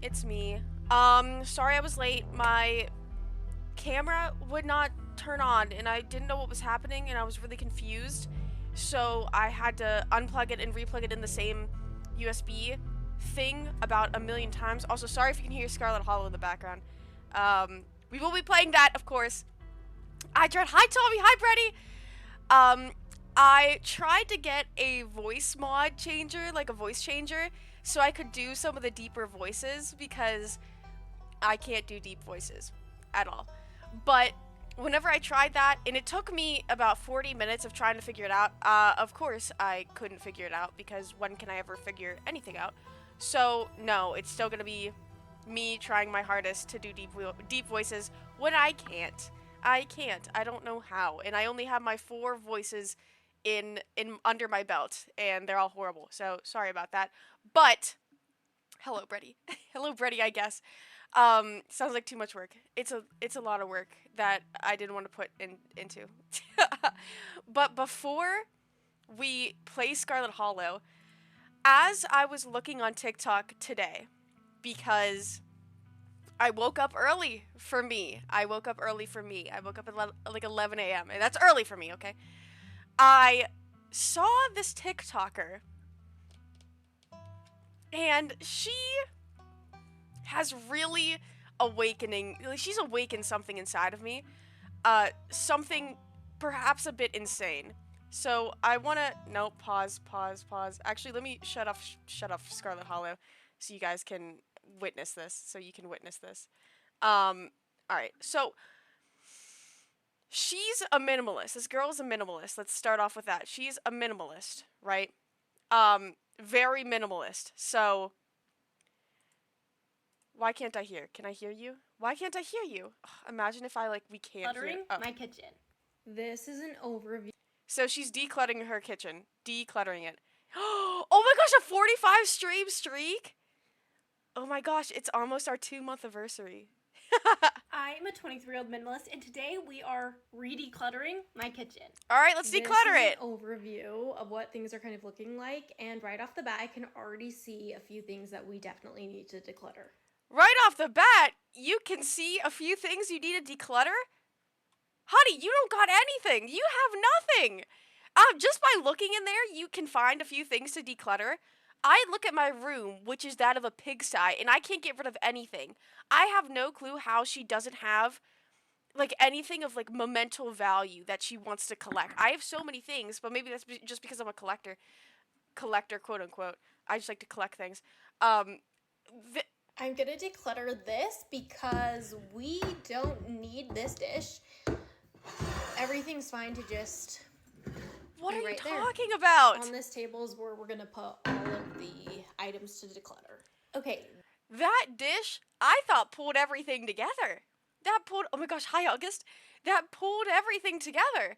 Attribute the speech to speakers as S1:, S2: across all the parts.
S1: It's me. Sorry I was late. My camera would not turn on and I didn't know what was happening and I was really confused. So I had to unplug it and replug it in the same USB thing about a million times. Also, sorry if you can hear Scarlet Hollow in the background. We will be playing that, of course. Hi, Tommy. Hi, Brady. I tried to get a voice mod changer, like a voice changer, so I could do some of the deeper voices because I can't do deep voices at all. But whenever I tried that, and it took me about 40 minutes of trying to figure it out, of course I couldn't figure it out because when can I ever figure anything out? So, no, it's still gonna be me trying my hardest to do deep voices when I can't. I can't. I don't know how. And I only have my 4 voices in under my belt and they're all horrible. So, sorry about that. But hello, Brady. Hello, Brady, I guess. Sounds like too much work. It's a lot of work that I didn't want to put into. But before we play Scarlet Hollow, as I was looking on TikTok today, because I woke up early for me. I woke up early for me. I woke up at like 11 a.m. and that's early for me, okay? I saw this TikToker and she has really awakening, like she's awakened something inside of me. Something perhaps a bit insane. So I wanna, no, pause. Actually, let me shut off Scarlet Hollow so you guys can witness this, so you can witness this. Alright, so she's a minimalist. This girl is a minimalist. Let's start off with that. She's a minimalist, right? Very minimalist. So why can't I hear? Can I hear you? Why can't I hear you? Ugh, imagine if we can't hear.
S2: Decluttering my kitchen. This is an overview.
S1: So she's decluttering her kitchen. Decluttering it. Oh my gosh, a 45 stream streak? Oh my gosh, it's almost our 2-month anniversary.
S2: I'm a 23-year-old minimalist, and today we are re-decluttering my kitchen.
S1: Alright, let's declutter it.
S2: This is an overview of what things are kind of looking like, and right off the bat, I can already see a few things that we definitely need to declutter.
S1: Right off the bat, you can see a few things you need to declutter? Honey, you don't got anything. You have nothing. Just by looking in there, you can find a few things to declutter. I look at my room, which is that of a pigsty, and I can't get rid of anything. I have no clue how she doesn't have like anything of like memento value that she wants to collect. I have so many things, but maybe that's just because I'm a collector, quote unquote. I just like to collect things.
S2: I'm gonna declutter this because we don't need this dish. Everything's fine to just.
S1: What are you
S2: right
S1: talking
S2: there.
S1: about?
S2: On this table is where we're gonna put all of the items to declutter. Okay.
S1: That dish, I thought pulled everything together. Oh my gosh, hi August. That pulled everything together.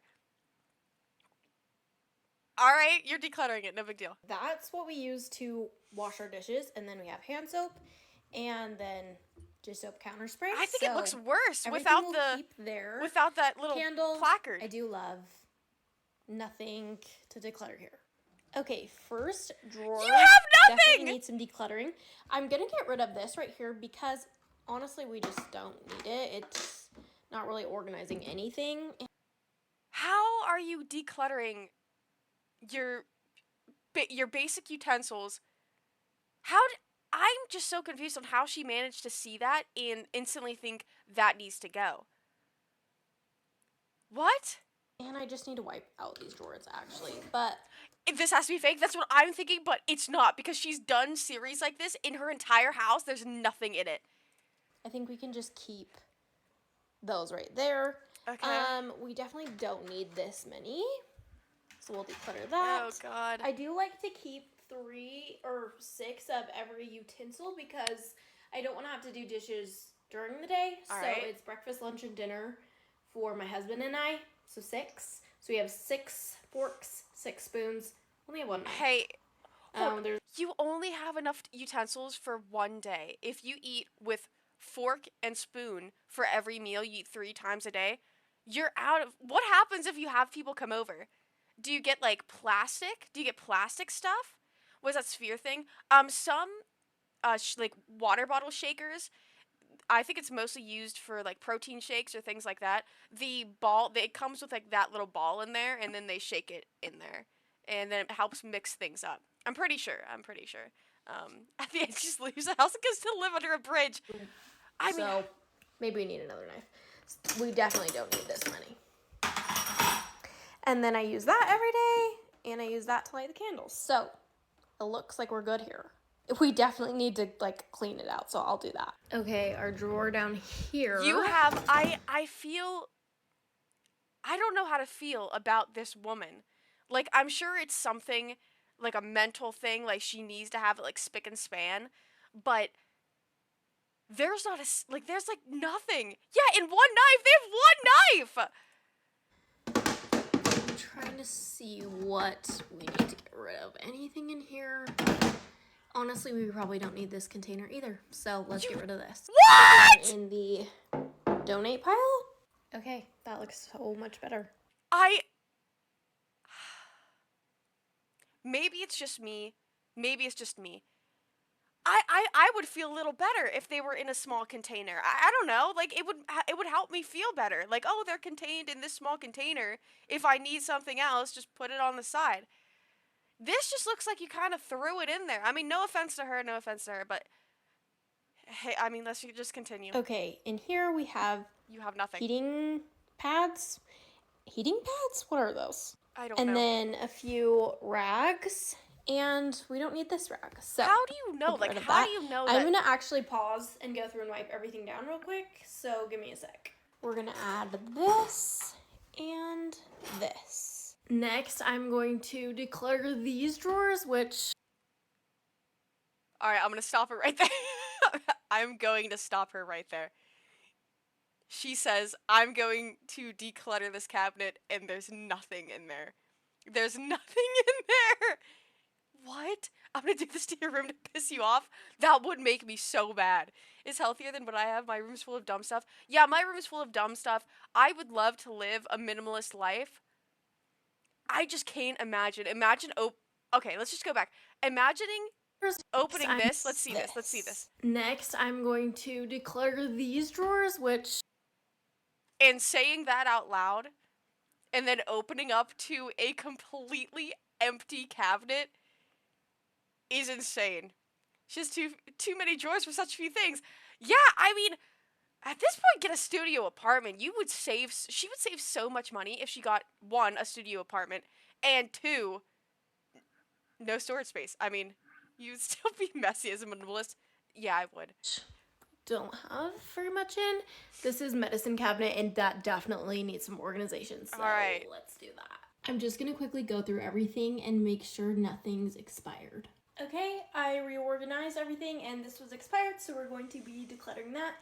S1: Alright, you're decluttering it, no big deal.
S2: That's what we use to wash our dishes, and then we have hand soap, and then just soap counter spray.
S1: I think it looks worse
S2: without
S1: that little
S2: candle
S1: placard.
S2: I do love. Nothing to declutter here. Okay, first drawer.
S1: You have nothing!
S2: Definitely need some decluttering. I'm gonna get rid of this right here because honestly, we just don't need it. It's not really organizing anything.
S1: How are you decluttering your basic utensils? I'm just so confused on how she managed to see that and instantly think that needs to go. What?
S2: And I just need to wipe out these drawers, actually. But
S1: if this has to be fake, that's what I'm thinking, but it's not because she's done series like this in her entire house. There's nothing in it.
S2: I think we can just keep those right there.
S1: Okay.
S2: We definitely don't need this many, so we'll declutter that.
S1: Oh, God.
S2: I do like to keep 3 or 6 of every utensil because I don't want to have to do dishes during the day.
S1: All
S2: so
S1: right.
S2: It's breakfast, lunch, and dinner for my husband and I. So 6. So we have 6 forks, 6 spoons. Only have 1 knife.
S1: Hey, you only have enough utensils for one day. If you eat with fork and spoon for every meal, you eat 3 times a day, you're out of... What happens if you have people come over? Do you get, like, plastic? Do you get plastic stuff? was that sphere thing. Some like water bottle shakers, I think it's mostly used for like protein shakes or things like that. The ball, it comes with like that little ball in there, and then they shake it in there, and then it helps mix things up. I'm pretty sure. I'm pretty sure. At the end, she just leaves the house and goes to live under a bridge. I mean,
S2: So maybe we need another knife. We definitely don't need this many. And then I use that every day, and I use that to light the candles. So it looks like we're good here. We definitely need to like clean it out, so I'll do that. Okay, our drawer down here.
S1: you have. I feel. I don't know how to feel about this woman. Like, I'm sure it's something like a mental thing. Like, she needs to have it like spick and span, but there's not like there's like nothing. Yeah, in one knife, they have one knife.
S2: I'm trying to see what we need to get rid of. Anything in here? Honestly, we probably don't need this container either. So let's get rid of this.
S1: What?
S2: In the donate pile? Okay, that looks so much better.
S1: Maybe it's just me. Maybe it's just me. I would feel a little better if they were in a small container. I don't know. Like, it would help me feel better. Like, oh, they're contained in this small container. If I need something else, just put it on the side. This just looks like you kind of threw it in there. I mean, no offense to her, but hey, I mean, let's just continue.
S2: Okay, in here we have
S1: You have nothing.
S2: heating pads. Heating pads? What are those?
S1: I don't know.
S2: And then a few rags. And we don't need this rag. So
S1: how do you know? Like, how do you know that?
S2: I'm gonna actually pause and go through and wipe everything down real quick. So give me a sec. We're gonna add this and this. Next, I'm going to declutter these drawers, which...
S1: Alright, I'm gonna stop her right there. I'm going to stop her right there. She says, I'm going to declutter this cabinet, and there's nothing in there. There's nothing in there! What? I'm gonna do this to your room to piss you off? That would make me so bad. It's healthier than what I have. My room's full of dumb stuff. Yeah, my room's full of dumb stuff. I would love to live a minimalist life. I just can't imagine. Okay, let's just go back. Imagining opening this. Let's see this. Let's see this.
S2: Next, I'm going to declutter these drawers, which...
S1: And saying that out loud, and then opening up to a completely empty cabinet is insane. She has too many drawers for such few things. Yeah, I mean, at this point, get a studio apartment. She would save so much money if she got, 1, a studio apartment, and 2, no storage space. I mean, you'd still be messy as a minimalist. Yeah, I would.
S2: Don't have very much in. This is medicine cabinet, and that definitely needs some organization. So
S1: Alright.
S2: Let's do that. I'm just gonna quickly go through everything and make sure nothing's expired. Okay, I reorganized everything, and this was expired, so we're going to be decluttering that.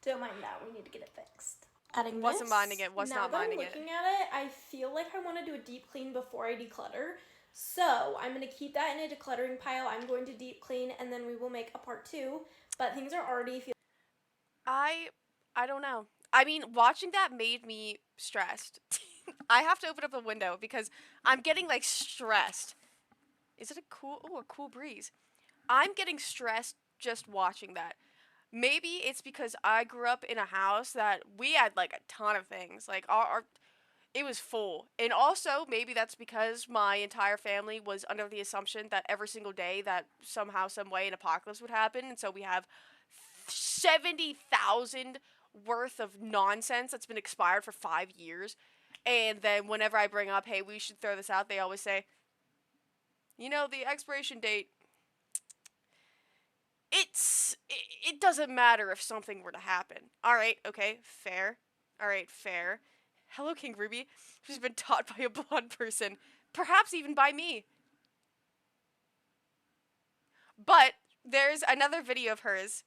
S2: Don't mind that, we need to get it fixed. Adding
S1: Wasn't
S2: this.
S1: minding it, was not minding it.
S2: Now that I'm looking at it, I feel like I want to do a deep clean before I declutter. So I'm going to keep that in a decluttering pile. I'm going to deep clean, and then we will make a part 2. But things are already feeling...
S1: I don't know. I mean, watching that made me stressed. I have to open up a window because I'm getting, like, stressed. Is it a cool breeze? I'm getting stressed just watching that. Maybe it's because I grew up in a house that we had, like, a ton of things. Like, it was full. And also, maybe that's because my entire family was under the assumption that every single day that somehow, some way, an apocalypse would happen. And so we have 70,000 worth of nonsense that's been expired for 5 years. And then whenever I bring up, hey, we should throw this out, they always say, you know, the expiration date, it doesn't matter if something were to happen. Alright, okay, fair. Alright, fair. Hello, King Ruby. She's been taught by a blonde person. Perhaps even by me. But there's another video of hers,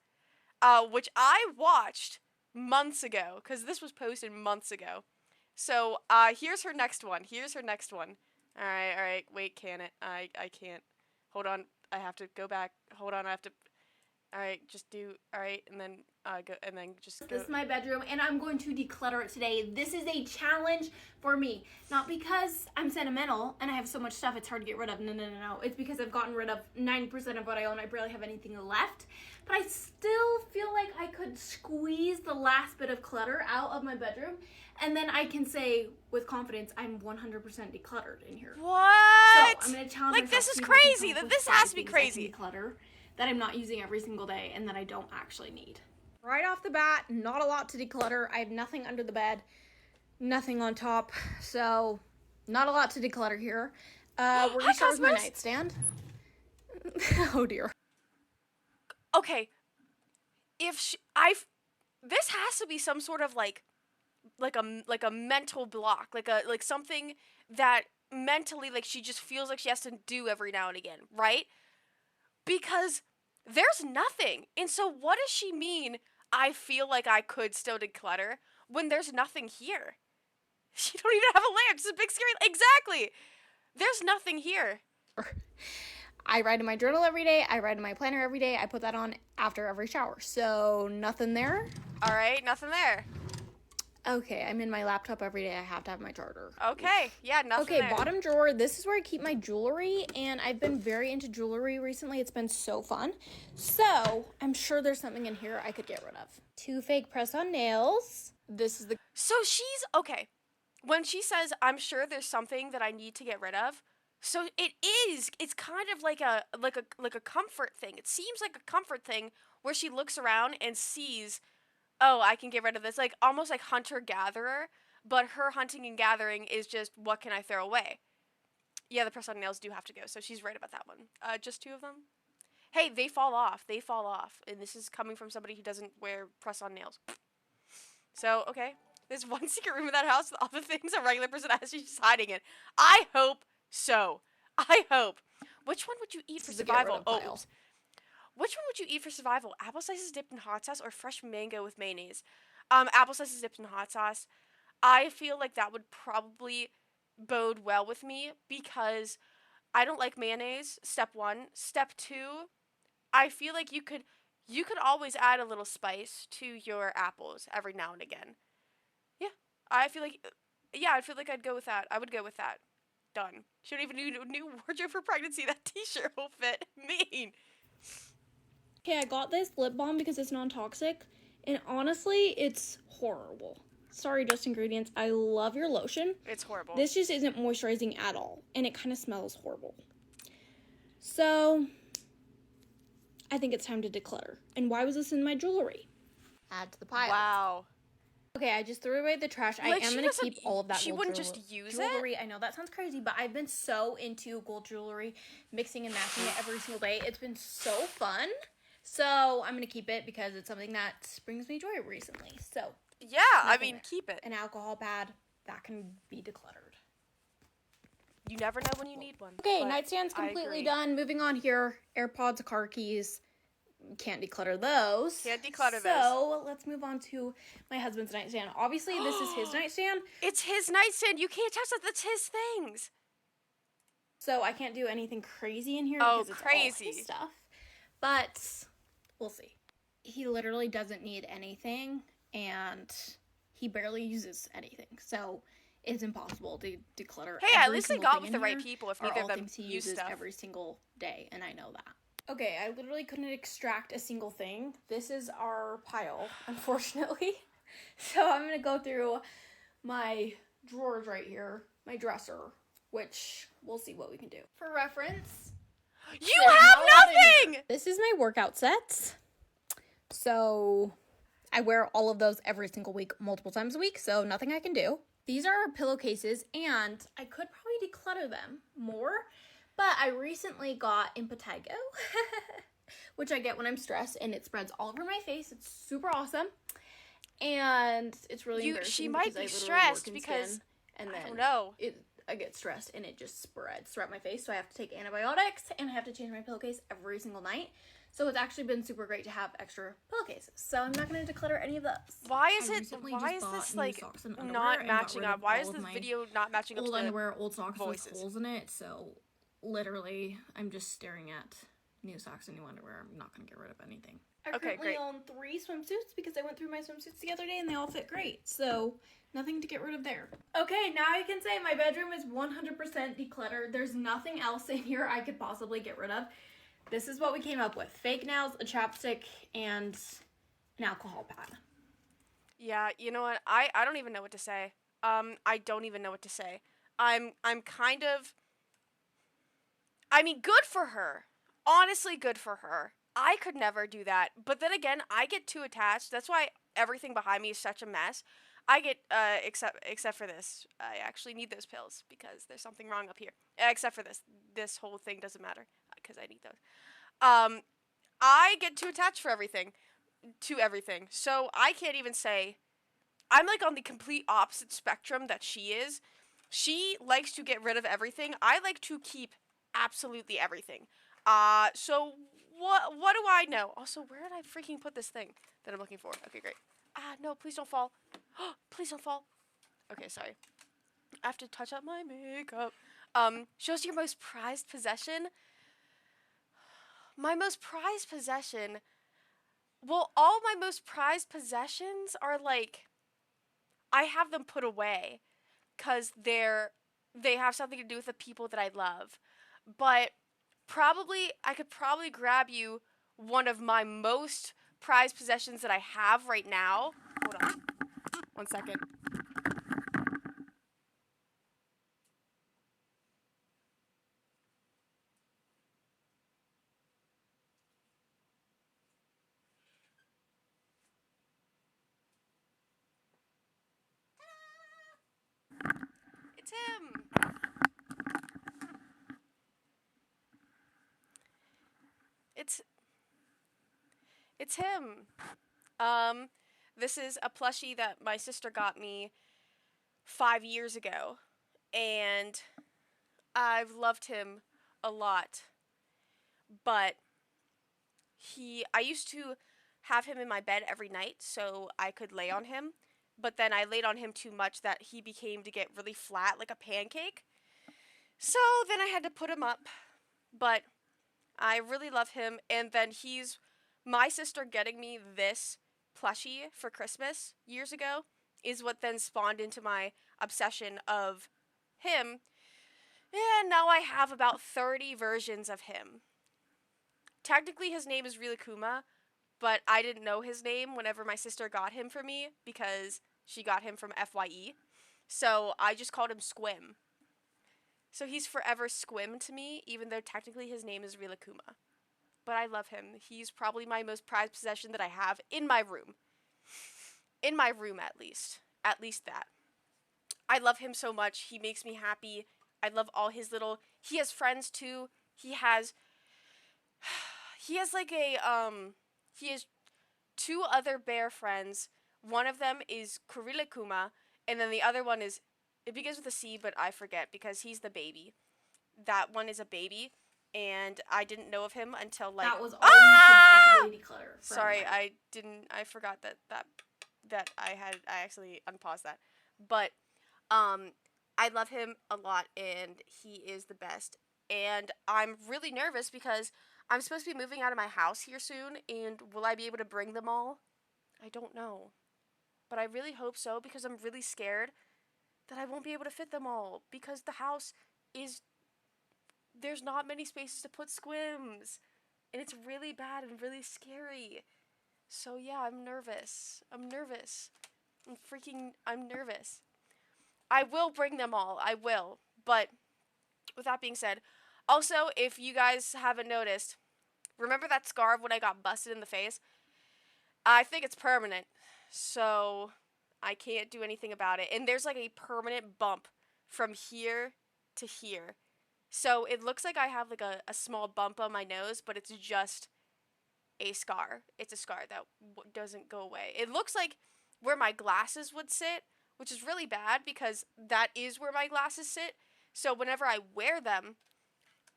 S1: which I watched months ago, because this was posted months ago. So, here's her next one. Alright, wait, can it? I can't. Hold on, I have to go back. Hold on, I have to... All right, just do. All right, and then go, and then just go.
S2: This is my bedroom, and I'm going to declutter it today. This is a challenge for me. Not because I'm sentimental and I have so much stuff it's hard to get rid of. No. It's because I've gotten rid of 90% of what I own. I barely have anything left. But I still feel like I could squeeze the last bit of clutter out of my bedroom, and then I can say with confidence I'm 100% decluttered in here.
S1: What?
S2: So I'm going to challenge
S1: like,
S2: myself
S1: this is
S2: to see if I can
S1: crazy.
S2: come up
S1: That
S2: with
S1: this
S2: 5
S1: has to be
S2: things I can
S1: crazy.
S2: declutter that I'm not using every single day and that I don't actually need. Right off the bat, not a lot to declutter. I have nothing under the bed, nothing on top, so not a lot to declutter here. We're gonna start with my nightstand. Oh dear.
S1: Okay, if this has to be some sort of like a mental block, like something that mentally, like, she just feels like she has to do every now and again, right? Because there's nothing. And so what does she mean, I feel like I could still declutter, when there's nothing here? She don't even have a lamp. It's a big scary... Exactly. There's nothing here.
S2: I write in my journal every day. I write in my planner every day. I put that on after every shower. So nothing there.
S1: All right, nothing there.
S2: Okay, I'm in my laptop every day. I have to have my charger.
S1: Okay, yeah, nothing there.
S2: Okay, bottom drawer. This is where I keep my jewelry, and I've been very into jewelry recently. It's been so fun. So I'm sure there's something in here I could get rid of. 2 fake press-on nails. This is the...
S1: So she's... Okay, when she says, I'm sure there's something that I need to get rid of, so it's kind of like a comfort thing. It seems like a comfort thing where she looks around and sees, oh, I can get rid of this. Like, almost like hunter-gatherer, but her hunting and gathering is just, what can I throw away? Yeah, the press-on nails do have to go, so she's right about that one. Just 2 of them? Hey, they fall off. They fall off. And this is coming from somebody who doesn't wear press-on nails. So, okay. There's one secret room in that house with all the things a regular person has. She's just hiding it. I hope so. I hope. Which one would you eat for survival? Oops. Which one would you eat for survival? Apple slices dipped in hot sauce or fresh mango with mayonnaise? Apple slices dipped in hot sauce. I feel like that would probably bode well with me because I don't like mayonnaise. Step 1. Step 2, I feel like you could always add a little spice to your apples every now and again. Yeah, I feel like I'd go with that. I would go with that. Done. She don't even need a new wardrobe for pregnancy. That t-shirt will fit. Mean.
S2: Okay, I got this lip balm because it's non-toxic, and honestly, it's horrible. Sorry, Just Ingredients. I love your lotion.
S1: It's horrible.
S2: This just isn't moisturizing at all, and it kind of smells horrible. So, I think it's time to declutter. And why was this in my jewelry? Add to the pile.
S1: Wow.
S2: Okay, I just threw away the trash.
S1: Like,
S2: I am going to keep all of that
S1: She
S2: gold
S1: wouldn't just use
S2: jewelry.
S1: it?
S2: I know that sounds crazy, but I've been so into gold jewelry, mixing and matching it every single day. It's been so fun. So I'm going to keep it because it's something that brings me joy recently. So
S1: yeah, I mean, keep it.
S2: An alcohol pad, that can be decluttered.
S1: You never know when you need one.
S2: Okay, nightstand's completely done. Moving on here. AirPods, car keys. Can't declutter those.
S1: Can't declutter those.
S2: So let's move on to my husband's nightstand. Obviously, this is his nightstand.
S1: It's his nightstand. You can't touch that. That's his things.
S2: So I can't do anything crazy in here
S1: because
S2: it's
S1: crazy.
S2: All his stuff. But we'll see. He literally doesn't need anything, and he barely uses anything. So it's impossible to declutter.
S1: Hey, at least they got with the right people. If neither of them
S2: he
S1: use
S2: uses
S1: stuff
S2: every single day, and I know that. Okay, I literally couldn't extract a single thing. This is our pile, unfortunately. So I'm going to go through my drawers right here, my dresser, which we'll see what we can do. For reference,
S1: you have nothing!
S2: This is my workout sets. So I wear all of those every single week, multiple times a week, so nothing I can do. These are pillowcases, and I could probably declutter them more. But I recently got impetigo, which I get when I'm stressed, and it spreads all over my face. It's super awesome, and it's really embarrassing.
S1: She might be stressed because
S2: and then
S1: I don't know.
S2: I get stressed, and it just spreads throughout my face. So I have to take antibiotics, and I have to change my pillowcase every single night. So it's actually been super great to have extra pillowcases. So I'm not going to declutter any of those.
S1: Why is this like not matching up? Why is this video not matching up?
S2: Old underwear, old socks
S1: voices.
S2: with holes in it. So literally, I'm just staring at
S3: new socks and new underwear. I'm not going to get rid of anything.
S2: I
S1: Okay,
S2: currently
S1: great.
S2: own 3 swimsuits because I went through my swimsuits the other day and they all fit great. So, nothing to get rid of there. Okay, now I can say my bedroom is 100% decluttered. There's nothing else in here I could possibly get rid of. This is what we came up with. Fake nails, a chapstick, and an alcohol pad.
S1: Yeah, you know what? I don't even know what to say. I don't even know what to say. I'm kind of, I mean, good for her. Honestly, good for her. I could never do that. But then again, I get too attached. That's why everything behind me is such a mess. I get except for this. I actually need those pills because there's something wrong up here. Except for this. This whole thing doesn't matter because I need those. I get too attached for everything to everything. So I can't even say I'm like on the complete opposite spectrum that she is. She likes to get rid of everything. I like to keep absolutely everything. So what do I know? Also, where did I freaking put this thing that I'm looking for? Okay, great. No, please don't fall. Please don't fall. Okay, sorry. I have to touch up my makeup. Shows your most prized possession. My most prized possession. Well, all my most prized possessions are like I have them put away because they have something to do with the people that I love. But I could probably grab you one of my most prized possessions that I have right now. Hold on. 1 second. It's him. It's it's him. Um this is a plushie that my sister got me 5 years ago, and I've loved him a lot. But I used to have him in my bed every night so I could lay on him, but then I laid on him too much that he became to get really flat like a pancake. So then I had to put him up. But I really love him, and then he's my sister getting me this plushie for Christmas years ago is what then spawned into my obsession of him. And now I have about 30 versions of him. Technically, his name is Rilakuma, but I didn't know his name whenever my sister got him for me because she got him from FYE. So I just called him Squim. So he's forever Squim to me, even though technically his name is Rilakuma. But I love him. He's probably my most prized possession that I have in my room. In my room, at least. At least that. I love him so much. He makes me happy. I love all his little. He has friends too. He has. He has like a. He has 2 other bear friends. One of them is Kurilikuma, and then the other one is. It begins with a C, but I forget because he's the baby. That one is a baby, and I didn't know of him until like.
S2: That was all you could possibly declutter.
S1: Sorry, I didn't. I forgot that I actually unpaused that, but I love him a lot, and he is the best. And I'm really nervous because I'm supposed to be moving out of my house here soon, and will I be able to bring them all? I don't know, but I really hope so because I'm really scared that I won't be able to fit them all because the house is there's not many spaces to put squims, and it's really bad and really scary. So yeah, I'm nervous. I'm nervous. I'm nervous. I will bring them all. I will. But with that being said, also, if you guys haven't noticed, remember that scar of when I got busted in the face? I think it's permanent. So I can't do anything about it. And there's like a permanent bump from here to here. So it looks like I have like a small bump on my nose, but it's just a scar. It's a scar that doesn't go away. It looks like where my glasses would sit, which is really bad because that is where my glasses sit. So whenever I wear them,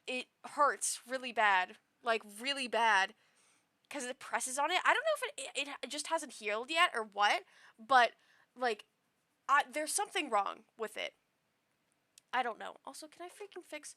S1: it hurts really bad, like really bad, because it presses on it. I don't know if it just hasn't healed yet or what, but like there's something wrong with it. I don't know. Also, can I freaking fix?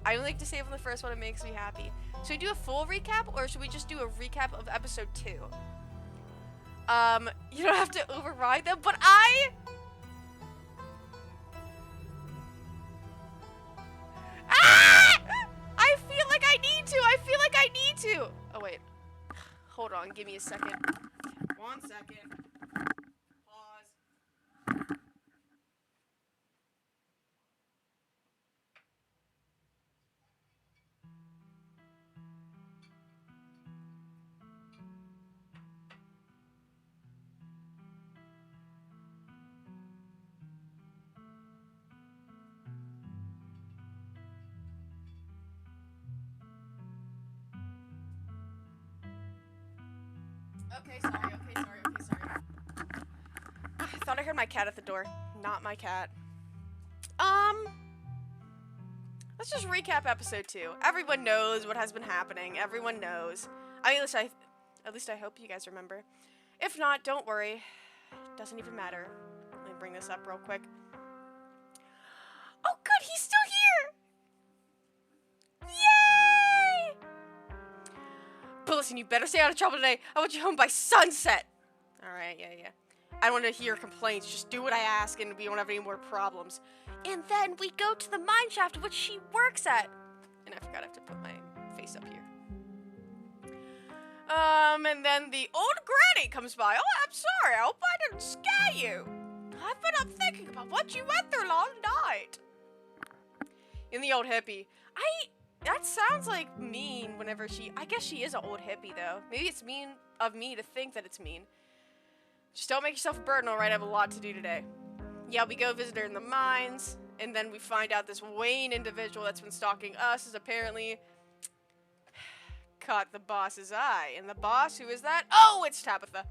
S1: I only like to save on the first one. It makes me happy. Should we do a full recap, or should we just do a recap of episode 2? You don't have to override them, but Ah! I feel like I need to. I feel like I need to. Oh, wait. Hold on. Give me a second. 1 second. Pause. Okay, sorry. I thought I heard my cat at the door. Not my cat. Let's just recap episode 2. Everyone knows what has been happening. Everyone knows. I mean, at least I hope you guys remember. If not, don't worry. Doesn't even matter. Let me bring this up real quick. Oh, good, he's still here! Yay! But listen, you better stay out of trouble today. I want you home by sunset. All right, yeah. I don't want to hear complaints. Just do what I ask, and we won't have any more problems. And then we go to the mine shaft, which she works at. And I forgot I have to put my face up here. And then the old granny comes by. Oh, I'm sorry. I hope I didn't scare you. I've been up thinking about what you went through last night. And the old hippie. That sounds like mean whenever I guess she is an old hippie, though. Maybe it's mean of me to think that it's mean. Just don't make yourself a burden, alright? I have a lot to do today. Yeah, we go visit her in the mines, and then we find out this Wayne individual that's been stalking us is apparently caught the boss's eye. And the boss, who is that? Oh, it's Tabitha.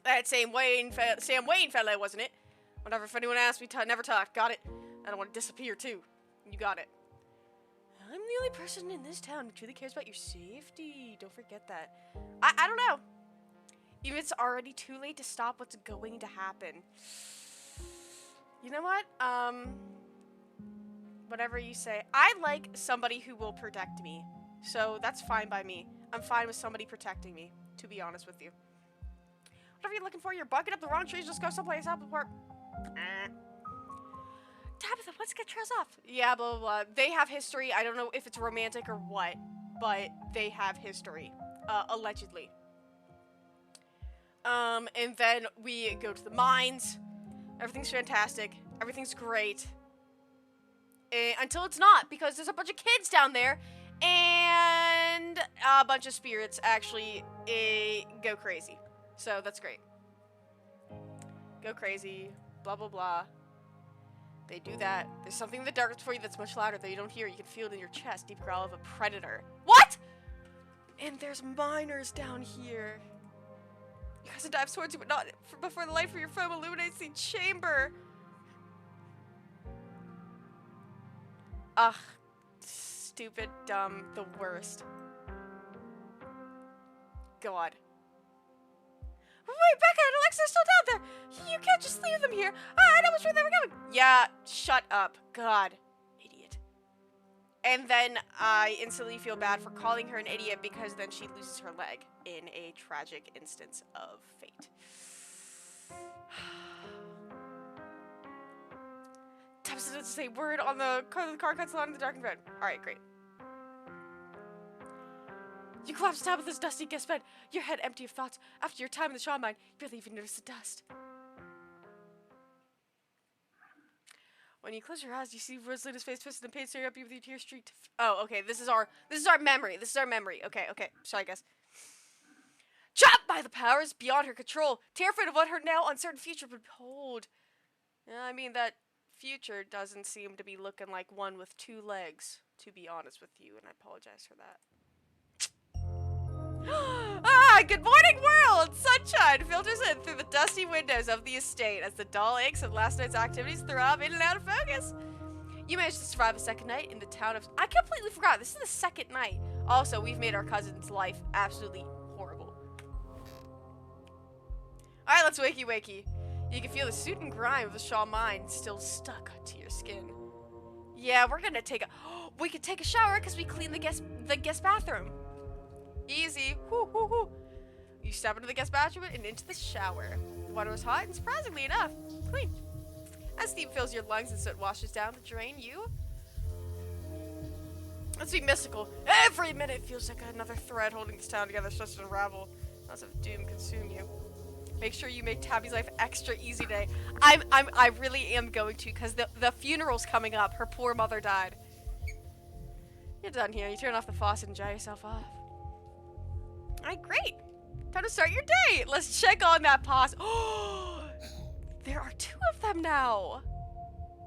S1: That Sam Wayne fellow, wasn't it? Whatever, if anyone asks, never talk. Got it? I don't want to disappear, too. You got it. I'm the only person in this town who truly cares about your safety. Don't forget that. I don't know. Even if it's already too late to stop what's going to happen. You know what? Whatever you say. I like somebody who will protect me. So that's fine by me. I'm fine with somebody protecting me, to be honest with you. Whatever you're looking for, you're bucking up the wrong trees. Just go someplace else before. Tabitha, let's get Trez off. Yeah, blah, blah, blah. They have history. I don't know if it's romantic or what, but they have history. Allegedly. And then we go to the mines. Everything's fantastic. Everything's great. Until it's not, because there's a bunch of kids down there, and a bunch of spirits actually go crazy. So that's great. Go crazy. Blah, blah, blah. They do that. There's something in the dark for you that's much louder that you don't hear. You can feel it in your chest. Deep growl of a predator. What? And there's miners down here. You guys dive towards you, but not before the light from your foam illuminates the chamber. Ugh. Stupid, dumb, the worst. God. Wait, Becca and Alexa are still down there. You can't just leave them here. I know which way they were going. Yeah, shut up. God. Idiot. And then I instantly feel bad for calling her an idiot because then she loses her leg in a tragic instance of fate. Tabitha doesn't say word on the car cuts along in the darkened road. Alright, great. You collapse Tabitha's dusty guest bed, your head empty of thoughts. After your time in the Shaw mine, you barely even notice the dust. When you close your eyes, you see Rosalina's face twisted and pain staring up you with your tears streaked. Oh, okay, this is our memory. This is our memory. Okay, sorry guys. Trapped by the powers beyond her control, terrified of what her now uncertain future would hold. I mean, that future doesn't seem to be looking like one with 2 legs, to be honest with you, and I apologize for that. Good morning, world! Sunshine filters in through the dusty windows of the estate as the dull aches of last night's activities throb in and out of focus. You managed to survive a second night in the town of... I completely forgot. This is the second night. Also, we've made our cousin's life absolutely horrible. Alright, let's wakey. You can feel the soot and grime of the Shaw mine still stuck to your skin. Yeah, we're gonna take a... we could take a shower because we cleaned the guest bathroom. Easy. Whoo, whoo, whoo. You step into the guest bathroom and into the shower. The water was hot and surprisingly enough, clean. As steam fills your lungs and soot washes down the drain, let's be mystical. Every minute feels like another thread holding this town together starts to unravel. Thoughts of doom consume you. Make sure you make Tabby's life extra easy today. I really am going to, because the funeral's coming up. Her poor mother died. You're done here. You turn off the faucet and dry yourself off. Alright, great. Time to start your day. Let's check on that possum. Oh, there are 2 of them now.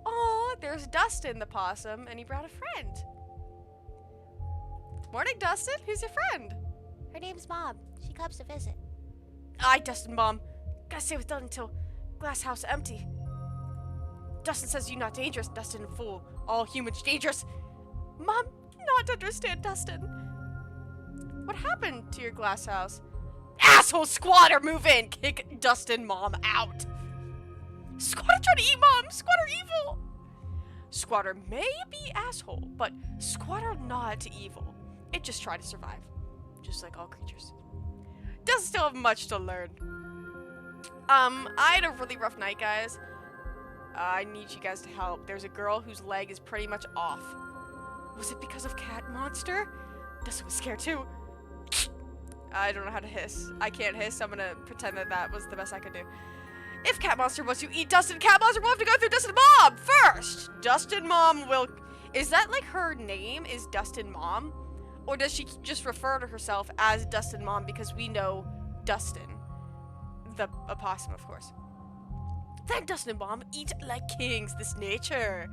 S1: Oh, there's Dustin the possum, and he brought a friend. Morning, Dustin. Who's your friend?
S4: Her name's Mom. She comes to visit.
S1: Aye, Dustin, Mom. Gotta stay with Dustin until glass house empty. Dustin says you're not dangerous, Dustin, fool. All humans dangerous. Mom, not understand, Dustin. What happened to your glass house? Asshole squatter, move in! Kick Dustin, Mom, out. Squatter trying to eat Mom! Squatter evil! Squatter may be asshole, but squatter not evil. It just tried to survive. Just like all creatures. Does still have much to learn. I had a really rough night, guys. I need you guys to help. There's a girl whose leg is pretty much off. Was it because of cat monster? Dustin was scared too. I don't know how to hiss. I can't hiss, so I'm gonna pretend that was the best I could do. If cat monster wants to eat Dustin, cat monster will have to go through Dustin Mom first. Dustin Mom will... Is that like her name is Dustin Mom? Or does she just refer to herself as Dustin Mom because we know Dustin? The opossum, of course. Then Dustin Mom eat like kings, this nature.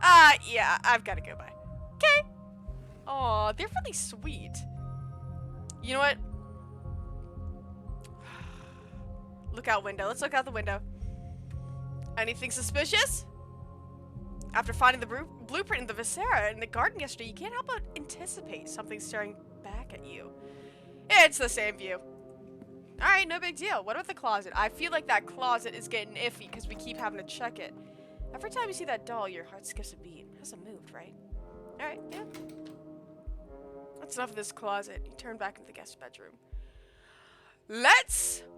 S1: Yeah, I've got to go by. Okay. Aw, they're really sweet. You know what? Look out window. Let's look out the window. Anything suspicious? After finding the blueprint in the Viscera in the garden yesterday, you can't help but anticipate something staring back at you. It's the same view. Alright, no big deal. What about the closet? I feel like that closet is getting iffy because we keep having to check it. Every time you see that doll, your heart skips a beat. It hasn't moved, right? Alright, yeah. That's enough of this closet. You turn back into the guest bedroom.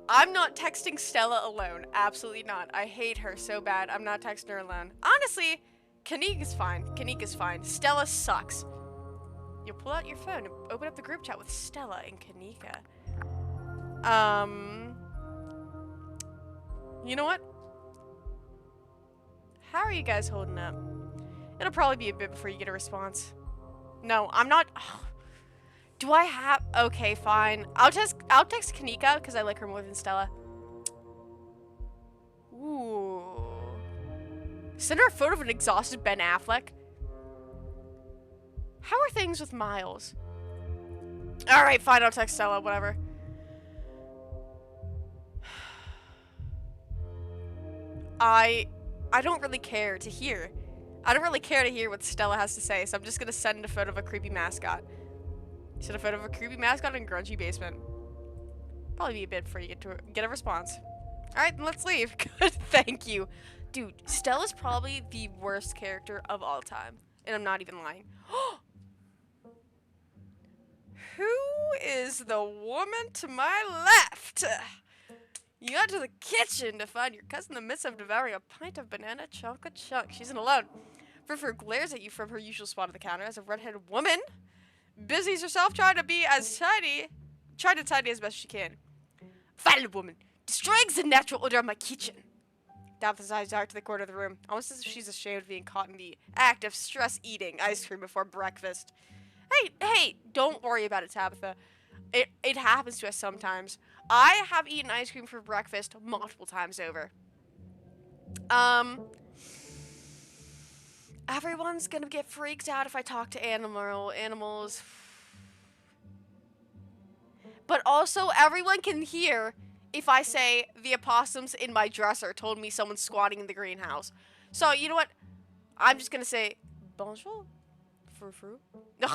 S1: I'm not texting Stella alone. Absolutely not. I hate her so bad. I'm not texting her alone. Honestly, Kanika's fine. Kanika's fine. Stella sucks. You'll pull out your phone and open up the group chat with Stella and Kanika. You know what? How are you guys holding up? It'll probably be a bit before you get a response. No, I'm not... Do I have... Okay, fine. I'll text Kanika because I like her more than Stella. Ooh. Send her a photo of an exhausted Ben Affleck. How are things with Miles? Alright, fine. I'll text Stella. Whatever. I don't really care to hear. I don't really care to hear what Stella has to say, so I'm just gonna send a photo of a creepy mascot. Send a photo of a creepy mascot in a grungy basement. Probably be a bit before you get a response. Alright, then let's leave. Good, thank you. Dude, Stella's probably the worst character of all time. And I'm not even lying. Who is the woman to my left? You got to the kitchen to find your cousin in the midst of devouring a pint of banana chocolate chunk. She isn't alone. Friffer glares at you from her usual spot at the counter as a red-headed woman busies herself trying to tidy as best she can. Vile woman, destroying the natural order of my kitchen. Down with his eyes dart to the corner of the room, almost as if she's ashamed of being caught in the act of stress eating ice cream before breakfast. Hey, don't worry about it, Tabitha. It happens to us sometimes. I have eaten ice cream for breakfast multiple times over. Everyone's gonna get freaked out if I talk to animals. But also, everyone can hear if I say the opossums in my dresser told me someone's squatting in the greenhouse. So, you know what? I'm just gonna say, bonjour, frou.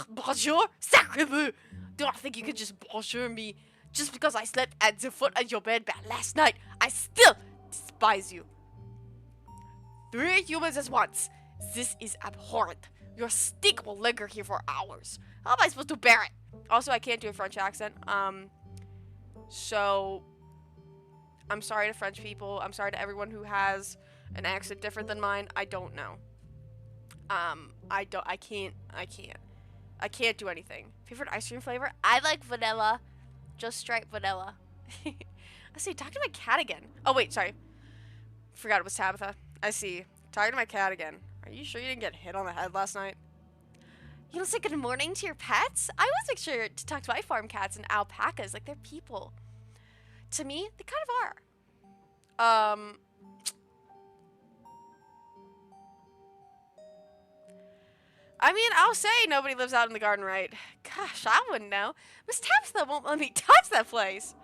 S1: Bonjour, sacre bleu. Do not think you could just bonjour me just because I slept at the foot of your bed last night. I still despise you. 3 humans at once. This is abhorrent. Your stink will linger here for hours. How am I supposed to bear it? Also, I can't do a French accent. So I'm sorry to French people. I'm sorry to everyone who has an accent different than mine. I don't know. I can't do anything. Favorite ice cream flavor? I like vanilla. Just straight vanilla. I see, talk to my cat again. Oh, wait, sorry. Forgot it was Tabitha. I see. Talking to my cat again. Are you sure you didn't get hit on the head last night? You don't say good morning to your pets? I always make sure to talk to my farm cats and alpacas like they're people. To me, they kind of are. I mean, I'll say nobody lives out in the garden, right? Gosh, I wouldn't know. Miss Tabitha won't let me touch that place.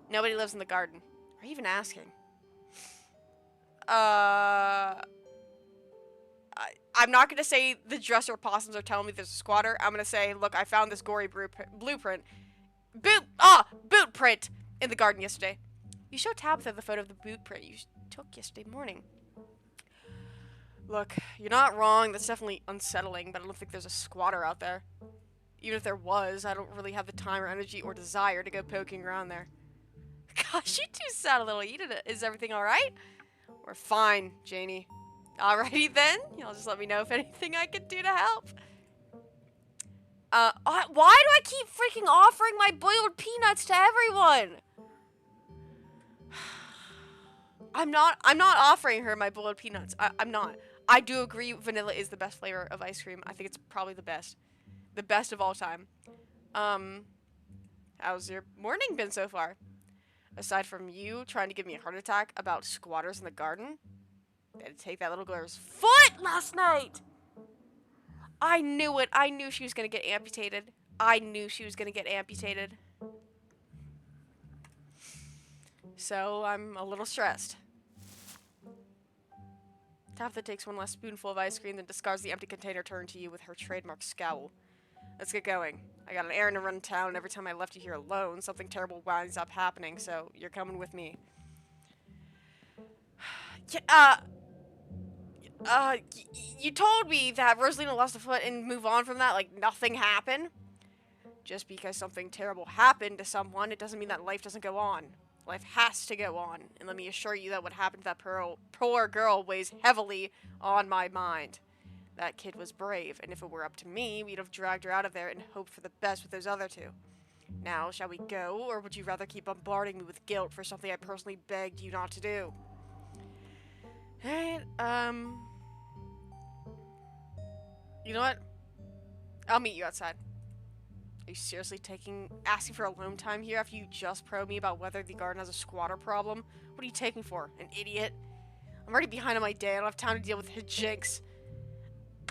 S1: Nobody lives in the garden. Are you even asking? I'm not gonna say the dresser possums are telling me there's a squatter. I'm gonna say, look, I found this gory blueprint. Boot print in the garden yesterday. You showed Tabitha the photo of the boot print you took yesterday morning. Look, you're not wrong. That's definitely unsettling, but I don't think there's a squatter out there. Even if there was, I don't really have the time or energy or desire to go poking around there. Gosh, you two sound a little heated. Is everything alright? We're fine, Janie. Alrighty then. You'll just let me know if anything I can do to help. Why do I keep freaking offering my boiled peanuts to everyone? I'm not offering her my boiled peanuts. I'm not. I do agree vanilla is the best flavor of ice cream. I think it's probably the best. The best of all time. How's your morning been so far? Aside from you trying to give me a heart attack about squatters in the garden? They had to take that little girl's foot last night! I knew it. I knew she was gonna get amputated. I knew she was gonna get amputated. So, I'm a little stressed. Tabitha takes one last spoonful of ice cream, then discards the empty container, turning to you with her trademark scowl. Let's get going. I got an errand to run in town, and every time I left you here alone, something terrible winds up happening, so you're coming with me. You told me that Rosalina lost a foot and move on from that like nothing happened. Just because something terrible happened to someone, it doesn't mean that life doesn't go on. Life has to go on, and let me assure you that what happened to that poor girl weighs heavily on my mind. That kid was brave, and if it were up to me, we'd have dragged her out of there and hoped for the best with those other two. Now, shall we go, or would you rather keep bombarding me with guilt for something I personally begged you not to do? Alright, you know what? I'll meet you outside. Are you seriously asking for alone time here after you just probed me about whether the garden has a squatter problem? What are you taking for? An idiot? I'm already behind on my day. I don't have time to deal with hijinks.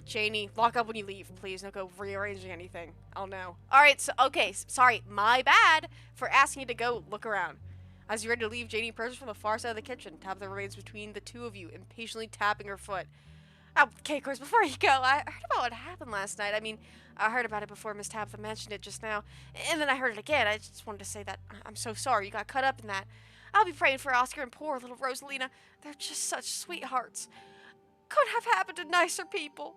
S1: Janie, lock up when you leave, please. Don't go rearranging anything. I'll know. Alright, so, okay, sorry, my bad for asking you to go look around. As you're ready to leave, Janie approaches from the far side of the kitchen. Tabitha remains between the two of you, impatiently tapping her foot. Okay, of course, before you go, I heard about what happened last night. I mean, I heard about it before Miss Tabitha mentioned it just now, and then I heard it again. I just wanted to say that I'm so sorry you got caught up in that. I'll be praying for Oscar and poor little Rosalina. They're just such sweethearts. Couldn't have happened to nicer people.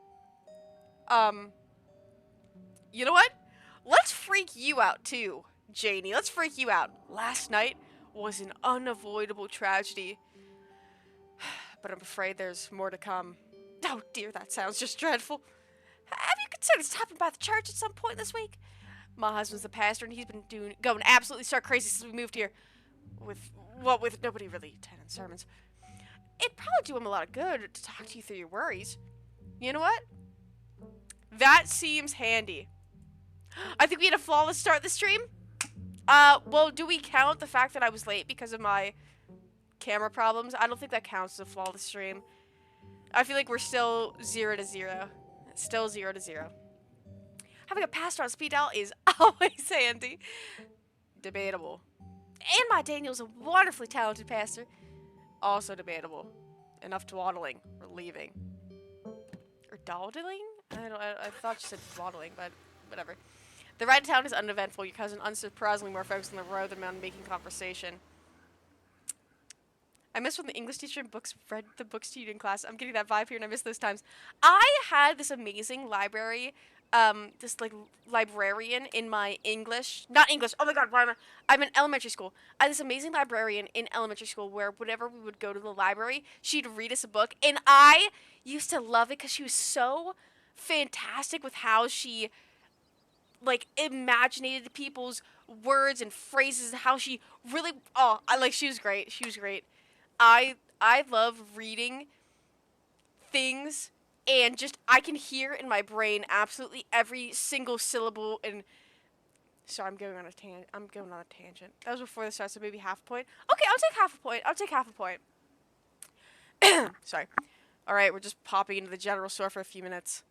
S1: You know what? Let's freak you out, too, Janie. Let's freak you out. Last night was an unavoidable tragedy, but I'm afraid there's more to come. Oh dear, that sounds just dreadful. Have you considered stopping by the church at some point this week? My husband's the pastor, and he's been going absolutely stark crazy since we moved here. With nobody really attending sermons. It'd probably do him a lot of good to talk to you through your worries. You know what? That seems handy. I think we had a flawless start the stream. Well, do we count the fact that I was late because of my camera problems? I don't think that counts as a flawless stream. I feel like we're still 0 to 0. Still 0 to 0. Having a pastor on speed dial is always handy. Debatable. And my Daniel's a wonderfully talented pastor. Also debatable. Enough dawdling or leaving. Or dawdling? I thought you said dawdling, but whatever. The ride to town is uneventful. Your cousin unsurprisingly more focused on the road than on making conversation. I miss when the English teacher in books read the books to you in class. I'm getting that vibe here, and I miss those times. I had this amazing library, this like librarian in my English, not English. Oh my God, why am I? I'm in elementary school. I had this amazing librarian in elementary school where whenever we would go to the library, she'd read us a book, and I used to love it because she was so fantastic with how she like imaginated people's words and phrases, how she really she was great. She was great. I love reading things and just I can hear in my brain absolutely every single syllable and sorry, I'm going on a tangent. That was before the start, so maybe half a point. Okay, I'll take half a point. I'll take half a point. Sorry. All right, we're just popping into the general store for a few minutes.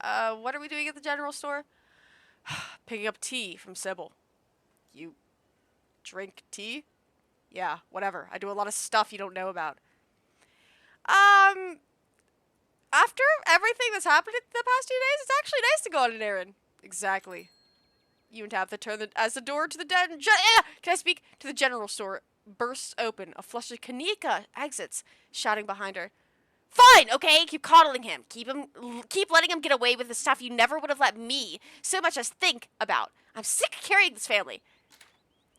S1: What are we doing at the general store? Picking up tea from Sybil. You drink tea? Yeah, whatever. I do a lot of stuff you don't know about. After everything that's happened in the past 2 days, it's actually nice to go on an errand. Exactly. You and Tabitha turn as the door to the can I speak? To the general store bursts open. A flushed Kanika exits, shouting behind her. Fine, okay? Keep coddling him. Keep letting him get away with the stuff you never would have let me so much as think about. I'm sick of carrying this family.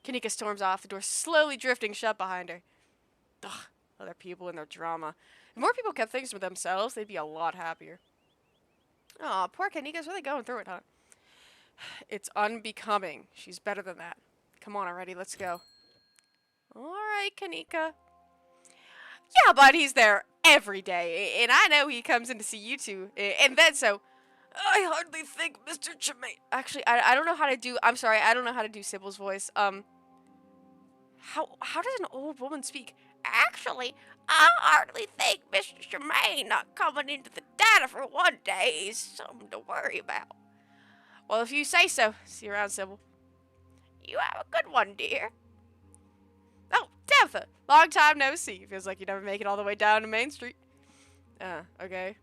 S1: Kanika storms off, the door slowly drifting shut behind her. Ugh, other people and their drama. If more people kept things to themselves, they'd be a lot happier. Aw, poor Kanika's really going through it, huh? It's unbecoming. She's better than that. Come on already, let's go. Alright, Kanika. Yeah, but he's there every day, and I know he comes in to see you two, and then so... I hardly think Mr. Tremaine... Actually, I don't know how to do... I'm sorry, I don't know how to do Sybil's voice. How does an old woman speak? Actually, I hardly think Mr. Tremaine not coming into the data for one day is something to worry about. Well, if you say so. See you around, Sybil. You have a good one, dear. Oh, Tabitha. Long time no see. Feels like you never make it all the way down to Main Street. Okay.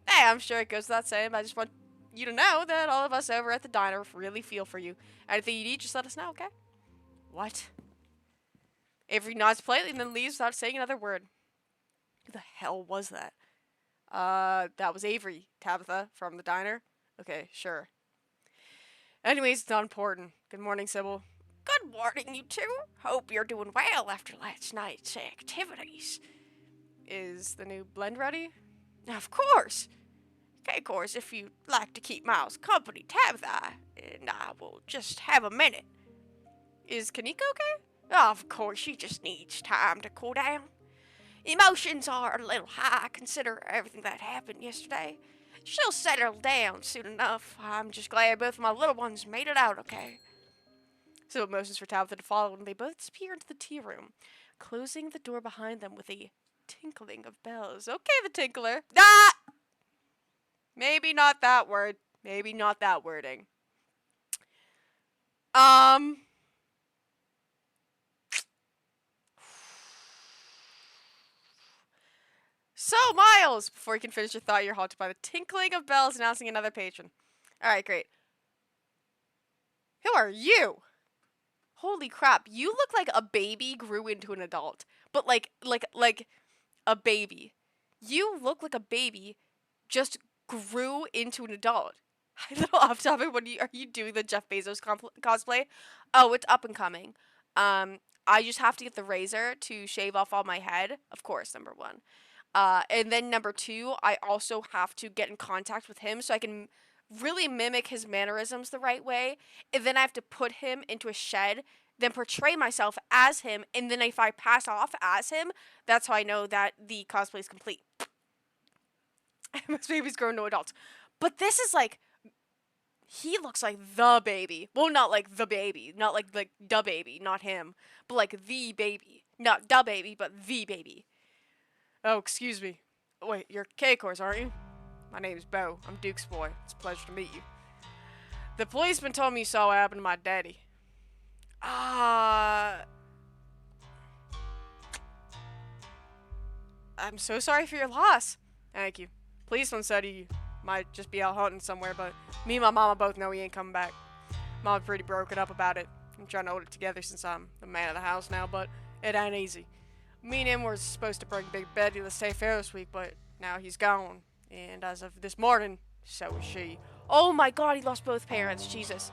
S1: Hey, I'm sure it goes without saying, but I just want you to know that all of us over at the diner really feel for you. Anything you need, just let us know, okay? What? Avery nods politely and then leaves without saying another word. Who the hell was that? That was Avery, Tabitha, from the diner. Okay, sure. Anyways, it's not important. Good morning, Sybil. Good morning, you two. Hope you're doing well after last night's activities. Is the new blend ready? Of course. Okay, of course, if you'd like to keep Miles company, Tabitha, and I will just have a minute. Is Kanika okay? Of course, she just needs time to cool down. Emotions are a little high, consider everything that happened yesterday. She'll settle down soon enough. I'm just glad both of my little ones made it out okay. So motions for Tabitha to follow, and they both disappear into the tea room, closing the door behind them with a tinkling of bells. Okay, the tinkler. Ah! Maybe not that word. Maybe not that wording. So, Miles! Before you can finish your thought, you're halted by the tinkling of bells announcing another patron. Alright, great. Who are you? Holy crap, you look like a baby grew into an adult. But like a baby. You look like a baby just grew into an adult. A little off topic, are you doing the Jeff Bezos cosplay? Oh, it's up and coming. I just have to get the razor to shave off all my head. Of course, number one. And then number two, I also have to get in contact with him so I can really mimic his mannerisms the right way. And then I have to put him into a shed, then portray myself as him. And then if I pass off as him, that's how I know that the cosplay is complete. Most babies grow into adults. But this is like, he looks like the baby. Well, not like the baby. Not like the baby, not him. But like the baby. Not the baby, but the baby. Oh, excuse me. Wait, you're K-Course, aren't you? My name's Bo. I'm Duke's boy. It's a pleasure to meet you. The policeman told me you saw what happened to my daddy. I'm so sorry for your loss. Thank you. Policeman said he might just be out hunting somewhere, but me and my mama both know he ain't coming back. Mama's pretty broken up about it. I'm trying to hold it together since I'm the man of the house now, but it ain't easy. Me and him were supposed to bring Big Betty to the State Fair this week, but now he's gone. And as of this morning, so is she. Oh my god, he lost both parents. Jesus.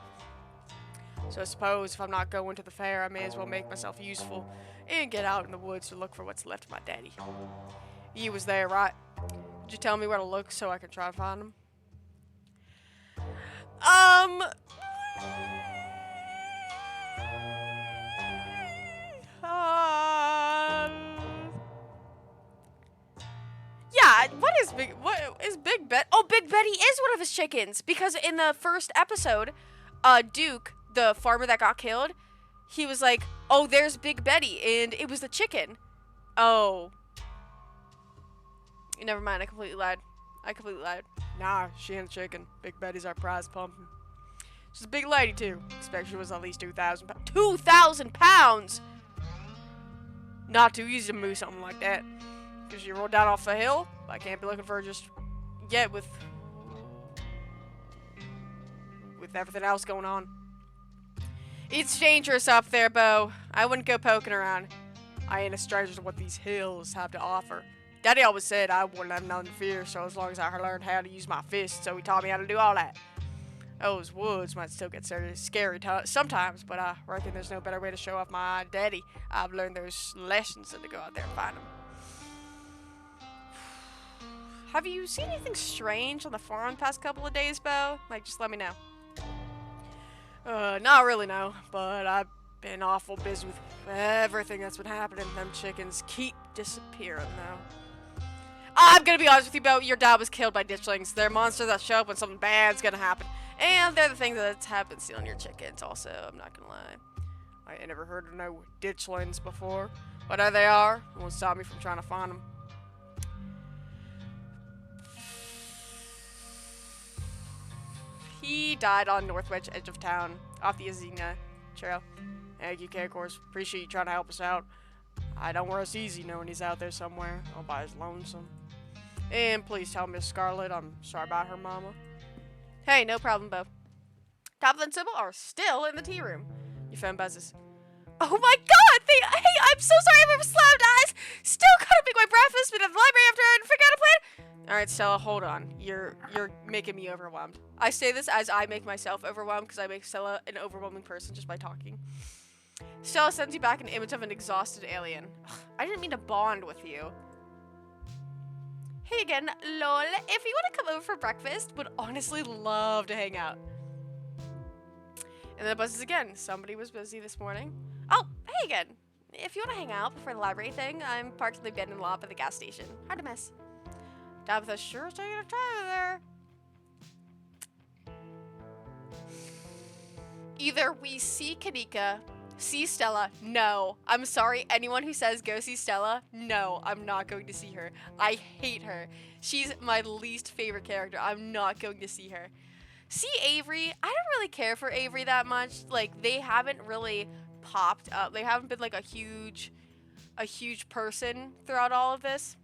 S1: So I suppose if I'm not going to the fair, I may as well make myself useful and get out in the woods to look for what's left of my daddy. You was there, right? Could you tell me where to look so I can try and find him? Um... Yeah, what is Big Bet? Oh, Big Betty is one of his chickens because in the first episode, Duke, the farmer that got killed, he was like, "Oh, there's Big Betty," and it was the chicken. Oh, never mind. I completely lied. Nah, she ain't a chicken. Big Betty's our prize pumpkin. She's a big lady too. Expect she was at least 2,000 pounds. 2,000 pounds! Not too easy to move something like that. Because she rolled down off the hill. I can't be looking for her just yet with everything else going on. It's dangerous up there, Bo. I wouldn't go poking around. I ain't a stranger to what these hills have to offer. Daddy always said I wouldn't have nothing to fear, so as long as I learned how to use my fists, so he taught me how to do all that. Those woods might still get scary sometimes, but I reckon there's no better way to show off my daddy. I've learned those lessons than to go out there and find them. Have you seen anything strange on the farm the past couple of days, Bo? Like, just let me know. Not really, no. But I've been awful busy with everything that's been happening. Them chickens keep disappearing, though. I'm gonna be honest with you, Bo. Your dad was killed by ditchlings. They're monsters that show up when something bad's gonna happen. And they're the things that have been stealing your chickens, also. I'm not gonna lie. I ain't never heard of no ditchlings before. But there they are. It won't stop me from trying to find them. He died on Northwest edge of town, off the Azina Trail. Thank you, K, of course. Appreciate you trying to help us out. I don't wear us easy knowing he's out there somewhere, all by his lonesome. And please tell Miss Scarlet I'm sorry about her mama. Hey, no problem, Bo. Tabitha and Sybil are still in the tea room. Your phone buzzes. Oh my god! Hey, I'm so sorry I've ever slammed eyes! Still gotta make my breakfast, been at the library after I forgot a plan! Alright, Stella, hold on. You're making me overwhelmed. I say this as I make myself overwhelmed because I make Stella an overwhelming person just by talking. Stella sends you back an image of an exhausted alien. Ugh, I didn't mean to bond with you. Hey again, lol. If you want to come over for breakfast, would honestly love to hang out. And then it buzzes again. Somebody was busy this morning. Oh, hey again. If you want to hang out before the library thing, I'm parked in the abandoned lot by the gas station. Hard to miss. Tabitha sure is taking her time there. Either we see Kanika, see Stella. No. I'm sorry. Anyone who says go see Stella, no, I'm not going to see her. I hate her. She's my least favorite character. I'm not going to see her. See Avery. I don't really care for Avery that much. Like, they haven't really popped up. They haven't been like a huge person throughout all of this.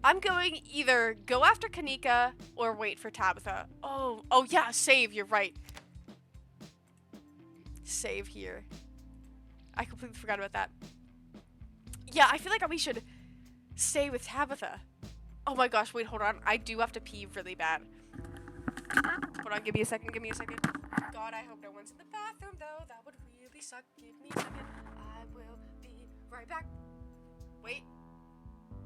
S1: I'm going either go after Kanika or wait for Tabitha. Oh yeah, save. You're right. Save here. I completely forgot about that. Yeah, I feel like we should stay with Tabitha. Oh my gosh, wait, hold on. I do have to pee really bad. Hold on, give me a second. God, I hope no one's in the bathroom, though. That would really suck. Give me a second. I will be right back. Wait.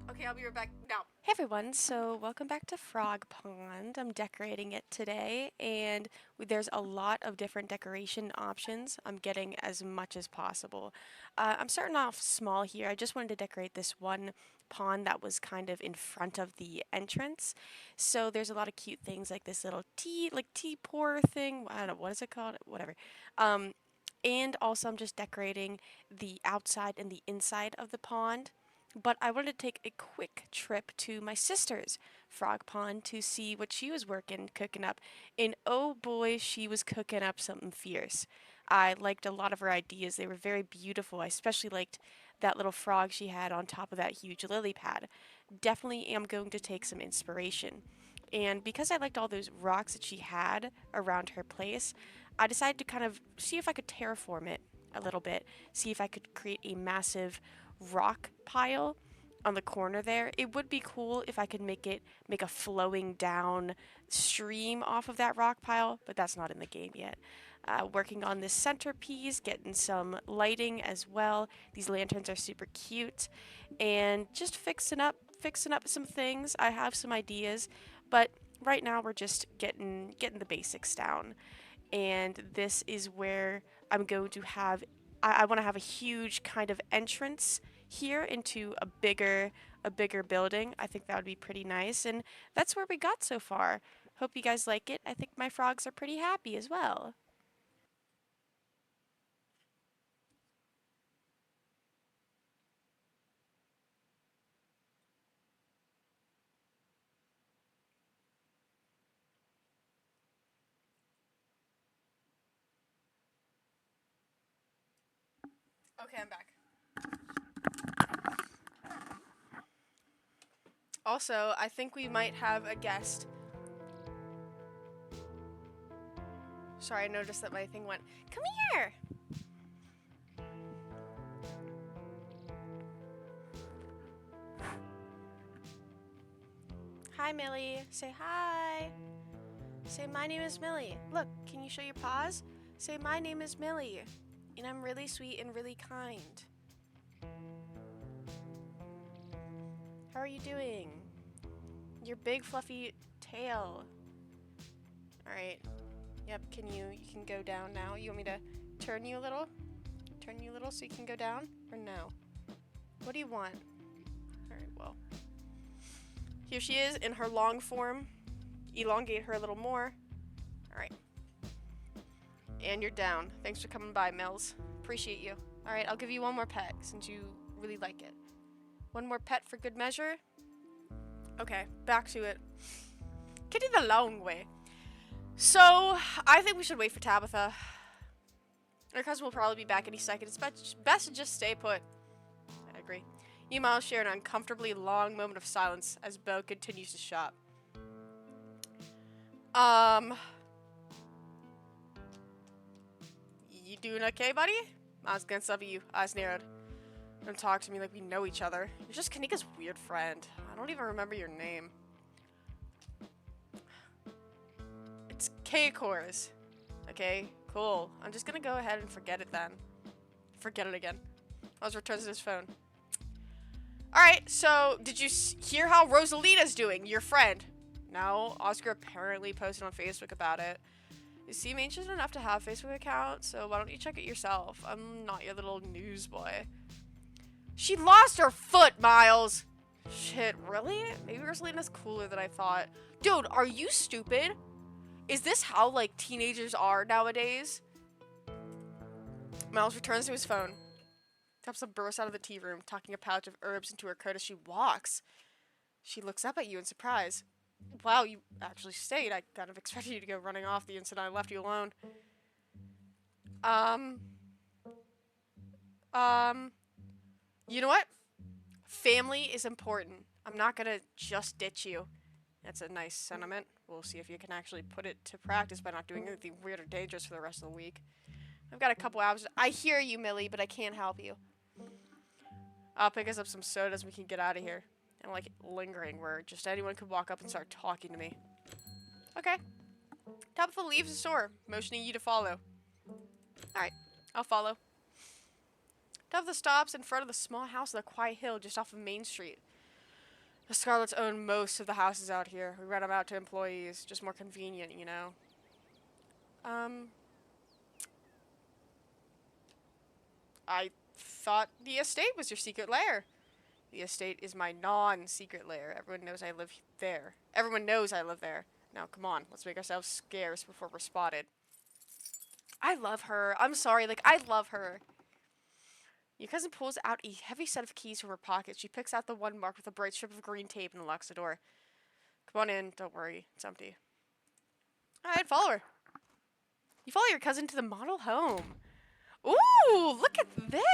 S1: Okay, I'll be right back now. Hey everyone, so welcome back to Frog Pond. I'm decorating it today, and there's a lot of different decoration options. I'm getting as much as possible. I'm starting off small here. I just wanted to decorate this one pond that was kind of in front of the entrance. So there's a lot of cute things like this little tea pour thing. I don't know, what is it called? Whatever. And also I'm just decorating the outside and the inside of the pond. But I wanted to take a quick trip to my sister's frog pond to see what she was cooking up. And oh boy, she was cooking up something fierce. I liked a lot of her ideas. They were very beautiful. I especially liked that little frog she had on top of that huge lily pad. Definitely am going to take some inspiration. And because I liked all those rocks that she had around her place, I decided to kind of see if I could terraform it a little bit. See if I could create a massive rock pile on the corner there. It would be cool if I could make a flowing down stream off of that rock pile, but that's not in the game yet. Working on this centerpiece, getting some lighting as well. These lanterns are super cute, and just fixing up some things. I have some ideas, but right now we're just getting the basics down. And this is where I'm going to have I want to have a huge kind of entrance here into a bigger building. I think that would be pretty nice, and that's where we got so far. Hope you guys like it. I think my frogs are pretty happy as well. Okay, I'm back. Also, I think we might have a guest. Sorry, I noticed that my thing went. Come here! Hi, Millie. Say hi. Say, my name is Millie. Look, can you show your paws? Say, my name is Millie. And I'm really sweet and really kind. How are you doing? Your big fluffy tail. Alright. Yep, you can go down now. You want me to turn you a little? Turn you a little so you can go down? Or no? What do you want? Alright, well. Here she is in her long form. Elongate her a little more. Alright. And you're down. Thanks for coming by, Mills. Appreciate you. Alright, I'll give you one more pet since you really like it. One more pet for good measure. Okay, back to it. Kitty the long way. So, I think we should wait for Tabitha. Her cousin will probably be back any second. It's best to just stay put. I agree. You and Miles share an uncomfortably long moment of silence as Bo continues to shop. You doing okay, buddy? Miles glanced up at you, eyes narrowed. Don't talk to me like we know each other. You're just Kanika's weird friend. I don't even remember your name. It's K-Cores. Okay, cool. I'm just gonna go ahead and forget it then. Forget it again. Miles returns to his phone. Alright, so did you hear how Rosalita's doing, your friend? No, Oscar apparently posted on Facebook about it. You see, I'm anxious enough to have a Facebook account, so why don't you check it yourself? I'm not your little newsboy. She lost her foot, Miles! Shit, really? Maybe Rosalina's cooler than I thought. Dude, are you stupid? Is this how, like, teenagers are nowadays? Miles returns to his phone. Tabitha bursts out of the tea room, tucking a pouch of herbs into her coat as she walks. She looks up at you in surprise. Wow, you actually stayed. I kind of expected you to go running off the instant I left you alone. You know what? Family is important. I'm not gonna just ditch you. That's a nice sentiment. We'll see if you can actually put it to practice by not doing anything weird or dangerous for the rest of the week. I've got a couple hours. I hear you, Millie, but I can't help you. I'll pick us up some sodas and we can get out of here. I don't like it lingering where just anyone could walk up and start talking to me. Okay. Tabitha leaves the store, motioning you to follow. Alright, I'll follow. Tabitha stops in front of the small house on the quiet hill just off of Main Street. The Scarlets own most of the houses out here. We rent them out to employees. Just more convenient, you know. I thought the estate was your secret lair. The estate is my non-secret lair. Everyone knows I live there. Everyone knows I live there. Now, come on. Let's make ourselves scarce before we're spotted. I love her. I'm sorry. Like, I love her. Your cousin pulls out a heavy set of keys from her pocket. She picks out the one marked with a bright strip of green tape and locks the door. Come on in. Don't worry. It's empty. Alright, follow her. You follow your cousin to the model home. Ooh, look at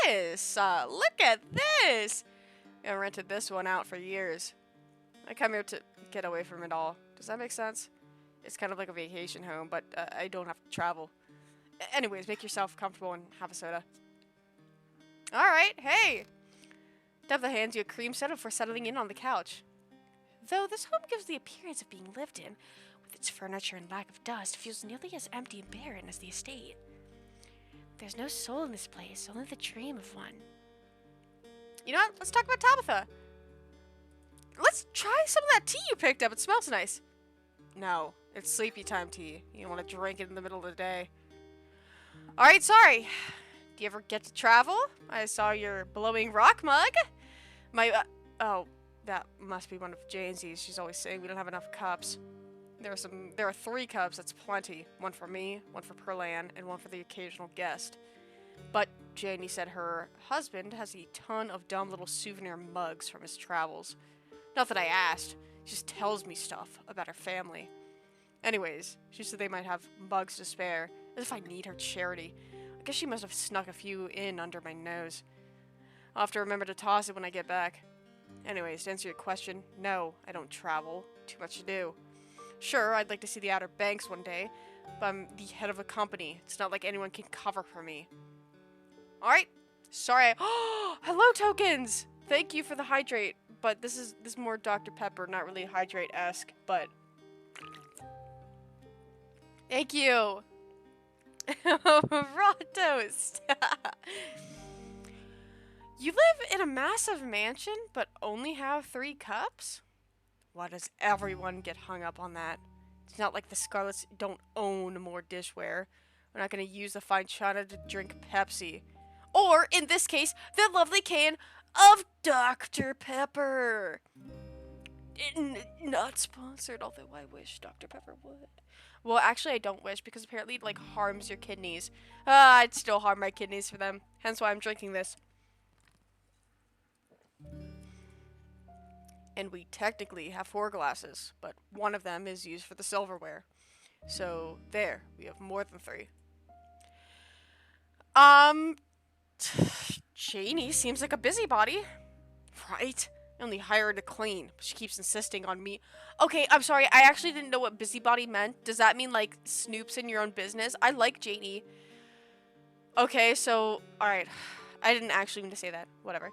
S1: this. Look at this. I rented this one out for years. I come here to get away from it all. Does that make sense? It's kind of like a vacation home, but I don't have to travel. Anyways, make yourself comfortable and have a soda. Alright, hey. Devla hands you a cream soda for settling in on the couch. Though this home gives the appearance of being lived in, with its furniture and lack of dust, feels nearly as empty and barren as the estate. There's no soul in this place, only the dream of one. You know what? Let's talk about Tabitha. Let's try some of that tea you picked up. It smells nice. No, it's sleepy time tea. You don't want to drink it in the middle of the day. Alright, sorry. Do you ever get to travel? I saw your glowing rock mug. Oh, that must be one of Janesy's. She's always saying we don't have enough cups. There are 3 cups, that's plenty. One for me, one for Perlan, and one for the occasional guest. But Janie said her husband has a ton of dumb little souvenir mugs from his travels. Not that I asked, she just tells me stuff about her family. Anyways, she said they might have mugs to spare, as if I need her charity. I guess she must have snuck a few in under my nose. I'll have to remember to toss it when I get back. Anyways, to answer your question, no, I don't travel. Too much to do. Sure, I'd like to see the Outer Banks one day, but I'm the head of a company. It's not like anyone can cover for me. Alright, sorry. Hello, tokens! Thank you for the hydrate, but this is more Dr. Pepper, not really hydrate-esque, but... Thank you! Raw toast! You live in a massive mansion, but only have 3 cups? Why does everyone get hung up on that? It's not like the Scarlets don't own more dishware. We're not gonna use the fine china to drink Pepsi. Or, in this case, the lovely can of Dr. Pepper. Not sponsored, although I wish Dr. Pepper would. Well, actually, I don't wish, because apparently it, harms your kidneys. I'd still harm my kidneys for them. Hence why I'm drinking this. And we technically have 4 glasses, but one of them is used for the silverware. So, there, we have more than 3. Janie seems like a busybody. Right? I only hire her to clean, but she keeps insisting on me. Okay, I'm sorry, I actually didn't know what busybody meant. Does that mean, snoops in your own business? I like Janie. Okay, so, alright. I didn't actually mean to say that. Whatever.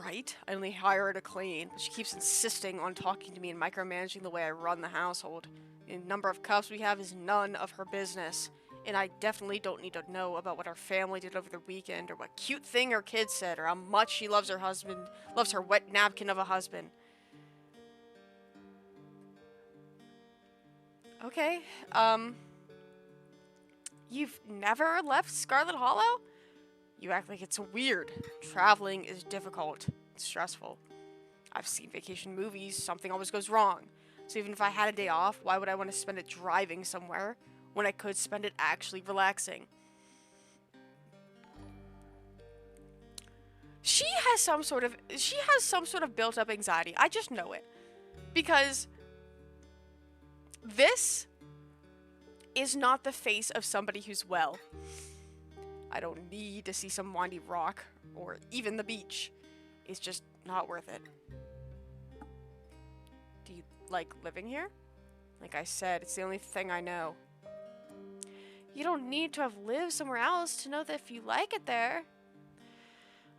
S1: Right? I only hire her to clean, but she keeps insisting on talking to me and micromanaging the way I run the household. The number of cups we have is none of her business. And I definitely don't need to know about what our family did over the weekend, or what cute thing her kids said, or how much she loves her husband, loves her wet napkin of a husband. Okay, you've never left Scarlet Hollow? You act like it's weird. Traveling is difficult. It's stressful. I've seen vacation movies, something always goes wrong. So even if I had a day off, why would I want to spend it driving somewhere when I could spend it actually relaxing? She has some sort of built-up anxiety. I just know it. Because this is not the face of somebody who's well. I don't need to see some windy rock, or even the beach. It's just not worth it. Do you like living here? Like I said, it's the only thing I know. You don't need to have lived somewhere else to know that if you like it there.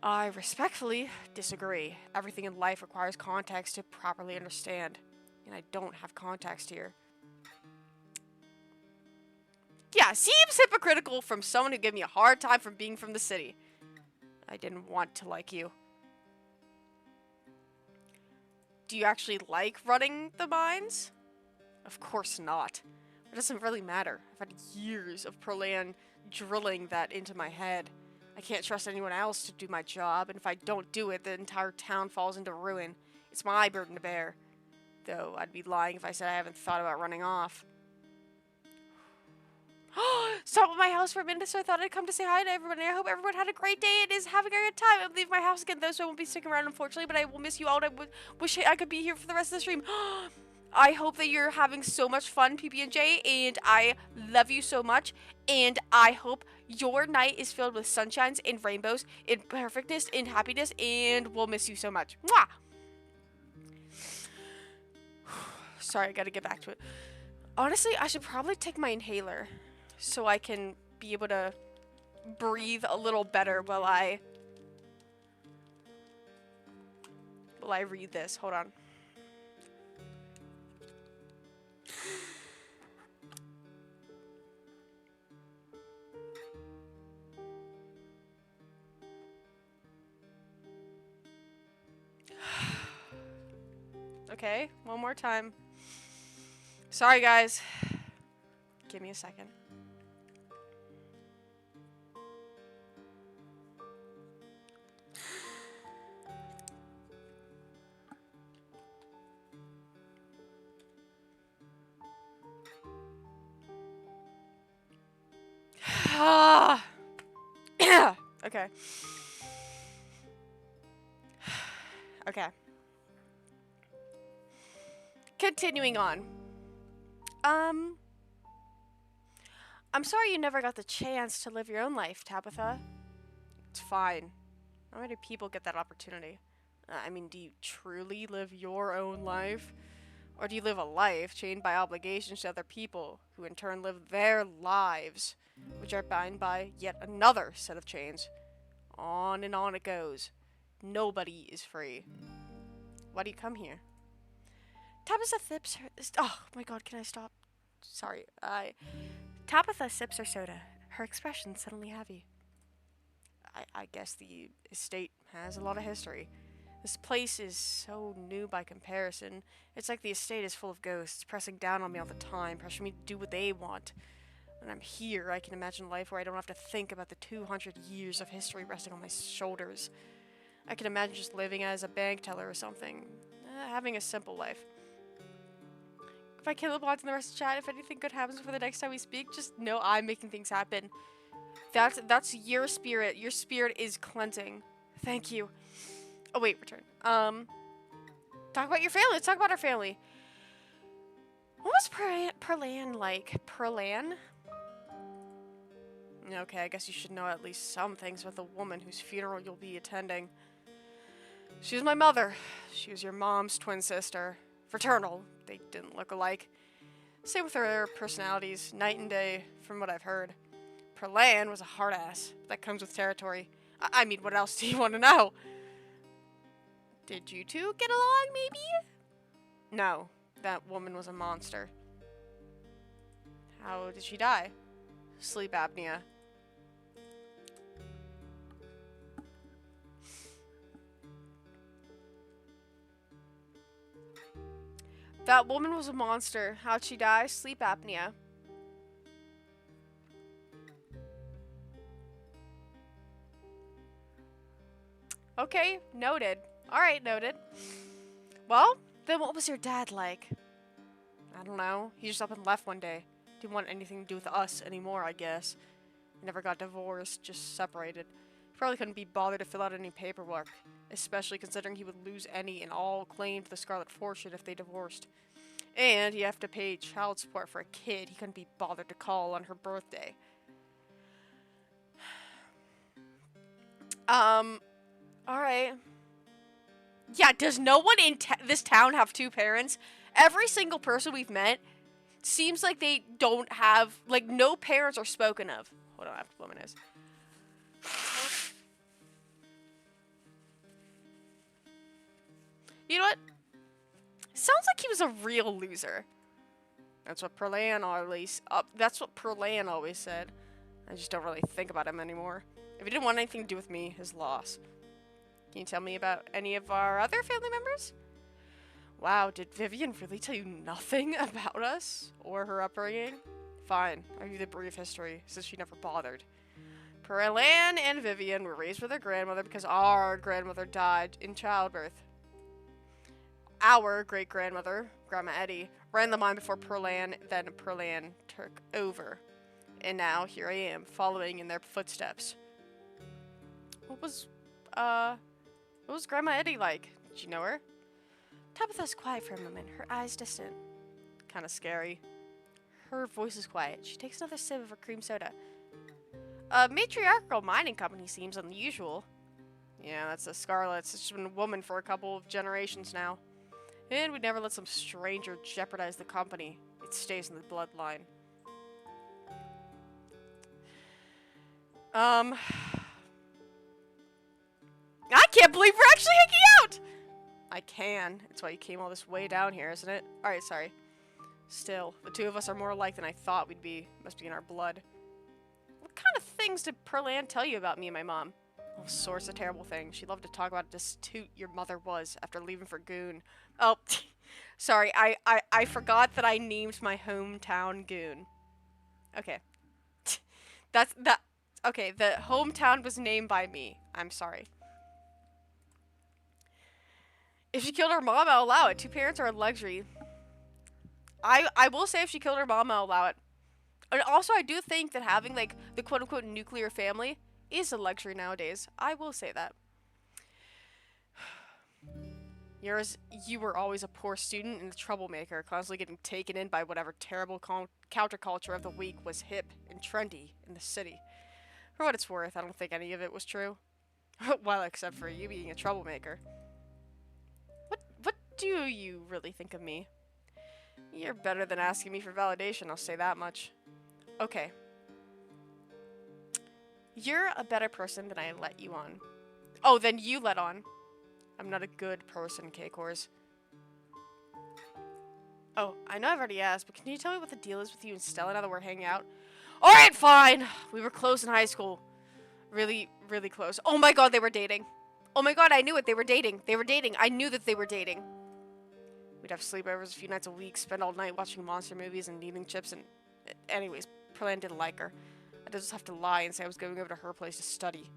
S1: I respectfully disagree. Everything in life requires context to properly understand, and I don't have context here. Yeah, seems hypocritical from someone who gave me a hard time for being from the city. I didn't want to like you. Do you actually like running the mines? Of course not. It doesn't really matter. I've had years of Perlan drilling that into my head. I can't trust anyone else to do my job, and if I don't do it, the entire town falls into ruin. It's my burden to bear. Though I'd be lying if I said I haven't thought about running off. Stopped at my house for a minute, so I thought I'd come to say hi to everybody. I hope everyone had a great day and is having a good time. I'll leave my house again, though, so I won't be sticking around, unfortunately, but I will miss you all, and I wish I could be here for the rest of the stream. I hope that you're having so much fun, PB&J, and I love you so much, and I hope your night is filled with sunshines and rainbows and perfectness and happiness, and we'll miss you so much. Mwah! Sorry, I gotta get back to it. Honestly, I should probably take my inhaler so I can be able to breathe a little better while I while I read this. Hold on. Okay, one more time. Sorry, guys. Give me a second. Okay. Okay. Continuing on. I'm sorry you never got the chance to live your own life, Tabitha. It's fine. How many people get that opportunity? I mean, do you truly live your own life? Or do you live a life chained by obligations to other people, who in turn live their lives, which are bound by yet another set of chains? On and on it goes. Nobody is free. Why do you come here? Tabitha sips her... Oh my god, can I stop? Sorry, Tabitha sips her soda, her expression suddenly heavy. I guess the estate has a lot of history. This place is so new by comparison. It's like the estate is full of ghosts, pressing down on me all the time, pressuring me to do what they want. When I'm here, I can imagine a life where I don't have to think about the 200 years of history resting on my shoulders. I can imagine just living as a bank teller or something. Having a simple life. If I kill the bots in the rest of the chat, if anything good happens before the next time we speak, just know I'm making things happen. That's your spirit. Your spirit is cleansing. Thank you. Oh wait, return. Talk about your family. Let's talk about our family. What was Perlan like? Perlan? Okay, I guess you should know at least some things about the woman whose funeral you'll be attending. She was my mother. She was your mom's twin sister. Fraternal. They didn't look alike. Same with their personalities, night and day, from what I've heard. Perlan was a hard ass. That comes with territory. I mean, what else do you want to know? Did you two get along, maybe? No, that woman was a monster. How did she die? Sleep apnea. That woman was a monster. How'd she die? Sleep apnea. Okay, noted. Alright, noted. Well, then what was your dad like? I don't know. He just up and left one day. Didn't want anything to do with us anymore, I guess. Never got divorced, just separated. He probably couldn't be bothered to fill out any paperwork, especially considering he would lose any and all claim to the Scarlet Fortune if they divorced. And he'd have to pay child support for a kid he couldn't be bothered to call on her birthday. Alright. Yeah, does no one in this town have two parents? Every single person we've met seems like they don't have, like, no parents are spoken of. Hold on, I have to blow my nose. You know what? Sounds like he was a real loser. That's what Perlan always said. I just don't really think about him anymore. If he didn't want anything to do with me, his loss. Can you tell me about any of our other family members? Wow, did Vivian really tell you nothing about us? Or her upbringing? Fine, I'll give you the brief history, since she never bothered. Perlan and Vivian were raised with their grandmother because our grandmother died in childbirth. Our great-grandmother, Grandma Eddie, ran the mine before Perlan, then Perlan took over. And now, here I am, following in their footsteps. What was Grandma Eddie like? Did you know her? Tabitha's quiet for a moment, her eyes distant. Kinda scary. Her voice is quiet. She takes another sip of her cream soda. A matriarchal mining company seems unusual. Yeah, that's the Scarlets. It's been a woman for a couple of generations now. And we'd never let some stranger jeopardize the company. It stays in the bloodline. I can't believe we're actually hanging out! I can. It's why you came all this way down here, isn't it? Alright, sorry. Still, the two of us are more alike than I thought we'd be. Must be in our blood. What kind of things did Perlan tell you about me and my mom? All sorts of terrible things. She loved to talk about how destitute your mother was after leaving for Goon. Oh, sorry, I forgot that I named my hometown Goon. Okay. Okay, the hometown was named by me. I'm sorry. If she killed her mom, I'll allow it. Two parents are a luxury. I will say if she killed her mom, I'll allow it. And also, I do think that having, like, the quote-unquote nuclear family is a luxury nowadays. I will say that. You were always a poor student and a troublemaker, constantly getting taken in by whatever terrible counterculture of the week was hip and trendy in the city. For what it's worth, I don't think any of it was true. Well, except for you being a troublemaker. What do you really think of me? You're better than asking me for validation, I'll say that much. Okay. You're a better person than I let you on. Oh, than you let on. I'm not a good person, K-Cores. Oh, I know I've already asked, but can you tell me what the deal is with you and Stella now that we're hanging out? Alright, fine! We were close in high school. Really, really close. Oh my god, they were dating. Oh my god, I knew it. They were dating. They were dating. I knew that they were dating. We'd have sleepovers a few nights a week, spend all night watching monster movies and eating chips, and... Anyways, Perlan didn't like her. I just have to lie and say I was going over to her place to study.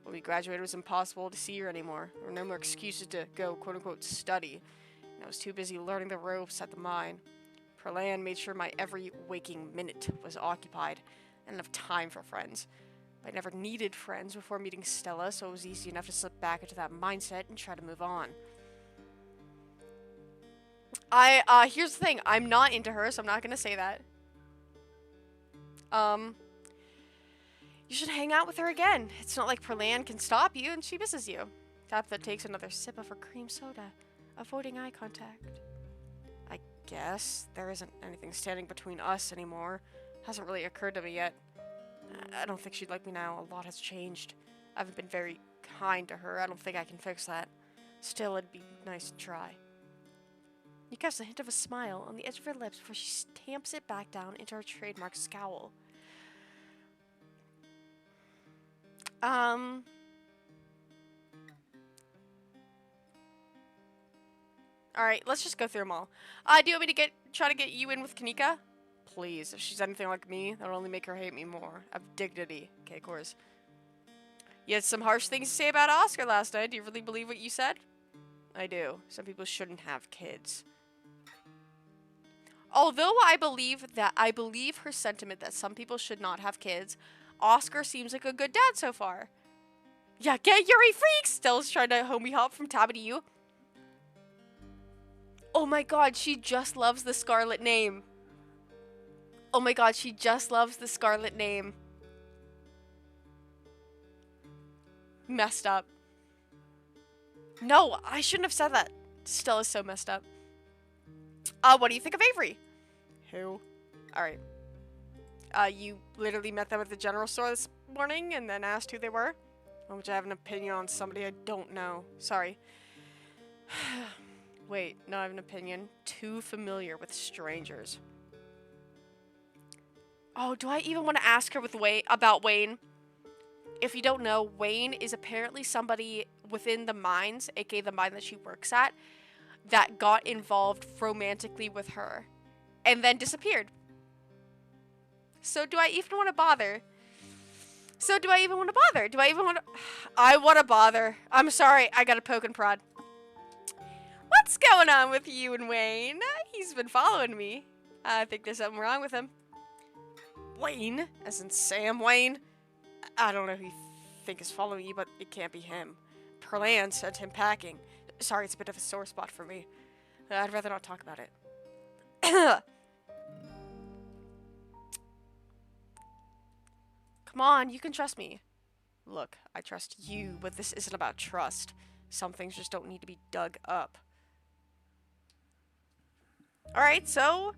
S1: When we graduated, it was impossible to see her anymore. There were no more excuses to go, quote-unquote, study. And I was too busy learning the ropes at the mine. Perlan made sure my every waking minute was occupied. I didn't have time for friends. I never needed friends before meeting Stella, so it was easy enough to slip back into that mindset and try to move on. Here's the thing. I'm not into her, so I'm not gonna say that. You should hang out with her again. It's not like Perlan can stop you, and she misses you. Tabitha takes another sip of her cream soda, avoiding eye contact. I guess there isn't anything standing between us anymore. Hasn't really occurred to me yet. I don't think she'd like me now. A lot has changed. I haven't been very kind to her. I don't think I can fix that. Still, it'd be nice to try. You catch a hint of a smile on the edge of her lips before she stamps it back down into her trademark scowl. Alright, let's just go through them all. Do you want me to try to get you in with Kanika? Please, if she's anything like me, that'll only make her hate me more. I have dignity, K-Cores. You had some harsh things to say about Oscar last night. Do you really believe what you said? I do. Some people shouldn't have kids. Although I believe her sentiment that some people should not have kids, Oscar seems like a good dad so far. Yeah, get Yuri freaks! Stella's trying to homie hop from Tabby to you. Oh my god, she just loves the Scarlet name. Oh my god, she just loves the Scarlet name. Messed up. No, I shouldn't have said that. Stella's so messed up. What do you think of Avery? Who? Alright. You literally met them at the general store this morning and then asked who they were? Which I have an opinion on somebody I don't know. Sorry. Wait, no, I have an opinion. Too familiar with strangers. Oh, do I even want to ask her about Wayne? If you don't know, Wayne is apparently somebody within the mines, aka the mine that she works at, that got involved romantically with her and then disappeared. So do I even want to bother? Do I want to bother. I'm sorry, I got a poke and prod. What's going on with you and Wayne? He's been following me. I think there's something wrong with him. Wayne? As in Sam Wayne? I don't know who you think is following you, but it can't be him. Perlan sent him packing. Sorry, it's a bit of a sore spot for me. I'd rather not talk about it. Come on, you can trust me. Look, I trust you, but this isn't about trust. Some things just don't need to be dug up. Alright, so...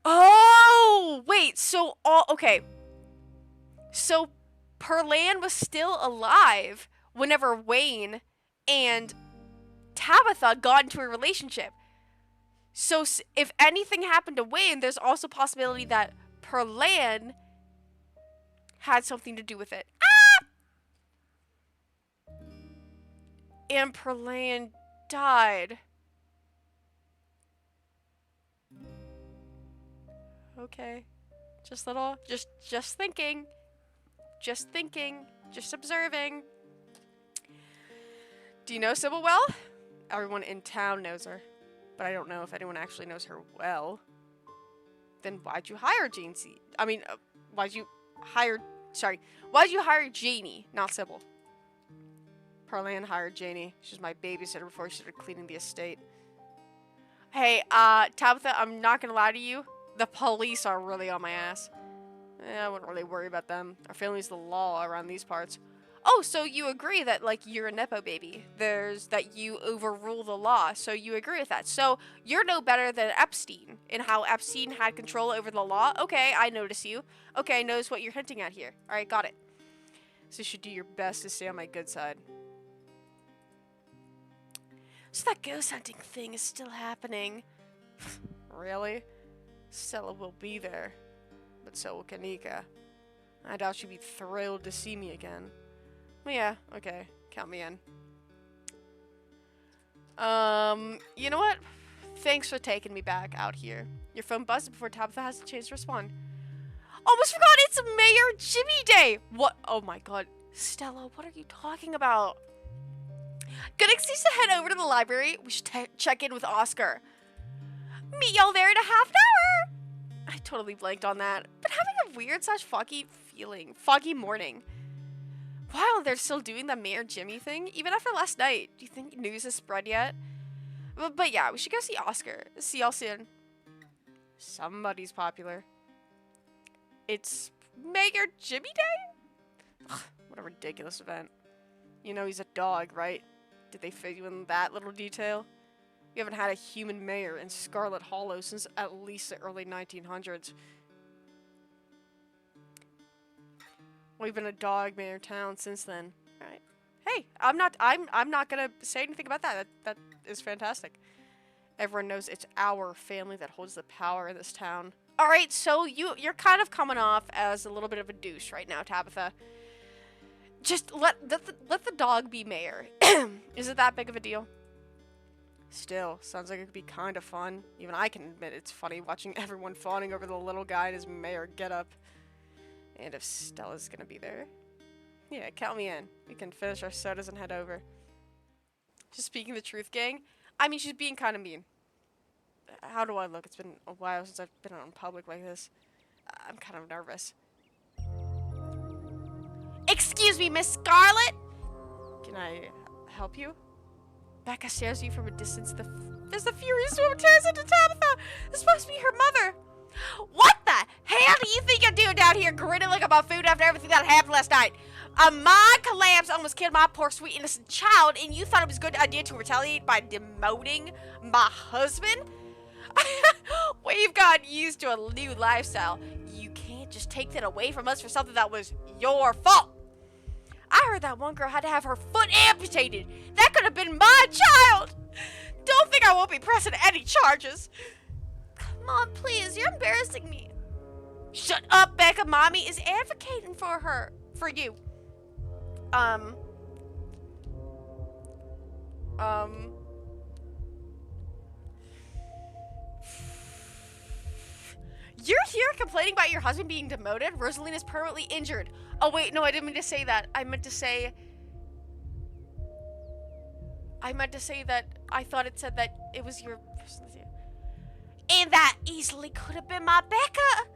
S1: Oh! Wait, so... okay. So, Perlan was still alive whenever Wayne and Tabitha got into a relationship. So if anything happened to Wayne, there's also a possibility that Perlan had something to do with it. Ah! And Perlan died. Okay. Just thinking. Just thinking. Just observing. Do you know Sybil well? Everyone in town knows her. But I don't know if anyone actually knows her well. Then why'd you hire why'd you hire Janie, not Sybil? Perlan hired Janie. She's my babysitter before she started cleaning the estate. Hey, Tabitha, I'm not gonna lie to you. The police are really on my ass. I wouldn't really worry about them. Our family's the law around these parts. Oh, so you agree that, like, you're a Nepo baby. That you overrule the law, so you agree with that. So, you're no better than Epstein in how Epstein had control over the law. Okay, I notice you. Okay, I notice what you're hinting at here. Alright, got it. So you should do your best to stay on my good side. So that ghost hunting thing is still happening. Really? Stella will be there. But so will Kanika. I doubt she'd be thrilled to see me again. Yeah, okay. Count me in. You know what? Thanks for taking me back out here. Your phone buzzed before Tabitha has a chance to respond. Almost forgot it's Mayor Jimmy Day! What? Oh my god. Stella, what are you talking about? Good excuse to head over to the library. We should check in with Oscar. Meet y'all there in a half an hour! I totally blanked on that. Been having a weird foggy morning. Wow, they're still doing the Mayor Jimmy thing? Even after last night. Do you think news has spread yet? But yeah, we should go see Oscar. See y'all soon. Somebody's popular. It's Mayor Jimmy Day? Ugh, what a ridiculous event. You know he's a dog, right? Did they fit you in that little detail? We haven't had a human mayor in Scarlet Hollow since at least the early 1900s. We've been a dog mayor town since then. Alright. Hey, I'm not gonna say anything about that. That is fantastic. Everyone knows it's our family that holds the power in this town. Alright, so you're kind of coming off as a little bit of a douche right now, Tabitha. Just let the dog be mayor. Is it that big of a deal? Still, sounds like it could be kind of fun. Even I can admit it's funny watching everyone fawning over the little guy in his mayor getup. And if Stella's gonna be there, yeah, count me in. We can finish our sodas and head over. Just speaking the truth, gang. I mean, she's being kind of mean. How do I look? It's been a while since I've been out in public like this. I'm kind of nervous. Excuse me, Miss Scarlet! Can I help you? Becca stares at you from a distance. There's the furious woman tears into Tabitha! This is supposed to be her mother! What the hell do you think you're doing down here grinning like a buffoon after everything that happened last night? A mine collapse almost killed my poor sweet innocent child, and you thought it was a good idea to retaliate by demoting my husband? We've gotten used to a new lifestyle. You can't just take that away from us for something that was your fault. I heard that one girl had to have her foot amputated. That could have been my child. Don't think I won't be pressing any charges. Mom, please, you're embarrassing me. Shut up, Becca. Mommy is advocating for you. You're here complaining about your husband being demoted? Rosaline is permanently injured. Oh, wait, no, I didn't mean to say that. I meant to say that I thought it said that it was your... And that easily could have been my Becca.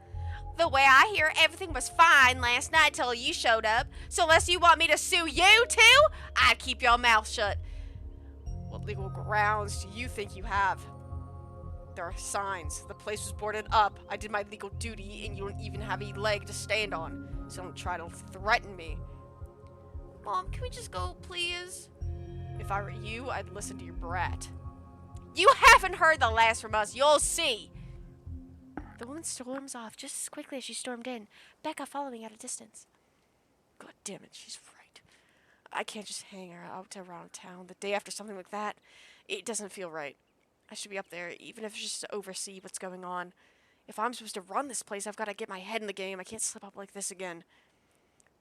S1: The way I hear, everything was fine last night till you showed up. So unless you want me to sue you too, I'd keep your mouth shut. What legal grounds do you think you have? There are signs. The place was boarded up. I did my legal duty, and you don't even have a leg to stand on. So don't try to threaten me. Mom, can we just go, please? If I were you, I'd listen to your brat. You haven't heard the last from us. You'll see. The woman storms off just as quickly as she stormed in, Becca following at a distance. God damn it, she's right. I can't just hang out around town the day after something like that. It doesn't feel right. I should be up there, even if it's just to oversee what's going on. If I'm supposed to run this place, I've got to get my head in the game. I can't slip up like this again.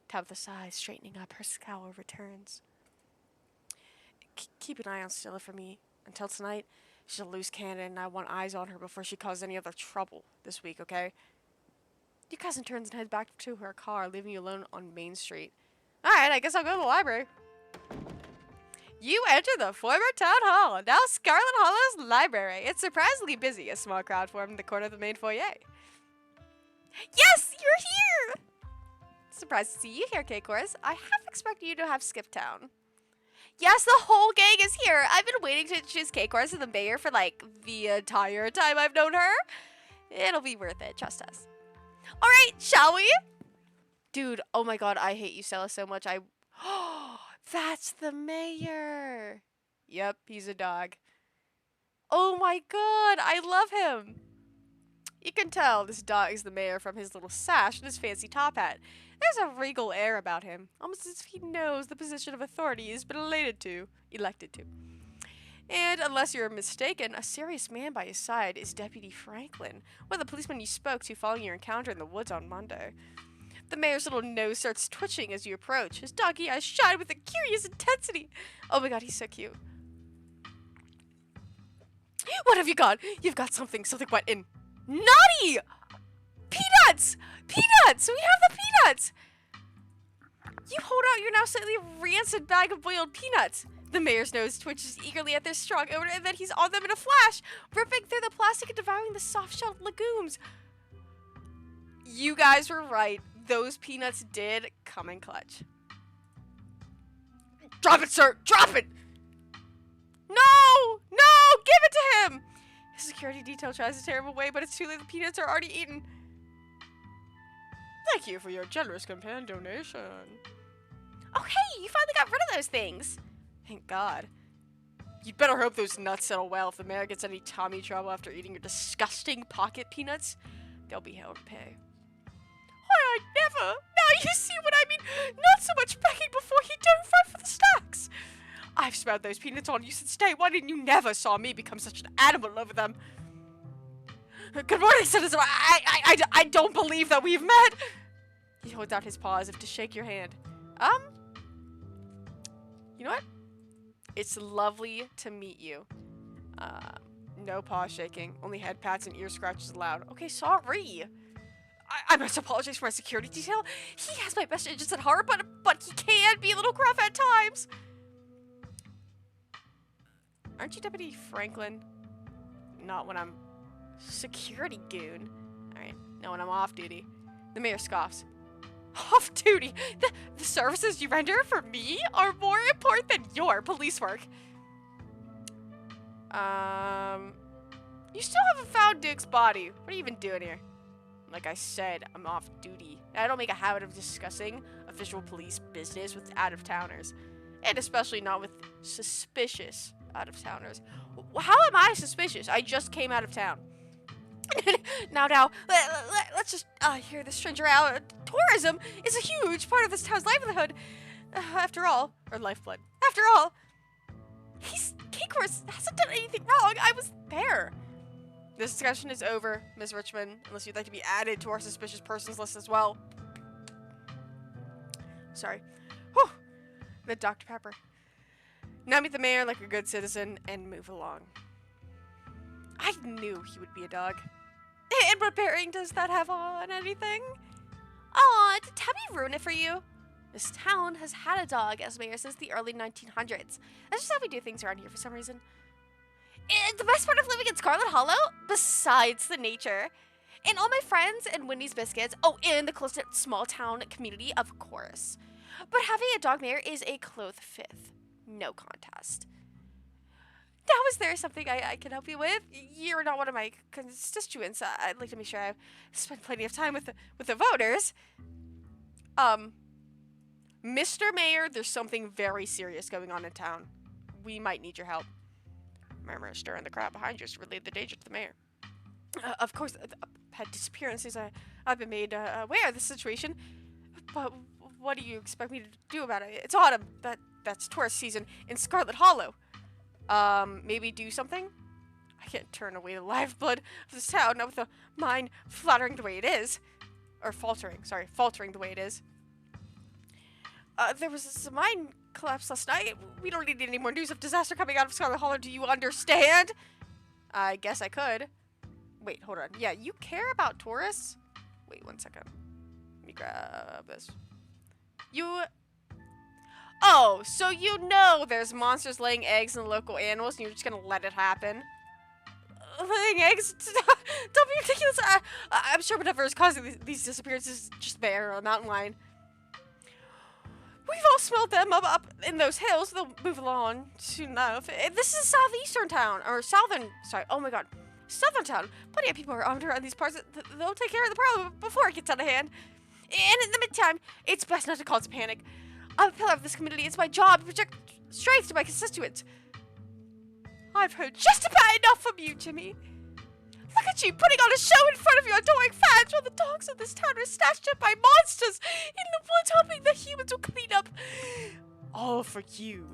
S1: Tabitha sighs, straightening up. Her scowl returns. Keep an eye on Stella for me. Until tonight, she's a loose cannon, and I want eyes on her before she causes any other trouble this week, okay? Your cousin turns and heads back to her car, leaving you alone on Main Street. Alright, I guess I'll go to the library. You enter the former town hall, now Scarlet Hollow's library. It's surprisingly busy. A small crowd formed in the corner of the main foyer. Yes, you're here! Surprised to see you here, K-Course. I half expected you to have skipped town. Yes, the whole gang is here. I've been waiting to introduce K-Course to the mayor for, like, the entire time I've known her. It'll be worth it, trust us. Alright, shall we? Dude, oh my god, I hate you, Stella, so much. That's the mayor. Yep, he's a dog. Oh my god, I love him. You can tell this dog is the mayor from his little sash and his fancy top hat. There's a regal air about him, almost as if he knows the position of authority he's been elected to. And unless you're mistaken, a serious man by his side is Deputy Franklin, one of the policemen you spoke to following your encounter in the woods on Monday. The mayor's little nose starts twitching as you approach. His doggy eyes shine with a curious intensity. Oh my god, he's so cute. What have you got? You've got something wet in. Naughty! Peanuts! Peanuts! We have the peanuts! You hold out your now slightly rancid bag of boiled peanuts. The mayor's nose twitches eagerly at their strong odor, and then he's on them in a flash, ripping through the plastic and devouring the soft-shelled legumes. You guys were right. Those peanuts did come in clutch. Drop it, sir! Drop it! No! No! Give it to him! His security detail tries to tear him away, but it's too late. The peanuts are already eaten. Thank you for your generous companion donation. Oh, hey! You finally got rid of those things! Thank God. You'd better hope those nuts settle well. If the mayor gets any tummy trouble after eating your disgusting pocket peanuts, they'll be held to pay. I never. Now you see what I mean. Not so much begging before he don't fight for the stacks. I've smelled those peanuts on you since day one, and you never saw me become such an animal over them. Good morning, citizen. I don't believe that we've met. He holds out his paw as if to shake your hand. You know what? It's lovely to meet you. No paw shaking, only head pats and ear scratches allowed. Okay, sorry. I must apologize for my security detail. He has my best interests at heart, but he can be a little gruff at times. Aren't you Deputy Franklin? Not when I'm security goon. Alright, no, when I'm off duty. The mayor scoffs. Off duty? The services you render for me are more important than your police work. You still haven't found Duke's body. What are you even doing here? Like I said, I'm off duty. I don't make a habit of discussing official police business with out-of-towners. And especially not with suspicious out-of-towners. How am I suspicious? I just came out of town. Now, let's just hear this stranger out. Tourism is a huge part of this town's livelihood. After all, or lifeblood. After all, K-Course hasn't done anything wrong. I was there. This discussion is over, Miss Richmond, unless you'd like to be added to our suspicious persons list as well. Sorry. Whew. The Dr. Pepper. Now meet the mayor like a good citizen and move along. I knew he would be a dog. And what bearing does that have on anything? Aw, did Tabby ruin it for you? This town has had a dog as mayor since the early 1900s. That's just how we do things around here for some reason. And the best part of living in Scarlet Hollow, besides the nature, and all my friends and Wendy's Biscuits, oh, and the close-knit small town community, of course. But having a dog mayor is a close fifth. No contest. Now, is there something I can help you with? You're not one of my constituents. I'd like to make sure I spend plenty of time with the voters. Mr. Mayor, there's something very serious going on in town. We might need your help. Murmur stirring the crowd behind you to relay the danger to the mayor. Of course, pet disappearances. I've been made aware of the situation. But what do you expect me to do about it? It's autumn. That's tourist season in Scarlet Hollow. Maybe do something? I can't turn away the lifeblood of this town, not with a mind fluttering the way it is. Or faltering, sorry, faltering the way it is. There was a mine collapse last night. We don't need any more news of disaster coming out of Scarlet Hollow. Do you understand? I guess I could. Wait, hold on. Yeah, you care about tourists? Wait 1 second. Let me grab this. Oh, so you know there's monsters laying eggs in the local animals and you're just gonna let it happen? Laying eggs? Don't be ridiculous. I'm sure whatever is causing these disappearances is just bear or a mountain lion. We've all smelled them up in those hills. They'll move along soon enough. This is a southeastern town. Or southern. Sorry. Oh my god. Southern town. Plenty of people are armed around these parts. They'll take care of the problem before it gets out of hand. And in the meantime, it's best not to cause a panic. I'm a pillar of this community. It's my job to project strength to my constituents. I've heard just about enough from you, Jimmy. Look at you putting on a show in front of your adoring fans while the dogs of this town are snatched up by monsters in the woods, hoping the humans will clean up. All for you.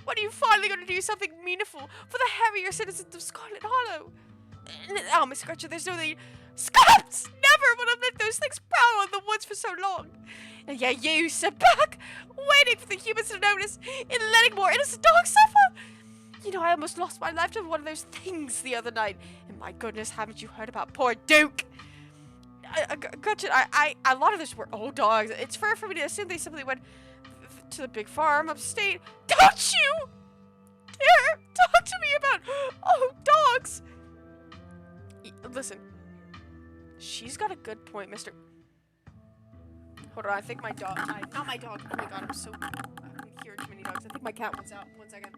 S1: When are you finally going to do something meaningful for the heavier citizens of Scarlet Hollow? Oh, Miss Scratcher, there's no need. Scots never would have let those things prowl in the woods for so long. And yet you sit back, waiting for the humans to notice and letting more innocent dogs suffer. You know, I almost lost my life to one of those things the other night. And my goodness, haven't you heard about poor Duke? Gretchen, a lot of those were old dogs. It's fair for me to assume they simply went to the big farm upstate. Don't you dare talk to me about old dogs. Listen, she's got a good point, Mr. Hold on, I think my dog, not my dog. Oh my god, I'm hearing too many dogs. I think my cat wants out. 1 second.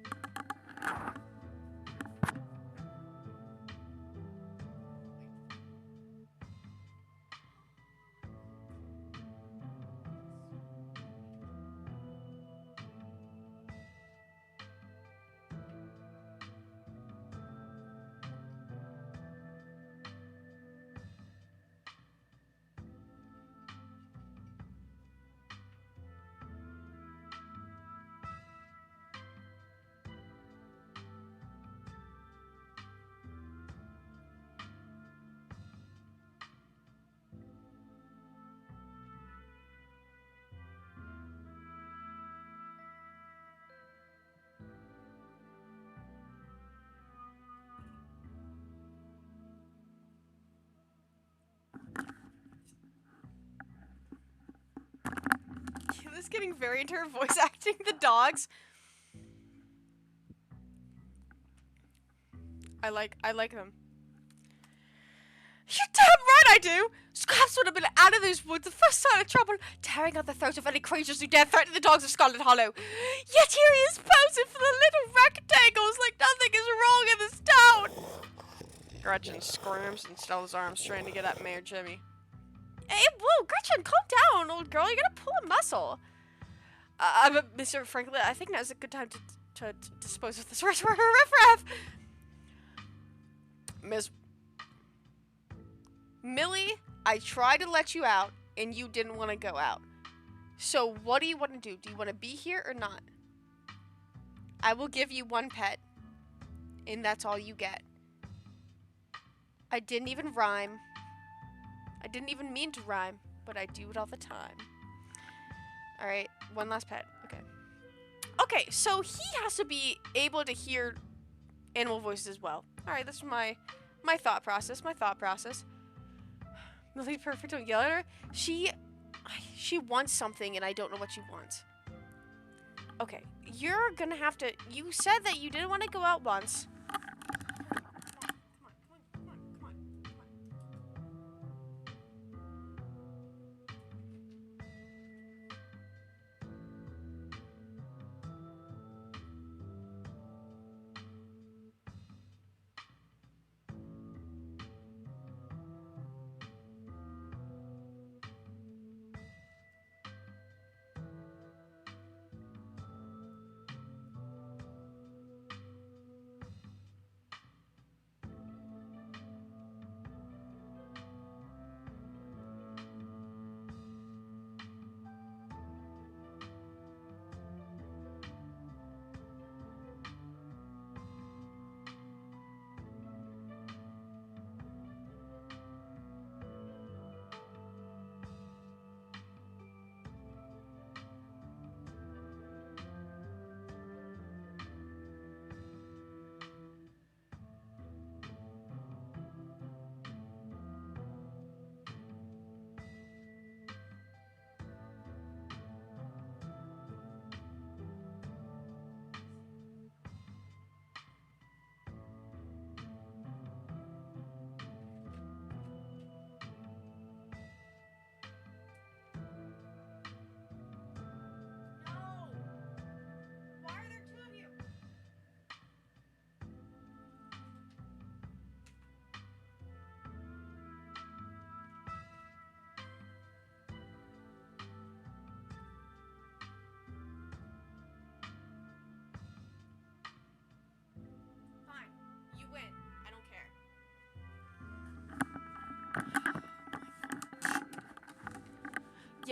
S1: This is getting very into her voice acting the dogs. I like them. You're damn right I do! Scraps would have been out of those woods the first sign of trouble, tearing out the throats of any creatures who dare threaten the dogs of Scarlet Hollow. Yet here he is posing for the little rectangles like nothing is wrong in this town! Gretchen squirms and stirs arms, trying to get at Mayor Jimmy. Hey, whoa, Gretchen, calm down, old girl. You gotta pull a muscle. Mr. Franklin, I think now's a good time to dispose of this riffraff. Miss Millie, I tried to let you out, and you didn't want to go out. So what do you want to do? Do you want to be here or not? I will give you one pet, and that's all you get. I didn't even rhyme. I didn't even mean to rhyme, but I do it all the time. Alright, one last pet. Okay. Okay, so he has to be able to hear animal voices as well. Alright, this is my thought process. Millie's perfect, don't yell at her. She wants something and I don't know what she wants. Okay, you're gonna have to... You said that you didn't want to go out once.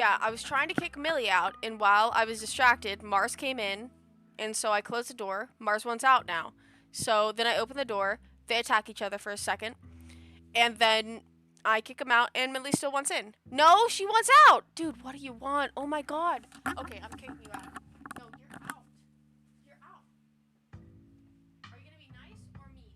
S1: yeah, I was trying to kick Millie out, and while I was distracted, Mars came in, and so I closed the door. Mars wants out now. So then I open the door, they attack each other for a second, and then I kick him out, and Millie still wants in. No, she wants out! Dude, what do you want? Oh my god. Okay, I'm kicking you out. No, you're out. You're out. Are you gonna be nice or mean?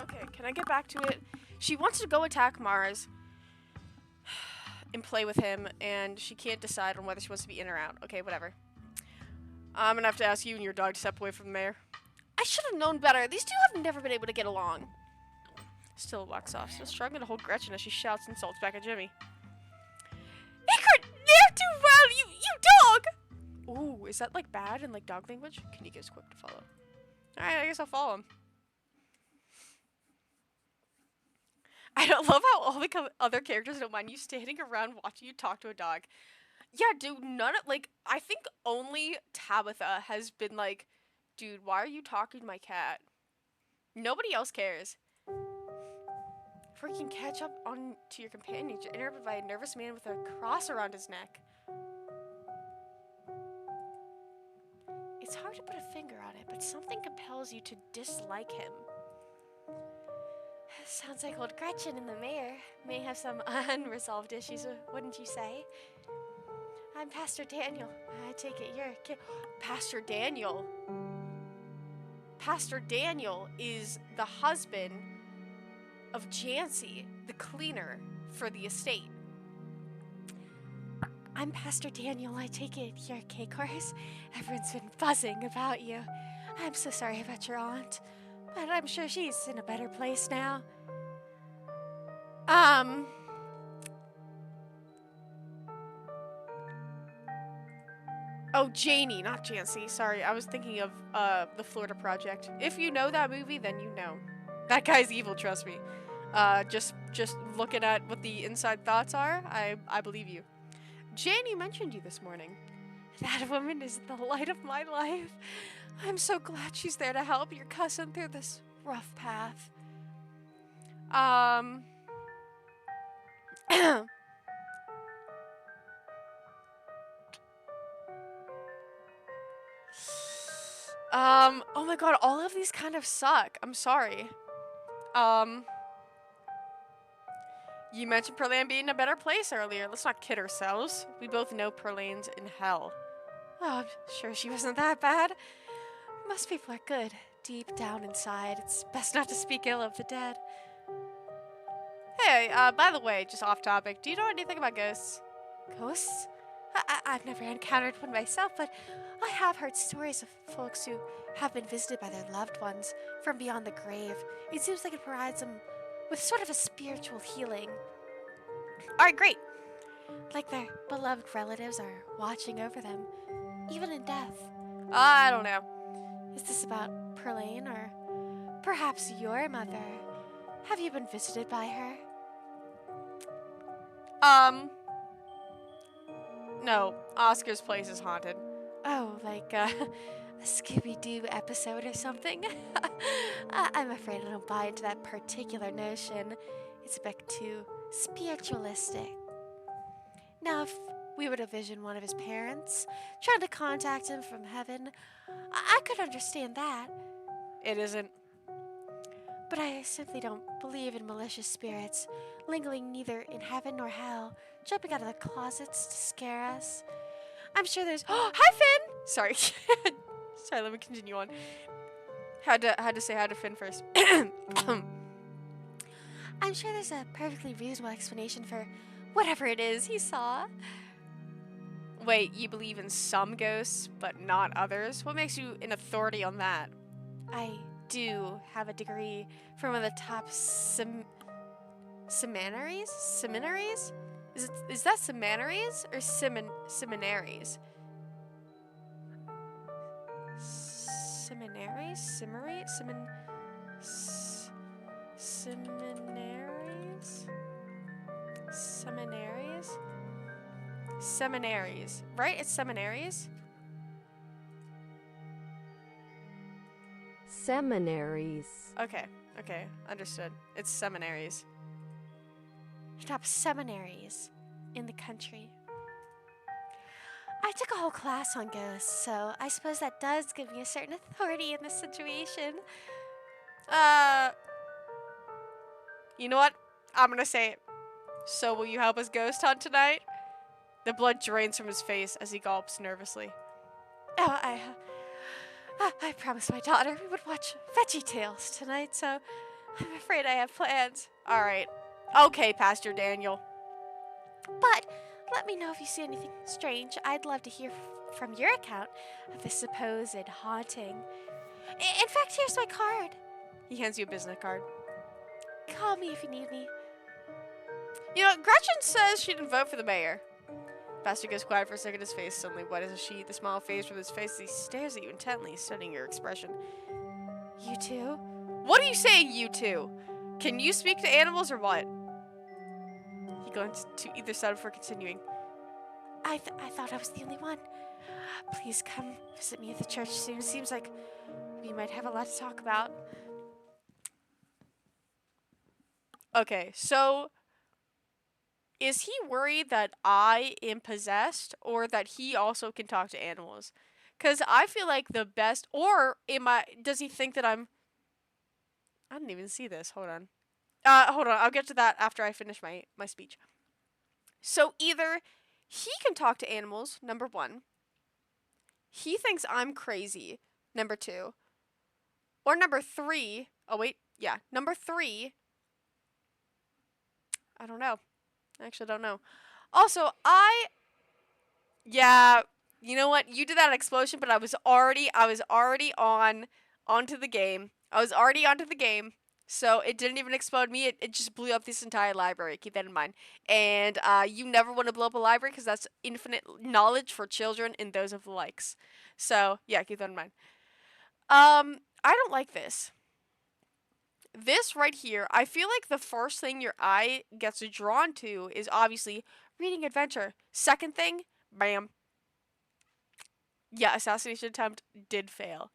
S1: Okay, can I get back to it? She wants to go attack Mars and play with him, and she can't decide on whether she wants to be in or out. Okay, whatever. I'm gonna have to ask you and your dog to step away from the mayor. I should have known better. These two have never been able to get along. Still walks off, still struggling to hold Gretchen as she shouts insults back at Jimmy. Ickard, ne'er do well, you dog! Ooh, is that like bad in like dog language? Can you get quick to follow? Alright, I guess I'll follow him. I don't love how all the other characters don't mind you standing around watching you talk to a dog. Yeah, dude, none of, like, I think only Tabitha has been like, dude, why are you talking to my cat? Nobody else cares. Freaking catch up on to your companion, interrupted by a nervous man with a cross around his neck. It's hard to put a finger on it, but something compels you to dislike him. Sounds like old Gretchen and the mayor may have some unresolved issues, wouldn't you say? I'm Pastor Daniel. I take it you're Pastor Daniel. Pastor Daniel is the husband of Jancy, the cleaner for the estate. I'm Pastor Daniel. I take it you're K-Course. Everyone's been buzzing about you. I'm so sorry about your aunt, but I'm sure she's in a better place now. Oh, Janie, not Jancy. Sorry, I was thinking of the Florida Project. If you know that movie, then you know. That guy's evil, trust me. Just looking at what the inside thoughts are, I believe you. Janie mentioned you this morning. That woman is the light of my life. I'm so glad she's there to help your cousin through this rough path. Oh my god, all of these kind of suck. I'm sorry. You mentioned Perlane being in a better place earlier. Let's not kid ourselves. We both know Perlane's in hell. Oh, I'm sure she wasn't that bad. Most people are good. Deep down inside, it's best not to speak ill of the dead. Hey, by the way, just off topic, do you know anything about ghosts? Ghosts? I've never encountered one myself, but I have heard stories of folks who have been visited by their loved ones from beyond the grave. It seems like it provides them with sort of a spiritual healing. Alright, great. Like their beloved relatives are watching over them, even in death. I don't know. Is this about Perlane or perhaps your mother? Have you been visited by her? No, Oscar's place is haunted. Oh, like a Scooby-Doo episode or something? I'm afraid I don't buy into that particular notion. It's a bit too spiritualistic. Now, if we were to vision one of his parents, trying to contact him from heaven, I could understand that. It isn't. But I simply don't believe in malicious spirits, lingering neither in heaven nor hell, jumping out of the closets to scare us. I'm sure there's— Oh, hi, Finn! Sorry. Sorry, let me continue on. Had to say hi to Finn first. I'm sure there's a perfectly reasonable explanation for whatever it is he saw. Wait, you believe in some ghosts, but not others? What makes you an authority on that? I do have a degree from one of the top seminaries? Seminaries? Is that seminaries or seminaries? Seminaries? Seminaries? Seminaries? Seminaries. Right? It's seminaries?
S5: Seminaries.
S1: Okay. Okay. Understood. It's seminaries.
S4: Top seminaries in the country. I took a whole class on ghosts, so I suppose that does give me a certain authority in this situation.
S1: You know what? I'm gonna say it. So will you help us ghost hunt tonight? The blood drains from his face as he gulps nervously.
S4: Oh, I promised my daughter we would watch Veggie Tales tonight, so I'm afraid I have plans.
S1: Alright. Okay, Pastor Daniel.
S4: But let me know if you see anything strange. I'd love to hear from your account of this supposed haunting. In fact, here's my card.
S1: He hands you a business card.
S4: Call me if you need me.
S1: You know, Gretchen says she didn't vote for the mayor. Pastor goes quiet for a second, his face suddenly white as a sheet. The smile fades from his face as he stares at you intently, studying your expression.
S4: You too?
S1: What are you saying, you two? Can you speak to animals or what? He glanced to either side before continuing.
S4: I thought I was the only one. Please come visit me at the church soon. It seems like we might have a lot to talk about.
S1: Okay, so is he worried that I am possessed or that he also can talk to animals? Because I feel like the best, or does he think that I didn't even see this. Hold on. I'll get to that after I finish my speech. So either he can talk to animals, number one. He thinks I'm crazy, number two. Or number three. Oh, wait. Yeah. Number three. I don't know. I actually don't know. Also, yeah, you know what? You did that explosion, but I was already onto the game. I was already onto the game, so it didn't even explode me. It just blew up this entire library. Keep that in mind. And you never want to blow up a library because that's infinite knowledge for children and those of the likes. So yeah, keep that in mind. I don't like this. This right here, I feel like the first thing your eye gets drawn to is obviously reading adventure. Second thing, bam. Yeah, assassination attempt did fail.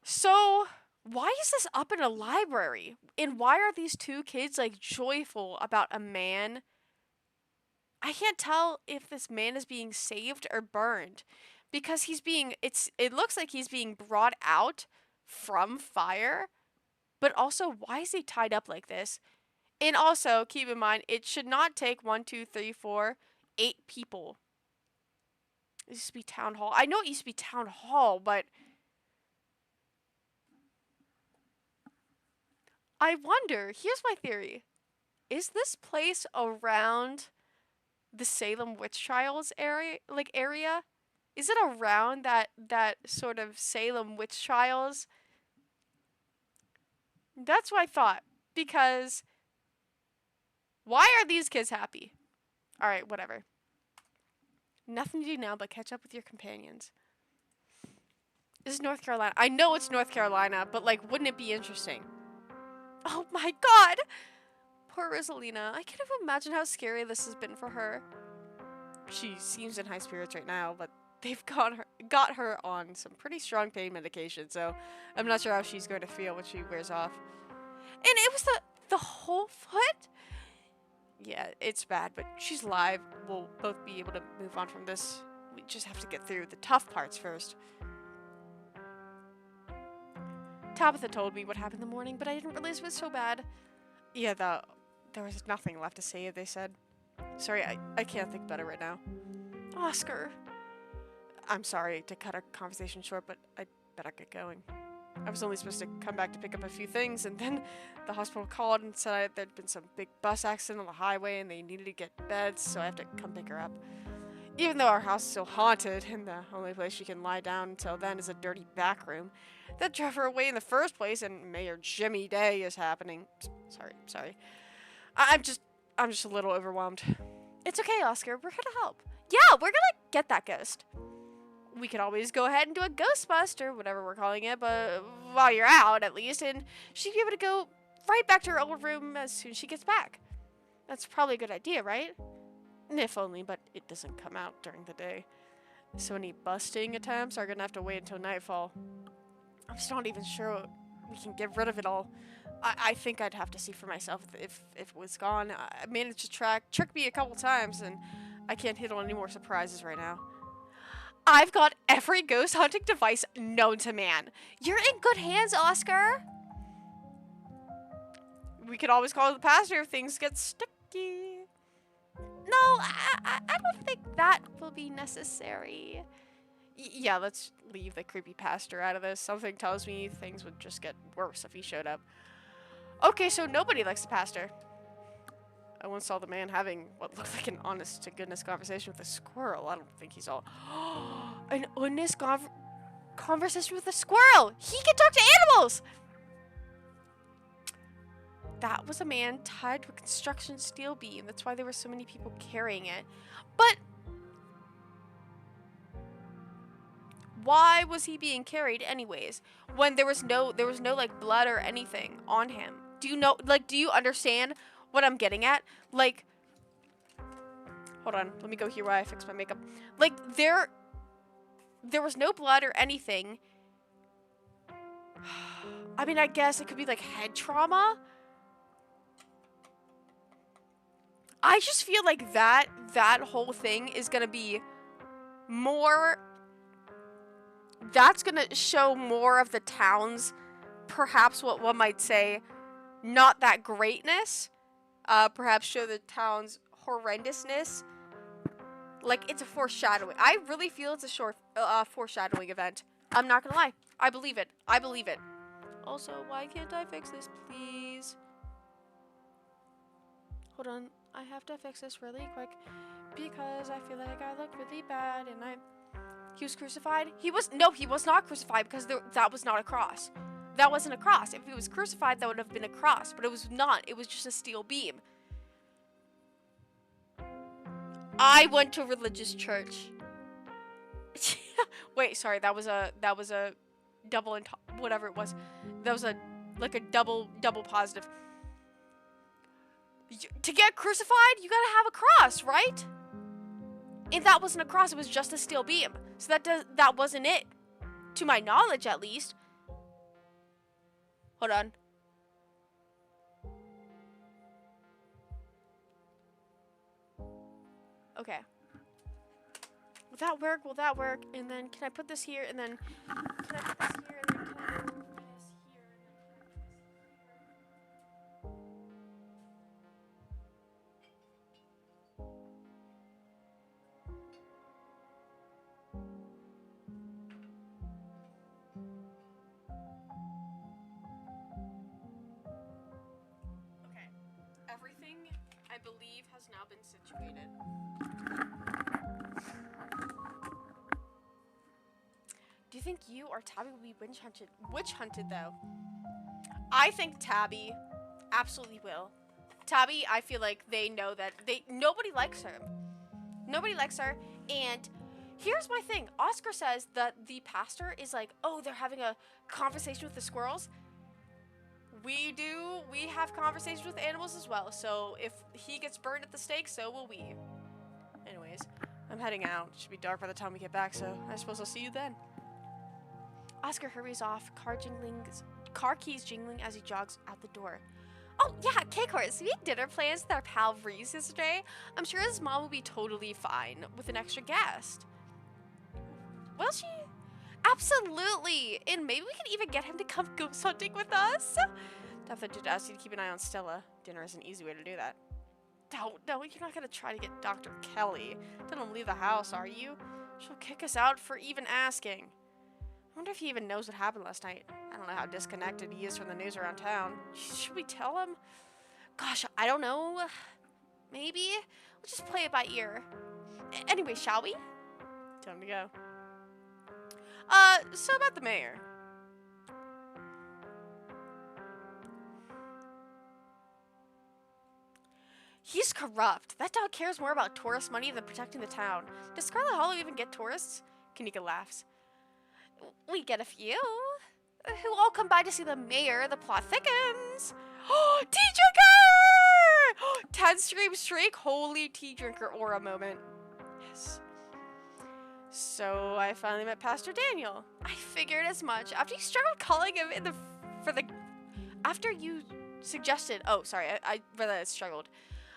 S1: So, why is this up in a library? And why are these two kids like joyful about a man? I can't tell if this man is being saved or burned because it looks like he's being brought out from fire. But also, why is he tied up like this? And also, keep in mind, it should not take 1, 2, 3, 4, 8 people. It used to be town hall. I know it used to be town hall, but I wonder, here's my theory. Is this place around the Salem witch trials area? Is it around that sort of Salem witch trials? That's what I thought. Because why are these kids happy? Alright, whatever. Nothing to do now but catch up with your companions. This is North Carolina. I know it's North Carolina, but like, wouldn't it be interesting? Oh my god! Poor Rosalina. I can't even imagine how scary this has been for her. She seems in high spirits right now, but they've got her on some pretty strong pain medication, so I'm not sure how she's going to feel when she wears off. And it was the whole foot? Yeah, it's bad, but she's alive. We'll both be able to move on from this. We just have to get through the tough parts first. Tabitha told me what happened in the morning, but I didn't realize it was so bad. Yeah, there was nothing left to say, they said. Sorry, I can't think about it right now. Oscar. I'm sorry to cut our conversation short, but I better get going. I was only supposed to come back to pick up a few things, and then the hospital called and said there'd been some big bus accident on the highway and they needed to get beds, so I have to come pick her up. Even though our house is still haunted, and the only place she can lie down until then is a dirty back room that drove her away in the first place, and Mayor Jimmy Day is happening. Sorry. I'm just a little overwhelmed. It's okay, Oscar. We're gonna help. Yeah, we're gonna get that ghost. we could always go ahead and do a Ghostbuster, whatever we're calling it, but while you're out, at least, and she'd be able to go right back to her old room as soon as she gets back. That's probably a good idea, right? If only, but it doesn't come out during the day. So any busting attempts are gonna have to wait until nightfall. I'm just not even sure we can get rid of it all. I think I'd have to see for myself if it was gone. I managed to trick me a couple times, and I can't handle any more surprises right now. I've got every ghost hunting device known to man. You're in good hands, Oscar. We could always call the pastor if things get sticky. No, I don't think that will be necessary. Yeah, let's leave the creepy pastor out of this. Something tells me things would just get worse if he showed up. Okay, so nobody likes the pastor. I once saw the man having what looked like an honest-to-goodness conversation with a squirrel. I don't think he's all... An honest conversation with a squirrel! He can talk to animals! That was a man tied to a construction steel beam. That's why there were so many people carrying it. But... why was he being carried anyways? When there was no like blood or anything on him. Do you know, like, do you understand what I'm getting at? Like, hold on, let me go here while I fix my makeup. Like, there was no blood or anything. I mean, I guess it could be like head trauma. I just feel like that whole thing is gonna be more... that's gonna show more of the town's, perhaps what one might say, not that greatness. Perhaps show the town's horrendousness. Like, it's a foreshadowing. I really feel it's a short foreshadowing event. I'm not gonna lie. I believe it. I believe it. Also, why can't I fix this, please? Hold on. I have to fix this really quick because I feel like I look really bad and he was crucified? He was not crucified because that was not a cross. That wasn't a cross. If he was crucified, that would have been a cross, but it was not. It was just a steel beam. I went to a religious church. Wait, sorry, that was a double and whatever it was. That was a double positive. To get crucified, you gotta have a cross, right? And that wasn't a cross, it was just a steel beam. So that wasn't it. To my knowledge, at least. Hold on. Okay. Will that work? Will that work? And then can I put this here? And then can I put this here? And then can I put this here? And then can I put this here? Okay. Everything, I believe, has now been situated. Do you think you or Tabby will be witch hunted though? I think Tabby absolutely will. Tabby, I feel like they know that nobody likes her. Nobody likes her, and here's my thing. Oscar says that the pastor is like, oh, they're having a conversation with the squirrels. We have conversations with animals as well, so if he gets burned at the stake, so will we. Anyways, I'm heading out. It should be dark by the time we get back, so I suppose I'll see you then. Oscar hurries off, car keys jingling as he jogs out the door. Oh, yeah, Cake Horse, we had dinner plans with our pal Reese yesterday. I'm sure his mom will be totally fine with an extra guest. Will she? Absolutely! And maybe we can even get him to come ghost hunting with us. Definitely did ask you to keep an eye on Stella. Dinner is an easy way to do that. No, you're not gonna try to get Dr. Kelly. Don't leave the house, are you? She'll kick us out for even asking. I wonder if he even knows what happened last night. I don't know how disconnected he is from the news around town. Should we tell him? Gosh, I don't know. Maybe? We'll just play it by ear. Anyway, shall we? Time to go. So about the mayor. He's corrupt. That dog cares more about tourist money than protecting the town. Does Scarlet Hollow even get tourists? Kanika laughs.
S4: We get a few. Who all come by to see the mayor. The plot thickens.
S1: Oh, tea drinker! 10 scream shriek. Holy tea drinker aura moment. Yes. So I finally met Pastor Daniel.
S4: I figured as much. After you struggled calling him
S1: After you suggested. Oh, sorry. I realized I struggled.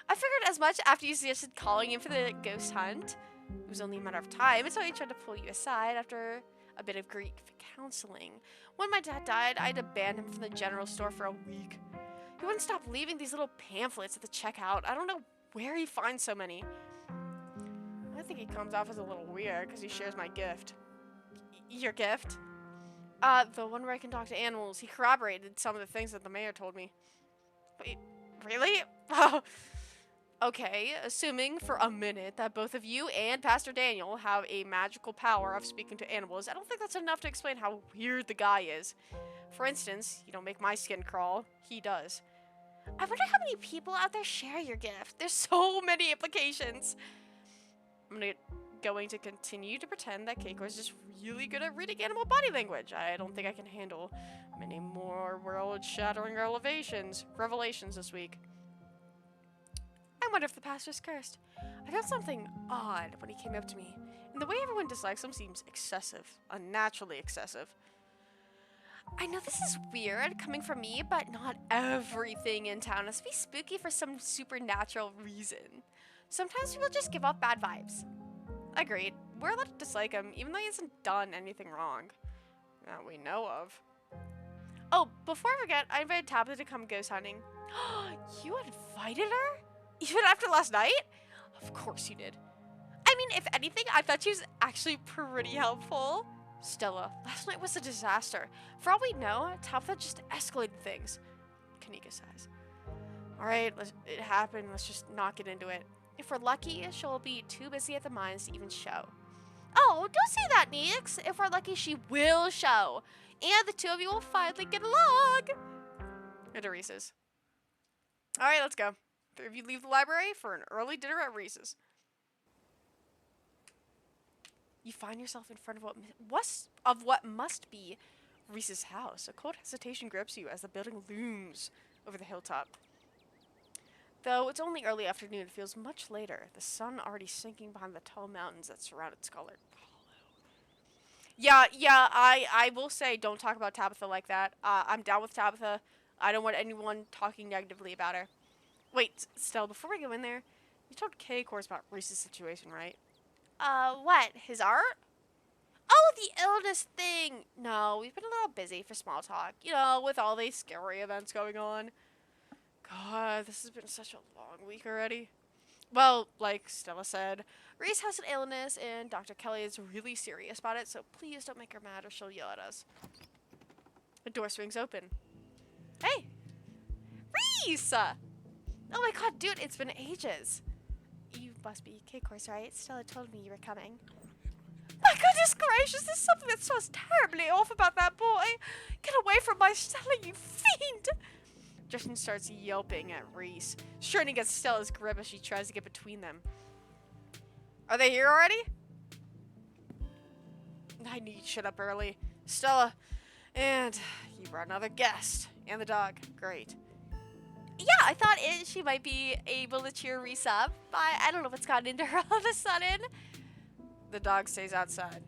S4: I figured as much after you suggested calling him for the ghost hunt.
S1: It was only a matter of time until he tried to pull you aside after a bit of grief counseling. When my dad died, I had to ban him from the general store for a week. He wouldn't stop leaving these little pamphlets at the checkout. I don't know where he finds so many. I think he comes off as a little weird because he shares my gift.
S4: Your gift?
S1: The one where I can talk to animals. He corroborated some of the things that the mayor told me. Wait, really? Okay, assuming for a minute that both of you and Pastor Daniel have a magical power of speaking to animals, I don't think that's enough to explain how weird the guy is. For instance, you don't make my skin crawl. He does.
S4: I wonder how many people out there share your gift.
S1: There's so many implications. I'm going to continue to pretend that Keiko is just really good at reading animal body language. I don't think I can handle many more world-shattering revelations this week. I wonder if the pastor's cursed. I felt something odd when he came up to me, and the way everyone dislikes him seems excessive, unnaturally excessive.
S4: I know this is weird coming from me, but not everything in town has to be spooky for some supernatural reason. Sometimes people just give off bad vibes.
S1: Agreed. We're allowed to dislike him, even though he hasn't done anything wrong. That we know of. Oh, before I forget, I invited Tabitha to come ghost hunting. You invited her? Even after last night? Of course you did.
S4: I mean, if anything, I thought she was actually pretty helpful.
S1: Stella, last night was a disaster. For all we know, Tabitha just escalated things. Kanika sighs. Alright, it happened. Let's just not get into it. If we're lucky, she'll be too busy at the mines to even show.
S4: Oh, don't say that, Neeks. If we're lucky, she will show. And the two of you will finally get along.
S1: Into Reese's. Alright, let's go. Three of you leave the library for an early dinner at Reese's. You find yourself in front of what must be Reese's house. A cold hesitation grips you as the building looms over the hilltop. Though it's only early afternoon, it feels much later, the sun already sinking behind the tall mountains that surrounded Scarlet Hollow. Yeah, I will say, don't talk about Tabitha like that. I'm down with Tabitha. I don't want anyone talking negatively about her. Wait, Stella, before we go in there, you told Kay, of course, about Reese's situation, right?
S4: What? His art? Oh, the illness thing. No, we've been a little busy for small talk.
S1: You know, with all these scary events going on. God, this has been such a long week already. Well, like Stella said, Reese has an illness and Dr. Kelly is really serious about it, so please don't make her mad or she'll yell at us. The door swings open. Hey! Reese!
S4: Oh my god, dude, it's been ages. You must be K-Course, right? Stella told me you were coming.
S1: My goodness gracious, there's something that smells terribly off about that boy. Get away from my Stella, you fiend! Justin starts yelping at Reese, straining against Stella's grip as she tries to get between them. Are they here already? I knew you'd shut up early. Stella, and you brought another guest. And the dog. Great.
S4: Yeah, I thought she might be able to cheer Reese up. I don't know what's gotten into her all of a sudden.
S1: The dog stays outside.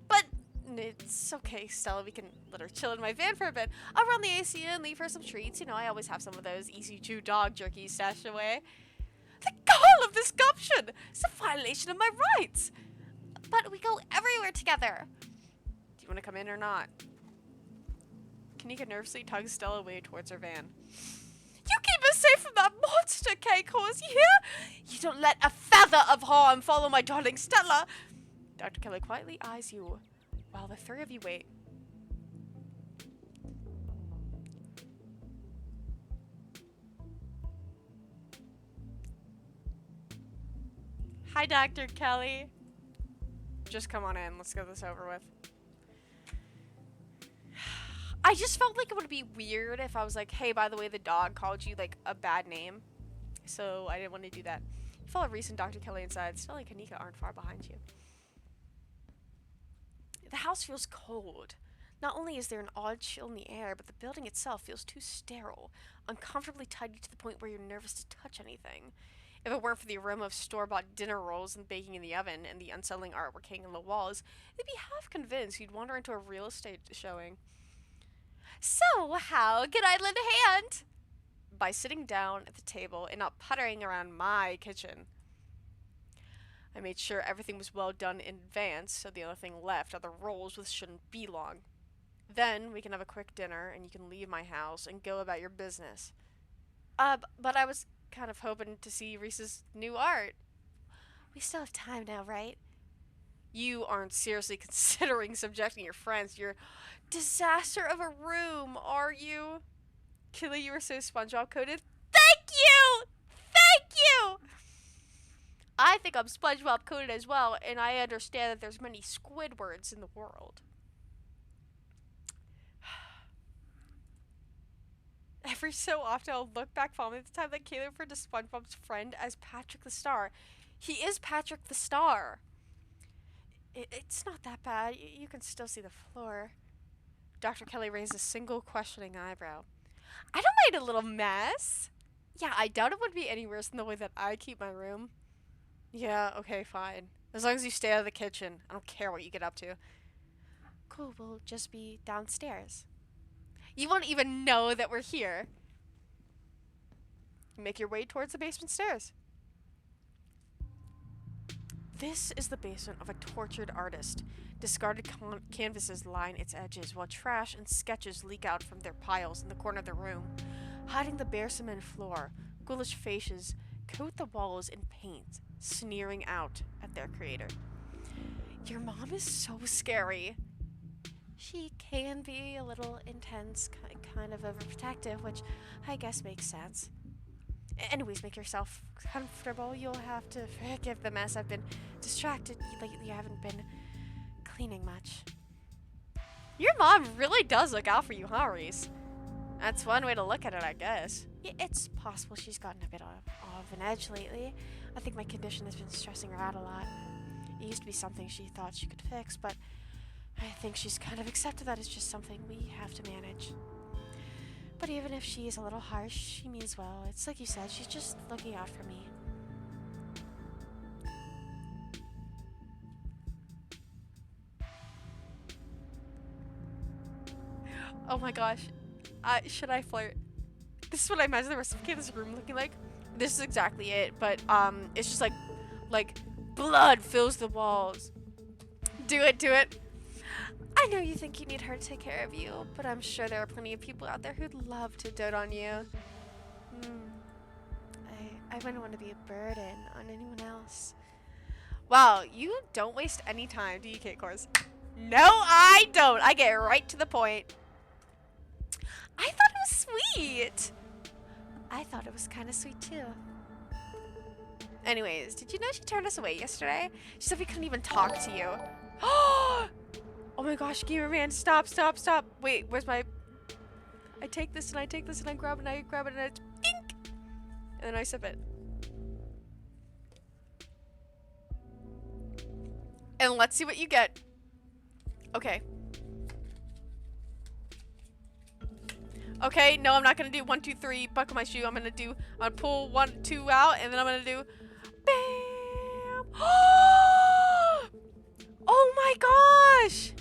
S1: But it's okay, Stella. We can let her chill in my van for a bit. I'll run the AC and leave her some treats. You know, I always have some of those easy chew dog jerky stashed away. The gall of this gumption! It's a violation of my rights!
S4: But we go everywhere together.
S1: Do you want to come in or not? Kanika nervously tugs Stella away towards her van. You keep us safe from that monster, K-Cause, you hear? You don't let a feather of harm follow my darling Stella. Dr. Kelly quietly eyes you while the three of you wait.
S4: Hi, Dr. Kelly.
S1: Just come on in. Let's get this over with.
S4: I just felt like it would be weird if I was like, hey, by the way, the dog called you, like, a bad name.
S1: So I didn't want to do that. You follow Reese and Dr. Kelly inside. Stella and Kanika aren't far behind you. The house feels cold. Not only is there an odd chill in the air, but the building itself feels too sterile, uncomfortably tidy to the point where you're nervous to touch anything. If it weren't for the aroma of store-bought dinner rolls and baking in the oven and the unsettling artwork hanging on the walls, I'd be half convinced you'd wander into a real estate showing.
S4: So, how can I lend a hand?
S1: By sitting down at the table and not puttering around my kitchen. I made sure everything was well done in advance, so the only thing left are the rolls, which shouldn't be long. Then we can have a quick dinner, and you can leave my house and go about your business. But I was kind of hoping to see Reese's new art.
S4: We still have time now, right?
S1: You aren't seriously considering subjecting your friends to your disaster of a room, are you? Killy, you were so SpongeBob coated.
S4: Thank you! Thank you!
S1: I think I'm SpongeBob coated as well, and I understand that there's many Squidwards in the world. Every so often, I'll look back fondly at the time that Kayla referred to SpongeBob's friend as Patrick the Star. He is Patrick the Star. It's not that bad. You can still see the floor. Dr. Kelly raised a single questioning eyebrow. I don't mind a little mess. Yeah, I doubt it would be any worse than the way that I keep my room. Yeah, okay, fine. As long as you stay out of the kitchen. I don't care what you get up to.
S4: Cool, we'll just be downstairs.
S1: You won't even know that we're here. Make your way towards the basement stairs. This is the basement of a tortured artist. Discarded canvases line its edges, while trash and sketches leak out from their piles in the corner of the room. Hiding the bare cement floor, ghoulish faces coat the walls in paint, sneering out at their creator. Your mom is so scary.
S4: She can be a little intense, kind of overprotective, which I guess makes sense.
S1: Anyways, make yourself comfortable. You'll have to forgive the mess. I've been distracted lately. I haven't been cleaning much. Your mom really does look out for you, huh, Reese? That's one way to look at it, I guess.
S4: Yeah, it's possible she's gotten a bit of an edge lately. I think my condition has been stressing her out a lot. It used to be something she thought she could fix, but I think she's kind of accepted that it's just something we have to manage. But even if she is a little harsh, she means well. It's like you said, she's just looking out for me.
S1: Oh my gosh. Should I flirt? This is what I imagine the rest of Kayla's room looking like. This is exactly it, but it's just like blood fills the walls. Do it, do it.
S4: I know you think you need her to take care of you, but I'm sure there are plenty of people out there who'd love to dote on you. I wouldn't want to be a burden on anyone else.
S1: Wow, you don't waste any time, do you, Kate Kors? No, I don't. I get right to the point. I thought it was sweet.
S4: I thought it was kind of sweet too.
S1: Anyways, did you know she turned us away yesterday? She said we couldn't even talk to you. Oh my gosh, gamer man, stop, stop, stop. Wait, where's my... I take this and I take this and I grab it and I grab it and it's pink. And then I sip it. And let's see what you get. Okay. Okay, no, I'm not gonna do 1, 2, 3, buckle my shoe. I'm gonna pull 1, 2 out, and then I'm gonna do bam. Oh my gosh!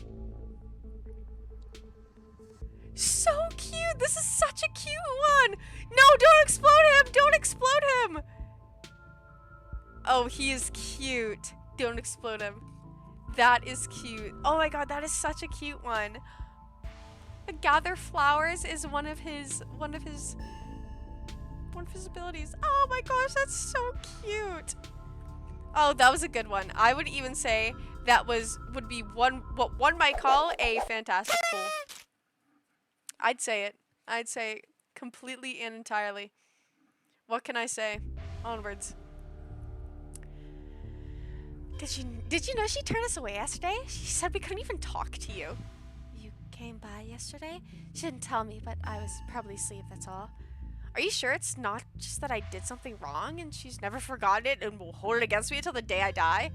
S1: So cute! This is such a cute one! No, don't explode him! Don't explode him! Oh, he is cute. Don't explode him. That is cute. Oh my god, that is such a cute one. Gather flowers is one of his abilities. Oh my gosh, that's so cute. Oh, that was a good one. I would even say that would be what one might call a fantastic pull. I'd say it. I'd say completely and entirely. What can I say? Onwards.
S4: Did you know she turned us away yesterday? She said we couldn't even talk to you. You came by yesterday? She didn't tell me, but I was probably asleep, that's all.
S1: Are you sure it's not just that I did something wrong and she's never forgotten it and will hold it against me until the day I die?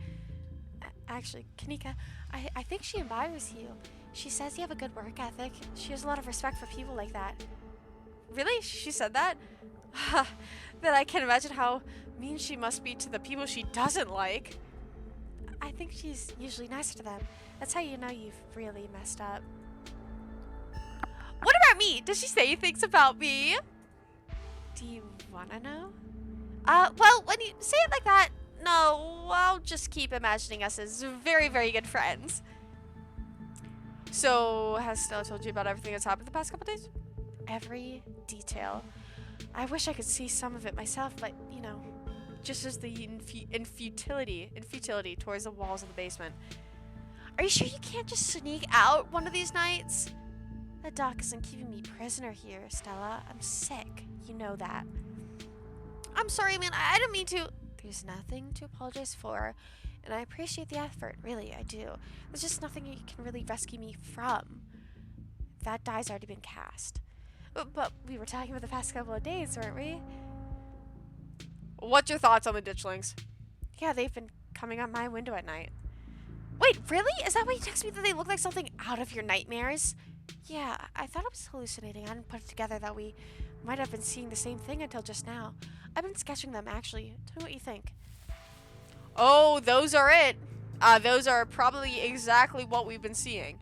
S4: Actually, Kanika, I think she admires you. She says you have a good work ethic. She has a lot of respect for people like that.
S1: Really? She said that? Then I can imagine how mean she must be to the people she doesn't like.
S4: I think she's usually nicer to them. That's how you know you've really messed up.
S1: What about me? Does she say things about me?
S4: Do you wanna know?
S1: Well, when you say it like that, no, I'll just keep imagining us as very, very good friends. So, has Stella told you about everything that's happened the past couple days?
S4: Every detail. I wish I could see some of it myself, but, you know.
S1: Just as the futility towards the walls of the basement.
S4: Are you sure you can't just sneak out one of these nights? The doc isn't keeping me prisoner here, Stella. I'm sick. You know that.
S1: I'm sorry, man. I didn't mean to.
S4: There's nothing to apologize for, and I appreciate the effort. Really, I do. There's just nothing you can really rescue me from. That die's already been cast. But we were talking about the past couple of days, weren't we?
S1: What's your thoughts on the ditchlings?
S4: Yeah, they've been coming on my window at night. Wait, really? Is that why you texted me that they look like something out of your nightmares? Yeah, I thought I was hallucinating. I hadn't put it together that we might have been seeing the same thing until just now. I've been sketching them, actually. Tell me what you think.
S1: Oh, those are it. Those are probably exactly what we've been seeing.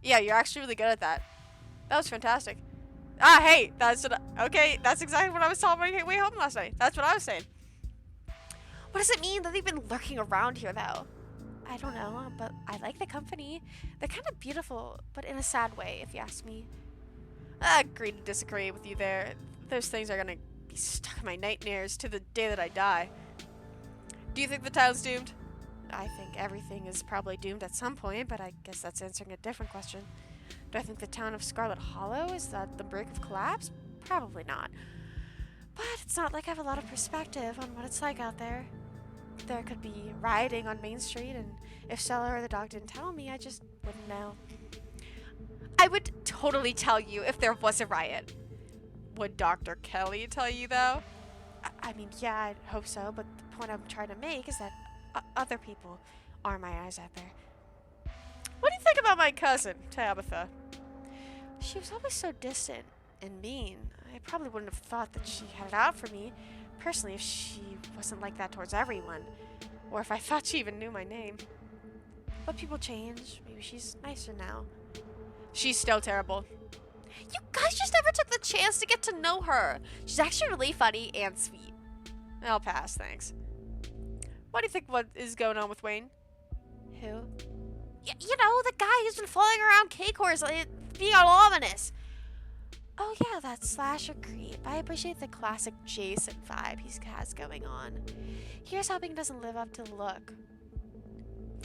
S1: Yeah, you're actually really good at that. That was fantastic. Hey, that's exactly what I was telling my way home last night. That's what I was saying.
S4: What does it mean that they've been lurking around here, though? I don't know, but I like the company. They're kind of beautiful, but in a sad way, if you ask me.
S1: I agree to disagree with you there. Those things are gonna be stuck in my nightmares to the day that I die. Do you think the town's doomed?
S4: I think everything is probably doomed at some point, but I guess that's answering a different question. Do I think the town of Scarlet Hollow is at the brink of collapse? Probably not. But it's not like I have a lot of perspective on what it's like out there. There could be rioting on Main Street, and if Stella or the dog didn't tell me, I just wouldn't know.
S1: I would totally tell you if there was a riot. Would Dr. Kelly tell you, though?
S4: I mean, yeah, I hope so, but the point I'm trying to make is that other people are my eyes out there.
S1: What do you think about my cousin, Tabitha?
S4: She was always so distant and mean. I probably wouldn't have thought that she had it out for me, personally, if she wasn't like that towards everyone. Or if I thought she even knew my name. But people change. Maybe she's nicer now.
S1: She's still terrible.
S4: You guys just never took the chance to get to know her. She's actually really funny and sweet.
S1: I'll pass, thanks. What do you think what is going on with Wayne?
S4: Who? You know, the guy who's been following around K-Course, being all ominous. Oh yeah, that slasher creep. I appreciate the classic Jason vibe he has going on. Here's hoping it doesn't live up to the look.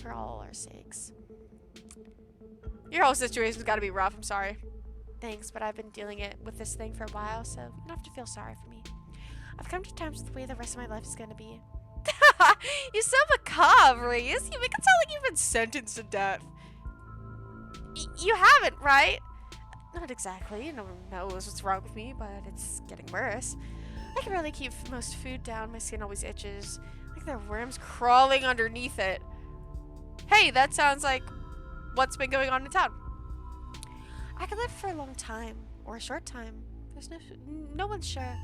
S4: For all our sakes.
S1: Your whole situation's gotta be rough, I'm sorry.
S4: Thanks, but I've been dealing with this thing for a while, so you don't have to feel sorry for me. I've come to terms with the way the rest of my life is gonna be.
S1: You're so macabre, Reese. You make it sound like you've been sentenced to death.
S4: You haven't, right? Not exactly. No one knows what's wrong with me, but it's getting worse. I can barely keep most food down. My skin always itches.
S1: Like there are worms crawling underneath it. Hey, that sounds like what's been going on in town.
S4: I could live for a long time, or a short time. There's no one's sure.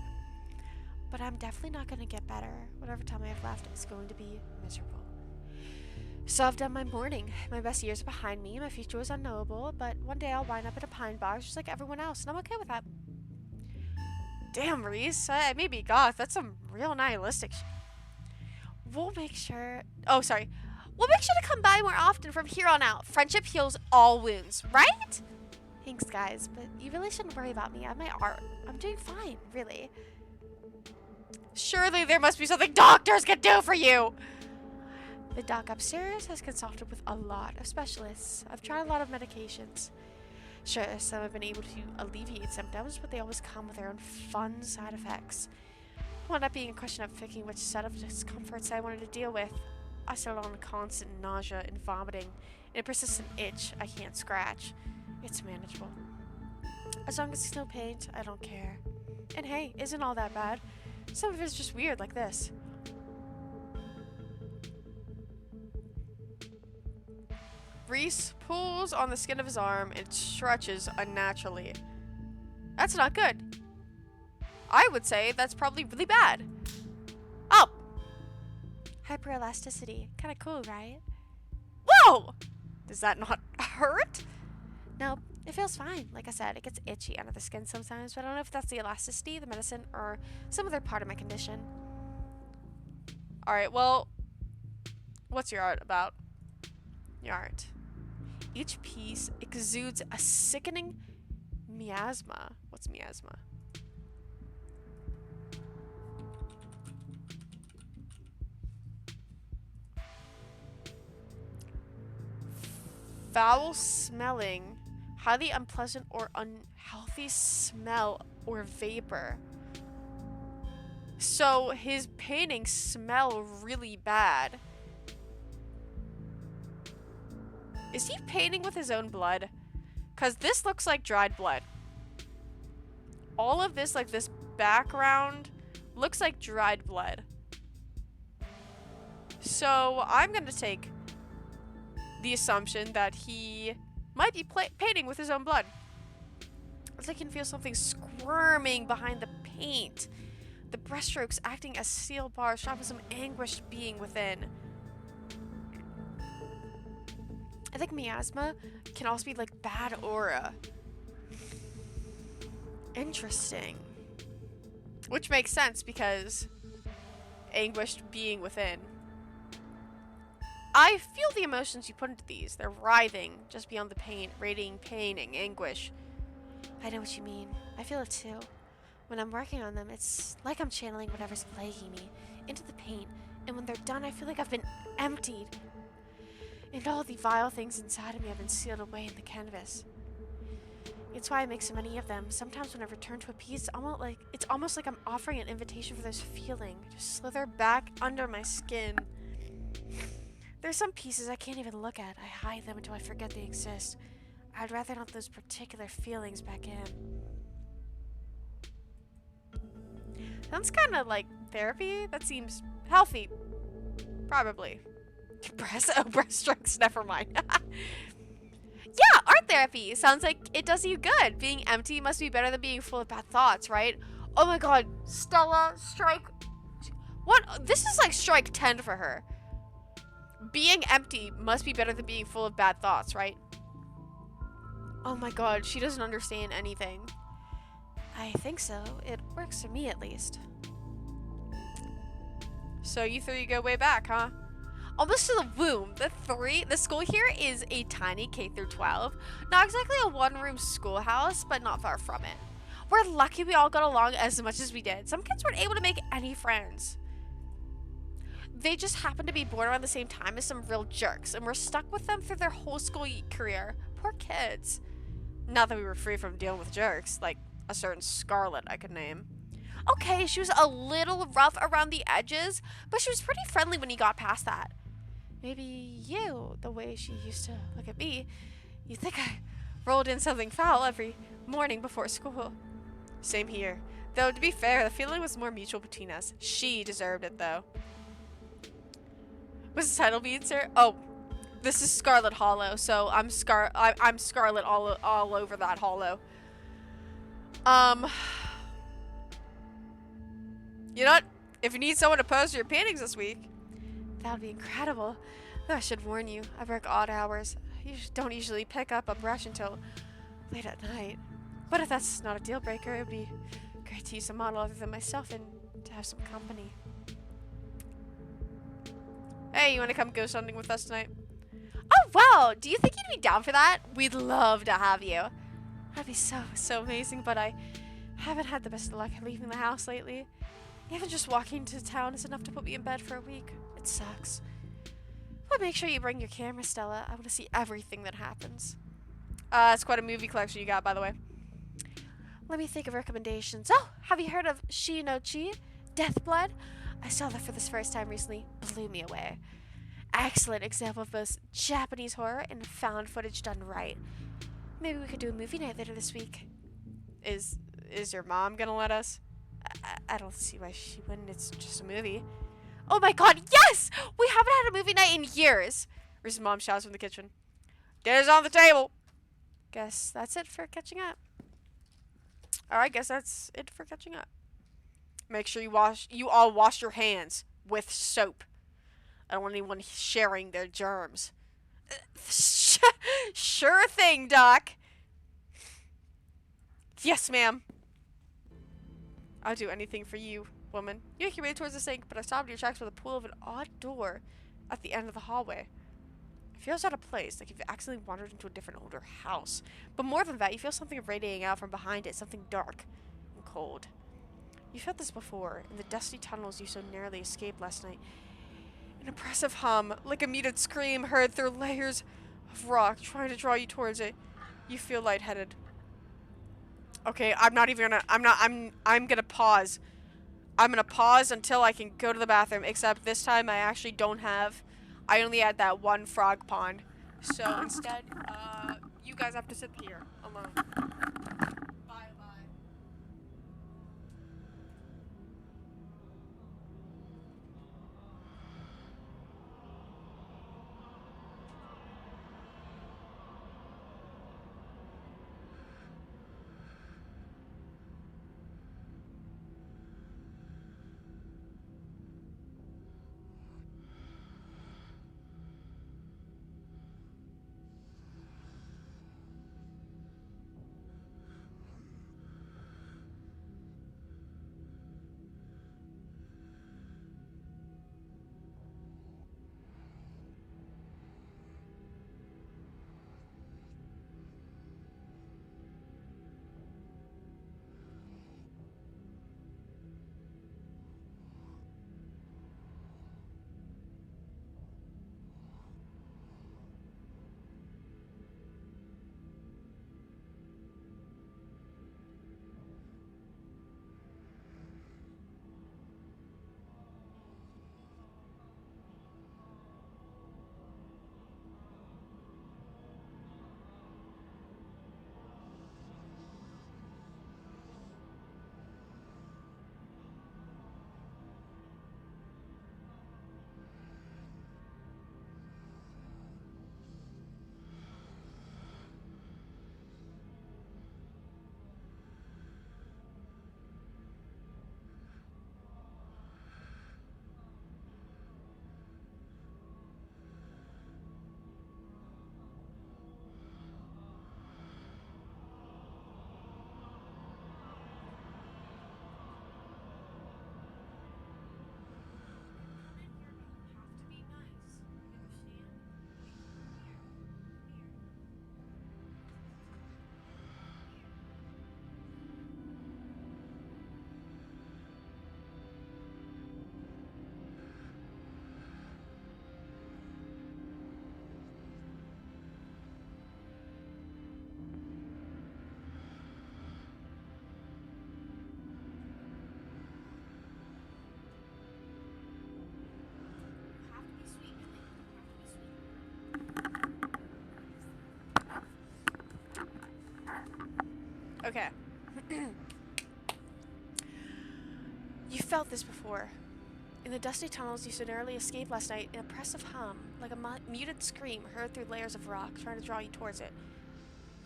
S4: But I'm definitely not going to get better. Whatever time I have left is going to be miserable. So I've done my mourning. My best years are behind me. My future was unknowable, but one day I'll wind up in a pine box just like everyone else, and I'm okay with that.
S1: Damn, Reese. I may be goth. That's some real nihilistic
S4: We'll make sure...
S1: Oh, sorry.
S4: We'll make sure to come by more often from here on out. Friendship heals all wounds, right? Thanks, guys, but you really shouldn't worry about me. I have my art. I'm doing fine, really.
S1: Surely there must be something doctors can do for you!
S4: The doc upstairs has consulted with a lot of specialists. I've tried a lot of medications. Sure, some have been able to alleviate symptoms, but they always come with their own fun side effects. It wound up being a question of picking which set of discomforts I wanted to deal with. I settled on constant nausea and vomiting, and a persistent itch I can't scratch. It's manageable. As long as there's no pain, I don't care. And hey, isn't all that bad? Some of it's just weird like this.
S1: Grease pools on the skin of his arm and stretches unnaturally. That's not good. I would say that's probably really bad. Oh!
S4: Hyperelasticity. Kind of cool, right?
S1: Whoa! Does that not hurt?
S4: Nope. It feels fine. Like I said, it gets itchy under the skin sometimes, but I don't know if that's the elasticity, the medicine, or some other part of my condition.
S1: Alright, well, what's your art about? Your art. Each piece exudes a sickening miasma. What's miasma? Foul smelling, highly unpleasant or unhealthy smell or vapor. So his paintings smell really bad. Is he painting with his own blood? Because this looks like dried blood. All of this, like this background, looks like dried blood. So I'm going to take the assumption that he might be painting with his own blood. As I can feel something squirming behind the paint. The brushstrokes acting as steel bars, shot with some anguished being within. I think miasma can also be like bad aura. Interesting. Which makes sense because anguished being within. I feel the emotions you put into these. They're writhing just beyond the pain, radiating pain and anguish.
S4: I know what you mean. I feel it too. When I'm working on them, it's like I'm channeling whatever's plaguing me into the paint, and when they're done, I feel like I've been emptied. And all the vile things inside of me have been sealed away in the canvas. It's why I make so many of them. Sometimes when I return to a piece, it's almost like I'm offering an invitation for those feeling to slither back under my skin. There's some pieces I can't even look at. I hide them until I forget they exist. I'd rather not those particular feelings back in.
S1: Sounds kind of like therapy. That seems healthy. Probably. Breast strokes, never mind. Yeah, art therapy. Sounds like it does you good. Being empty must be better than being full of bad thoughts, right? Oh my god, Stella, strike... What? This is like strike 10 for her. Being empty must be better than being full of bad thoughts, right? Oh my god, she doesn't understand anything.
S4: I think so. It works for me, at least.
S1: So you three go way back, huh? Almost to the womb. The school here is a tiny K through 12. Not exactly a one-room schoolhouse, but not far from it. We're lucky we all got along as much as we did. Some kids weren't able to make any friends. They just happened to be born around the same time as some real jerks, and we're stuck with them through their whole school career. Poor kids. Not that we were free from dealing with jerks, like a certain Scarlet I could name. Okay, she was a little rough around the edges, but she was pretty friendly when you got past that. Maybe you, the way she used to look at me, you think I rolled in something foul every morning before school. Same here. Though, to be fair, the feeling was more mutual between us. She deserved it, though. What's the title bead, sir? Oh, this is Scarlet Hollow, so I'm Scarlet all over that hollow. You know what? If you need someone to pose your paintings this week,
S4: That would be incredible.
S1: though I should warn you, I work odd hours. I don't usually pick up a brush until late at night. But if that's not a deal breaker, it would be great to use a model other than myself and to have some company. Hey, you want to come ghost hunting with us tonight? Oh, wow! Do you think you'd be down for that? We'd love to have you. That'd be so amazing, but I haven't had the best of luck leaving the house lately. Even just walking to town is enough to put me in bed for a week. It sucks. But make sure you bring your camera, Stella. I want to see everything that happens. It's quite a movie collection you got, by the way.
S4: Let me think of recommendations. Oh, have you heard of Shi no Chi? Deathblood? I saw that for this first time recently. Blew me away. Excellent example of both Japanese horror and found footage done right. Maybe we could do a movie night later this week.
S1: Is your mom gonna let us? I don't see why she wouldn't. It's just a movie. Oh my god, yes! We haven't had a movie night in years! Reese's mom shouts from the kitchen. Dinner's on the table. Guess that's it for catching up. Alright, guess that's it for catching up. Make sure you all wash your hands with soap. I don't want anyone sharing their germs. Sure thing, Doc. Yes, ma'am. I'll do anything for you, woman. You make your way towards the sink, but I stopped your tracks with a pull of an odd door at the end of the hallway. It feels out of place, like you've accidentally wandered into a different older house. But more than that, you feel something radiating out from behind it, something dark and cold. You felt this before, in the dusty tunnels you so narrowly escaped last night. An oppressive hum, like a muted scream heard through layers of rock, trying to draw you towards it. You feel lightheaded. Okay, I'm gonna pause. I'm gonna pause until I can go to the bathroom, except this time I only had that one frog pond. So instead, you guys have to sit here alone. Bye. Okay. You felt this before. In the dusty tunnels you so narrowly escaped last night, an oppressive hum, like a muted scream heard through layers of rock, trying to draw you towards it.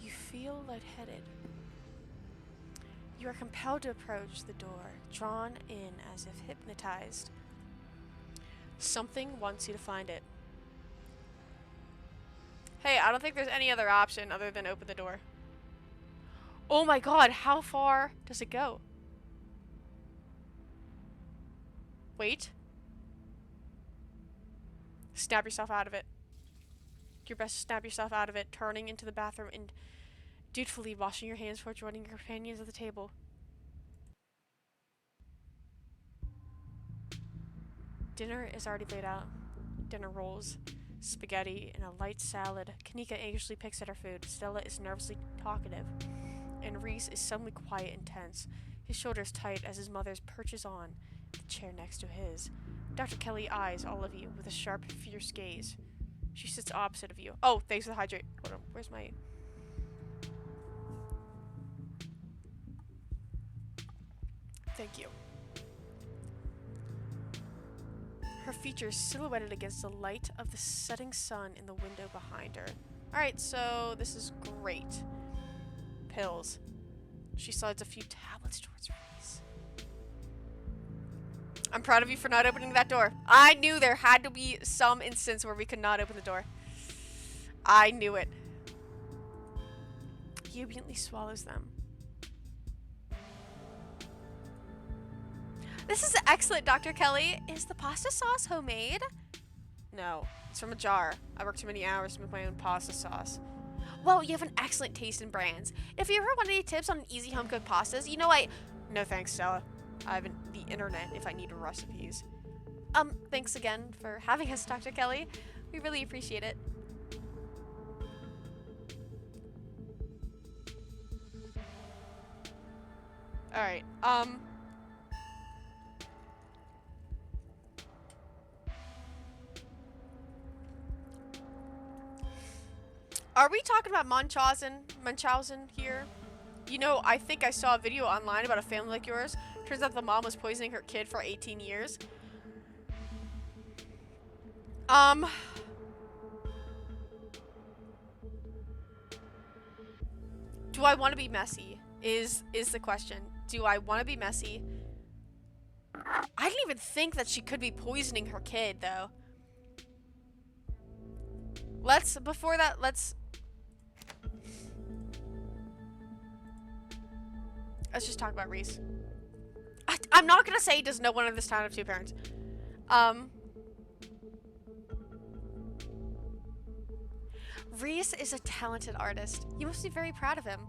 S1: You feel lightheaded. You are compelled to approach the door, drawn in as if hypnotized. Something wants you to find it. Hey, I don't think there's any other option other than open the door. Oh my god, how far does it go? Wait. Snap yourself out of it. Do your best to snap yourself out of it, turning into the bathroom and dutifully washing your hands before joining your companions at the table. Dinner is already laid out. Dinner rolls, spaghetti, and a light salad. Kanika anxiously picks at her food. Stella is nervously talkative, and Reese is suddenly quiet and tense, his shoulders tight as his mother's perches on the chair next to his. Dr. Kelly eyes all of you with a sharp, fierce gaze. She sits opposite of you. Oh, thanks for the hydrate. Hold on, where's my... Thank you. Her features silhouetted against the light of the setting sun in the window behind her. Alright, so this is great. Pills. She slides a few tablets towards Reese. I'm proud of you for not opening that door. I knew there had to be some instance where we could not open the door. I knew it. He obediently swallows them.
S4: This is excellent, Dr. Kelly. Is the pasta sauce homemade?
S1: No, it's from a jar. I work too many hours to make my own pasta sauce.
S4: Well, you have an excellent taste in brands. If you ever want any tips on easy home cooked pastas, you know
S1: No thanks, Stella. I have the internet if I need recipes.
S4: Thanks again for having us, Dr. Kelly. We really appreciate it.
S1: Alright, are we talking about Munchausen here? You know, I think I saw a video online about a family like yours. Turns out the mom was poisoning her kid for 18 years. Do I want to be messy? Is the question. Do I want to be messy? I didn't even think that she could be poisoning her kid, though. Before that, let's just talk about Reese. I'm not gonna say does no one in this town have two parents.
S4: Reese is a talented artist. You must be very proud of him.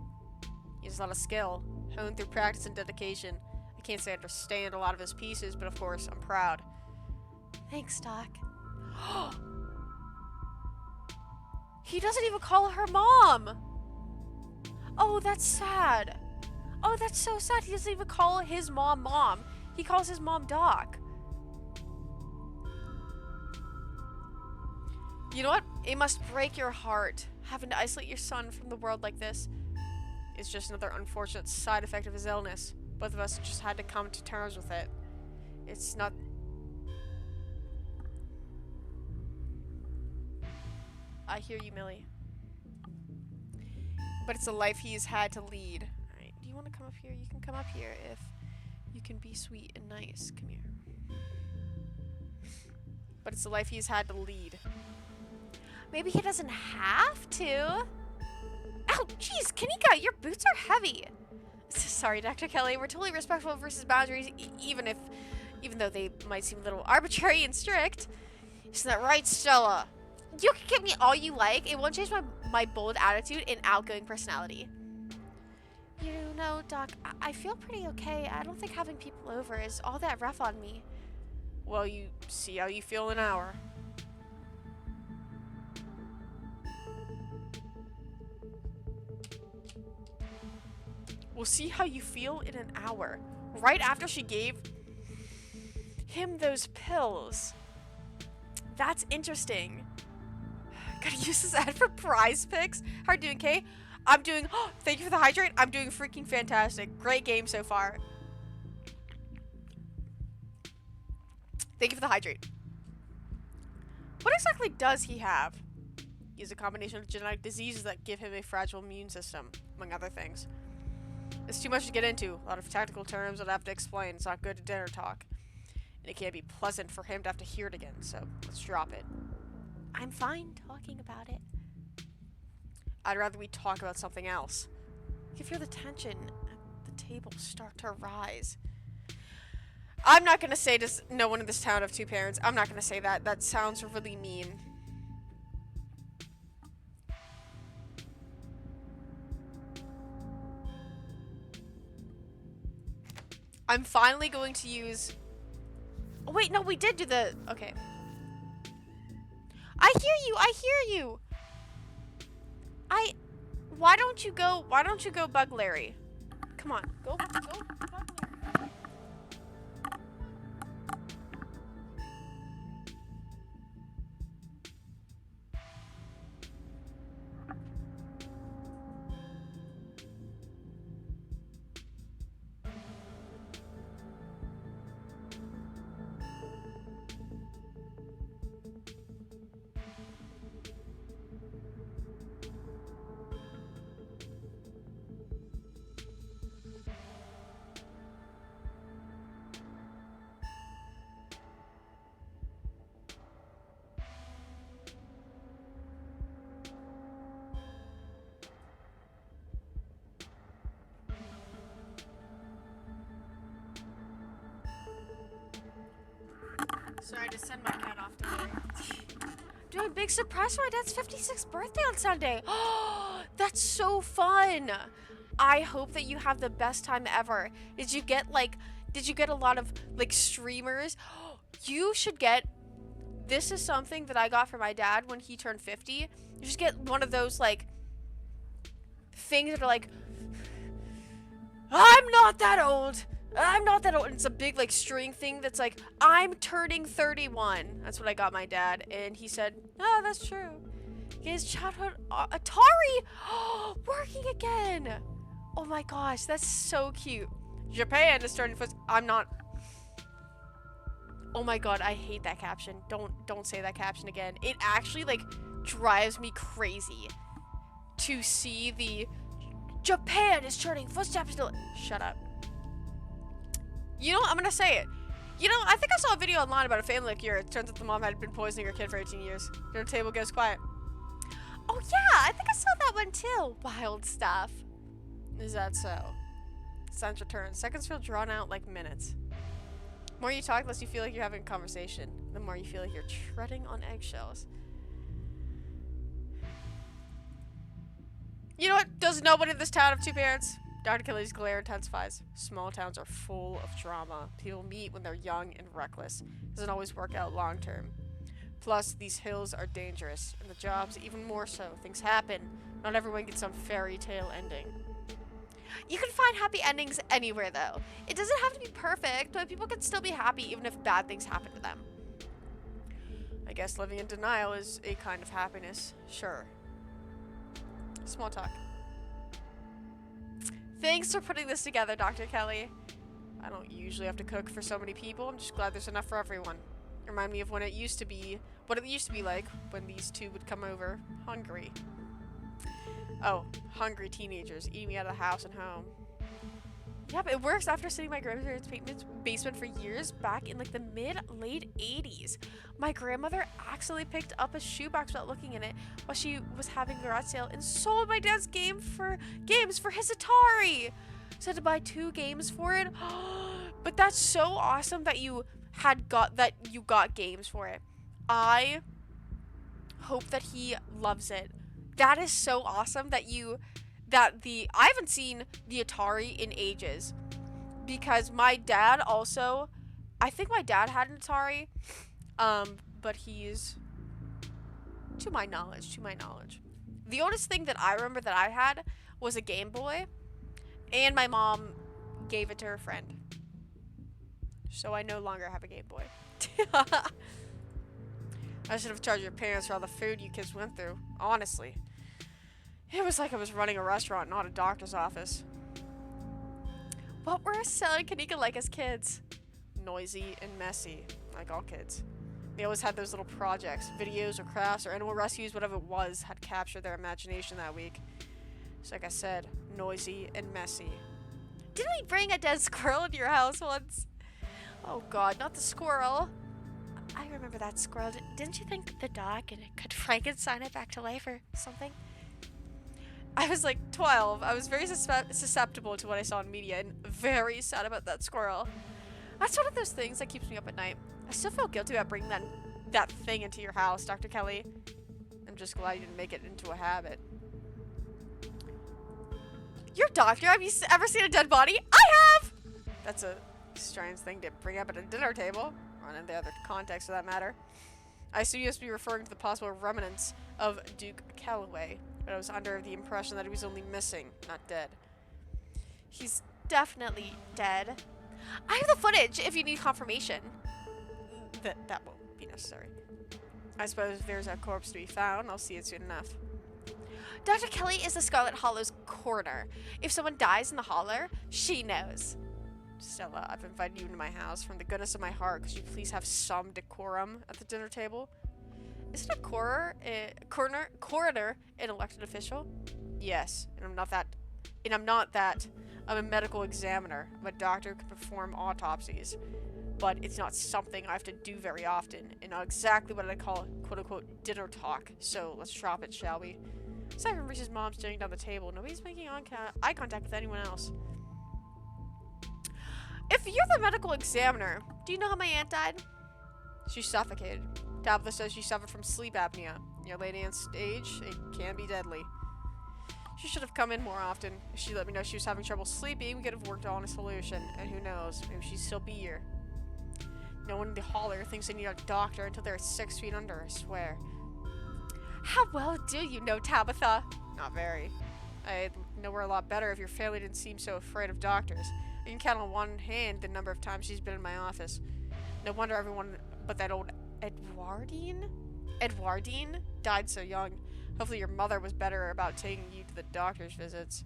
S1: He has a lot of skill, honed through practice and dedication. I can't say I understand a lot of his pieces, but of course, I'm proud.
S4: Thanks, Doc.
S1: He doesn't even call her mom! Oh, that's sad. Oh, that's so sad. He doesn't even call his mom Mom. He calls his mom Doc. You know what? It must break your heart having to isolate your son from the world like this. It's just another unfortunate side effect of his illness. Both of us just had to come to terms with it. It's not... I hear you, Millie. But it's a life he's had to lead. Alright, do you want to come up here? You can come up here if you can be sweet and nice. Come here. But it's a life he's had to lead.
S4: Maybe he doesn't have to. Ow, jeez, Kanika, your boots are heavy. Sorry, Dr. Kelly. We're totally respectful versus boundaries, even though they might seem a little arbitrary and strict.
S1: Isn't that right, Stella?
S4: You can give me all you like. It won't change my bold attitude and outgoing personality. You know, Doc, I feel pretty okay. I don't think having people over is all that rough on me.
S1: Well, you see how you feel in an hour. We'll see how you feel in an hour. Right after she gave him those pills. That's interesting. Gotta use this ad for prize picks. How are you doing, Kay? I'm doing... Oh, thank you for the hydrate. I'm doing freaking fantastic. Great game so far. Thank you for the hydrate. What exactly does he have? He has a combination of genetic diseases that give him a fragile immune system, among other things. It's too much to get into. A lot of technical terms I'd have to explain. It's not good at dinner talk. And it can't be pleasant for him to have to hear it again, so let's drop it.
S4: I'm fine talking about it.
S1: I'd rather we talk about something else. You can feel the tension at the table start to rise. I'm not gonna say does no one in this town have two parents. I'm not gonna say that. That sounds really mean. I'm finally going to use... Oh, wait, no, we did do the... Okay. I hear you! Why don't you go bug Larry? Come on, go bug Larry. Sorry to send my cat off to worry.
S4: Doing a big surprise for my dad's 56th birthday on Sunday. Oh, that's so fun. I hope that you have the best time ever. Did you get a lot of like streamers? You should get, this is something that I got for my dad when he turned 50. You should get one of those like things that are like, I'm not that old. I'm not that old. And it's a big like string thing that's like, I'm turning 31. That's what I got my dad. And he said, oh, that's true. His childhood Atari working again. Oh my gosh, that's so cute. Japan is starting first. I'm not. Oh my god, I hate that caption. Don't say that caption again. It actually like drives me crazy to see the Japan is turning footsteps. Shut up. You know, I'm gonna say it. You know, I think I saw a video online about a family like yours. It turns out the mom had been poisoning her kid for 18 years. Dinner table goes quiet. Oh yeah, I think I saw that one too. Wild stuff. Is that so? Sounds return. Seconds feel drawn out like minutes. The more you talk, the less you feel like you're having a conversation. The more you feel like you're treading on eggshells. You know what? Does nobody in this town have two parents? Dr. Kelly's glare intensifies. Small towns are full of drama. People meet when they're young and reckless. It doesn't always work out long term. Plus, these hills are dangerous, and the jobs even more so. Things happen. Not everyone gets some fairy tale ending. You can find happy endings anywhere, though. It doesn't have to be perfect, but people can still be happy even if bad things happen to them. I guess living in denial is a kind of happiness. Sure. Small talk. Thanks for putting this together, Dr. Kelly. I don't usually have to cook for so many people. I'm just glad there's enough for everyone. Remind me of when it used to be, what it used to be like when these two would come over hungry. Oh, hungry teenagers eating me out of the house and home. Yep, it works after sitting in my grandparents' basement for years back in like the late 80s. My grandmother accidentally picked up a shoebox without looking in it while she was having a garage sale and sold my dad's games for his Atari. So I had to buy 2 games for it. But that's so awesome that you got games for it. I hope that he loves it. That is so awesome that I haven't seen the Atari in ages because my dad also, I think my dad had an Atari, but he's, to my knowledge. The oldest thing that I remember that I had was a Game Boy, and my mom gave it to her friend. So I no longer have a Game Boy. I should have charged your parents for all the food you kids went through, honestly. It was like I was running a restaurant, not a doctor's office. What were Sally and Kanika like as kids? Noisy and messy, like all kids. They always had those little projects, videos or crafts or animal rescues, whatever it was, had captured their imagination that week. So like I said, noisy and messy. Didn't we bring a dead squirrel into your house once? Oh god, not the squirrel. I remember that squirrel. Didn't you think the dog could Frankenstein it back to life or something? I was like 12. I was very susceptible to what I saw in media and very sad about that squirrel. That's one of those things that keeps me up at night. I still feel guilty about bringing that thing into your house, Dr. Kelly. I'm just glad you didn't make it into a habit. You're a doctor. Have you ever seen a dead body? I have! That's a strange thing to bring up at a dinner table, or in the other context for that matter. I assume you must be referring to the possible remnants of Duke Calloway, but I was under the impression that he was only missing, not dead. He's definitely dead. I have the footage if you need confirmation. That won't be necessary. I suppose if there's a corpse to be found, I'll see it soon enough. Dr. Kelly is the Scarlet Hollow's coroner. If someone dies in the holler, she knows. Stella, I've invited you into my house from the goodness of my heart. Could you please have some decorum at the dinner table? Isn't a coroner an elected official? Yes, and I'm not that. I'm a medical examiner. I'm a doctor who can perform autopsies. But it's not something I have to do very often, and not exactly what I call quote-unquote dinner talk. So let's drop it, shall we? Aside from Reese's mom staring down the table, nobody's making eye contact with anyone else. If you're the medical examiner, do you know how my aunt died?
S1: She suffocated. Tabitha says she suffered from sleep apnea. Your late aunt's age, it can be deadly. She should have come in more often. If she let me know she was having trouble sleeping, we could have worked on a solution. And who knows, maybe she'd still be here. No one in the holler thinks they need a doctor until they're 6 feet under, I swear. How well do you know Tabitha? Not very. I'd know her a lot better if your family didn't seem so afraid of doctors. You can count on one hand the number of times she's been in my office. No wonder everyone but that old Edwardine died so young. Hopefully your mother was better about taking you to the doctor's visits.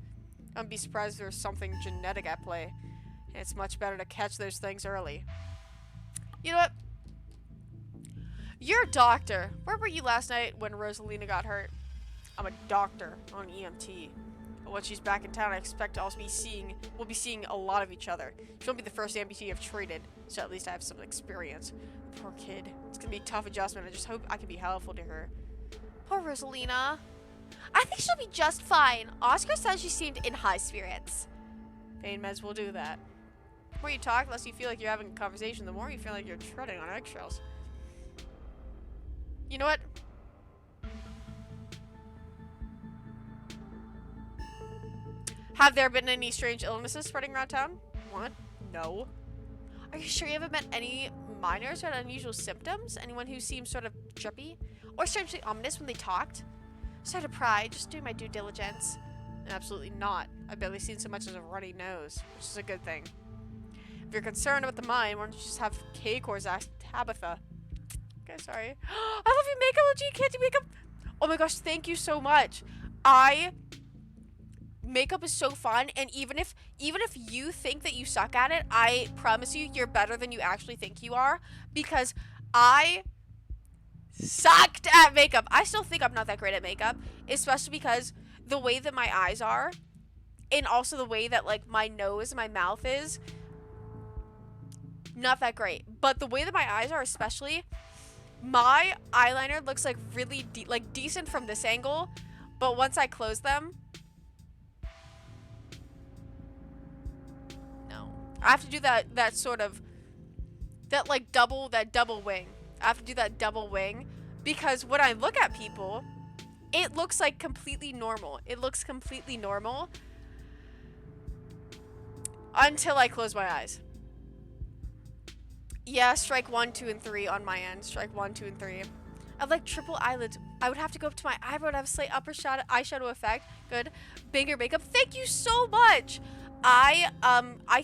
S1: I wouldn't be surprised if there's something genetic at play. And it's much better to catch those things early. You know what? You're a doctor. Where were you last night when Rosalina got hurt? I'm a doctor on EMT. Once she's back in town, I expect to also we'll be seeing a lot of each other. She won't be the first amputee I've treated, so at least I have some experience. Poor kid. It's gonna be a tough adjustment. I just hope I can be helpful to her.
S4: Poor Rosalina. I think she'll be just fine. Oscar says she seemed in high spirits.
S1: Pain meds will do that. The more you talk, the less you feel like you're having a conversation, the more you feel like you're treading on eggshells. You know what? Have there been any strange illnesses spreading around town? What? No.
S4: Are you sure you haven't met any minors who had unusual symptoms? Anyone who seemed sort of drippy? Or strangely ominous when they talked? Sorry to pry, just doing my due diligence.
S1: Absolutely not. I've barely seen so much as a runny nose, which is a good thing. If you're concerned about the mind, why don't you just have K-Cores ask Tabitha? Okay, sorry. I love your makeup, OG. Can't do makeup? Oh my gosh, thank you so much. Makeup is so fun, and even if you think that you suck at it, I promise you, you're better than you actually think you are, because I sucked at makeup. I still think I'm not that great at makeup, especially because the way that my eyes are, and also the way that, like, my nose and my mouth is, not that great. But the way that my eyes are, especially, my eyeliner looks like really decent from this angle, but once I close them, no. I have to do that double wing. I have to do that double wing because when I look at people, it looks like completely normal. It looks completely normal until I close my eyes. Yeah, strike 1, 2, and 3 on my end. Strike 1, 2, and 3. I like triple eyelids. I would have to go up to my eyebrow to have a slight upper eyeshadow effect. Good. Banger makeup. Thank you so much. I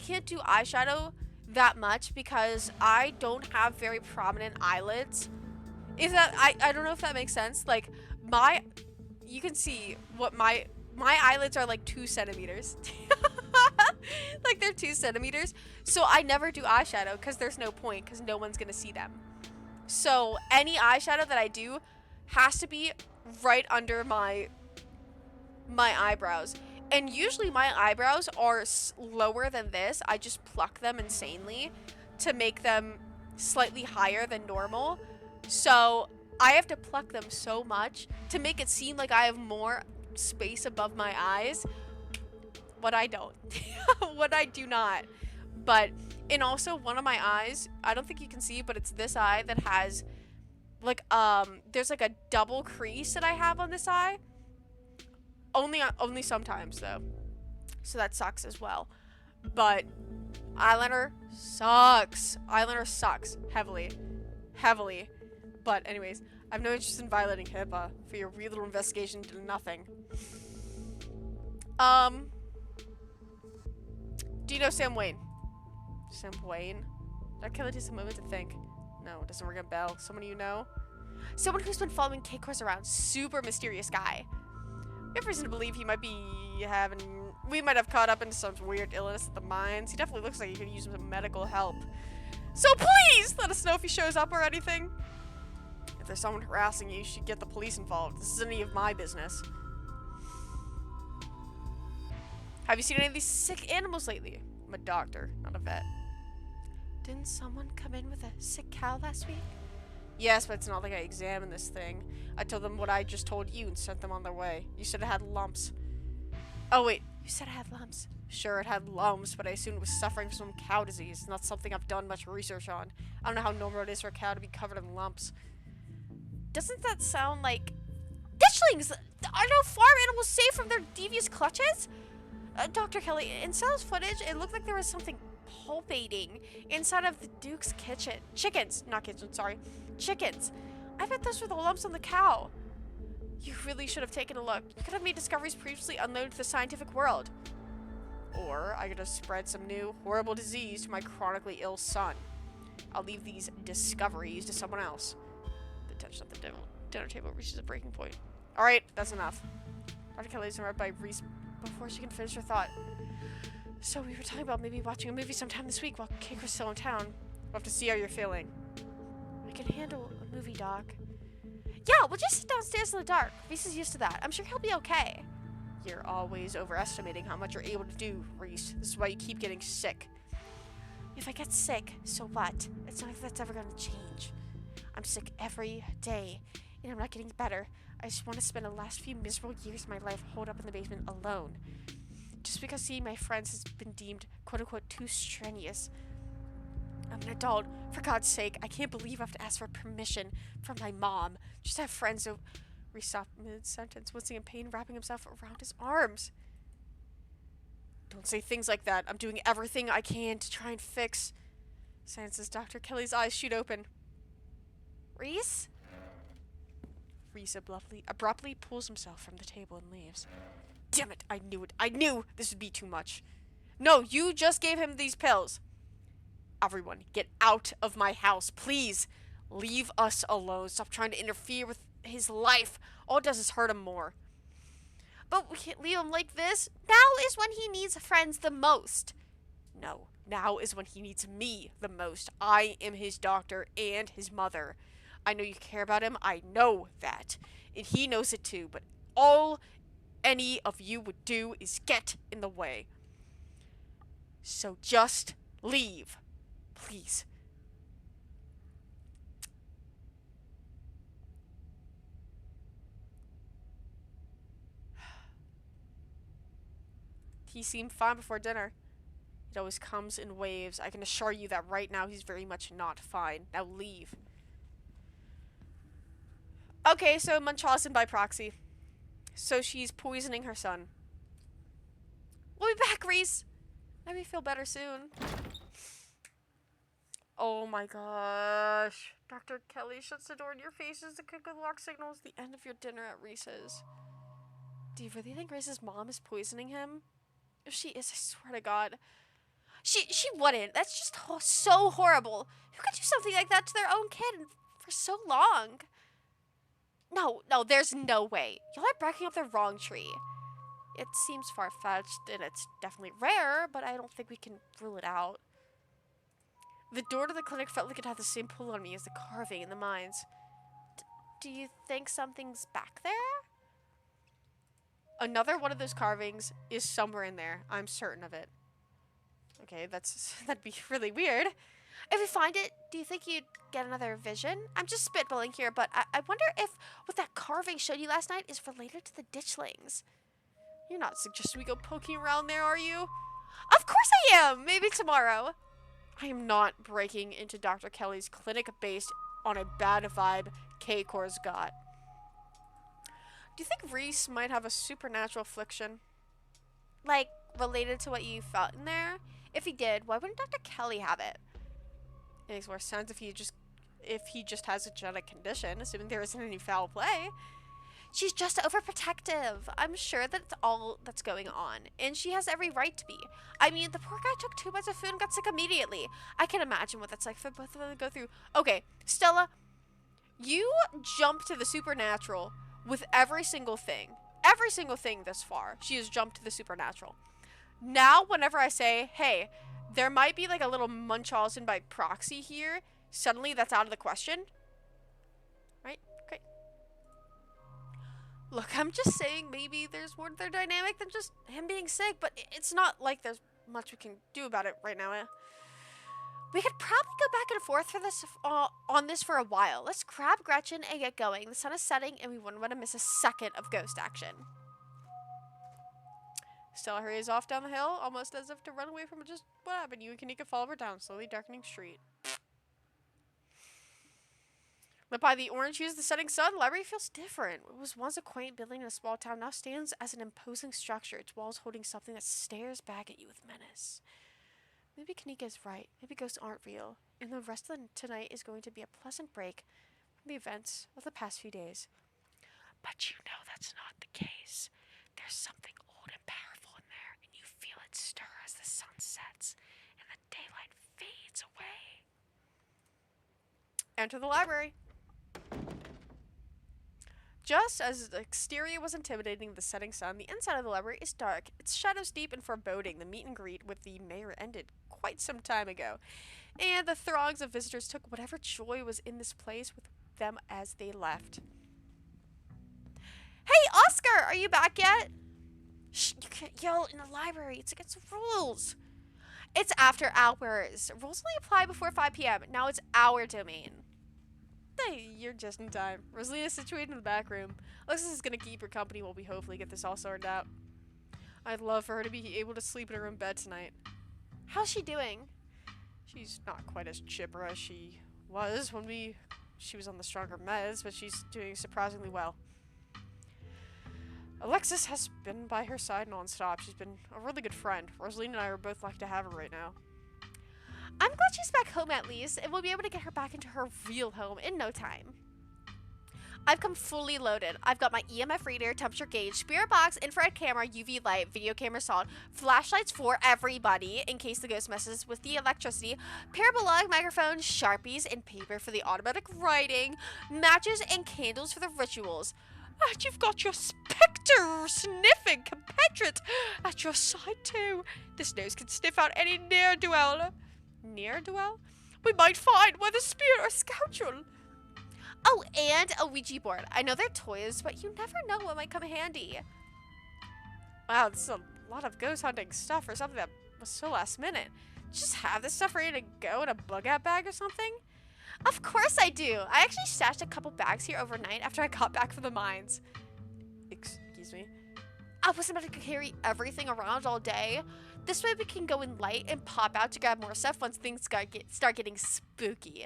S1: can't do eyeshadow that much because I don't have very prominent eyelids. I don't know if that makes sense. Like you can see what my eyelids are like 2 centimeters. Like they're 2 centimeters. So I never do eyeshadow because there's no point because no one's gonna see them. So any eyeshadow that I do has to be right under my eyebrows. And usually my eyebrows are lower than this. I just pluck them insanely to make them slightly higher than normal. So I have to pluck them so much to make it seem like I have more space above my eyes. What I don't. What I do not. But, and also one of my eyes, I don't think you can see, but it's this eye that has, like, there's like a double crease that I have on this eye. Only sometimes, though. So that sucks as well. But eyeliner sucks. Eyeliner sucks. Heavily. Heavily. But anyways, I have no interest in violating HIPAA for your wee little investigation into nothing. Do you know Sam Wayne? Sam Wayne? Did I kill it just a moment to think? No, it doesn't ring a bell. Someone you know? Someone who's been following K-Course around. Super mysterious guy. We have reason to believe he might be we might have caught up into some weird illness at the mines. He definitely looks like he could use some medical help. So please, let us know if he shows up or anything. If there's someone harassing you, you should get the police involved. This isn't any of my business. Have you seen any of these sick animals lately? I'm a doctor, not a vet.
S4: Didn't someone come in with a sick cow last week?
S1: Yes, but it's not like I examined this thing. I told them what I just told you and sent them on their way. You said it had lumps. Oh, wait.
S4: You said I had lumps.
S1: Sure, it had lumps, but I assumed it was suffering from some cow disease. Not something I've done much research on. I don't know how normal it is for a cow to be covered in lumps.
S4: Doesn't that sound like ditchlings? Are no farm animals safe from their devious clutches? Dr. Kelly, in Sal's footage, it looked like there was something pulsating inside of the Duke's kitchen. Chickens, not kitchen, sorry. Chickens. I bet those were the lumps on the cow. You really should have taken a look. You could have made discoveries previously unknown to the scientific world.
S1: Or I could have spread some new, horrible disease to my chronically ill son. I'll leave these discoveries to someone else. The tension at the dinner table reaches a breaking point. Alright, that's enough. Dr. Kelly's interrupted by Reese before she can finish her thought. So we were talking about maybe watching a movie sometime this week while Kaker's still in town. We'll have to see how you're feeling.
S4: I can handle a movie, Doc. Yeah, we'll just sit downstairs in the dark. Reese is used to that. I'm sure he'll be okay.
S1: You're always overestimating how much you're able to do, Reese. This is why you keep getting sick.
S4: If I get sick, so what? It's not like that's ever gonna change. I'm sick every day, and I'm not getting better. I just want to spend the last few miserable years of my life holed up in the basement alone. Just because seeing my friends has been deemed quote-unquote too strenuous. I'm an adult. For God's sake, I can't believe I have to ask for permission from my mom. Just to have friends who... Reese stopped mid-sentence, wincing in pain, wrapping himself around his arms.
S1: Don't say things like that. I'm doing everything I can to try and fix... Silences. Dr. Kelly's eyes shoot open.
S4: Reese?
S1: Reese abruptly pulls himself from the table and leaves. Damn it, I knew it. I knew this would be too much. No, you just gave him these pills. Everyone, get out of my house, please. Leave us alone. Stop trying to interfere with his life. All it does is hurt him more.
S4: But we can't leave him like this. Now is when he needs friends the most.
S1: No, now is when he needs me the most. I am his doctor and his mother. I know you care about him. I know that. And he knows it too. But all any of you would do is get in the way. So just leave. Please. He seemed fine before dinner. It always comes in waves. I can assure you that right now he's very much not fine. Now leave. Okay, so Munchausen by proxy. So she's poisoning her son. We'll be back, Reese. Maybe feel better soon. Oh my gosh. Dr. Kelly shuts the door in your face as the cook lock signals the end of your dinner at Reese's. Do you really think Reese's mom is poisoning him? If she is, I swear to God. She wouldn't. That's just so horrible. Who could do something like that to their own kid for so long? No, there's no way. Y'all are barking up the wrong tree. It seems far-fetched, and it's definitely rare, but I don't think we can rule it out. The door to the clinic felt like it had the same pull on me as the carving in the mines. Do you think something's back there? Another one of those carvings is somewhere in there. I'm certain of it. Okay, that'd be really weird. If we find it, do you think you'd get another vision? I'm just spitballing here, but I wonder if what that carving showed you last night is related to the ditchlings. You're not suggesting we go poking around there, are you? Of course I am! Maybe tomorrow. I am not breaking into Dr. Kelly's clinic based on a bad vibe K-Core's got. Do you think Reese might have a supernatural affliction? Like, related to what you felt in there? If he did, why wouldn't Dr. Kelly have it? It makes more sense if he just has a genetic condition, assuming there isn't any foul play. She's just overprotective. I'm sure that's all that's going on, and she has every right to be. I mean, the poor guy took 2 bites of food and got sick immediately. I can imagine what that's like for both of them to go through. Okay, Stella, you jump to the supernatural with every single thing. Every single thing this far, she has jumped to the supernatural. Now, whenever I say, hey, there might be like a little Munchausen by proxy here, suddenly that's out of the question. Right? Okay. Look, I'm just saying maybe there's more to their dynamic than just him being sick, but it's not like there's much we can do about it right now. We could probably go back and forth for this on this for a while. Let's grab Gretchen and get going. The sun is setting, and we wouldn't want to miss a second of ghost action. Stella hurries off down the hill, almost as if to run away from just what happened. You and Kanika follow her down slowly darkening street. Lit by the orange hues of the setting sun, the library feels different. It was once a quaint building in a small town, now stands as an imposing structure, its walls holding something that stares back at you with menace. Maybe Kanika is right. Maybe ghosts aren't real, and the rest of the tonight is going to be a pleasant break from the events of the past few days. But you know that's not the case. There's something old and powerful in there, and you feel it stir as the sun sets and the daylight fades away. Enter the library. Just as the exterior was intimidating the setting sun, the inside of the library is dark. Its shadows deep and foreboding. The meet and greet with the mayor ended quite some time ago, and the throngs of visitors took whatever joy was in this place with them as they left. Hey, Oscar! Are you back yet? Shh, you can't yell in the library. It's against the rules. It's after hours. Rules only apply before 5 p.m. Now it's our domain. Hey, you're just in time. Rosalina's situated in the back room. Alexis is gonna keep her company while we hopefully get this all sorted out. I'd love for her to be able to sleep in her own bed tonight.
S2: How's she doing?
S1: She's not quite as chipper as she was when she was on the stronger meds, but she's doing surprisingly well. Alexis has been by her side nonstop. She's been a really good friend. Rosalina and I are both lucky to have her right now.
S2: I'm glad she's back home at least, and we'll be able to get her back into her real home in no time. I've come fully loaded. I've got my EMF reader, temperature gauge, spirit box, infrared camera, UV light, video camera solid, flashlights for everybody in case the ghost messes with the electricity, parabolic microphone, Sharpies, and paper for the automatic writing, matches and candles for the rituals. And you've got your spectre sniffing compatriot at your side too. This nose can sniff out any ne'er-do-well. Ne'er-do-well? We might find whether spirit or scoundrel. Oh, and a Ouija board. I know they're toys, but you never know what might come handy.
S1: Wow, this is a lot of ghost hunting stuff for something that was so last minute. Just have this stuff ready to go in a bug-out bag or something?
S2: Of course I do. I actually stashed a couple bags here overnight after I got back from the mines.
S1: Excuse me?
S2: I wasn't about to carry everything around all day. This way we can go in light and pop out to grab more stuff once things start getting spooky.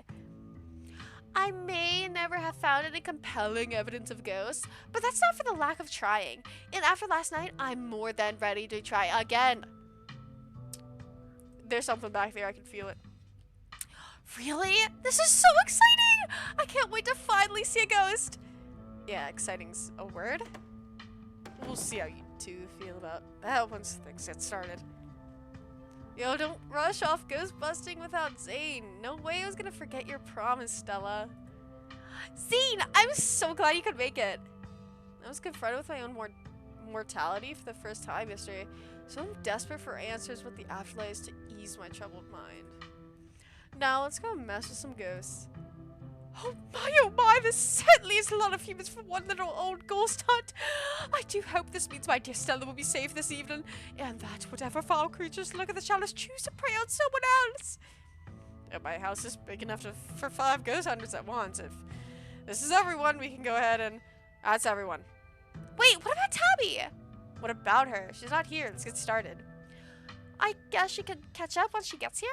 S2: I may never have found any compelling evidence of ghosts, but that's not for the lack of trying. And after last night, I'm more than ready to try again.
S1: There's something back there. I can feel it.
S2: Really? This is so exciting! I can't wait to finally see a ghost.
S1: Yeah, exciting's a word. We'll see how you two feel about that once things get started. Yo, don't rush off ghost busting without Zane. No way I was gonna forget your promise, Stella.
S2: Zane, I'm so glad you could make it.
S1: I was confronted with my own mortality for the first time yesterday, so I'm desperate for answers with the afterlife is to ease my troubled mind. Now let's go mess with some ghosts.
S2: Oh my, this set leaves a lot of humans for one little old ghost hunt. I do hope this means my dear Stella will be safe this evening, and that whatever foul creatures look at the chalice choose to prey on someone else.
S1: Yeah, my house is big enough for 5 ghost hunters at once. If this is everyone, we can go ahead and... That's everyone.
S2: Wait, what about Tabby?
S1: What about her? She's not here. Let's get started.
S2: I guess she could catch up once she gets here?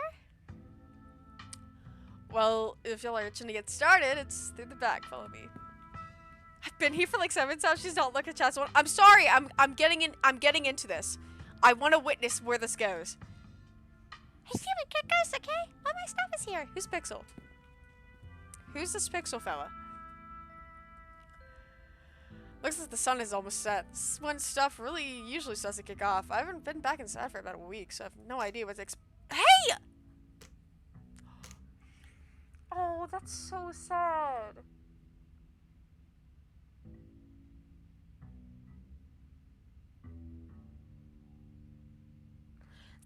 S1: Well, if y'all are itching to get started, it's through the back. Follow me. I've been here for like 7 times. She's not looking at chat. So I'm sorry. I'm getting into this. I want to witness where this goes.
S4: Hey, Steven, get ghosts, okay? All my stuff is here.
S1: Who's Pixel? Who's this Pixel fella? Looks like the sun is almost set. This is when stuff really usually starts to kick off. I haven't been back inside for about a week, so I have no idea what to expect. Hey! Oh, that's so sad.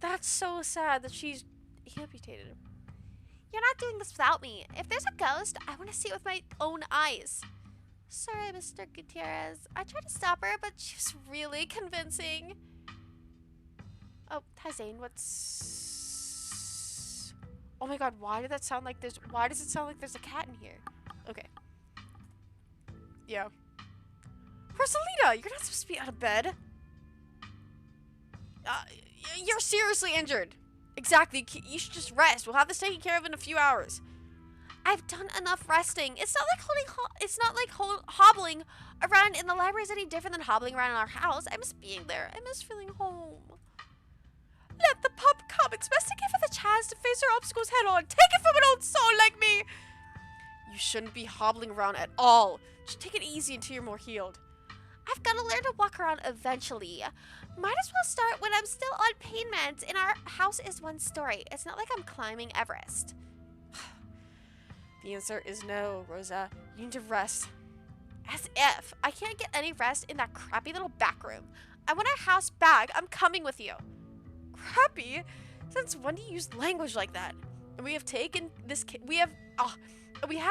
S1: That's so sad that she's amputated.
S2: You're not doing this without me. If there's a ghost, I want to see it with my own eyes. Sorry, Mr. Gutierrez. I tried to stop her, but she was really convincing. Oh, hi Zane, what's... Oh my god, why does it sound like there's a cat in here? Okay.
S1: Yeah. Rosalina, you're not supposed to be out of bed. You're seriously injured. Exactly. You should just rest. We'll have this taken care of in a few hours.
S4: I've done enough resting. It's not like hobbling around in the library is any different than hobbling around in our house. I miss being there. I miss feeling home. Let the pup come. It's best to give her the chance to face her obstacles head on. Take it from an old soul like me.
S1: You shouldn't be hobbling around at all. Just take it easy until you're more healed.
S4: I've got to learn to walk around eventually. Might as well start when I'm still on pain meds and our house is 1 story. It's not like I'm climbing Everest.
S1: The answer is no, Rosa. You need to rest.
S4: As if. I can't get any rest in that crappy little back room. I want our house back. I'm coming with you.
S1: Crappy? Since when do you use language like that? And we have taken this. We have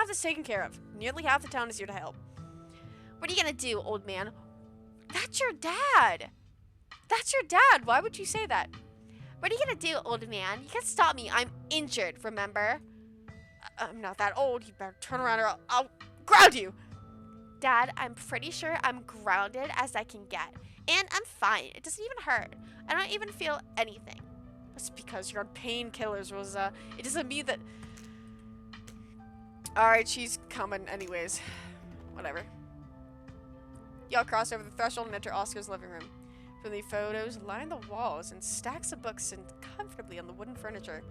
S1: this taken care of. Nearly half the town is here to help.
S4: What are you gonna do, old man?
S1: That's your dad. That's your dad. Why would you say that?
S4: What are you gonna do, old man? You can't stop me. I'm injured, remember?
S1: I'm not that old. You better turn around or I'll ground you.
S4: Dad, I'm pretty sure I'm grounded as I can get. And I'm fine. It doesn't even hurt. I don't even feel anything.
S1: That's because you're on painkillers, Rosa. It doesn't mean that... Alright, she's coming anyways. Whatever. Y'all cross over the threshold and enter Oscar's living room. From the photos line the walls and stacks of books sit comfortably on the wooden furniture.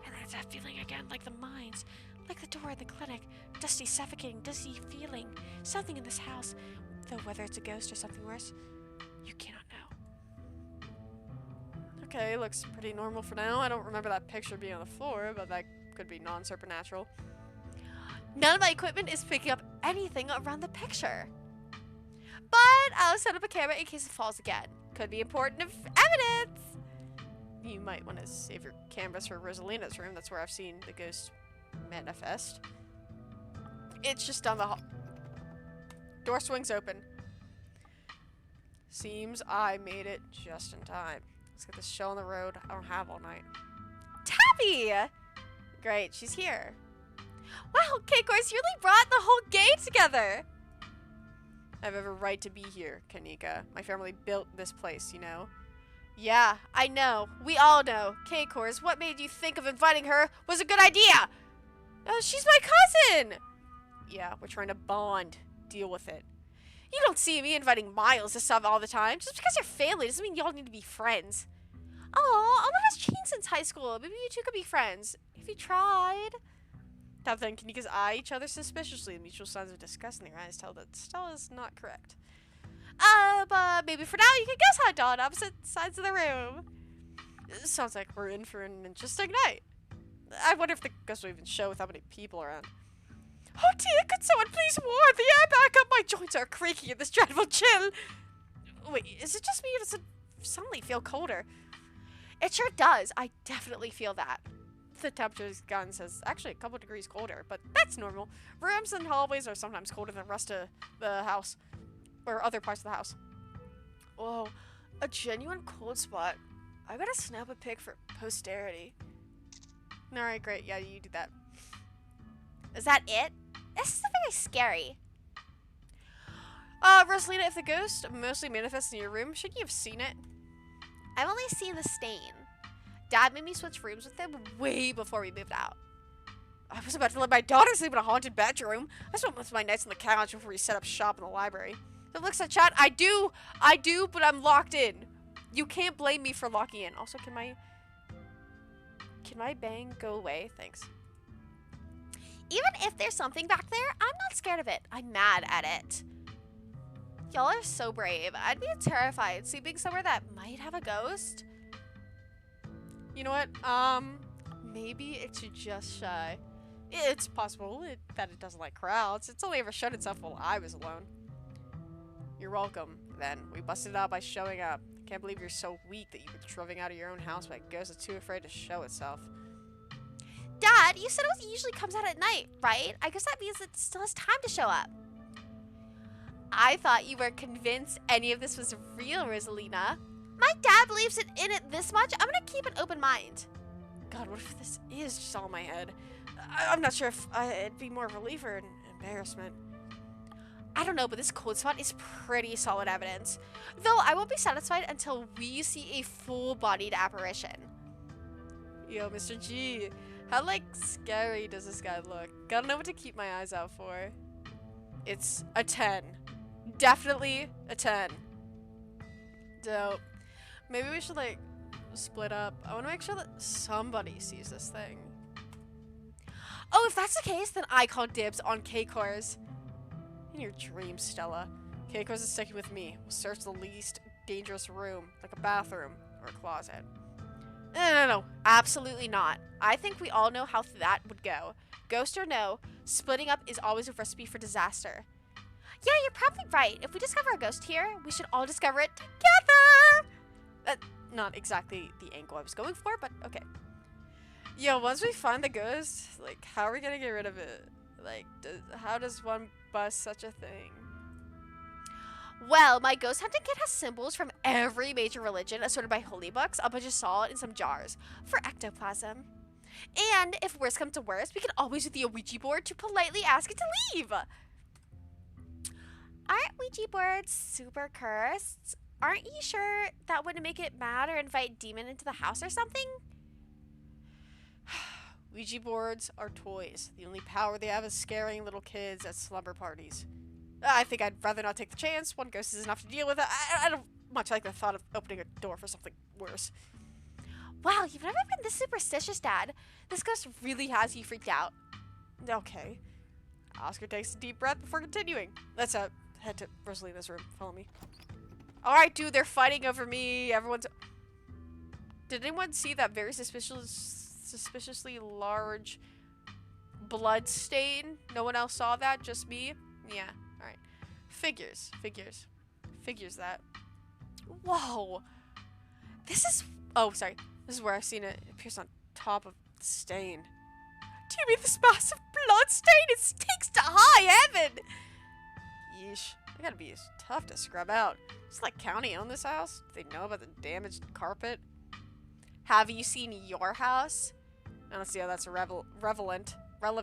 S4: And there's that feeling again, like the mines, like the door in the clinic. Dusty, suffocating, dusty feeling. Something in this house. Though whether it's a ghost or something worse, you cannot know.
S1: Okay, looks pretty normal for now. I don't remember that picture being on the floor, but that could be non-supernatural.
S4: None of my equipment is picking up anything around the picture. But I'll set up a camera in case it falls again. Could be important evidence.
S1: You might want to save your cameras for Rosalina's room. That's where I've seen the ghost manifest. It's just down the hall. Door swings open. Seems I made it just in time. Let's get this show on the road. I don't have all night.
S4: Tabby!
S1: Great, she's here.
S4: Wow, K-Course, you really brought the whole gang together.
S1: I have every right to be here, Kanika. My family built this place, you know? Yeah, I know. We all know. K-Course, what made you think of inviting her was a good idea? She's my cousin! Yeah, we're trying to bond. Deal with it. You don't see me inviting Miles to stuff all the time. Just because you're family doesn't mean y'all need to be friends.
S4: Oh, Alma has changed since high school. Maybe you two could be friends. If you tried.
S1: Tabitha and Kanika's eye each other suspiciously. The mutual signs of disgust in their eyes tell that Stella's not correct.
S4: But maybe for now you can guess hunt on opposite sides of the room.
S1: Sounds like we're in for an interesting night. I wonder if the ghost will even show with how many people around. Oh dear, could someone please ward the air back up? My joints are creaking in this dreadful chill. Wait, is it just me or does it suddenly feel colder?
S4: It sure does. I definitely feel that.
S1: The temperature's gun says actually a couple degrees colder, but that's normal. Rooms and hallways are sometimes colder than the rest of the house. Or other parts of the house. Whoa, a genuine cold spot. I gotta snap a pic for posterity. Alright, great. Yeah, you do that.
S4: Is that it? This is very scary.
S1: Rosalina, if the ghost mostly manifests in your room, shouldn't you have seen it?
S4: I've only seen the stain. Dad made me switch rooms with him way before we moved out.
S1: I was about to let my daughter sleep in a haunted bedroom. I spent most of my nights on the couch before we set up shop in the library. It looks like chat. I do, but I'm locked in. You can't blame me for locking in. Also, can my bang go away? Thanks.
S4: Even if there's something back there, I'm not scared of it. I'm mad at it. Y'all are so brave. I'd be terrified sleeping somewhere that might have a ghost.
S1: You know what? Maybe it's just shy. It's possible that it doesn't like crowds. It's only ever shut itself while I was alone. You're welcome, then. We busted it out by showing up. Can't believe you're so weak that you've been driven out of your own house by a ghost that's too afraid to show itself.
S4: Dad, you said it usually comes out at night, right? I guess that means it still has time to show up. I thought you weren't convinced any of this was real, Rosalina. My dad believes in it this much. I'm gonna keep an open mind.
S1: God, what if this is just all in my head? I'm not sure if it'd be more relief or an embarrassment.
S4: I don't know, but this cold spot is pretty solid evidence. Though I won't be satisfied until we see a full-bodied apparition. Yo, Mr. G, how, like, scary does this guy look? Gotta know what to keep my eyes out for. It's a 10. Definitely a 10. Dope. Maybe we should, like, split up. I want to make sure that somebody sees this thing. Oh, if that's the case, then I call dibs on K-Cores. In your dreams, Stella. K-Cores is sticking with me. We'll search the least dangerous room, like a bathroom or a closet. No. Absolutely not. I think we all know how that would go. Ghost or no, splitting up is always a recipe for disaster. Yeah, you're probably right. If we discover a ghost here, we should all discover it together! Not exactly the angle I was going for, but okay. Yo, once we find the ghost, like, how are we gonna get rid of it? Like, how does one bust such a thing? Well, my ghost hunting kit has symbols from every major religion assorted by holy books, a bunch of salt, and some jars for ectoplasm. And if worse comes to worse, we can always use the Ouija board to politely ask it to leave. Aren't Ouija boards super cursed? Aren't you sure that wouldn't make it mad or invite demon into the house or something? Ouija boards are toys. The only power they have is scaring little kids at slumber parties. I think I'd rather not take the chance. One ghost is enough to deal with. I don't much like the thought of opening a door for something worse. Wow, you've never been this superstitious, Dad. This ghost really has you freaked out. Okay. Oscar takes a deep breath before continuing. Let's head to Rosalina's room. Follow me. Alright, dude, they're fighting over me. Everyone's... Did anyone see that very suspiciously large blood stain? No one else saw that? Just me? Yeah. Alright. Figures that. Whoa. This is... Oh, sorry. This is where I've seen it. It appears on top of the stain. Do you mean this massive blood stain? It stinks to high heaven! Yeesh. They gotta be tough to scrub out. It's like county own this house. Do they know about the damaged carpet? Have you seen your house? I don't see how that's relevant. Weird.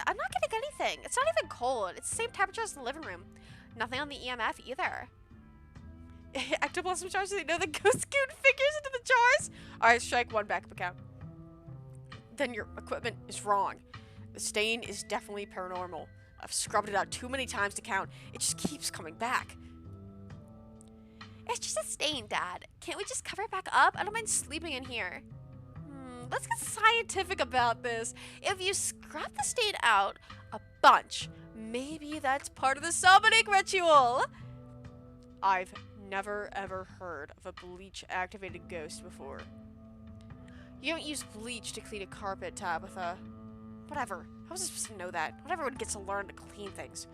S4: I'm not getting anything. It's not even cold. It's the same temperature as the living room. Nothing on the EMF either. Ectoplasm jars, do they know the ghost scoot figures into the jars? Alright, strike one backup account. Then your equipment is wrong. The stain is definitely paranormal. I've scrubbed it out too many times to count. It just keeps coming back. It's just a stain, Dad. Can't we just cover it back up? I don't mind sleeping in here. Let's get scientific about this. If you scrub the stain out a bunch, maybe that's part of the summoning ritual. I've never ever heard of a bleach-activated ghost before. You don't use bleach to clean a carpet, Tabitha. Whatever. How was I supposed to know that? Not everyone gets to learn to clean things.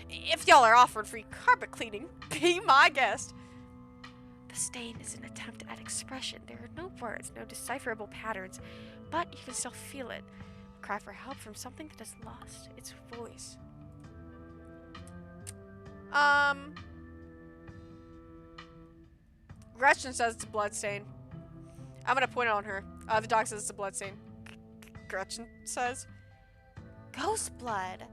S4: If y'all are offering free carpet cleaning, be my guest. The stain is an attempt at expression. There are no words, no decipherable patterns, but you can still feel it. A cry for help from something that has lost its voice. Gretchen says it's a blood stain. I'm gonna point it on her. The dog says it's a blood stain. Gretchen says. Ghost blood.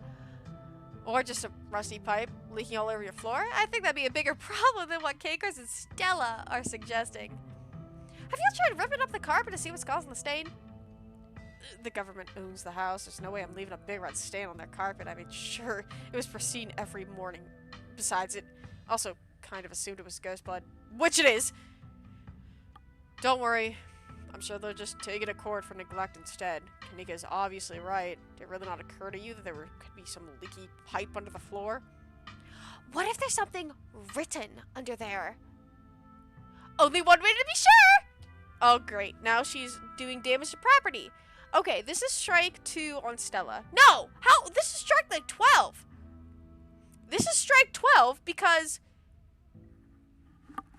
S4: Or just a rusty pipe leaking all over your floor? I think that'd be a bigger problem than what Cakers and Stella are suggesting. Have you tried ripping up the carpet to see what's causing the stain? The government owns the house. There's no way I'm leaving a big red stain on their carpet. I mean, sure, it was pristine every morning. Besides, it also kind of assumed it was ghost blood, which it is. Don't worry. I'm sure they'll just take it to court for neglect instead. Kanika's obviously right. Did it really not occur to you that there could be some leaky pipe under the floor? What if there's something written under there? Only one way to be sure! Oh, great. Now she's doing damage to property. Okay, this is strike 2 on Stella. No! How? This is strike like 12. This is strike 12 because...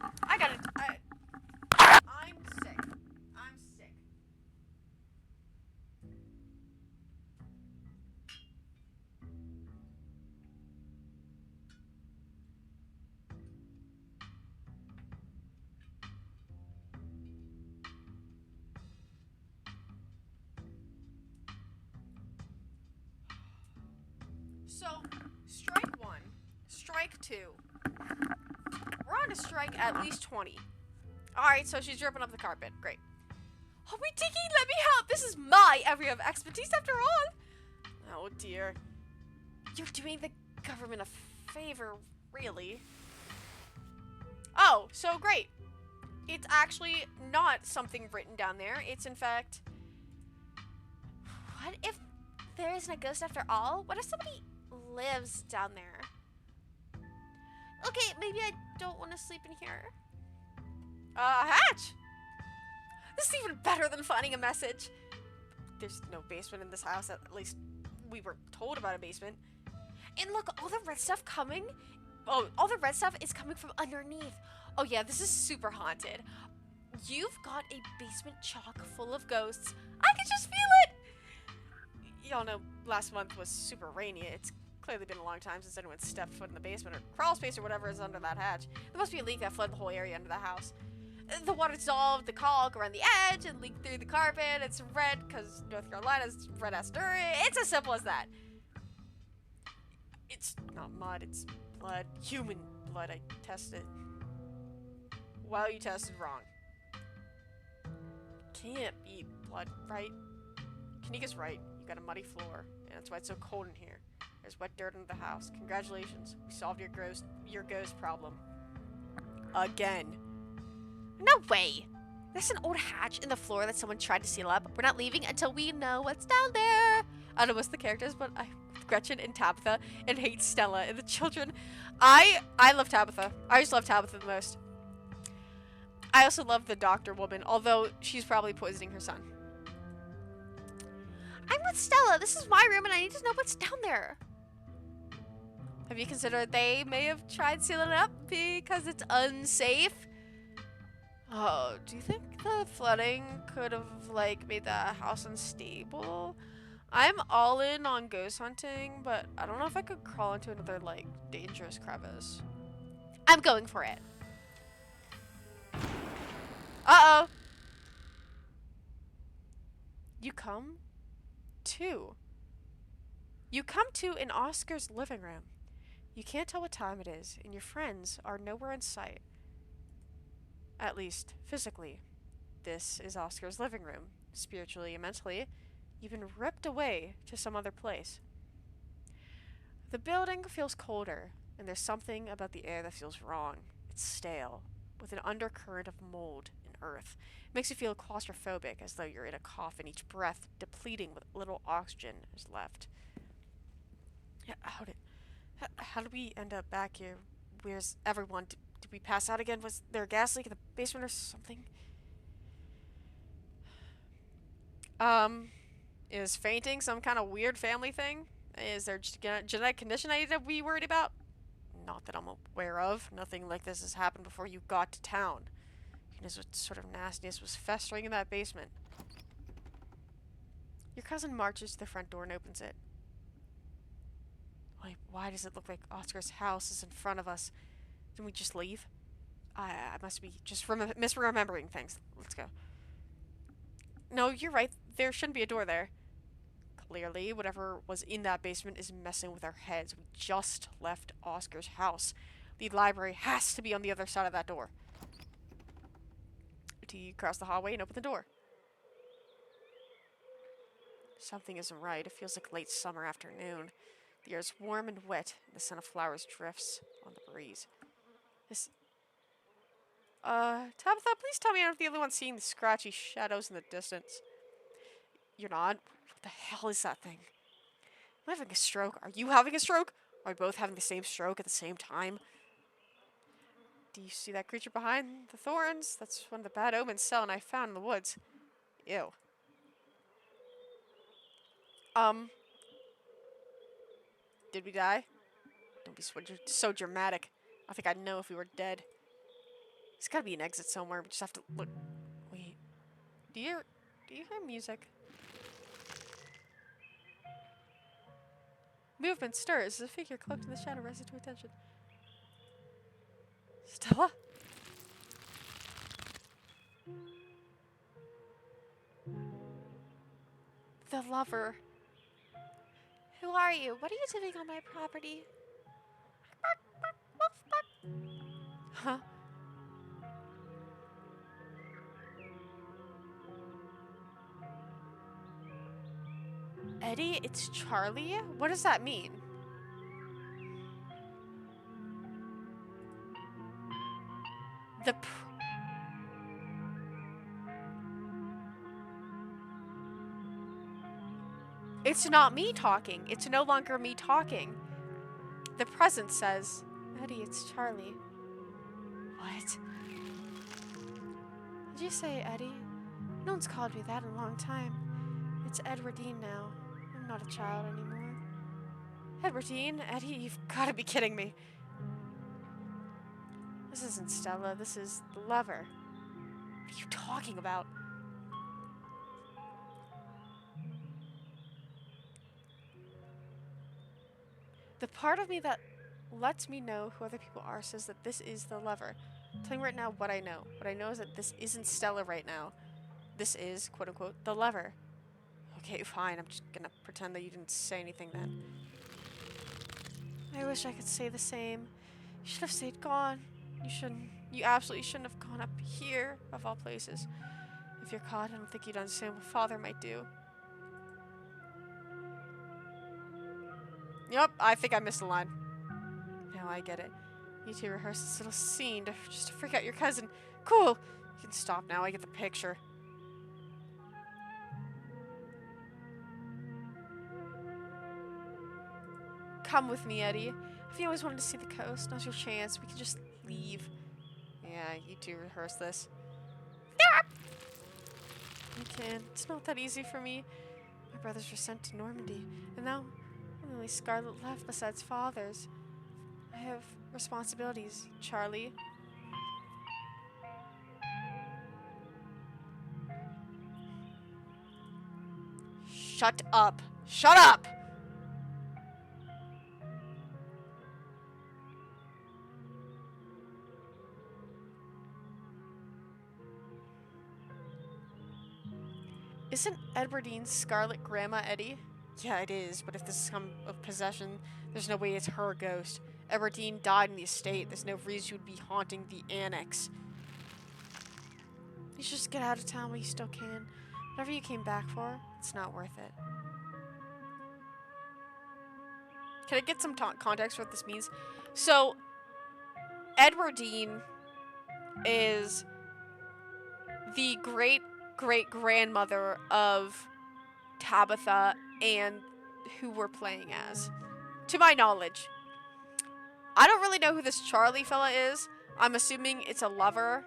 S4: I'm sick. I'm sick.
S1: So, strike 1. Strike 2. We're on to strike at least 20. Alright, so she's dripping up the carpet. Great. Oh, my Tiki, let me help! This is my area of expertise after all! Oh, dear. You're doing the government a favor, really. Oh, so great. It's actually not something written down there. It's, in fact...
S4: What if there isn't a ghost after all? What if somebody lives down there? Okay, maybe I don't want to sleep in here.
S1: Hatch! This is even better than finding a message. There's no basement in this house. At least we were told about a basement.
S4: And look, all the red stuff coming. Oh, all the red stuff is coming from underneath.
S1: Oh yeah, this is super haunted. You've got a basement chock full of ghosts. I can just feel it! Y'all know last month was super rainy. It's clearly been a long time since anyone stepped foot in the basement or crawl space or whatever is under that hatch. There must be a leak that flooded the whole area under the house. The water dissolved the caulk around the edge and leaked through the carpet. It's red because North Carolina's red-ass dirt. It's as simple as that. It's not mud, it's blood. Human blood. I tested. Well, you tested wrong. Can't be blood, right? Kanika's right. You got a muddy floor, and that's why it's so cold in here. There's wet dirt under the house. Congratulations. We solved your ghost problem. Again.
S4: No way. There's an old hatch in the floor that someone tried to seal up. We're not leaving until we know what's down there.
S1: I don't know what's the characters, but I Gretchen and Tabitha and hate Stella and the children. I love Tabitha. I just love Tabitha the most. I also love the doctor woman, although she's probably poisoning her son.
S4: I'm with Stella. This is my room and I need to know what's down there.
S1: Have you considered they may have tried sealing it up because it's unsafe? Oh, do you think the flooding could have, like, made the house unstable? I'm all in on ghost hunting, but I don't know if I could crawl into another, like, dangerous crevice.
S4: I'm going for it.
S1: Uh-oh. You come to in Oscar's living room. You can't tell what time it is, and your friends are nowhere in sight. At least, physically. This is Oscar's living room. Spiritually and mentally, you've been ripped away to some other place. The building feels colder, and there's something about the air that feels wrong. It's stale, with an undercurrent of mold and earth. It makes you feel claustrophobic, as though you're in a coffin, each breath depleting what little oxygen is left. How did we end up back here? Where's everyone? Did we pass out again? Was there a gas leak in the basement or something? Is fainting some kind of weird family thing? Is there genetic condition I need to be worried about? Not that I'm aware of. Nothing like this has happened before you got to town. Goodness, what sort of nastiness was festering in that basement? Your cousin marches to the front door and opens it. Wait, why does it look like Oscar's house is in front of us? Didn't we just leave? I must be just misremembering things. Let's go. No, you're right. There shouldn't be a door there. Clearly, whatever was in that basement is messing with our heads. We just left Oscar's house. The library has to be on the other side of that door. You cross the hallway and open the door. Something isn't right. It feels like late summer afternoon. The air is warm and wet, and the scent of flowers drifts on the breeze. Tabitha, please tell me I'm not the only one seeing the scratchy shadows in the distance. You're not? What the hell is that thing? Am I having a stroke? Are you having a stroke? Are we both having the same stroke at the same time? Do you see that creature behind the thorns? That's one of the bad omens Sel and I found in the woods. Ew. Did we die? Don't be so dramatic. I think I'd know if we were dead. There's gotta be an exit somewhere. We just have to look. Wait. Do you hear music? Movement stirs as a figure cloaked in the shadow rises to attention. Stella? The lover.
S4: Who are you? What are you doing on my property?
S1: Huh? Eddie, it's Charlie? What does that mean? The It's not me talking. It's no longer me talking. The presence says, Eddie, it's Charlie. What? Did you say Eddie? No one's called me that in a long time. It's Edwardine now. I'm not a child anymore. Edwardine? Eddie, you've got to be kidding me. This isn't Stella. This is the lover. What are you talking about? The part of me that lets me know who other people are says that this is the lover. I'm telling you right now what I know. What I know is that this isn't Stella right now. This is, quote unquote, the lover. Okay, fine. I'm just gonna pretend that you didn't say anything then. I wish I could say the same. You should have stayed gone. You shouldn't. You absolutely shouldn't have gone up here, of all places. If you're caught, I don't think you'd understand what Father might do. Yep, I think I missed a line. Now I get it. You two rehearsed this little scene just to freak out your cousin. Cool. You can stop now. I get the picture. Come with me, Eddie. If you always wanted to see the coast, now's your chance. We can just leave. Yeah, you two rehearse this. You can. It's not that easy for me. My brothers were sent to Normandy, and now I'm the only Scarlet left besides Father's. I have responsibilities, Charlie. Shut up. Shut up! Isn't Edwardine's Scarlet Grandma Eddie? Yeah, it is, but if this is some of possession, there's no way it's her ghost. Edwardine died in the estate. There's no reason she would be haunting the annex. You should just get out of town while you still can. Whatever you came back for, it's not worth it. Can I get some context for what this means? So, Edwardine is the great-great-grandmother of Tabitha and who we're playing as. To my knowledge. I don't really know who this Charlie fella is. I'm assuming it's a lover.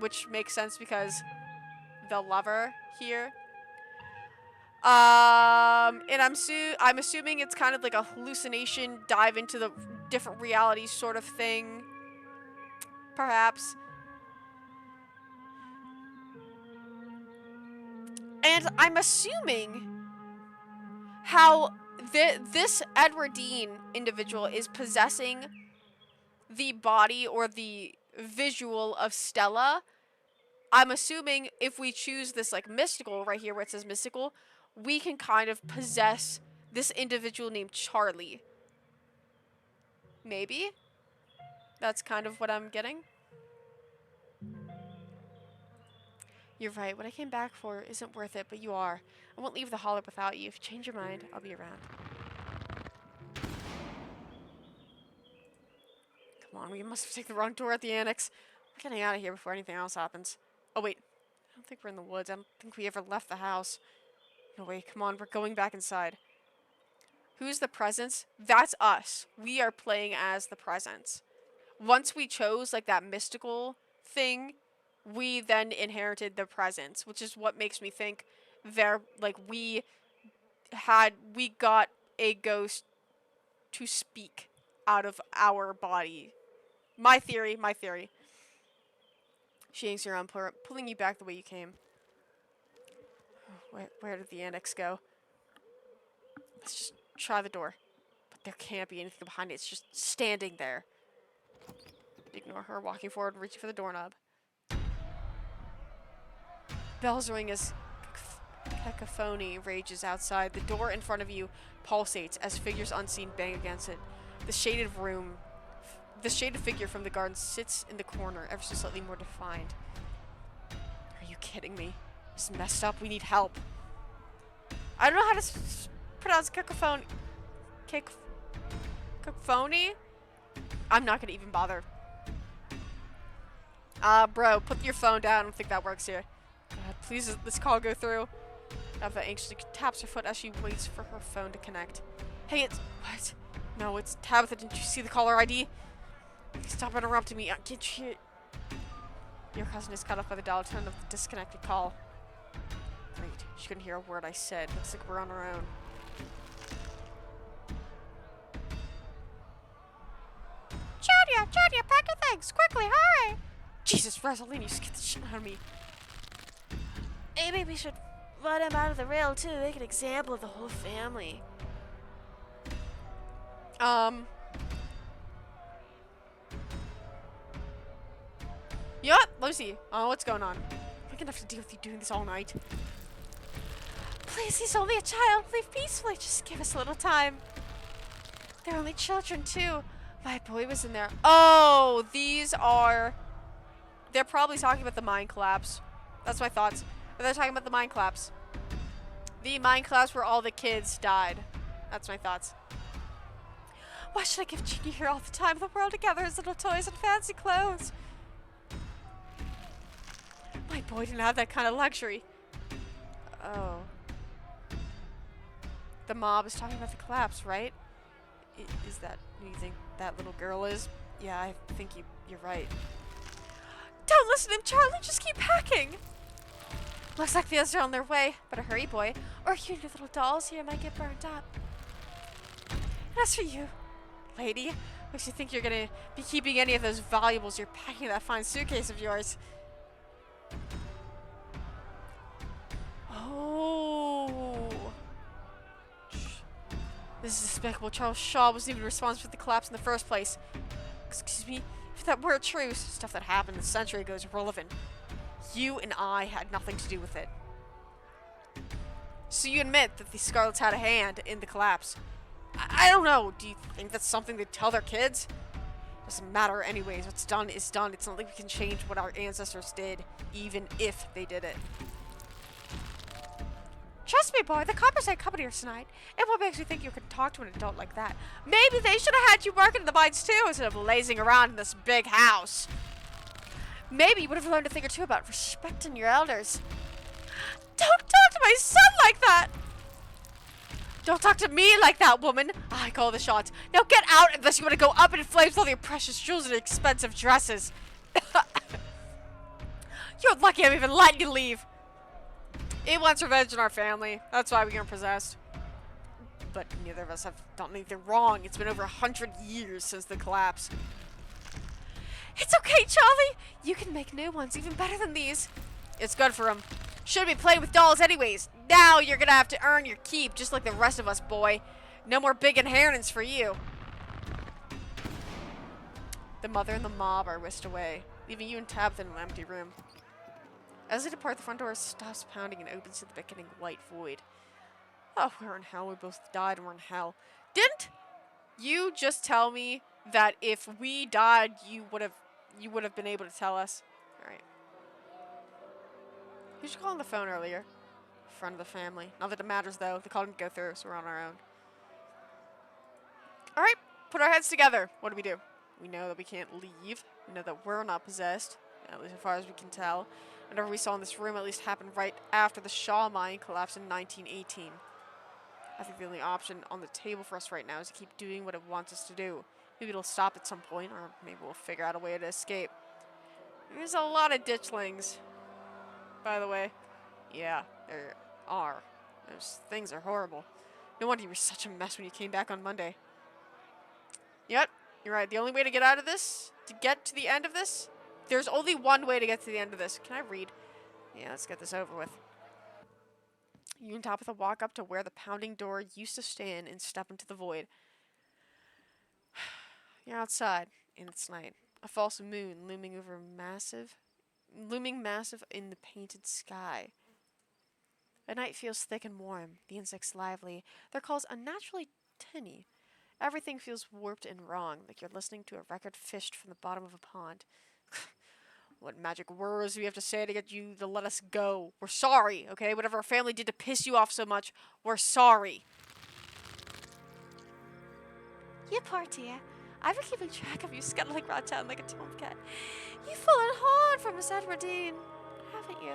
S1: Which makes sense because the lover here. And I'm assuming it's kind of like a hallucination, dive into the different realities sort of thing. Perhaps. And I'm assuming how this Edwardine individual is possessing the body or the visual of Stella. I'm assuming if we choose this like mystical right here where it says mystical, we can kind of possess this individual named Charlie. Maybe? That's kind of what I'm getting. You're right. What I came back for isn't worth it, but you are. I won't leave the Hollow without you. If you change your mind, I'll be around. Come on, we must have taken the wrong door at the annex. We're getting out of here before anything else happens. Oh, wait. I don't think we're in the woods. I don't think we ever left the house. No, wait. Come on. We're going back inside. Who's the presence? That's us. We are playing as the presence. Once we chose, like, that mystical thing, we then inherited the presence, which is what makes me think we got a ghost to speak out of our body. My theory. She hangs around, pulling you back the way you came. Where did the annex go? Let's just try the door. But there can't be anything behind it. It's just standing there. Ignore her, walking forward and reaching for the doorknob. Bells ring as cacophony rages outside. The door in front of you pulsates as figures unseen bang against it. The shaded figure from the garden sits in the corner, ever so slightly more defined. Are you kidding me? This is messed up. We need help. I don't know how to pronounce cacophony. Cacophony? I'm not gonna even bother. Bro, put your phone down. I don't think that works here. God, please let this call go through. Eva anxiously taps her foot as she waits for her phone to connect. Hey, it's... What? No, it's Tabitha. Didn't you see the caller ID? Stop interrupting me. Can't you... Your cousin is cut off by the dial tone of the disconnected call. Great. She couldn't hear a word I said. Looks like we're on our own.
S4: Julia, pack your things. Quickly, hurry.
S1: Jesus, Rosaline, you scared the shit out of me.
S4: Maybe we should let him out of the rail, too. Make an example of the whole family.
S1: You know what? Let me see. What's going on? I'm gonna have to deal with you doing this all night.
S4: Please, he's only a child. Leave peacefully. Just give us a little time. They're only children, too.
S1: My boy was in there. Oh, these are... They're probably talking about the mine collapse. That's my thoughts. But they're talking about the mine collapse. The mine collapse where all the kids died. That's my thoughts.
S4: Why should I give Junior here all the time? The world together, his little toys and fancy clothes.
S1: My boy didn't have that kind of luxury. Oh. The mob is talking about the collapse, right? Is that who you think that little girl is? Yeah, I think you're right.
S4: Don't listen to him, Charlie. Just keep packing. Looks like the others are on their way. Better hurry, boy. Or you and your little dolls here might get burned up. And as for you,
S1: lady, makes you think you're gonna be keeping any of those valuables you're packing in that fine suitcase of yours. Oh. This is despicable. Charles Shaw wasn't even responsible for the collapse in the first place. Excuse me? If that were true, stuff that happened a century ago is irrelevant. You and I had nothing to do with it. So you admit that the Scarlets had a hand in the collapse. I don't know. Do you think that's something they'd tell their kids? Doesn't matter anyways. What's done is done. It's not like we can change what our ancestors did, even if they did it.
S4: Trust me, boy, the coppers ain't coming here tonight. And what makes you think you can talk to an adult like that? Maybe they should have had you working in the mines too, instead of lazing around in this big house. Maybe you would have learned a thing or two about respecting your elders. Don't talk to my son like that!
S1: Don't talk to me like that, woman! I call the shots. Now get out unless you want to go up in flames with all your precious jewels and expensive dresses. You're lucky I'm even letting you leave. It wants revenge in our family. That's why we got possessed. But neither of us have done anything wrong. It's been over 100 years since the collapse.
S4: It's okay, Charlie. You can make new ones even better than these.
S1: It's good for him. Should be playing with dolls anyways. Now you're gonna have to earn your keep, just like the rest of us, boy. No more big inheritance for you. The mother and the mob are whisked away, leaving you and Tabitha in an empty room. As they depart, the front door stops pounding and opens to the beckoning white void. Oh, we're in hell. We both died and we're in hell. Didn't you just tell me that if we died, you would have been able to tell us? All right. You should call on the phone earlier. Friend of the family. Not that it matters though. The call didn't go through, so we're on our own. All right. Put our heads together. What do? We know that we can't leave. We know that we're not possessed, at least as far as we can tell. Whatever we saw in this room at least happened right after the Shaw mine collapsed in 1918. I think the only option on the table for us right now is to keep doing what it wants us to do. Maybe it'll stop at some point, or maybe we'll figure out a way to escape. There's a lot of ditchlings, by the way. Yeah, there are. Those things are horrible. No wonder you were such a mess when you came back on Monday. Yep, you're right. The only way to get out of this, to get to the end of this, there's only one way to get to the end of this. Can I read? Yeah, let's get this over with. You and Tabitha walk up to where the pounding door used to stand and step into the void. You're outside, and it's night. A false moon looming massive in the painted sky. At night feels thick and warm, the insects lively, their calls unnaturally tinny. Everything feels warped and wrong, like you're listening to a record fished from the bottom of a pond. What magic words do we have to say to get you to let us go? We're sorry, okay? Whatever our family did to piss you off so much, we're sorry.
S4: You poor dear. I've been keeping track of you scuttling around town like a tomcat. You've fallen hard for Miss Edwardine, haven't you?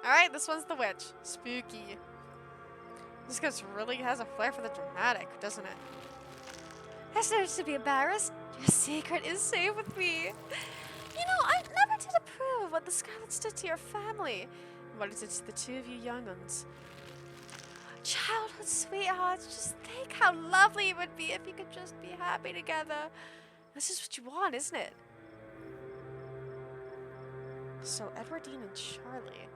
S1: Alright, this one's the witch. Spooky. This guy really has a flair for the dramatic, doesn't it?
S4: There's no need to be embarrassed. Your secret is safe with me. You know, I never did approve of what the Scarlets did to your family.
S1: What is it to the two of you young uns?
S4: Childhood sweethearts, just think how lovely it would be if you could just be happy together.
S1: This is what you want, isn't it? So, Edwardine and Charlie.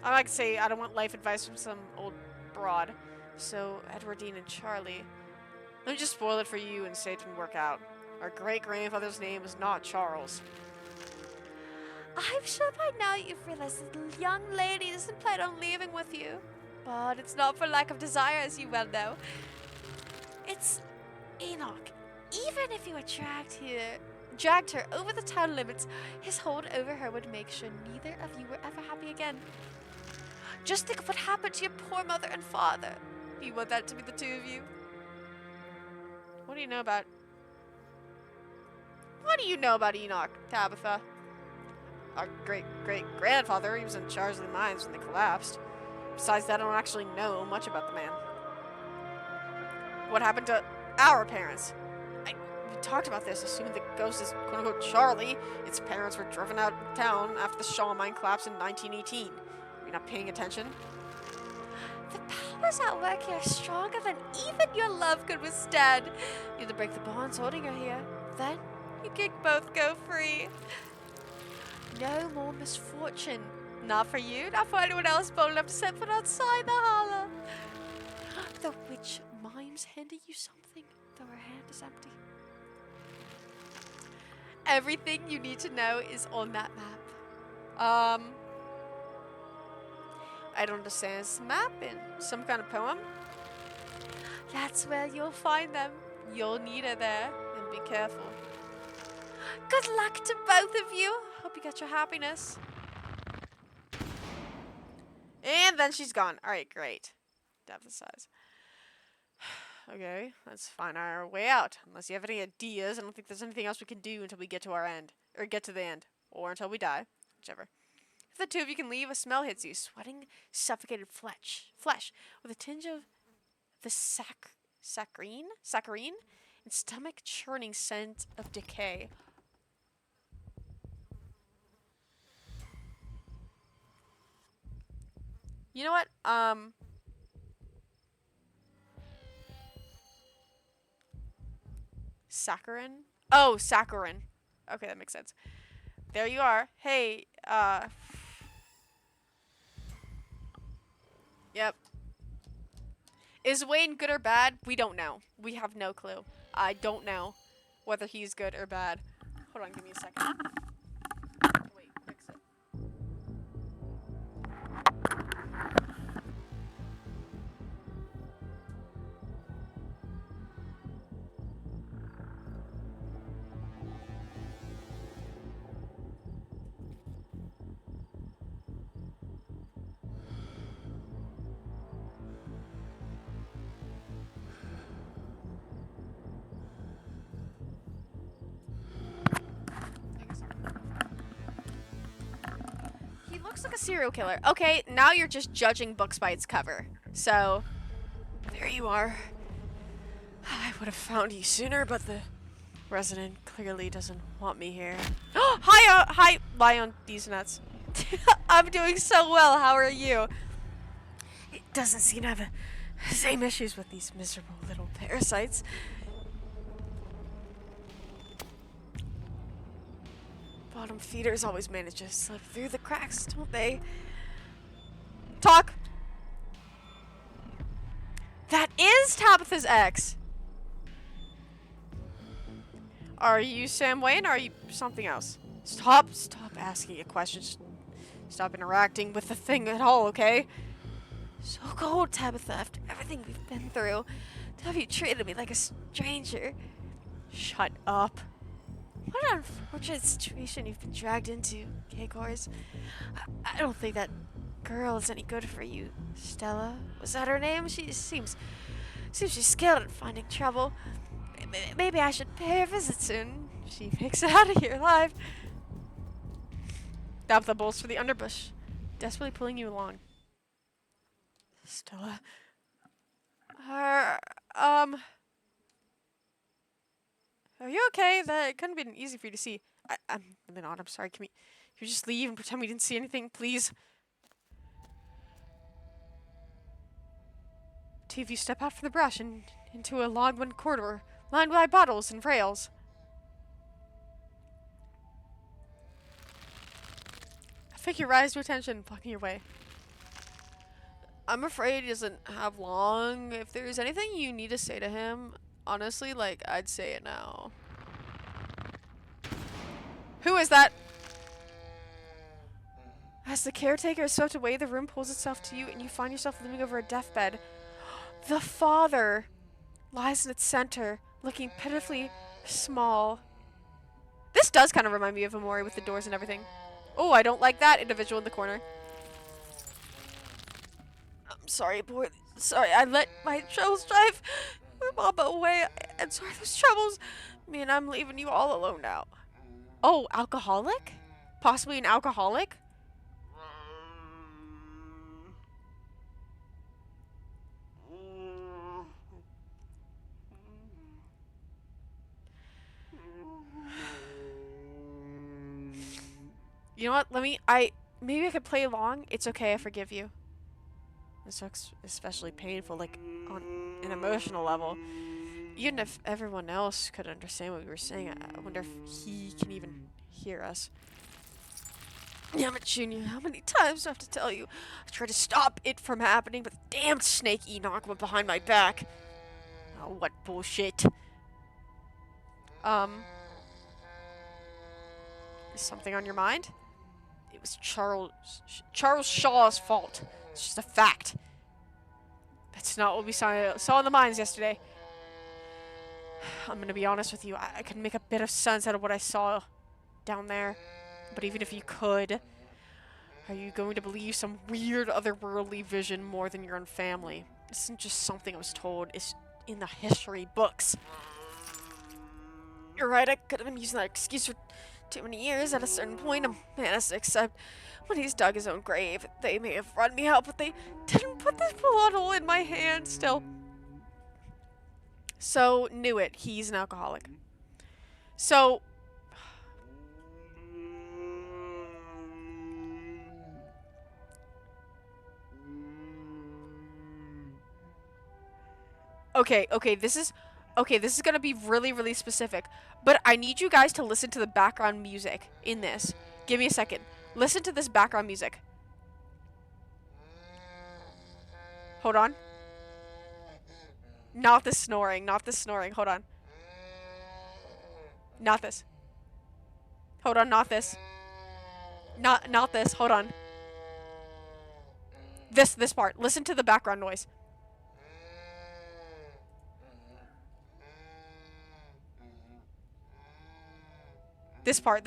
S1: I like to say I don't want life advice from some old broad. So, Edwardine and Charlie. Let me just spoil it for you and say it didn't work out. Our great-grandfather's name was not Charles.
S4: I'm sure by now you've realized that the young lady doesn't plan on leaving with you. But it's not for lack of desire, as you well know. It's Enoch. Even if you were dragged her over the town limits, his hold over her would make sure neither of you were ever happy again. Just think of what happened to your poor mother and father. You want that to be the two of you?
S1: What do you know about... What do you know about Enoch, Tabitha? Our great-great-grandfather, he was in charge of the mines when they collapsed. Besides that, I don't actually know much about the man. What happened to our parents? We talked about this, assuming the ghost is quote-unquote Charlie. Its parents were driven out of town after the Shaw mine collapsed in 1918. You're not paying attention?
S4: The powers at work here are stronger than even your love could withstand. You have to break the bonds holding her here. Then you can both go free. No more misfortune. Not for you, not for anyone else bold enough to set foot outside the holler. The witch mimes handing you something, though her hand is empty. Everything you need to know is on that map.
S1: I don't understand. Is this map in some kind of poem?
S4: That's where you'll find them. You'll need her there.
S1: And be careful.
S4: Good luck to both of you. Hope you get your happiness.
S1: And then she's gone. Alright, great. Depth of size. Okay, let's find our way out. Unless you have any ideas, I don't think there's anything else we can do until we get to our end. Or get to the end. Or until we die. Whichever. If the two of you can leave, a smell hits you. Sweating, suffocated flesh. With a tinge of the saccharine? And stomach churning scent of decay. You know what? Saccharin? Oh, saccharin. Okay, that makes sense. There you are. Hey, Yep. Is Wayne good or bad? We don't know. We have no clue. I don't know whether he's good or bad. Hold on, give me a second. Wait, fix it. He looks like a serial killer. Okay, now you're just judging books by its cover. So, there you are. I would have found you sooner, but the resident clearly doesn't want me here. Hi, lie on these nuts. I'm doing so well. How are you? It doesn't seem to have the same issues with these miserable little parasites. Bottom feeders always manage to slip through the cracks, don't they? Talk! is Tabitha's ex? Are you Sam Wayne or are you something else? Stop asking a question. Stop interacting with the thing at all, okay?
S4: So cold, Tabitha, after everything we've been through. To have you treated me like a stranger.
S1: Shut up.
S4: What an unfortunate situation you've been dragged into, K-Cores. I don't think that girl is any good for you. Stella, was that her name? She seems she's skilled at finding trouble. Maybe I should pay her a visit soon. She makes it out of here alive.
S1: Tabitha bolts for the underbush, desperately pulling you along. Stella. Are you okay? That couldn't have been easy for you to see. I'm really not. I'm sorry. Can you just leave and pretend we didn't see anything, please? Two of you step out from the brush and into a log-wood corridor lined by bottles and rails. A figure rises to attention, blocking your way. I'm afraid he doesn't have long. If there's anything you need to say to him, honestly, like, I'd say it now. Who is that? As the caretaker is swept away, the room pulls itself to you and you find yourself looming over a deathbed. The father lies in its center, looking pitifully small. This does kind of remind me of Amori with the doors and everything. Oh, I don't like that individual in the corner. I'm sorry, boy. Sorry, I let my troubles drive my mama away. I'm sorry, those troubles. Man, I'm leaving you all alone now. Oh, alcoholic? Possibly an alcoholic? You know what? Maybe I could play along. It's okay, I forgive you. This looks especially painful, like, on an emotional level. Even if everyone else could understand what we were saying, I wonder if he can even hear us. Damn it, Junior, how many times do I have to tell you? I tried to stop it from happening, but the damn snake Enoch went behind my back. Oh, what bullshit. Is something on your mind? It was Charles Shaw's fault. It's just a fact. That's not what we saw in the mines yesterday. I'm gonna be honest with you. I can make a bit of sense out of what I saw down there. But even if you could, are you going to believe some weird otherworldly vision more than your own family? This isn't just something I was told. It's in the history books. You're right. I could have been using that excuse for too many years. At a certain point, a man has to accept when he's dug his own grave. They may have run me out, but they didn't put this bullet hole in my hand still. So, knew it. He's an alcoholic. So, okay, this is gonna be really, really specific. But I need you guys to listen to the background music in this. Give me a second. Listen to this background music. Hold on. Not the snoring. Hold on. Not this. Hold on, not this. Not this. Hold on. This part. Listen to the background noise. This part.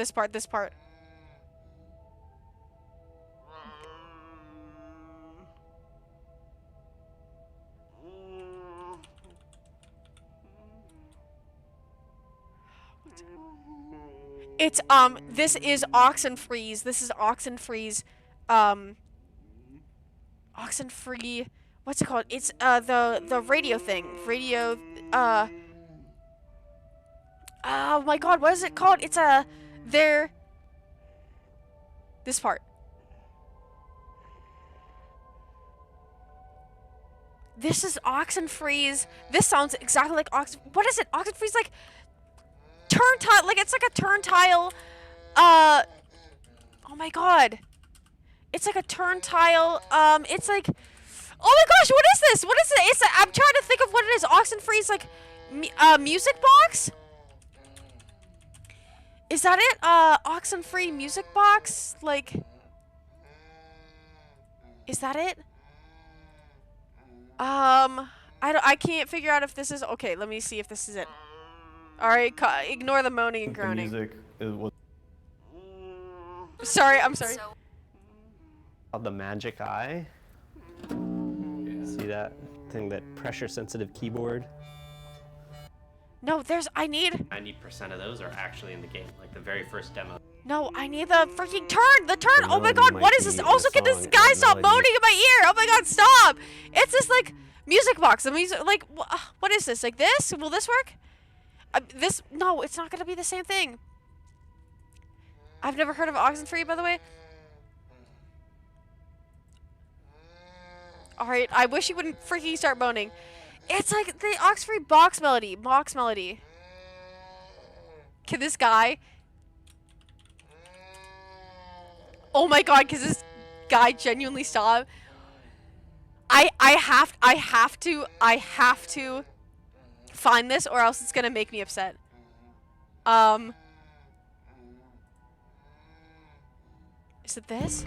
S1: It's, this is Oxenfreeze. Oxenfree, what's it called? It's, the radio thing. Oh my god, what is it called? It's, this part. This is Oxenfreeze. This sounds exactly like what is it? Oxenfreeze, like, turntile, like, it's like a turntile, oh my god. It's like a turntile, it's like, Oh my gosh, what is this? What is it? I'm trying to think of what it is. Oxenfree's like music box? Is that it? Oxenfree music box? Like, is that it? I can't figure out if this is okay. Let me see if this is it. All right, ignore the moaning and groaning.
S5: The music was
S1: Sorry, I'm sorry.
S6: called the Magic Eye. See that thing, that pressure-sensitive keyboard?
S1: No, I need.
S6: 90% of those are actually in the game, like the very first demo.
S1: No, I need the freaking turn. The turn.
S6: The
S1: Oh my
S6: melody
S1: god,
S6: might
S1: what is
S6: be
S1: this?
S6: in
S1: Also,
S6: the
S1: can this
S6: song,
S1: guy
S6: that
S1: stop
S6: melody.
S1: moaning in my ear? Oh my god, stop! It's this like music box. The music, like, what is this? Like this? Will this work? This? No, it's not gonna be the same thing. I've never heard of Oxenfree, by the way. Alright, I wish you wouldn't freaking start moaning. It's like the Oxenfree box melody. Box melody. Can this guy... Oh my god, can this guy genuinely stop? I have to find this or else it's gonna make me upset. Is it this?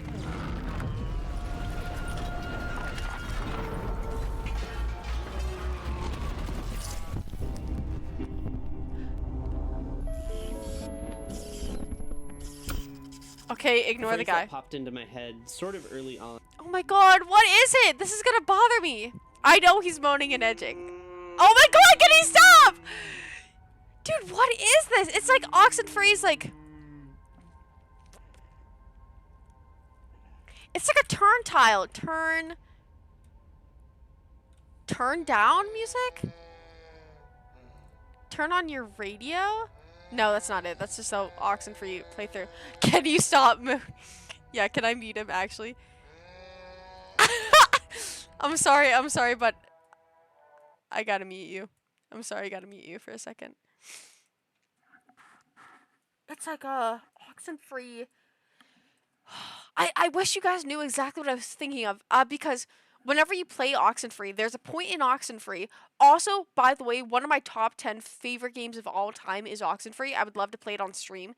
S1: Okay, ignore the
S6: Phrase
S1: guy.
S6: that popped into my head sort of early on.
S1: Oh my god, what is it? This is gonna bother me. I know he's moaning and edging. Oh my god, can he stop? Dude, what is this? It's like Oxenfree's like... It's like a turn tile. Turn down music? Turn on your radio? No, that's not it. That's just how Oxenfree playthrough. Can you stop? Yeah, can I mute him actually? I'm sorry, but I gotta mute you. I'm sorry, I gotta mute you for a second. It's like Oxenfree. I wish you guys knew exactly what I was thinking of. Because whenever you play Oxenfree, there's a point in Oxenfree. Also, by the way, one of my top 10 favorite games of all time is Oxenfree. I would love to play it on stream.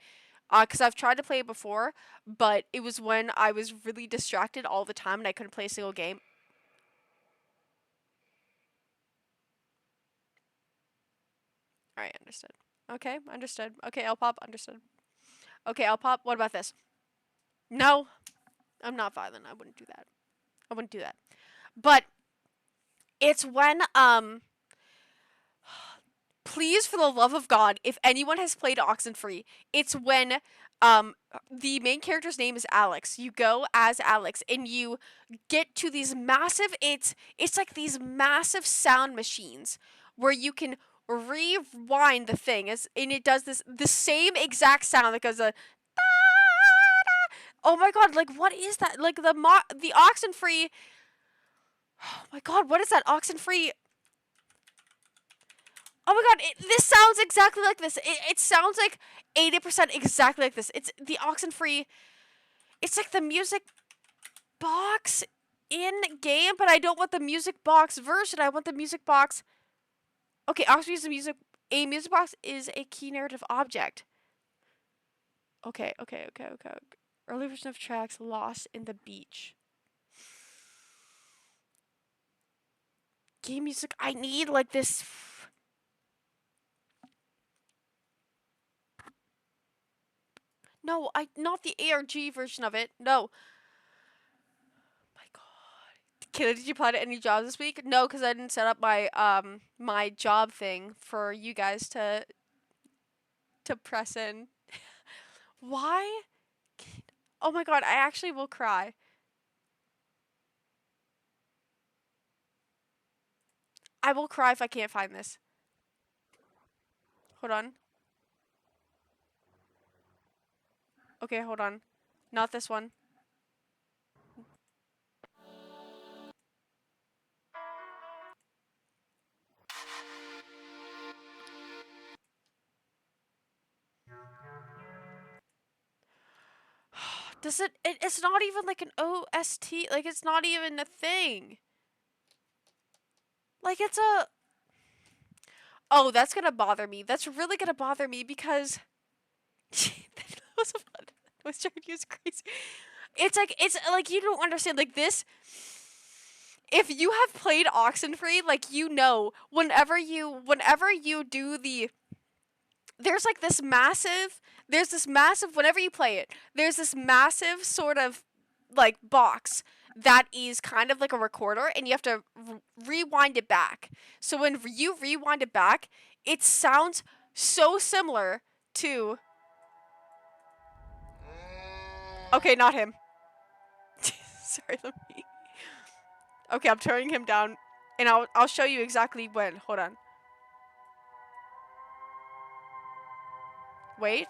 S1: Because I've tried to play it before, but it was when I was really distracted all the time and I couldn't play a single game. Alright, understood. Okay, understood. Okay, Lpop, understood. Okay, Lpop, what about this? No, I'm not violent. I wouldn't do that. I wouldn't do that. But it's when, please, for the love of God, if anyone has played Oxenfree, it's when, the main character's name is Alex. You go as Alex, and you get to these massive, it's like these massive sound machines where you can rewind the thing, and it does the same exact sound that goes oh my god, like what is that? Like the Oxenfree. Oh my god, what is that? Oxenfree. Oh my god, this sounds exactly like this. It sounds like 80% exactly like this. It's the Oxenfree. It's like the music box in game, but I don't want the music box version. I want the music box. Okay, Oxenfree is a music box is a key narrative object. Okay. Early version of tracks lost in the beach. Game music. I need like this. No, not the ARG version of it. No. My god. Kayla, did you apply to any jobs this week? No, because I didn't set up my my job thing for you guys to press in. Why? Oh my god, I actually will cry. I will cry if I can't find this. Hold on. Okay, hold on. Not this one. Does it's not even like an OST, like it's not even a thing. Like, it's a... Oh, that's gonna bother me. That's really gonna bother me because... that was trying to use crazy. It's like, you don't understand, like, this... If you have played Oxenfree, like, you know, whenever you do the... There's this massive, whenever you play it, there's this massive sort of, like, box that is kind of like a recorder, and you have to rewind it back. So when you rewind it back, it sounds so similar to... Okay, not him. Sorry, let me... Okay, I'm turning him down, and I'll show you exactly when. Hold on. Wait.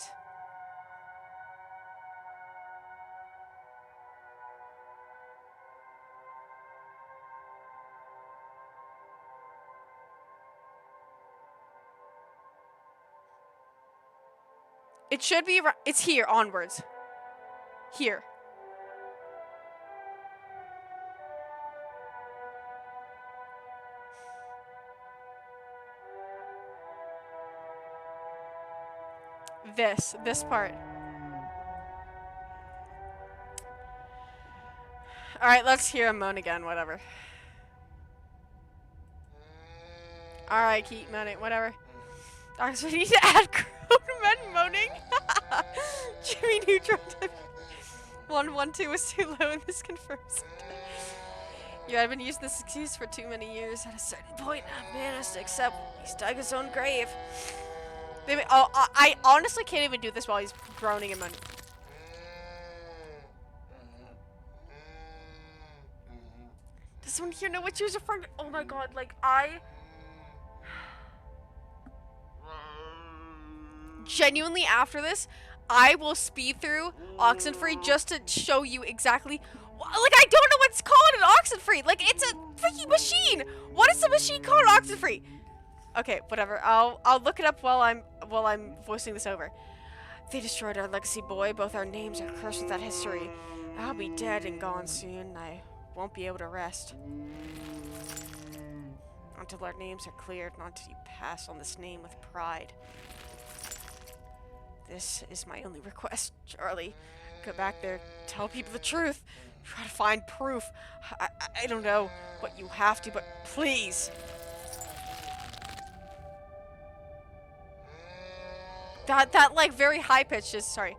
S1: It should be... It's here, onwards. Here. This part. Alright, let's hear him moan again, whatever. Alright, keep moaning, whatever. Alright, so we need to add grown men moaning. Jimmy Neutron type 112 was too low and this confirms. Yeah, I've been using this excuse for too many years. At a certain point, a man has to accept he's dug his own grave. I honestly can't even do this while he's groaning and moaning. Does someone here know what user friend? Oh my god, like, genuinely, after this, I will speed through Oxenfree just to show you exactly... Like, I don't know what's called an Oxenfree! Like, it's a freaking machine! What is the machine called Oxenfree? Okay, whatever. I'll look it up while I'm voicing this over. They destroyed our legacy, boy. Both our names are cursed with that history. I'll be dead and gone soon. I won't be able to rest until our names are cleared, not until you pass on this name with pride. This is my only request, Charlie. Go back there, tell people the truth. Try to find proof. I don't know what you have to, but please. That like very high pitched is sorry.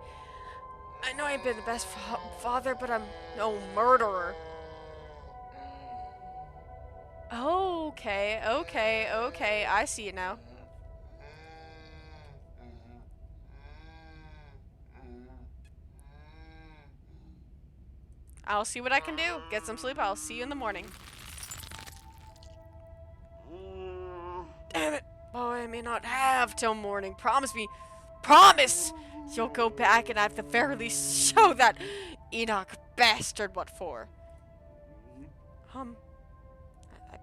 S1: I know I've been the best father, but I'm no murderer. Okay, I see it now. I'll see what I can do. Get some sleep. I'll see you in the morning. Damn it. Boy, I may not have till morning. Promise me. Promise! You'll go back and at the very least show that Enoch bastard what for. I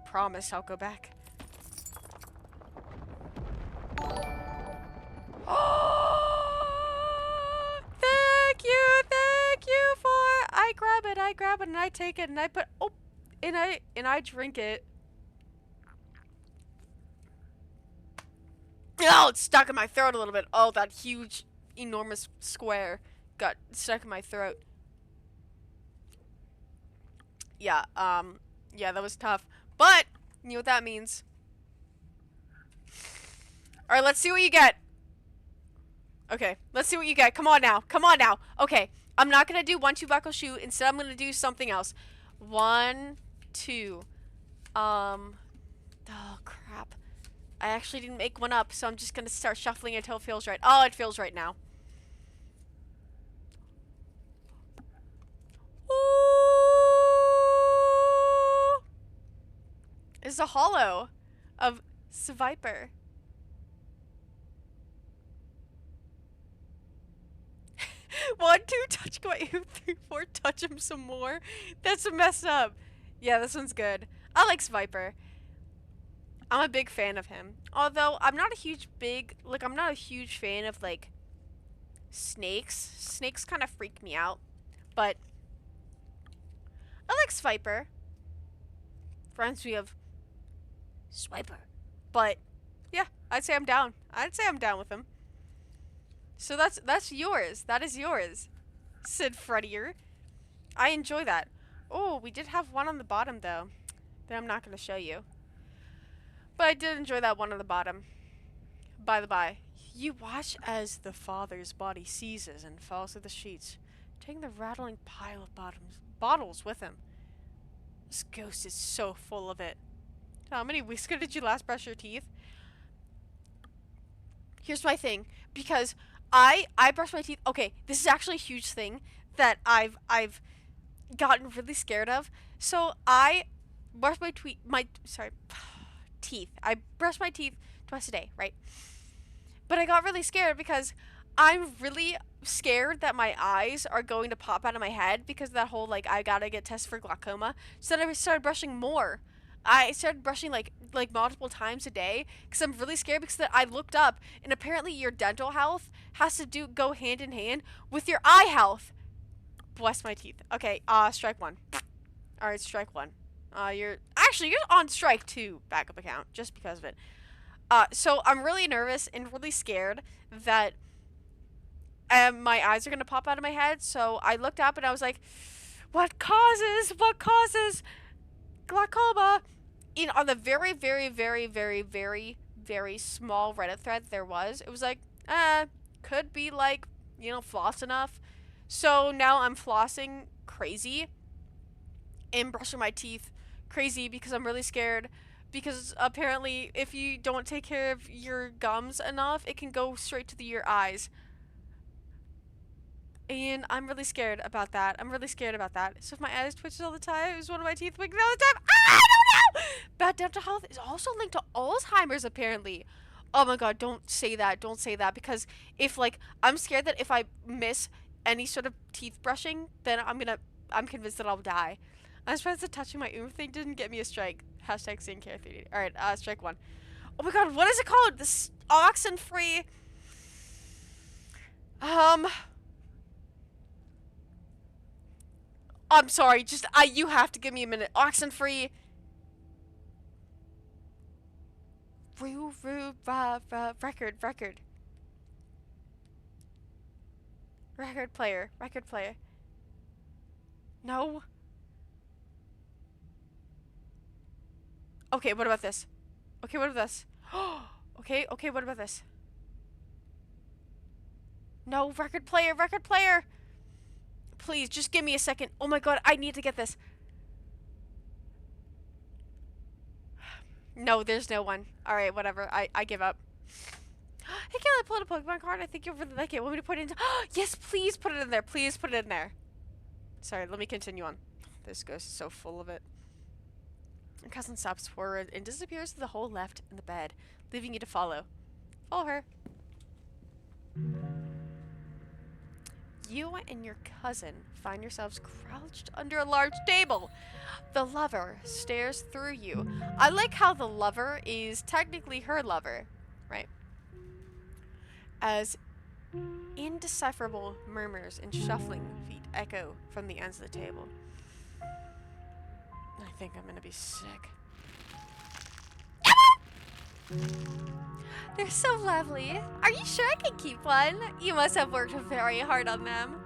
S1: promise I'll go back. Oh, thank you for... I grab it, and I take it, and I put... Oh, and I drink it. Oh, it's stuck in my throat a little bit. Oh, that huge, enormous square got stuck in my throat. Yeah, yeah, that was tough. But, you know what that means. Alright, let's see what you get. Okay, let's see what you get. Come on now. Come on now. Okay, I'm not going to do 1, 2, buckle shoe. Instead, I'm going to do something else. 1, 2. Oh, crap. I actually didn't make one up, so I'm just going to start shuffling it until it feels right. Oh, it feels right now. Ooh. It's a hollow of Viper. 1, 2, touch him. 3, 4, touch him some more. That's messed up. Yeah, this one's good. I like Viper. I'm a big fan of him. Although I'm not a huge fan of like snakes. Snakes kind of freak me out. But I like Viper. Reminds me of
S4: Swiper.
S1: But yeah, I'd say I'm down. I'd say I'm down with him. So that's yours. That is yours, said Freddier. I enjoy that. Oh, we did have one on the bottom though, that I'm not gonna show you. But I did enjoy that one on the bottom. By the by, you watch as the father's body seizes and falls to the sheets, taking the rattling pile of bottles with him. This ghost is so full of it. How many weeks ago did you last brush your teeth? Here's my thing, because I brush my teeth. Okay, this is actually a huge thing that I've gotten really scared of. So I brush my teeth. I brush my teeth twice a day, right? But I got really scared because I'm really scared that my eyes are going to pop out of my head because of that whole, like, I gotta get tested for glaucoma. So then I started brushing more. I started brushing like multiple times a day because I'm really scared, because that I looked up and apparently your dental health has to go hand in hand with your eye health. Bless my teeth. Okay, strike one. All right, strike one. You're on strike two, backup account, just because of it. So I'm really nervous and really scared that my eyes are gonna pop out of my head. So I looked up and I was like, what causes glaucoma? On the very, very, very, very, very, very small Reddit thread there was, it was like, could be like, floss enough. So now I'm flossing crazy and brushing my teeth crazy because I'm really scared. Because apparently, if you don't take care of your gums enough, it can go straight to your eyes. And I'm really scared about that. So if my eyes twitches all the time, is one of my teeth wiggling all the time? I don't know! Bad dental health is also linked to Alzheimer's, apparently. Oh my god, don't say that. Because if, I'm scared that if I miss any sort of teeth brushing, then I'm convinced that I'll die. I'm surprised that touching my thing didn't get me a strike. Hashtag skincare 3D. Alright, strike one. Oh my god, what is it called? This oxen-free... I'm sorry, you have to give me a minute. Oxen-free... Record player. No. Okay, what about this? Okay, what about this? No, record player. Please, just give me a second. Oh my god, I need to get this. No, there's no one. Alright, whatever. I give up. Hey, can I pull out a Pokemon card? I think you'll really like it. Want me to put it into... Yes, please put it in there. Sorry, let me continue on. This ghost is so full of it. Your cousin stops forward and disappears to the hole left in the bed, leaving you to follow. Follow her. You and your cousin find yourselves crouched under a large table. The lover stares through you. I like how the lover is technically her lover, right? As indecipherable murmurs and shuffling feet echo from the ends of the table. I think I'm gonna be sick.
S4: They're so lovely. Are you sure I can keep one? You must have worked very hard on them.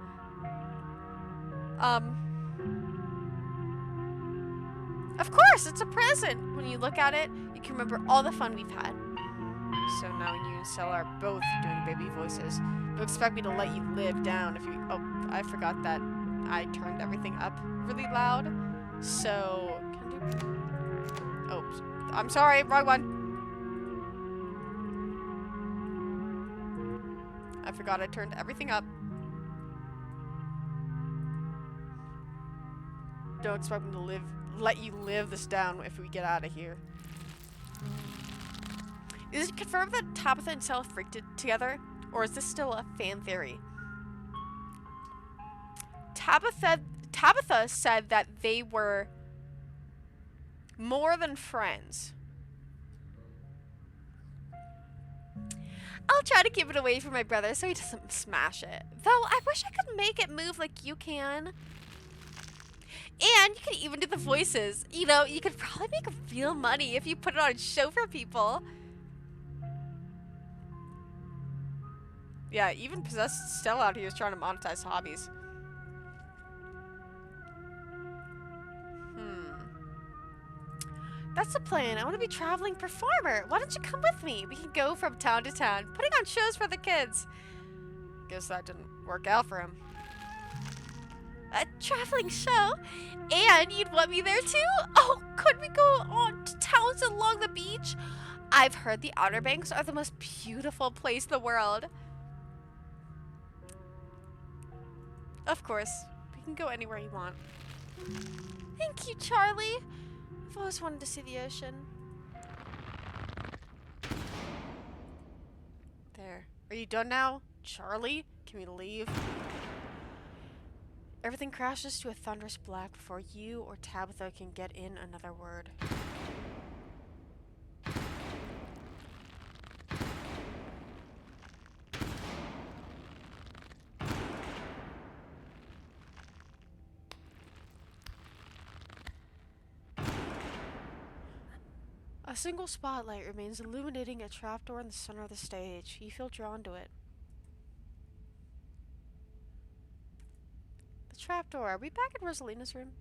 S1: Of course, it's a present. When you look at it, you can remember all the fun we've had. So now you and Stella are both doing baby voices. Don't expect me to let you live down if you... Oh, I forgot that I turned everything up really loud. So... Can I do... Oh, I'm sorry, wrong one. I forgot I turned everything up. Don't expect me to let you live this down if we get out of here. Is it confirmed that Tabitha and Stella freaked it together? Or is this still a fan theory? Tabitha said that they were more than friends.
S4: I'll try to keep it away from my brother so he doesn't smash it. Though I wish I could make it move like you can. And you could even do the voices. You know, you could probably make real money if you put it on a show for people.
S1: Yeah, even possessed Stella out here is trying to monetize hobbies.
S4: That's the plan. I want to be a traveling performer. Why don't you come with me? We can go from town to town, putting on shows for the kids.
S1: Guess that didn't work out for him.
S4: A traveling show? And you'd want me there too? Oh, could we go on to towns along the beach? I've heard the Outer Banks are the most beautiful place in the world.
S1: Of course. We can go anywhere you want.
S4: Thank you, Charlie. I've always wanted to see the ocean.
S1: There. Are you done now, Charlie? Can we leave? Everything crashes to a thunderous black before you or Tabitha can get in another word. A single spotlight remains illuminating a trapdoor in the center of the stage. You feel drawn to it. The trapdoor. Are we back in Rosalina's room?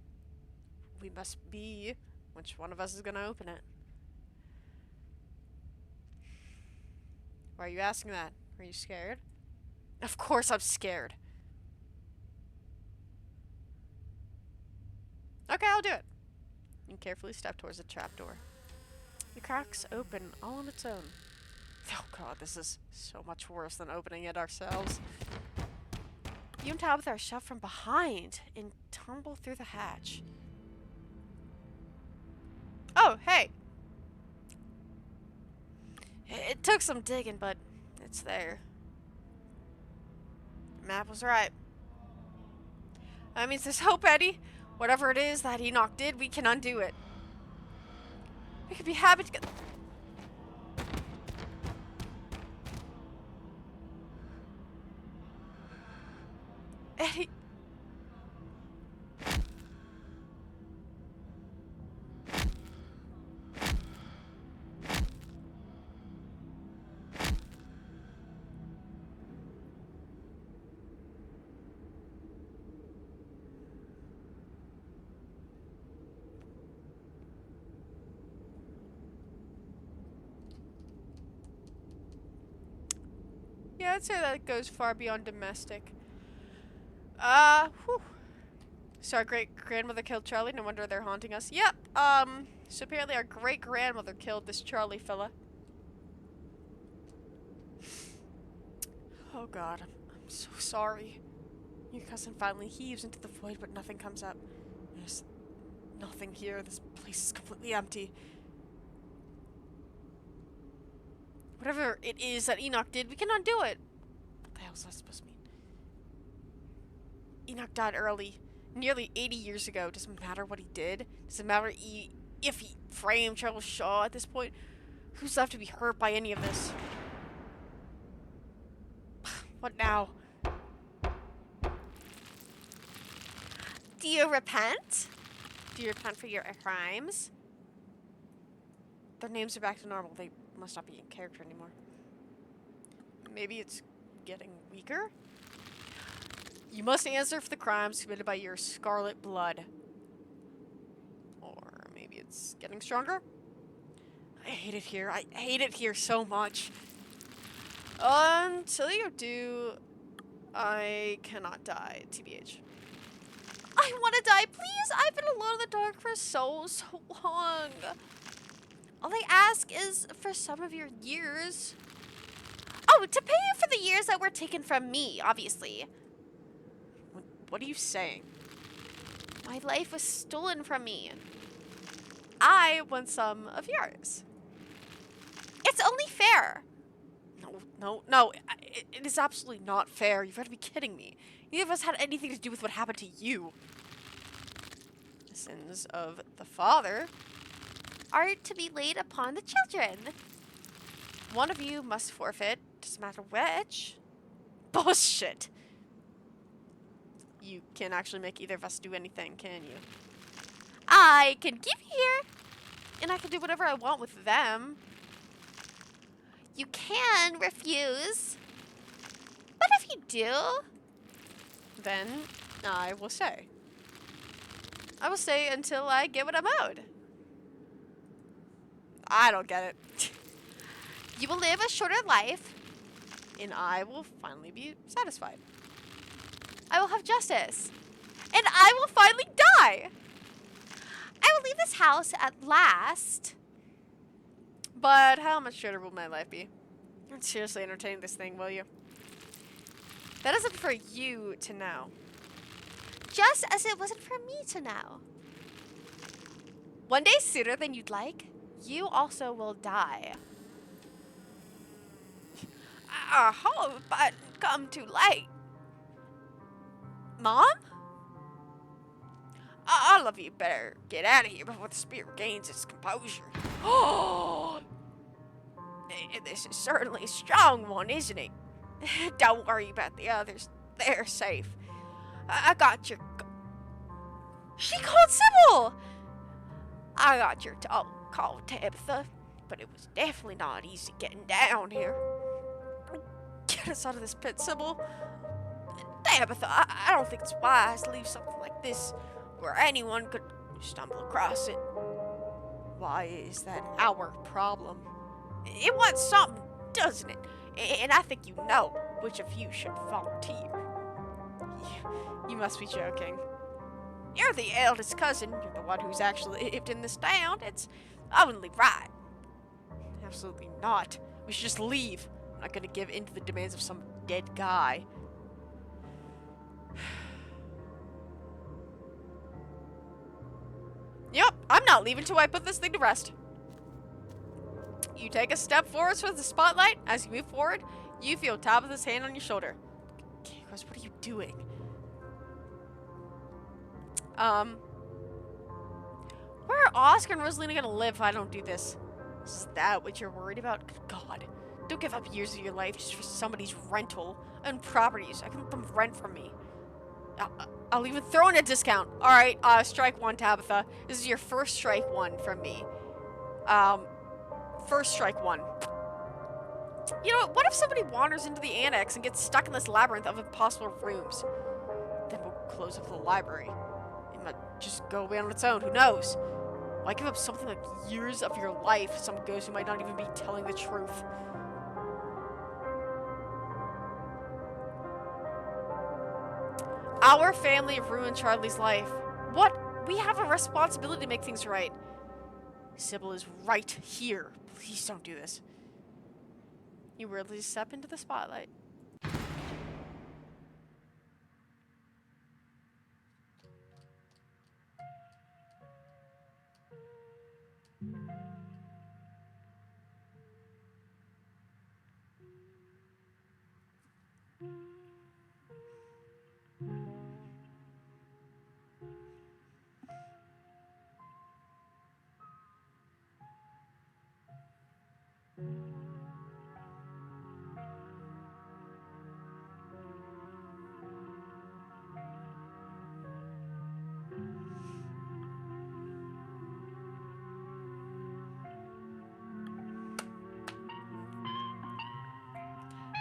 S1: We must be. Which one of us is gonna open it? Why are you asking that? Are you scared? Of course I'm scared. Okay, I'll do it. You carefully step towards the trapdoor. It cracks open all on its own. Oh god, this is so much worse than opening it ourselves. You and Tabitha are shoved from behind and tumble through the hatch. Oh, hey! It took some digging, but it's there. The map was right. That means there's hope, Eddie. Whatever it is that Enoch did, we can undo it. We could be happy to get... Eddie... Yeah, I'd say that goes far beyond domestic. Whew. So our great-grandmother killed Charlie, no wonder they're haunting us. Yep, so apparently our great-grandmother killed this Charlie fella. Oh god, I'm so sorry. Your cousin finally heaves into the void, but nothing comes up. There's nothing here. This place is completely empty. Whatever it is that Enoch did, we can undo it. What the hell is that supposed to mean? Enoch died early, nearly 80 years ago. Doesn't matter what he did. Doesn't matter if he framed Charles Shaw at this point. Who's left to be hurt by any of this? What now?
S4: Do you repent? Do you repent for your crimes?
S1: Their names are back to normal. They must not be in character anymore. Maybe it's getting weaker? You must answer for the crimes committed by your scarlet blood. Or maybe it's getting stronger? I hate it here. I hate it here so much. Until you do, I cannot die, TBH.
S4: I want to die, please. I've been alone in the dark for so long. All I ask is for some of your years. Oh, to pay you for the years that were taken from me, obviously.
S1: What are you saying?
S4: My life was stolen from me. I want some of yours. It's only fair.
S1: No. It is absolutely not fair. You've got to be kidding me. Neither of us had anything to do with what happened to you. The sins of the father
S4: Are to be laid upon the children.
S1: one of you must forfeit. Doesn't matter which. Bullshit. You can't actually make either of us do anything, can you? I can keep you here, and I can do whatever I want with them.
S4: You can refuse. But if you do,
S1: Then I will stay. I will stay until I get what I'm owed. I don't get it.
S4: you will live a shorter life.
S1: And I will finally be satisfied.
S4: I will have justice. And I will finally die. I will leave this house at last.
S1: But how much shorter will my life be? You're seriously entertaining this thing, will you? That isn't for you to know.
S4: Just as it wasn't for me to know. One day sooner than you'd like, you also will die.
S1: I hope I didn't come too late. Mom? All of you better get out of here before the spirit regains its composure. Oh! This is certainly a strong one, isn't it? Don't worry about the others. They're safe. I got your...
S4: She called Sybil!
S1: I got your call, Tabitha, but it was definitely not easy getting down here. Get us out of this pit, Sybil. Tabitha, I don't think it's wise to leave something like this where anyone could stumble across it. Why is that our problem? It wants something, doesn't it? And I think you know which of you should volunteer. You must be joking. You're the eldest cousin. You're the one who's actually lived in this town. It's only right. Absolutely not. We should just leave. I'm not gonna give in to the demands of some dead guy. Yep, I'm not leaving till I put this thing to rest. You take a step forward towards the spotlight. As you move forward, you feel Tabitha's hand on your shoulder. Chris, what are you doing? Where are Oscar and Rosalina gonna live if I don't do this? Is that what you're worried about? Good God. Don't give up years of your life just for somebody's rental and properties. I can let them rent from me. I'll even throw in a discount. Alright, strike one, Tabitha. This is your first strike one from me. First strike one. You know what if somebody wanders into the annex and gets stuck in this labyrinth of impossible rooms? Then we'll close up the library. It might just go away on its own, who knows? Why give up something like years of your life to some ghost who might not even be telling the truth? Our family ruined Charlie's life. What? We have a responsibility to make things right. Sybil is right here. Please don't do this. You weirdly step into the spotlight.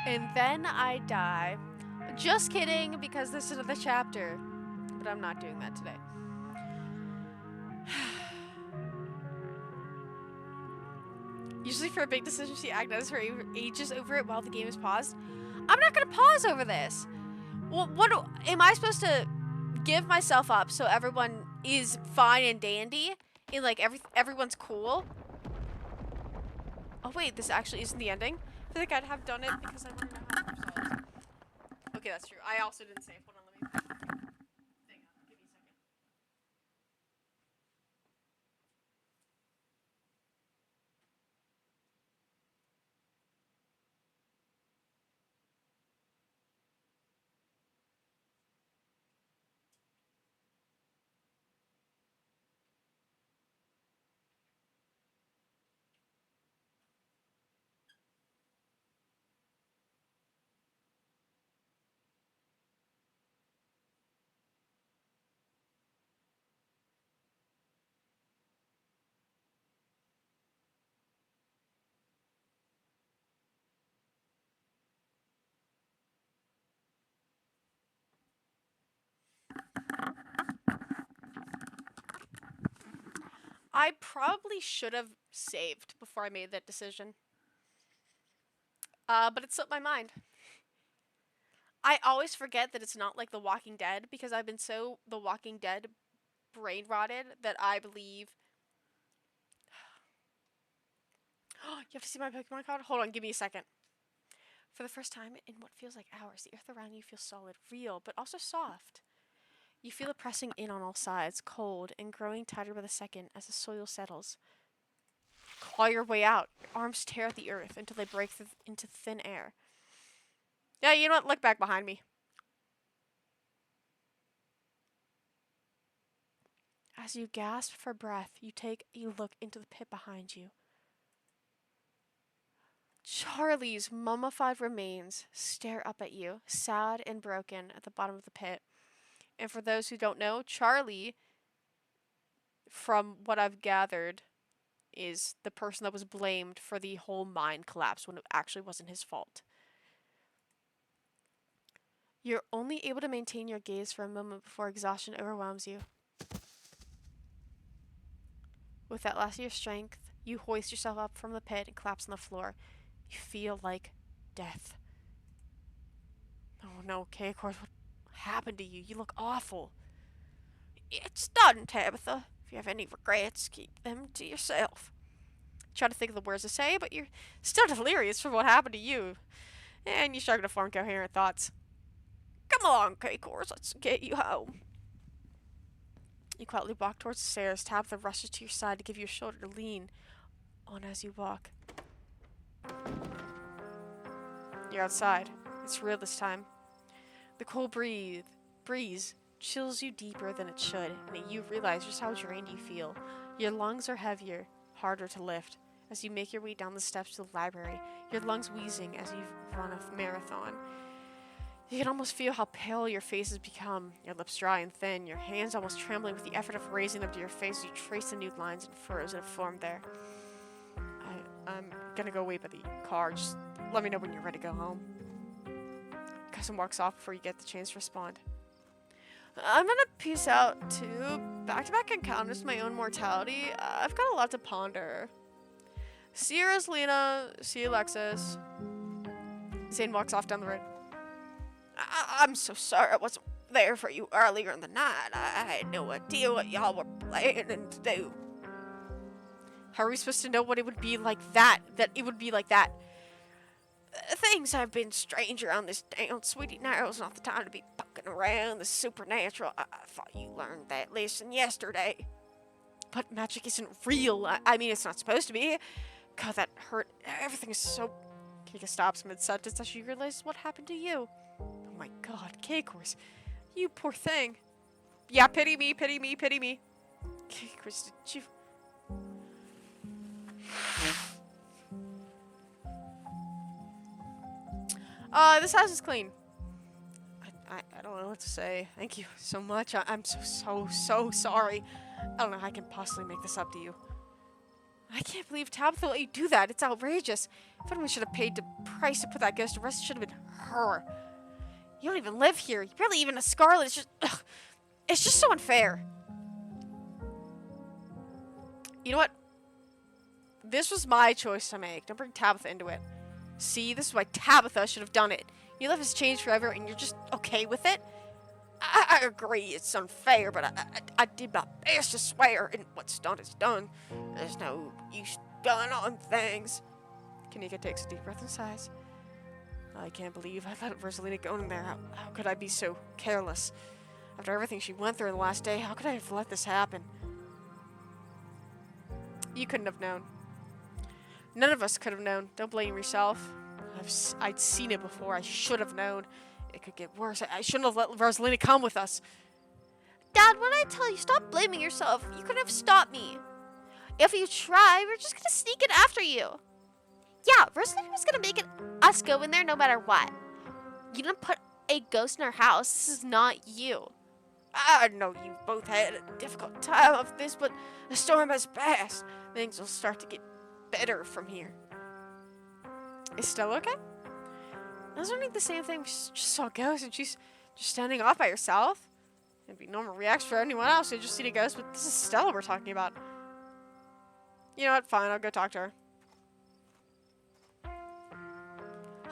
S1: And then I die. Just kidding, because this is another chapter. But I'm not doing that today. Usually for a big decision, she agonises for ages over it while the game is paused. I'm not gonna pause over this. Well, am I supposed to give myself up so everyone is fine and dandy? And like everyone's cool? Oh wait, this actually isn't the ending? I feel like I'd have done it because I wouldn't know how to resolve. Okay, that's true. I also didn't save. Hold on, let me... Hang on, give me a second. I probably should have saved before I made that decision. But it slipped my mind. I always forget that it's not like The Walking Dead because I've been so The Walking Dead brain rotted that I believe. You have to see my Pokemon card? Hold on, give me a second. For the first time in what feels like hours, the earth around you feels solid, real, but also soft. You feel it pressing in on all sides, cold and growing tighter by the second as the soil settles. Claw your way out. Your arms tear at the earth until they break into thin air. Yeah, you know what? Look back behind me. As you gasp for breath, you take a look into the pit behind you. Charlie's mummified remains stare up at you, sad and broken, at the bottom of the pit. And for those who don't know, Charlie, from what I've gathered, is the person that was blamed for the whole mine collapse when it actually wasn't his fault. You're only able to maintain your gaze for a moment before exhaustion overwhelms you. With that last of your strength, you hoist yourself up from the pit and collapse on the floor. You feel like death. Oh no, Kay, of course, what happened to you? You look awful. It's done, Tabitha. If you have any regrets, keep them to yourself. Try to think of the words to say, but you're still delirious from what happened to you. And you struggle to form coherent thoughts. Come on, K-Course, let's get you home. You quietly walk towards the stairs. Tabitha rushes to your side to give you a shoulder to lean on as you walk. You're outside. It's real this time. The cool breeze chills you deeper than it should, and you realize just how drained you feel. Your lungs are heavier, harder to lift. As you make your way down the steps to the library, your lungs wheezing as you run a marathon. You can almost feel how pale your face has become, your lips dry and thin, your hands almost trembling with the effort of raising them to your face as you trace the nude lines and furrows that have formed there. I'm gonna go wait by the car. Just let me know when you're ready to go home. Cousin walks off before you get the chance to respond. I'm gonna peace out too. Back-to-back encounters with my own mortality. I've got a lot to ponder. See you, Rosalina. See you, Alexis. Zane walks off down the road. I'm so sorry I wasn't there for you earlier in the night. I had no idea what y'all were planning to do. How are we supposed to know what it would be like that? That it would be like that? Things have been strange around this town, sweetie. Now's not the time to be poking around the supernatural. I thought you learned that lesson yesterday. But magic isn't real. I mean, it's not supposed to be. God, that hurt. Everything is so... Kika stops mid-sentence as she realizes what happened to you. Oh my god, K-Course. You poor thing. Yeah, pity me, pity me, pity me. K-Course, did you... This house is clean. I don't know what to say. Thank you so much. I'm so sorry. I don't know how I can possibly make this up to you. I can't believe Tabitha let you do that. It's outrageous. If anyone should have paid the price to put that ghost to rest, it should have been her. You don't even live here. You're barely even a Scarlet. It's just... Ugh. It's just so unfair. You know what? This was my choice to make. Don't bring Tabitha into it. See, this is why Tabitha should have done it. Your life has changed forever and you're just okay with it? I agree it's unfair, but I did my best to swear, and what's done is done. There's no use done on things. Kanika takes a deep breath and sighs. I can't believe I let Rosalina go in there. How could I be so careless? After everything she went through in the last day, how could I have let this happen? You couldn't have known. None of us could have known. Don't blame yourself. I'd seen it before. I should have known. It could get worse. I shouldn't have let Rosalina come with us.
S4: Dad, what did I tell you? Stop blaming yourself. You could have stopped me. If you try, we're just gonna sneak in after you. Yeah, Rosalina was gonna make us go in there no matter what. You didn't put a ghost in our house. This is not you.
S1: I know you both had a difficult time of this, but the storm has passed. Things will start to get better from here. Is Stella okay? I was wondering the same thing. We just saw a ghost and she's just standing off by herself. It'd be normal reaction for anyone else. They just see a ghost, but this is Stella we're talking about. You know what? Fine, I'll go talk to her.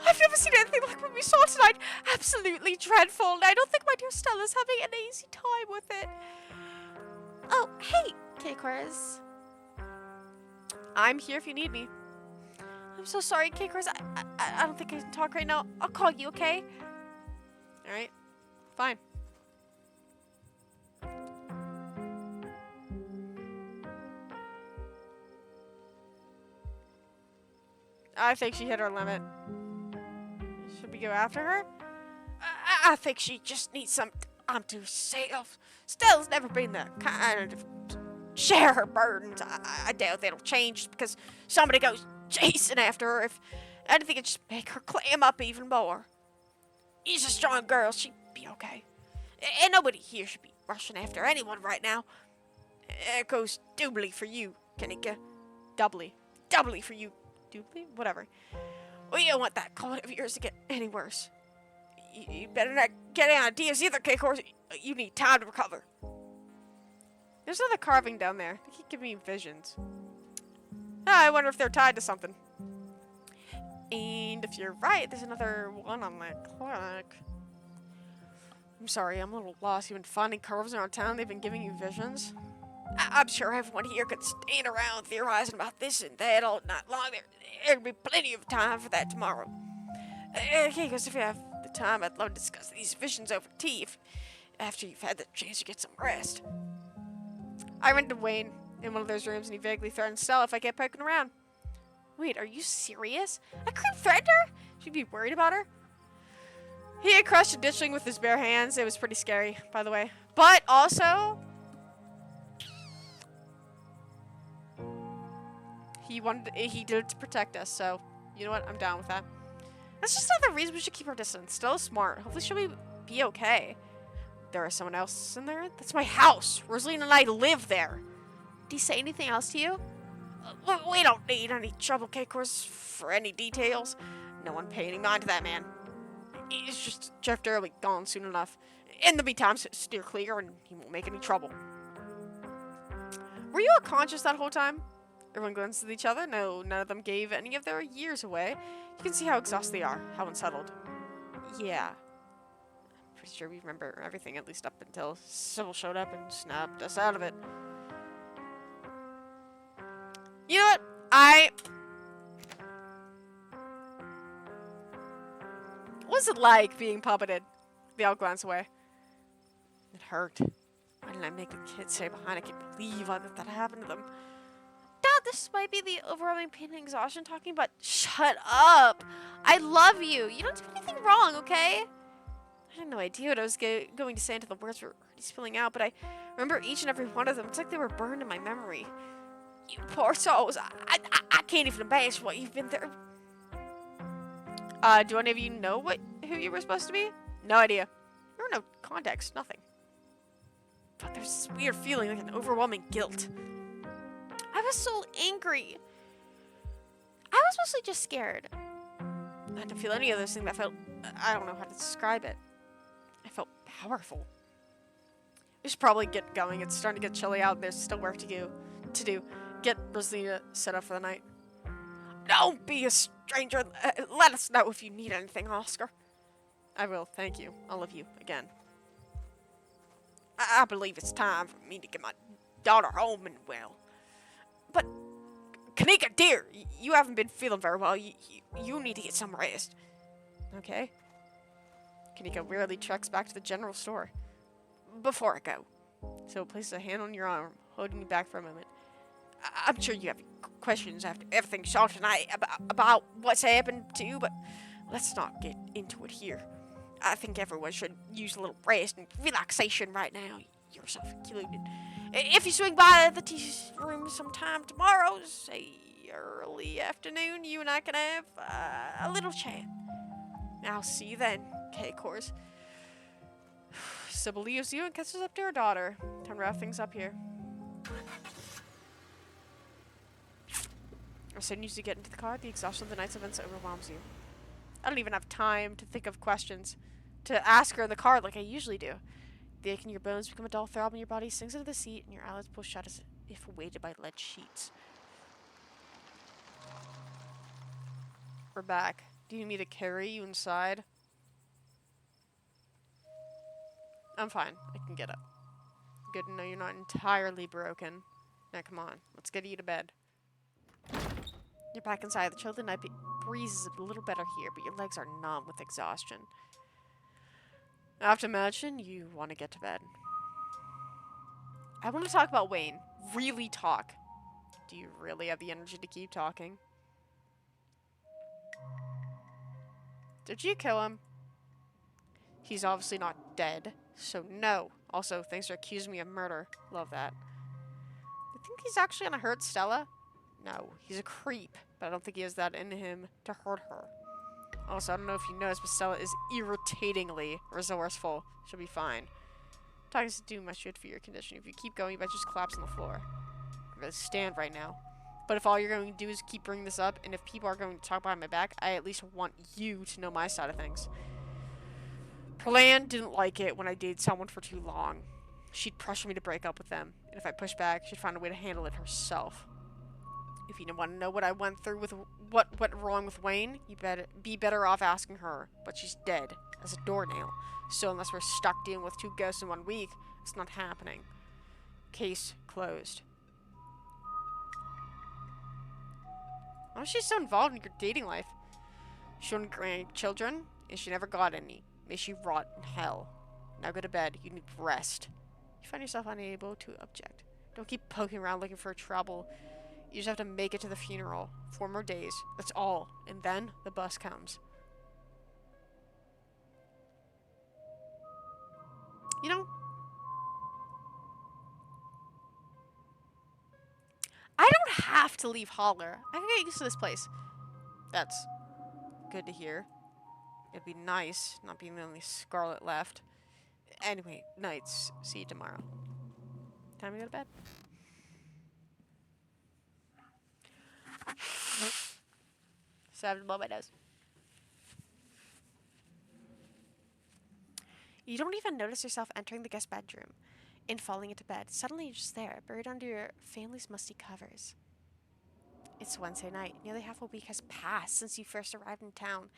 S1: I've never seen anything like what we saw tonight. Absolutely dreadful. And I don't think my dear Stella's having an easy time with it.
S4: Oh, hey, K-Chorus.
S1: I'm here if you need me.
S4: I'm so sorry, K-Chorus. I don't think I can talk right now. I'll call you, okay?
S1: Alright. Fine. I think she hit her limit. Should we go after her? I think she just needs some time to herself. Stella's never been the kind of share her burdens. I doubt that'll change because somebody goes chasing after her. If anything, it'd just make her clam up even more. She's a strong girl. She'd be okay. And nobody here should be rushing after anyone right now. It goes doubly for you, Kanika. Doubly. Doubly for you. Doubly? Whatever. We don't want that cold of yours to get any worse. You better not get any ideas either, K-Course. You need time to recover. There's another carving down there. They keep giving me visions. I wonder if they're tied to something. And if you're right, there's another one on the clock. I'm sorry, I'm a little lost. You've been finding carvings around town. They've been giving you visions. I'm sure everyone here could stand around theorizing about this and that all night long. There'll be plenty of time for that tomorrow. Okay, because if you have the time, I'd love to discuss these visions over tea after you've had the chance to get some rest. I ran to Wayne in one of those rooms, and he vaguely threatened Stella if I kept poking around. Wait, are you serious? I couldn't threaten her? She'd be worried about her? He had crushed a ditchling with his bare hands. It was pretty scary, by the way. But also, he did it to protect us, so you know what? I'm down with that. That's just another reason we should keep our distance. Stella's smart. Hopefully she'll be okay. There is someone else in there? That's my house. Rosaline and I live there.
S4: Did he say anything else to you?
S1: We don't need any trouble cakers for any details. No one pay any mind to that man. He's just Jeff Darrell will be gone soon enough. In the meantime, steer clear and he won't make any trouble. Were you unconscious that whole time? Everyone glances at each other. No, none of them gave any of their years away. You can see how exhausted they are, how unsettled. Yeah. Pretty sure we remember everything, at least up until Sybil showed up and snapped us out of it. You know what? What's it like being puppeted? They all glance away. It hurt. Why didn't I make the kids stay behind? I can't believe that happened to them.
S4: Dad, this might be the overwhelming pain and exhaustion talking about. Shut up! I love you. You don't do anything wrong, okay?
S1: I had no idea what I was going to say until the words were already spilling out, but I remember each and every one of them. It's like they were burned in my memory. You poor souls. I can't even imagine what you've been through. Do any of you know who you were supposed to be? No idea. There were no context, nothing. But there's this weird feeling, like an overwhelming guilt.
S4: I was so angry. I was mostly just scared.
S1: I didn't feel any of those things. I don't know how to describe it. I felt powerful. We should probably get going. It's starting to get chilly out. There's still work to do. Get Rosalina set up for the night. Don't be a stranger. Let us know if you need anything, Oscar. I will. Thank you. I'll love you again. I believe it's time for me to get my daughter home and well. But, Kanika, dear, you haven't been feeling very well. You need to get some rest. Okay? Kanika wearily treks back to the general store. Before I go. So places a hand on your arm, holding you back for a moment. I'm sure you have questions after everything you saw tonight about what's happened to you, but let's not get into it here. I think everyone should use a little rest and relaxation right now, yourself included. If you swing by the tea room sometime tomorrow, say early afternoon, you and I can have a little chat. I'll see you then, K-Course. Sybil leaves you and catches up to her daughter. Time to wrap things up here. As soon as you get into the car, the exhaustion of the night's events overwhelms you. I don't even have time to think of questions to ask her in the car like I usually do. The ache in your bones become a dull throb and your body sinks into the seat and your eyelids pull shut as if weighted by lead sheets. We're back. Do you need me to carry you inside? I'm fine. I can get up. Good to know you're not entirely broken. Now come on, let's get you to bed. You're back inside. The chill of the night breeze is a little better here, but your legs are numb with exhaustion. I have to imagine you want to get to bed. I want to talk about Wayne. Really talk. Do you really have the energy to keep talking? Did you kill him? He's obviously not dead, so no. Also, thanks for accusing me of murder. Love that. You think he's actually gonna hurt Stella? No, he's a creep, but I don't think he has that in him to hurt her. Also, I don't know if you noticed, but Stella is irritatingly resourceful. She'll be fine. Talking to do much good for your condition. If you keep going, you might just collapse on the floor. I'm gonna stand right now. But if all you're going to do is keep bringing this up, and if people are going to talk behind my back, I at least want you to know my side of things. Perlan didn't like it when I dated someone for too long. She'd pressure me to break up with them, and if I pushed back, she'd find a way to handle it herself. If you want to know what I went through with what went wrong with Wayne, you better be better off asking her. But she's dead as a doornail. So unless we're stuck dealing with 2 ghosts in 1 week, it's not happening. Case closed. Why is she so involved in your dating life? She wanted grandchildren, and she never got any. May she rot in hell. Now go to bed. You need rest. You find yourself unable to object. Don't keep poking around looking for trouble. You just have to make it to the funeral. 4 more days. That's all. And then the bus comes. You know, I don't have to leave Holler. I can get used to this place. That's good to hear. It'd be nice not being the only Scarlet left. Anyway, nights. See you tomorrow. Time to go to bed. So I have to blow my nose. You don't even notice yourself entering the guest bedroom and falling into bed. Suddenly you're just there, buried under your family's musty covers. It's Wednesday night. Nearly half a week has passed since you first arrived in town,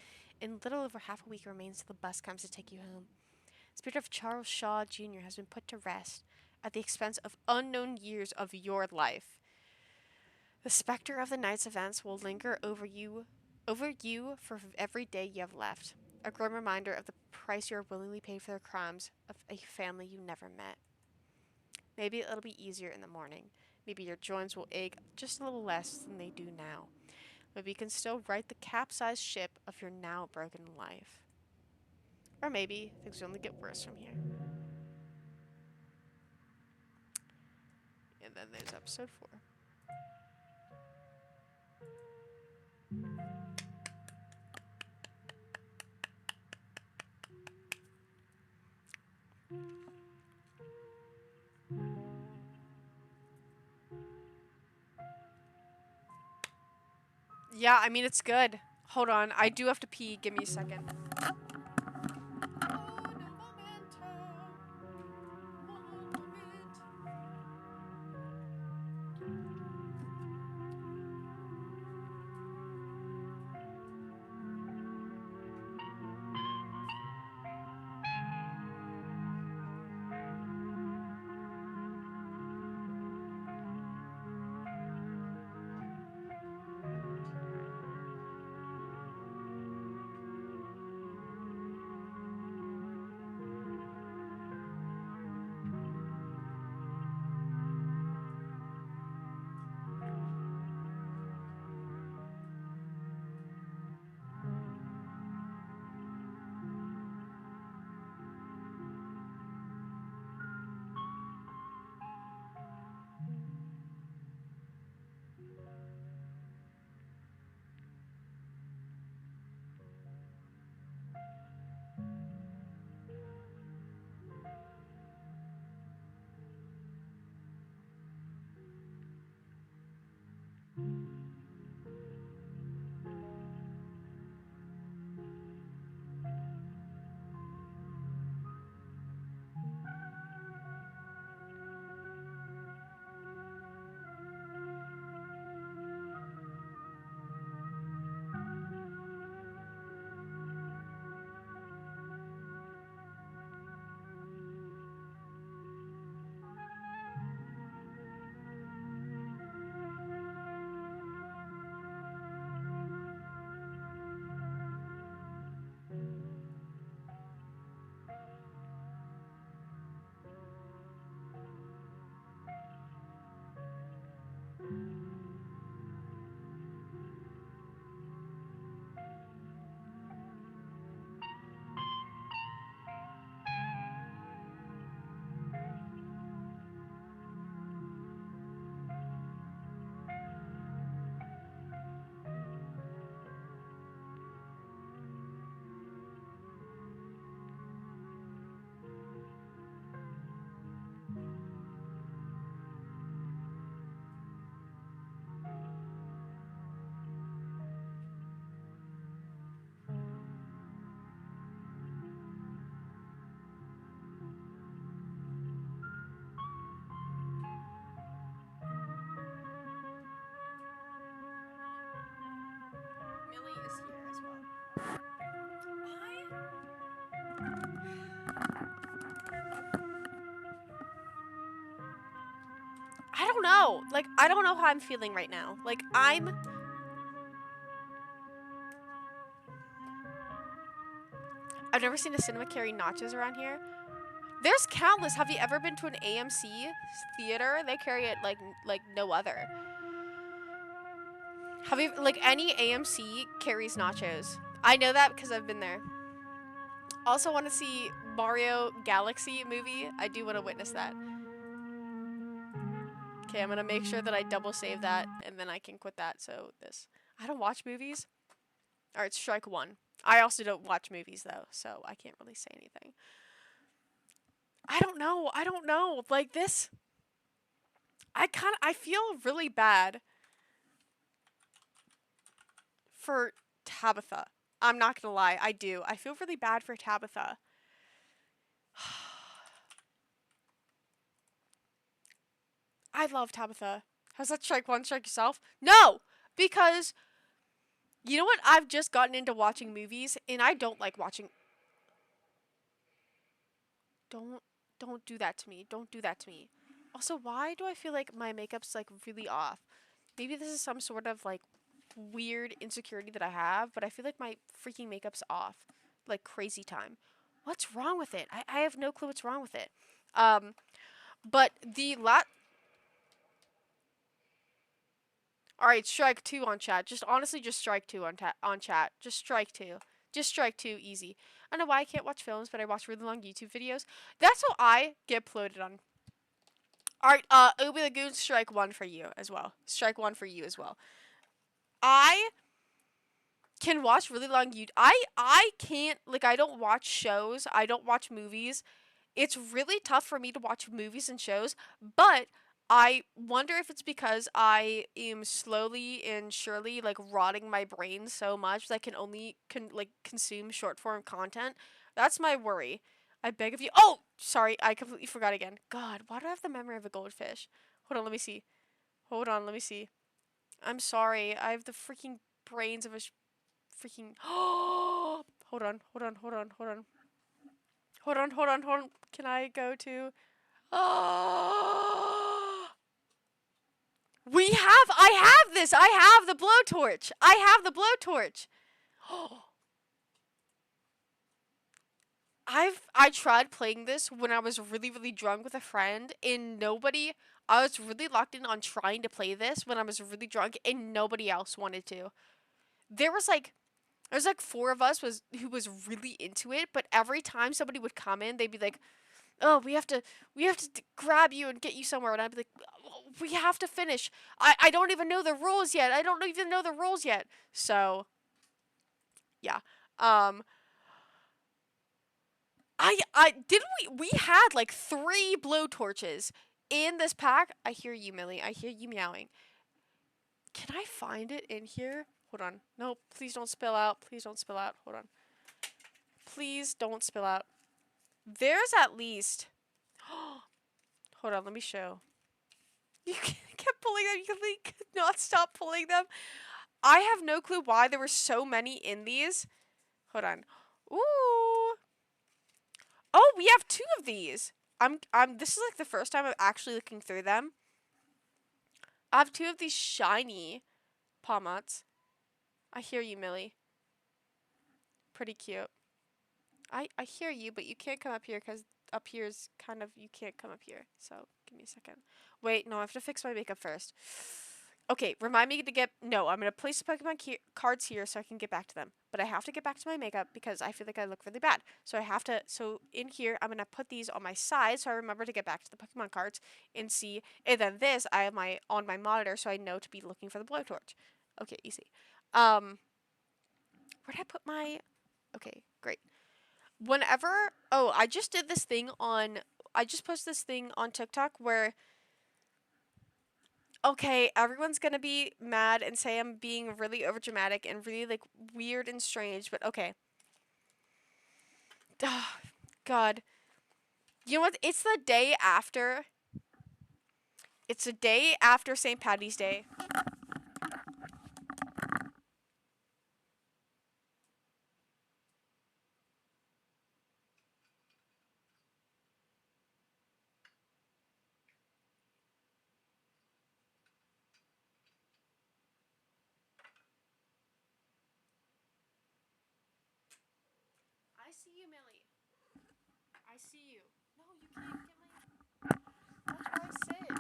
S1: and little over half a week remains till the bus comes to take you home. The spirit of Charles Shaw Jr. has been put to rest at the expense of unknown years of your life. The specter of the night's events will linger over you for every day you have left, a grim reminder of the price you are willingly paid for the crimes of a family you never met. Maybe it'll be easier in the morning. Maybe your joints will ache just a little less than they do now. Maybe you can still right the capsized ship of your now broken life. Or maybe things will only get worse from here. And then there's episode 4. Yeah, I mean, it's good. Hold on, I do have to pee. Give me a second.
S3: Millie is here as well.
S1: I don't know. Like, I don't know how I'm feeling right now. Like, I've never seen a cinema carry nachos around here. There's countless. Have you ever been to an AMC theater? They carry it like no other. Have you, like, any AMC carries nachos? I know that because I've been there. Also want to see Mario Galaxy movie. I do want to witness that. Okay, I'm gonna make sure that I double save that and then I can quit that. So this, I don't watch movies. All right, strike one. I also don't watch movies though, so I can't really say anything. I don't know. I don't know. Like this, I feel really bad for Tabitha. I'm not gonna lie, I do. I feel really bad for Tabitha. I love Tabitha. How's that strike one, strike yourself? No! Because, you know what? I've just gotten into watching movies, and I don't like watching... Don't do that to me. Don't do that to me. Also, why do I feel like my makeup's, like, really off? Maybe this is some sort of, like, weird insecurity that I have, but I feel like my freaking makeup's off. Like, crazy time. What's wrong with it? I have no clue what's wrong with it. But the Alright, strike two on chat. Just honestly, just strike two on chat. Just strike two. Just strike two, easy. I don't know why I can't watch films, but I watch really long YouTube videos. That's how I get uploaded on. Alright, Ubi Lagoon, strike one for you as well. Strike one for you as well. I can watch really long YouTube. I can't, like, I don't watch shows. I don't watch movies. It's really tough for me to watch movies and shows, but I wonder if it's because I am slowly and surely, like, rotting my brain so much that I can only consume short form content. That's my worry. I beg of you. Oh, sorry, I completely forgot again. God, why do I have the memory of a goldfish? Hold on, let me see. Hold on, let me see. I'm sorry. I have the freaking brains of a freaking. Hold on, hold on, hold on, hold on. Hold on, hold on, hold on. Can I go to? I have this. I have the blowtorch. I have the blowtorch. I tried playing this when I was really, really drunk with a friend, and I was really locked in on trying to play this when I was really drunk, and nobody else wanted to. There was like four of us who was really into it, but every time somebody would come in, they'd be like, "Oh, we have to grab you and get you somewhere," and I'd be like, "Oh, we have to finish. I don't even know the rules yet. I don't even know the rules yet." So, yeah. I didn't we had like 3 blowtorches in this pack. I hear you, Millie. I hear you meowing. Can I find it in here? Hold on. No, please don't spill out. Please don't spill out. Hold on. Please don't spill out. There's at least... Hold on, let me show. You kept pulling them. You could not stop pulling them. I have no clue why there were so many in these. Hold on. Ooh. Oh, we have 2 of these. This is like the first time I'm actually looking through them. I have 2 of these shiny Pomats. I hear you, Millie. Pretty cute. I hear you, but you can't come up here because up here is kind of, you can't come up here. So, give me a second. Wait, no, I have to fix my makeup first. Okay, remind me to get, no, I'm going to place the Pokemon cards here so I can get back to them. But I have to get back to my makeup because I feel like I look really bad. So I have to, so in here, I'm going to put these on my side so I remember to get back to the Pokemon cards and see. And then this, I have on my monitor so I know to be looking for the blowtorch. Okay, easy. Where did I put my, okay, great. I just did this thing I just posted this thing on TikTok where, okay, everyone's gonna be mad and say I'm being really overdramatic and really, like, weird and strange, but okay. God. You know what? It's the day after St. Patty's Day. you, Millie. I see you. No, you can't get my... That's where I sit.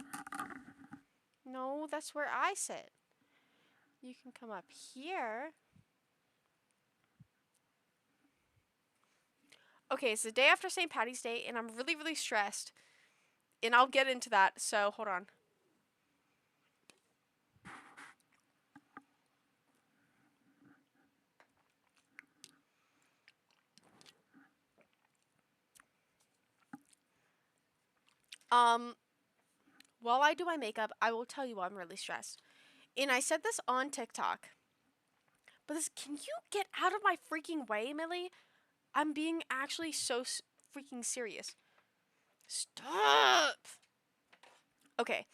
S1: No, that's where I sit. You can come up here. Okay, it's the day after St. Patty's Day, and I'm really, really stressed. And I'll get into that, so hold on. While I do my makeup, I will tell you I'm really stressed. And I said this on TikTok. But this, can you get out of my freaking way, Millie? I'm being actually so freaking serious. Stop! Okay.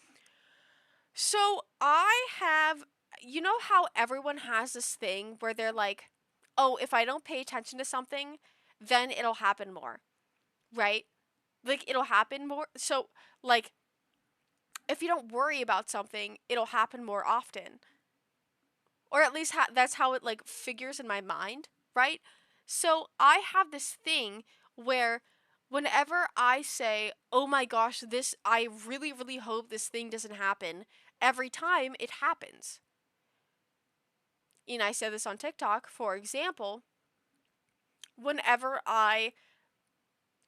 S1: So I have, you know how everyone has this thing where they're like, oh, if I don't pay attention to something, then it'll happen more, right? Like, it'll happen more. So, like, if you don't worry about something, it'll happen more often. Or at least that's how it, like, figures in my mind, right? So I have this thing where whenever I say, oh my gosh, this, I really, really hope this thing doesn't happen, every time it happens. And I said this on TikTok, for example, whenever I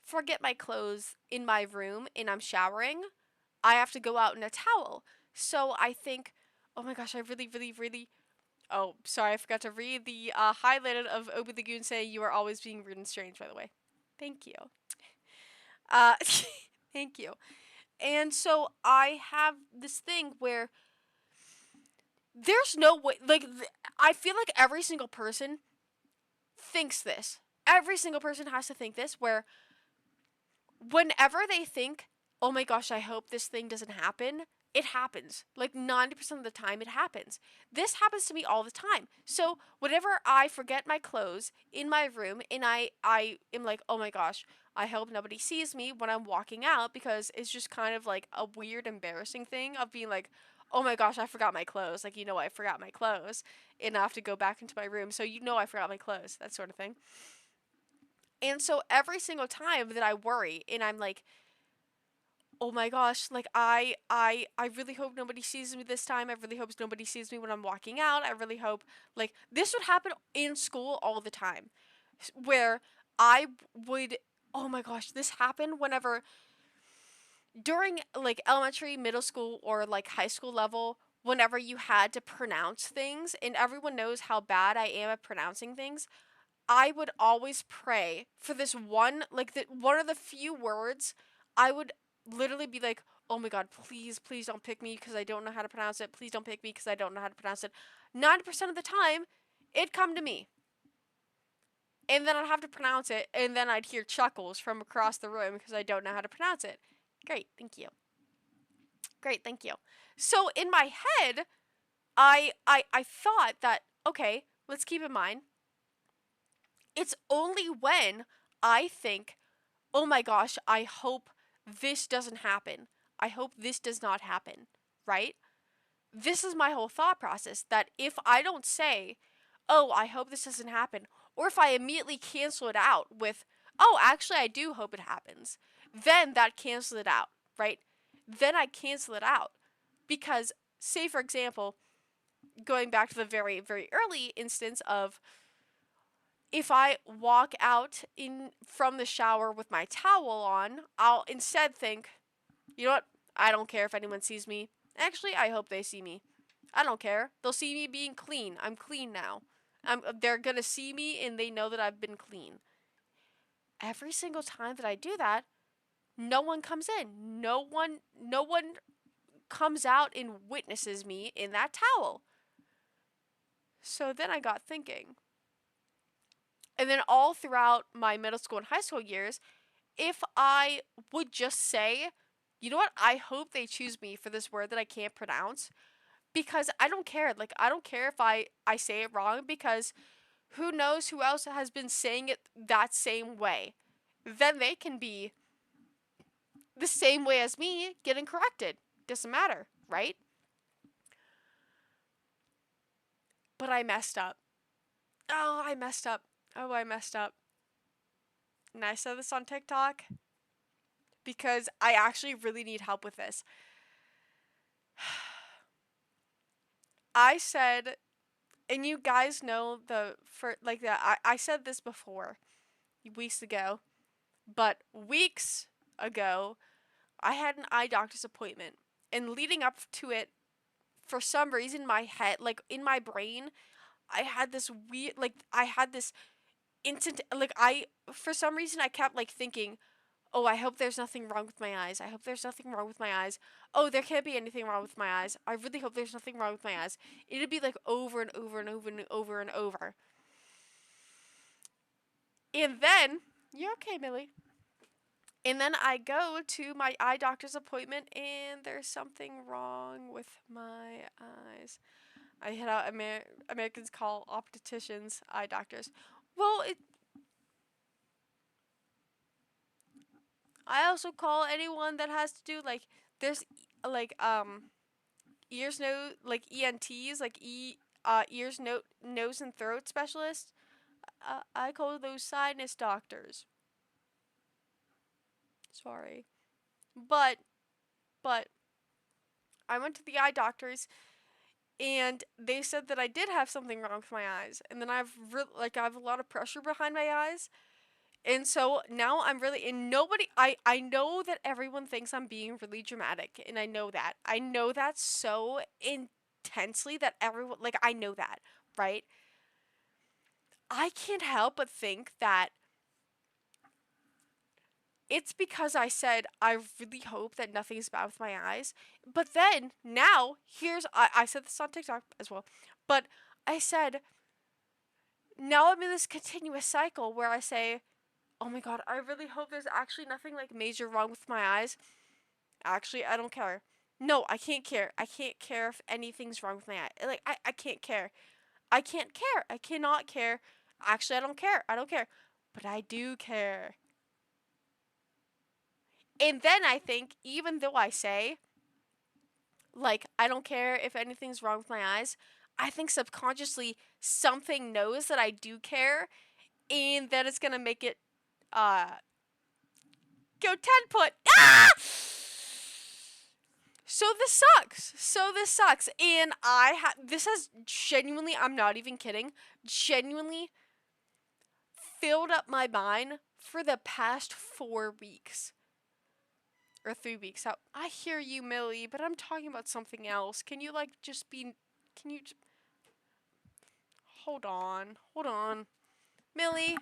S1: forget my clothes in my room and I'm showering, I have to go out in a towel. So I think, oh my gosh, I really, really, really. Oh, sorry, I forgot to read the highlighted of Obi the Goon saying you are always being rude and strange, by the way. Thank you. Uh, thank you. And so I have this thing where there's no way, like, I feel like every single person thinks this. Every single person has to think this, where whenever they think, oh my gosh, I hope this thing doesn't happen, it happens. Like 90% of the time, it happens. This happens to me all the time. So whenever I forget my clothes in my room and I am like, oh my gosh, I hope nobody sees me when I'm walking out, because it's just kind of like a weird, embarrassing thing of being like, oh my gosh, I forgot my clothes. Like, I forgot my clothes and I have to go back into my room. So I forgot my clothes, that sort of thing. And so every single time that I worry and I'm like, oh my gosh, like I really hope nobody sees me this time. I really hope nobody sees me when I'm walking out. I really hope, like, this would happen in school all the time, where I would, oh my gosh, this happened whenever during like elementary, middle school, or like high school level, whenever you had to pronounce things and everyone knows how bad I am at pronouncing things. I would always pray for this one, like, one of the few words. I would literally be like, oh my God, please, please don't pick me because I don't know how to pronounce it. Please don't pick me because I don't know how to pronounce it. 90% of the time, it'd come to me. And then I'd have to pronounce it, and then I'd hear chuckles from across the room because I don't know how to pronounce it. Great, thank you. Great, thank you. So in my head, I thought that, okay, let's keep in mind, it's only when I think, oh my gosh, I hope this doesn't happen. I hope this does not happen, right? This is my whole thought process, that if I don't say, oh, I hope this doesn't happen, or if I immediately cancel it out with, oh, actually, I do hope it happens, then that cancels it out, right? Then I cancel it out. Because, say, for example, going back to the very, very early instance of, if I walk out from the shower with my towel on, I'll instead think, you know what? I don't care if anyone sees me. Actually, I hope they see me. I don't care. They'll see me being clean. I'm clean now. They're gonna see me and they know that I've been clean. Every single time that I do that, no one comes in. No one comes out and witnesses me in that towel. So then I got thinking. And then all throughout my middle school and high school years, if I would just say, you know what, I hope they choose me for this word that I can't pronounce, because I don't care. Like, I don't care if I say it wrong, because who knows who else has been saying it that same way. Then they can be the same way as me getting corrected. Doesn't matter, right? But I messed up. Oh, I messed up. Oh, I messed up. and I said this on TikTok because I actually really need help with this. I said, and you guys know I said this before, weeks ago, but weeks ago, I had an eye doctor's appointment, and leading up to it, for some reason, my head, like in my brain, I had this weird, like I had this instant, like for some reason, I kept like thinking, oh, I hope there's nothing wrong with my eyes. I hope there's nothing wrong with my eyes. Oh, there can't be anything wrong with my eyes. I really hope there's nothing wrong with my eyes. It'd be like over and over and over and over and over. And then, you're okay, Millie. And then I go to my eye doctor's appointment, and there's something wrong with my eyes. I hit out Americans call opticians eye doctors. Well, I also call anyone that has to do like there's like ears, nose, like ENTs, like ears, nose and throat specialists. I call those sinus doctors. Sorry, but but I went to the eye doctors, and they said that I did have something wrong with my eyes, and then I have a lot of pressure behind my eyes, and so now I'm really, and nobody, I know that everyone thinks I'm being really dramatic, and I know that so intensely that everyone, like I know that, right? I can't help but think that it's because I said I really hope that nothing's bad with my eyes. But then now I said this on TikTok as well. But I said now I'm in this continuous cycle where I say, "Oh my god, I really hope there's actually nothing like major wrong with my eyes." Actually, I don't care. No, I can't care. I can't care if anything's wrong with my eye. Like I can't care. I can't care. I cannot care. Actually, I don't care. I don't care. But I do care. And then I think, even though I say, like, I don't care if anything's wrong with my eyes, I think subconsciously something knows that I do care, and that it's gonna make it, uh, go 10 put. Ah! So this sucks. And this has genuinely, I'm not even kidding, genuinely filled up my mind for the past 4 weeks. Or 3 weeks out. I hear you, Millie, but I'm talking about something else. Can you, like, just be. Can you. Hold on. Hold on. Millie?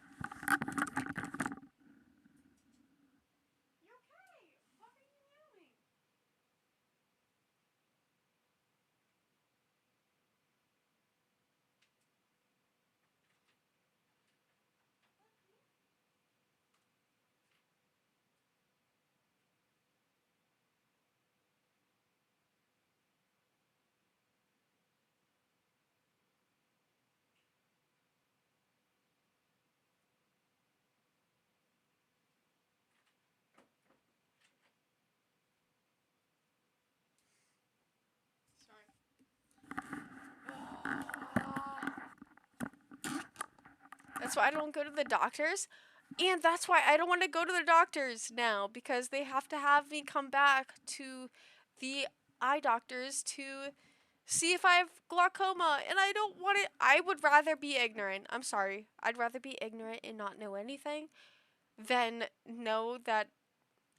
S1: That's why I don't go to the doctors. And that's why I don't want to go to the doctors now, because they have to have me come back to the eye doctors to see if I have glaucoma. And I don't want it. I would rather be ignorant. I'm sorry. I'd rather be ignorant and not know anything than know that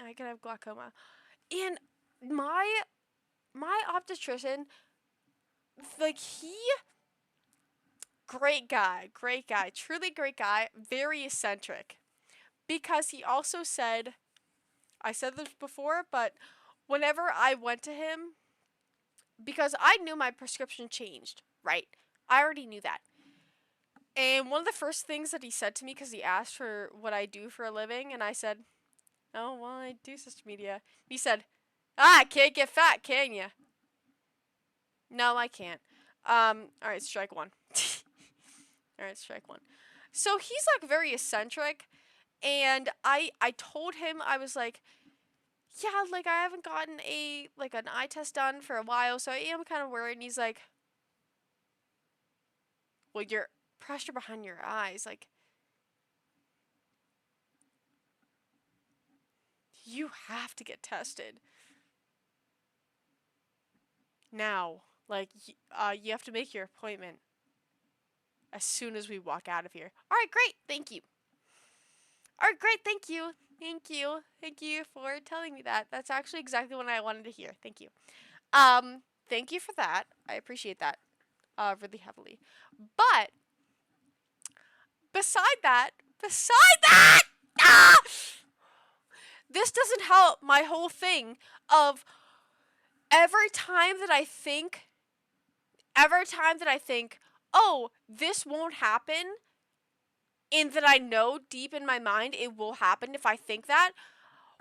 S1: I could have glaucoma. And my obstetrician, like, great guy, truly great guy, very eccentric. Because he also said, I said this before, but whenever I went to him, because I knew my prescription changed, right? I already knew that. And one of the first things that he said to me, because he asked for what I do for a living, and I said, oh, well, I do social media. He said, I can't get fat, can you? No, I can't. Alright, strike one. Alright, strike one. So he's like very eccentric, and I told him, I was like, yeah, like I haven't gotten an eye test done for a while, so I am kind of worried. And he's like, well, your pressure behind your eyes, like, You have to get tested. Now. Like, you have to make your appointment as soon as we walk out of here. Alright, great. Thank you. Alright, great. Thank you. Thank you. Thank you for telling me that. That's actually exactly what I wanted to hear. Thank you. Thank you for that. I appreciate that. Really heavily. But, beside that, ah! This doesn't help my whole thing of every time that I think, oh, this won't happen, and that I know deep in my mind it will happen if I think that.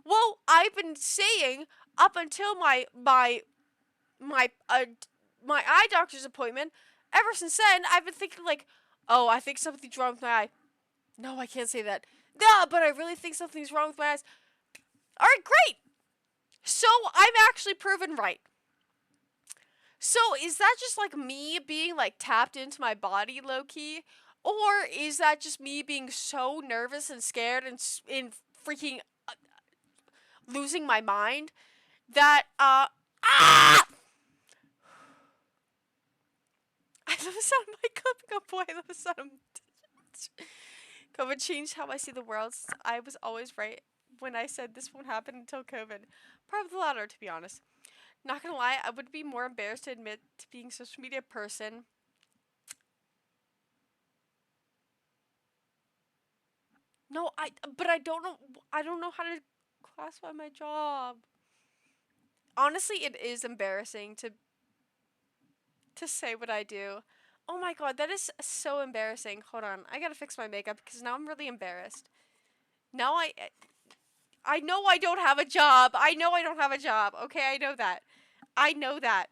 S1: Well, I've been saying up until my eye doctor's appointment, ever since then, I've been thinking like, oh, I think something's wrong with my eye. No, I can't say that. No, but I really think something's wrong with my eyes. Alright, great! So, I'm actually proven right. So, is that just like me being like tapped into my body low-key? Or is that just me being so nervous and scared and freaking losing my mind that, I love the sound of my cup go boy. I love the sound of COVID changed how I see the world. I was always right when I said this won't happen until COVID. Probably the latter, to be honest. Not gonna lie, I would be more embarrassed to admit to being a social media person. No, but I don't know how to classify my job. Honestly, it is embarrassing to say what I do. Oh my god, that is so embarrassing. Hold on, I gotta fix my makeup because now I'm really embarrassed. Now I know I don't have a job. I know I don't have a job. Okay, I know that. I know that.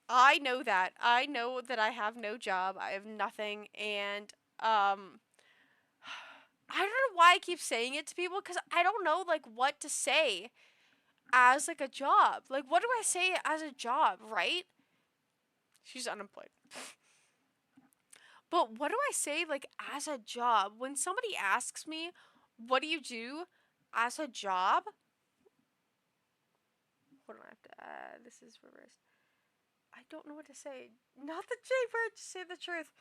S1: I know that. I know that I have no job. I have nothing, and I don't know why I keep saying it to people because I don't know like what to say as like a job. Like, what do I say as a job, right? She's unemployed. But what do I say like as a job when somebody asks me, "What do you do as a job?" Hold on, I have to. This is reversed. I don't know what to say. Not the J word, just say the truth.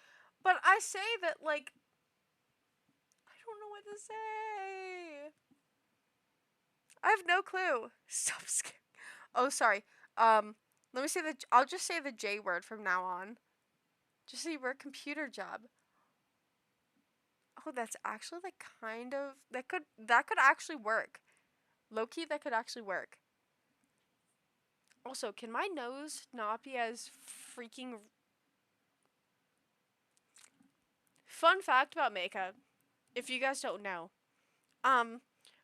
S1: But I say that like I don't know what to say. I have no clue. Stop scaring. Oh, sorry. Let me say I'll just say the J word from now on. Just say we're a computer job. Oh, that's actually like kind of that could actually work. Low-key, that could actually work. Also, can my nose not be as freaking... Fun fact about makeup, if you guys don't know.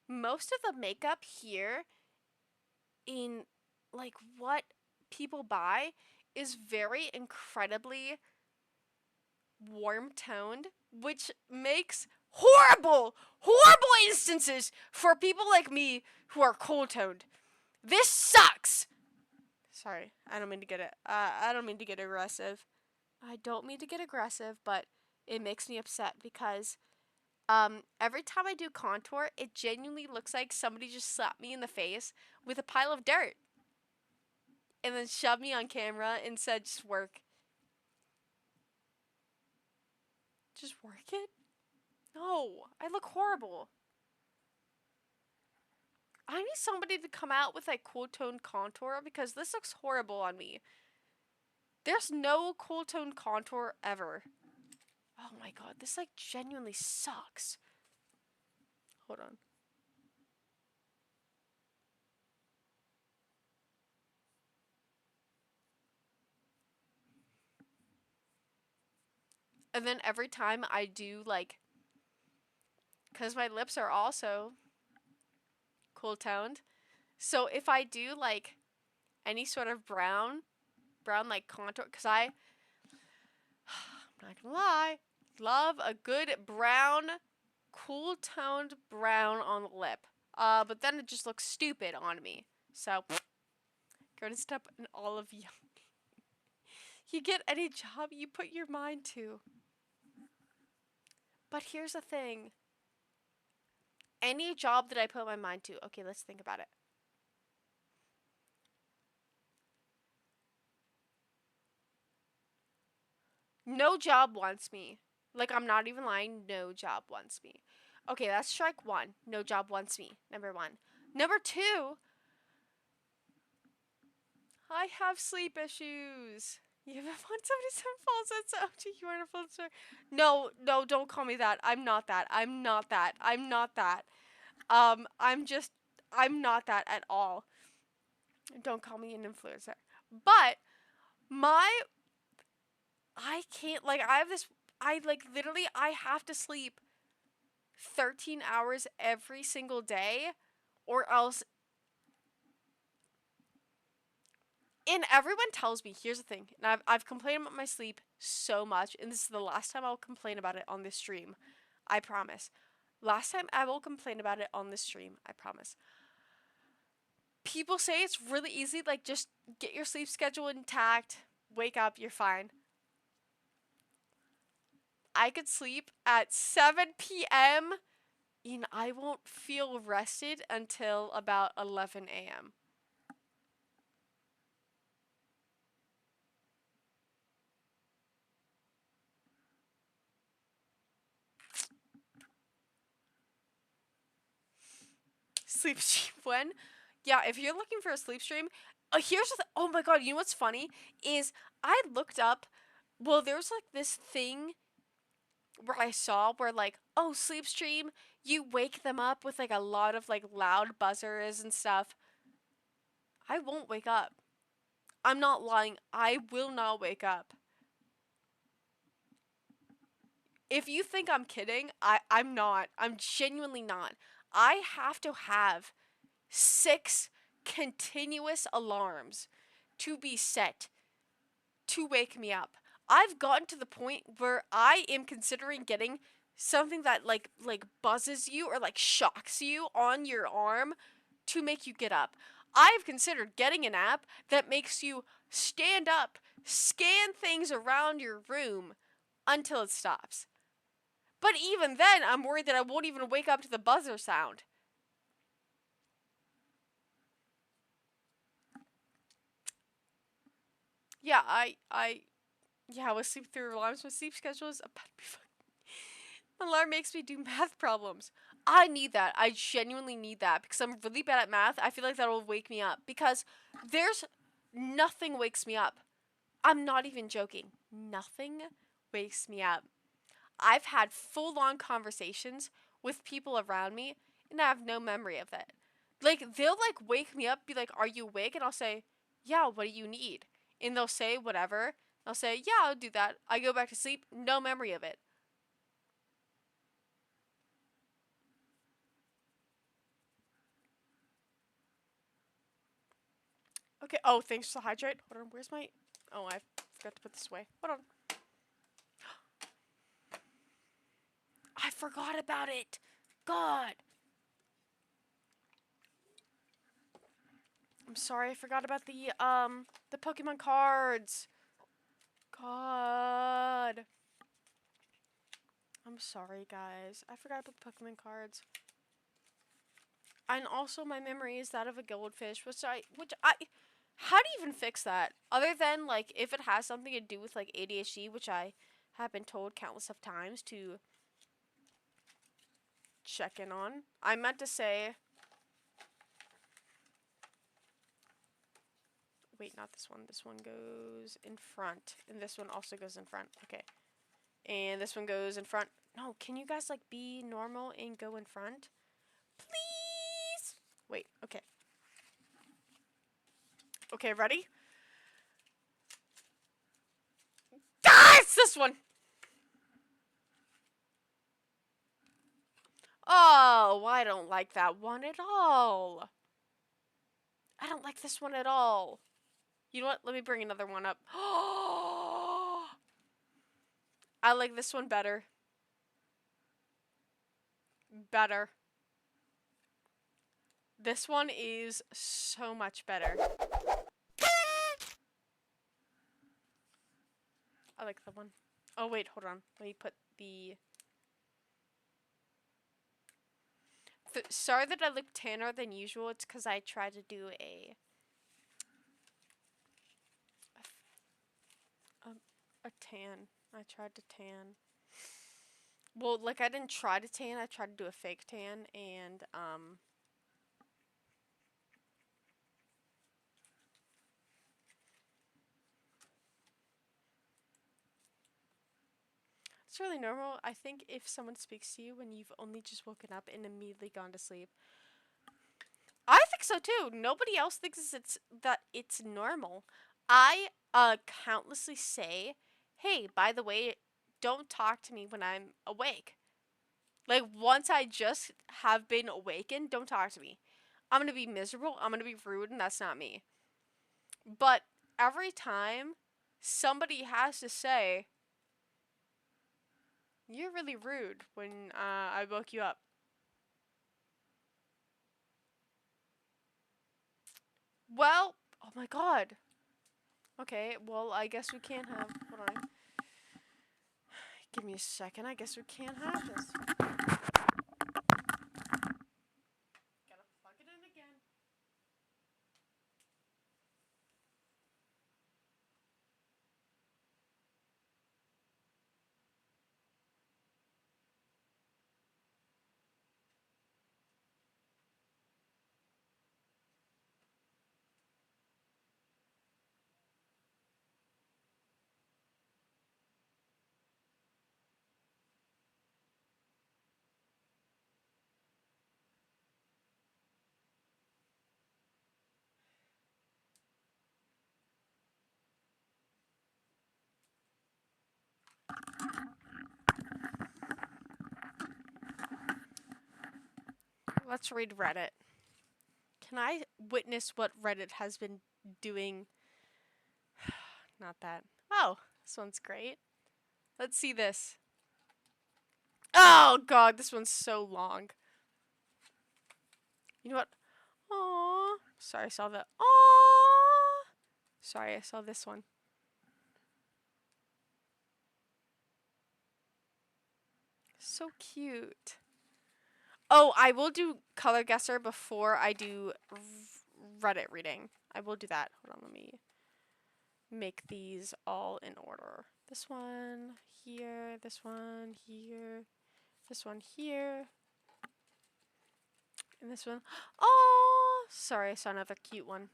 S1: Most of the makeup here in, like, what people buy is very incredibly warm-toned, which makes horrible instances for people like me who are cold-toned. This sucks! Sorry, I don't mean to get it. I don't mean to get aggressive. I don't mean to get aggressive, but it makes me upset because every time I do contour, it genuinely looks like somebody just slapped me in the face with a pile of dirt and then shoved me on camera and said, "Just work." Just work it? No, I look horrible. I need somebody to come out with like cool tone contour because this looks horrible on me. There's no cool tone contour ever. Oh my god, this like genuinely sucks. Hold on. And then every time I do like, because my lips are also cool toned, so if I do like any sort of brown like contour, because I'm not gonna lie, love a good brown, cool toned brown on the lip. But then it just looks stupid on me. So, go to step in all of you. You get any job you put your mind to. But here's the thing. Any job that I put my mind to. Okay, let's think about it. No job wants me. Like, I'm not even lying. No job wants me. Okay, that's strike one. No job wants me. Number one. Number two, I have sleep issues. You have 177 falls. That's OG. You are a full story. No, no, don't call me that. I'm not that. I'm not that. I'm not that. I'm not that at all. Don't call me an influencer. But my, I can't, like, I have this, I, like, literally, I have to sleep 13 hours every single day, or else. And everyone tells me, here's the thing, and I've complained about my sleep so much, and this is the last time I'll complain about it on this stream. I promise. Last time I will complain about it on this stream. I promise. People say it's really easy, like, just get your sleep schedule intact, wake up, you're fine. I could sleep at 7 p.m. and I won't feel rested until about 11 a.m. Sleep stream when? Yeah, if you're looking for a sleep stream, here's the oh my god, you know what's funny? Is I looked up, well, there's like this thing where I saw where like, oh, sleep stream, you wake them up with like a lot of like loud buzzers and stuff. I won't wake up. I'm not lying. I will not wake up. If you think I'm kidding, I'm not. I'm genuinely not. I have to have 6 continuous alarms to be set to wake me up. I've gotten to the point where I am considering getting something that like buzzes you or like shocks you on your arm to make you get up. I've considered getting an app that makes you stand up, scan things around your room until it stops. But even then, I'm worried that I won't even wake up to the buzzer sound. Yeah, yeah, with sleep through alarms, my sleep schedule is about to be fucking. Alarm makes me do math problems. I need that. I genuinely need that because I'm really bad at math. I feel like that will wake me up because there's nothing wakes me up. I'm not even joking. Nothing wakes me up. I've had full-on conversations with people around me and I have no memory of it. Like, they'll like wake me up, be like, "Are you awake?" And I'll say, "Yeah, what do you need?" And they'll say whatever. I'll say, "Yeah, I'll do that." I go back to sleep, no memory of it. Okay. Oh, thanks for the hydrate. Hold on. Where's my? Oh, I forgot to put this away. Hold on. I forgot about it. God. I'm sorry. I forgot about the Pokemon cards. God. I'm sorry, guys. I forgot about the Pokemon cards. And also, my memory is that of a goldfish, how do you even fix that? Other than, like, if it has something to do with, like, ADHD, which I have been told countless of times to check in on. I meant to say... Wait, not this one. This one goes in front. And this one also goes in front. Okay. And this one goes in front. No, can you guys, like, be normal and go in front? Please! Wait, okay. Okay, ready? Ah, it's this one! Oh, I don't like that one at all. I don't like this one at all. You know what? Let me bring another one up. I like this one better. Better. This one is so much better. I like the one. Oh, wait, hold on. Let me put the sorry that I look tanner than usual. It's because I tried to do a tan. I tried to tan. Well, like I didn't try to tan. I tried to do a fake tan, and it's really normal. I think if someone speaks to you when you've only just woken up and immediately gone to sleep, I think so too. Nobody else thinks it's normal. I countlessly say, "Hey, by the way, don't talk to me when I'm awake." Like once I just have been awakened, don't talk to me. I'm going to be miserable, I'm going to be rude, and that's not me. But every time somebody has to say, "You're really rude," when I woke you up. Well, oh my god. Okay, well, I guess we can't have. Hold on. Give me a second. I guess we can't have this. Gotta plug it in again. Let's read Reddit. Can I witness what Reddit has been doing? Not that. Oh, this one's great. Let's see this. Oh god, this one's so long. You know what? Aww. Sorry, I saw the. Aww. Sorry, I saw this one. So cute. Oh, I will do color guesser before I do Reddit reading. I will do that. Hold on, let me make these all in order. This one here, this one here, this one here, and this one. Oh, sorry, I saw another cute one.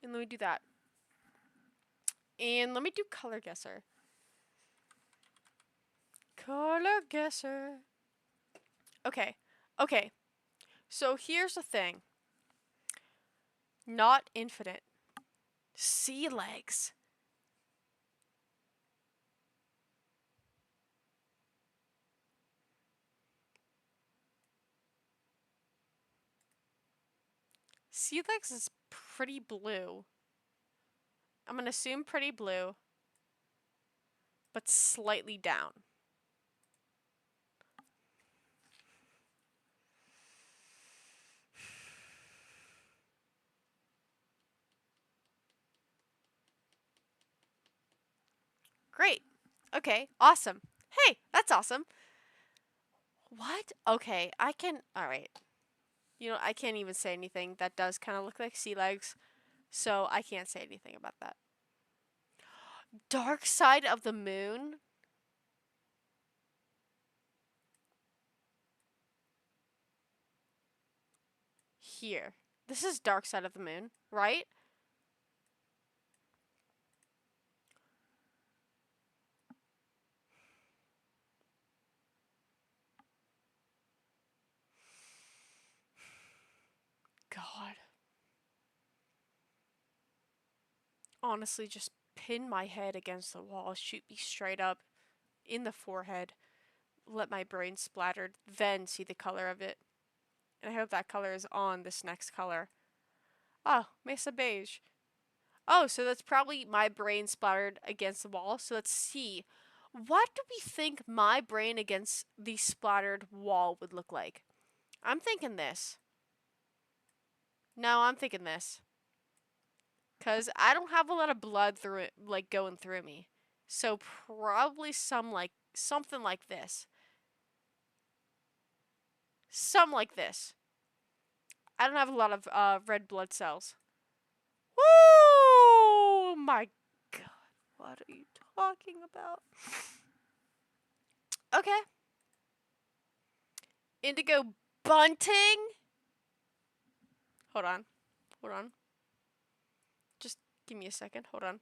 S1: And let me do that. And let me do color guesser. Color guesser. Okay. Okay. So here's the thing. Not infinite. Sea legs. Sea legs is pretty blue. I'm gonna assume pretty blue, but slightly down. Great. Okay, awesome. Hey, that's awesome. What? Okay, I can. Alright. You know, I can't even say anything. That does kind of look like sea legs, so I can't say anything about that. Dark side of the moon? Here. This is dark side of the moon, right? God. Honestly, just pin my head against the wall, shoot me straight up in the forehead, let my brain splatter, then see the color of it. And I hope that color is on this next color. Oh, Mesa Beige. Oh, so that's probably my brain splattered against the wall. So let's see. What do we think my brain against the splattered wall would look like? I'm thinking this. No, I'm thinking this. Because I don't have a lot of blood through it, like going through me. So probably something like this. Some like this. I don't have a lot of red blood cells. Woo! My God, what are you talking about? Okay. Indigo bunting. Hold on. Hold on. Just give me a second. Hold on.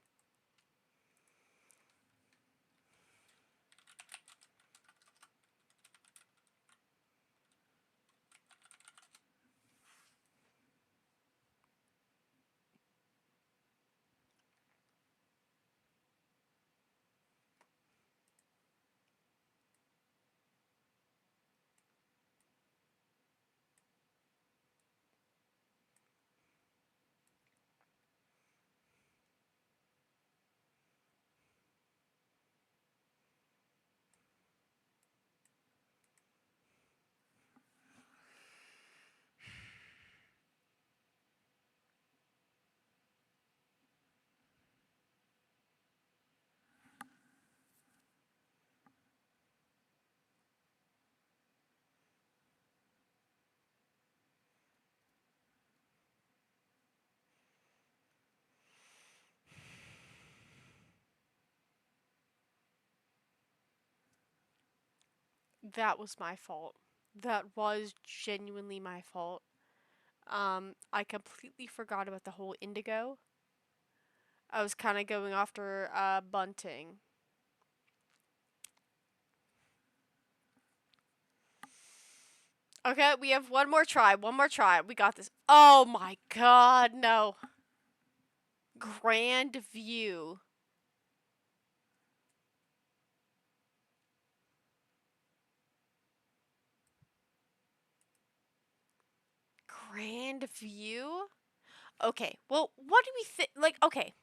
S1: That was my fault. That was genuinely my fault. I completely forgot about the whole indigo. I was kind of going after bunting. Okay, we have one more try. One more try. We got this. Oh my God, no. Grand view. Grand view? Okay, well, what do we think? Like, okay.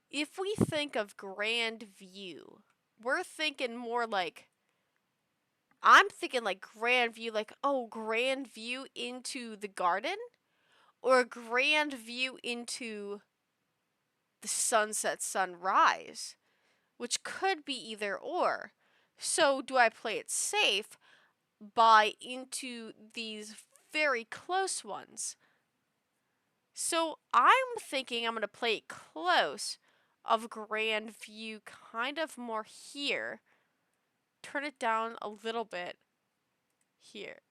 S1: If we think of grand view, we're thinking more like, I'm thinking like grand view, like, oh, grand view into the garden? Or a grand view into the sunset, sunrise, which could be either or. So, do I play it safe by into these very close ones? So, I'm thinking I'm going to play it close of grand view kind of more here. Turn it down a little bit here.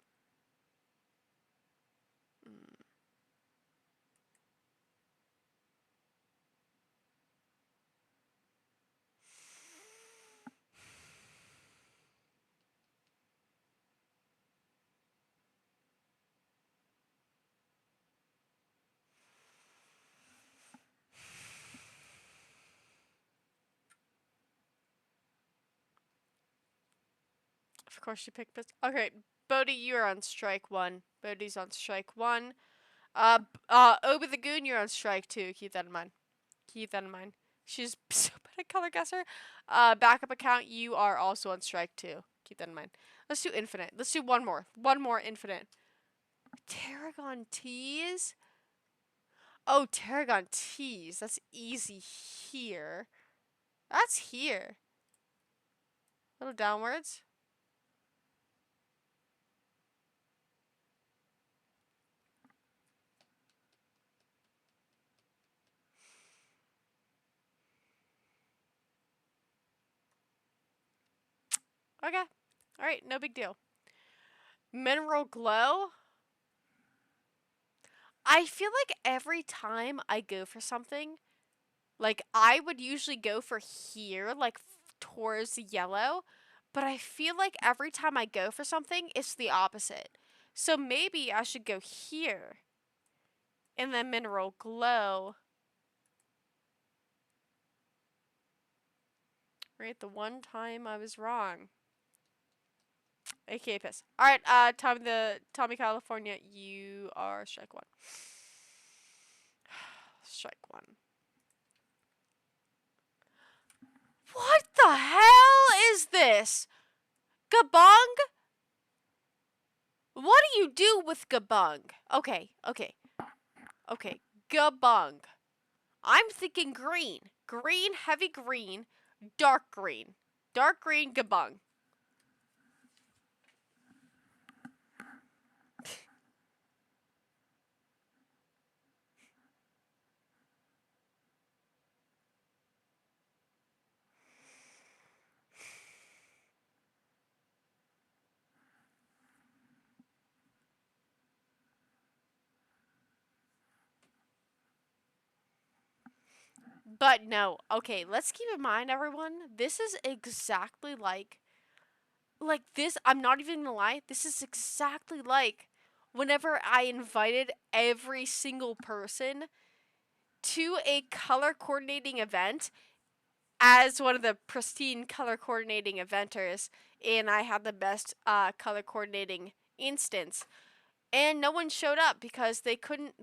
S1: Of course, you picked. Okay, Bodhi, you are on strike one. Bodhi's on strike one. Obi the Goon, you're on strike two. Keep that in mind. Keep that in mind. She's so bad at color guesser. Backup account, you are also on strike two. Keep that in mind. Let's do infinite. Let's do one more. One more infinite. Tarragon teas? Oh, tarragon teas. That's easy here. That's here. A little downwards. Okay. Alright, no big deal. Mineral glow? I feel like every time I go for something, like I would usually go for here, like towards yellow, but I feel like every time I go for something, it's the opposite. So maybe I should go here. And then mineral glow. Right, the one time I was wrong. AKA piss. Alright, Tommy California, you are strike one. Strike one. What the hell is this? Gabung? What do you do with Gabung? Okay. Gabung. I'm thinking green. Green, heavy green, dark green. Dark green Gabung. But no, okay, let's keep in mind, everyone, this is exactly like this, I'm not even gonna lie, this is exactly like whenever I invited every single person to a color coordinating event as one of the pristine color coordinating eventers, and I had the best color coordinating instance. And no one showed up because they couldn't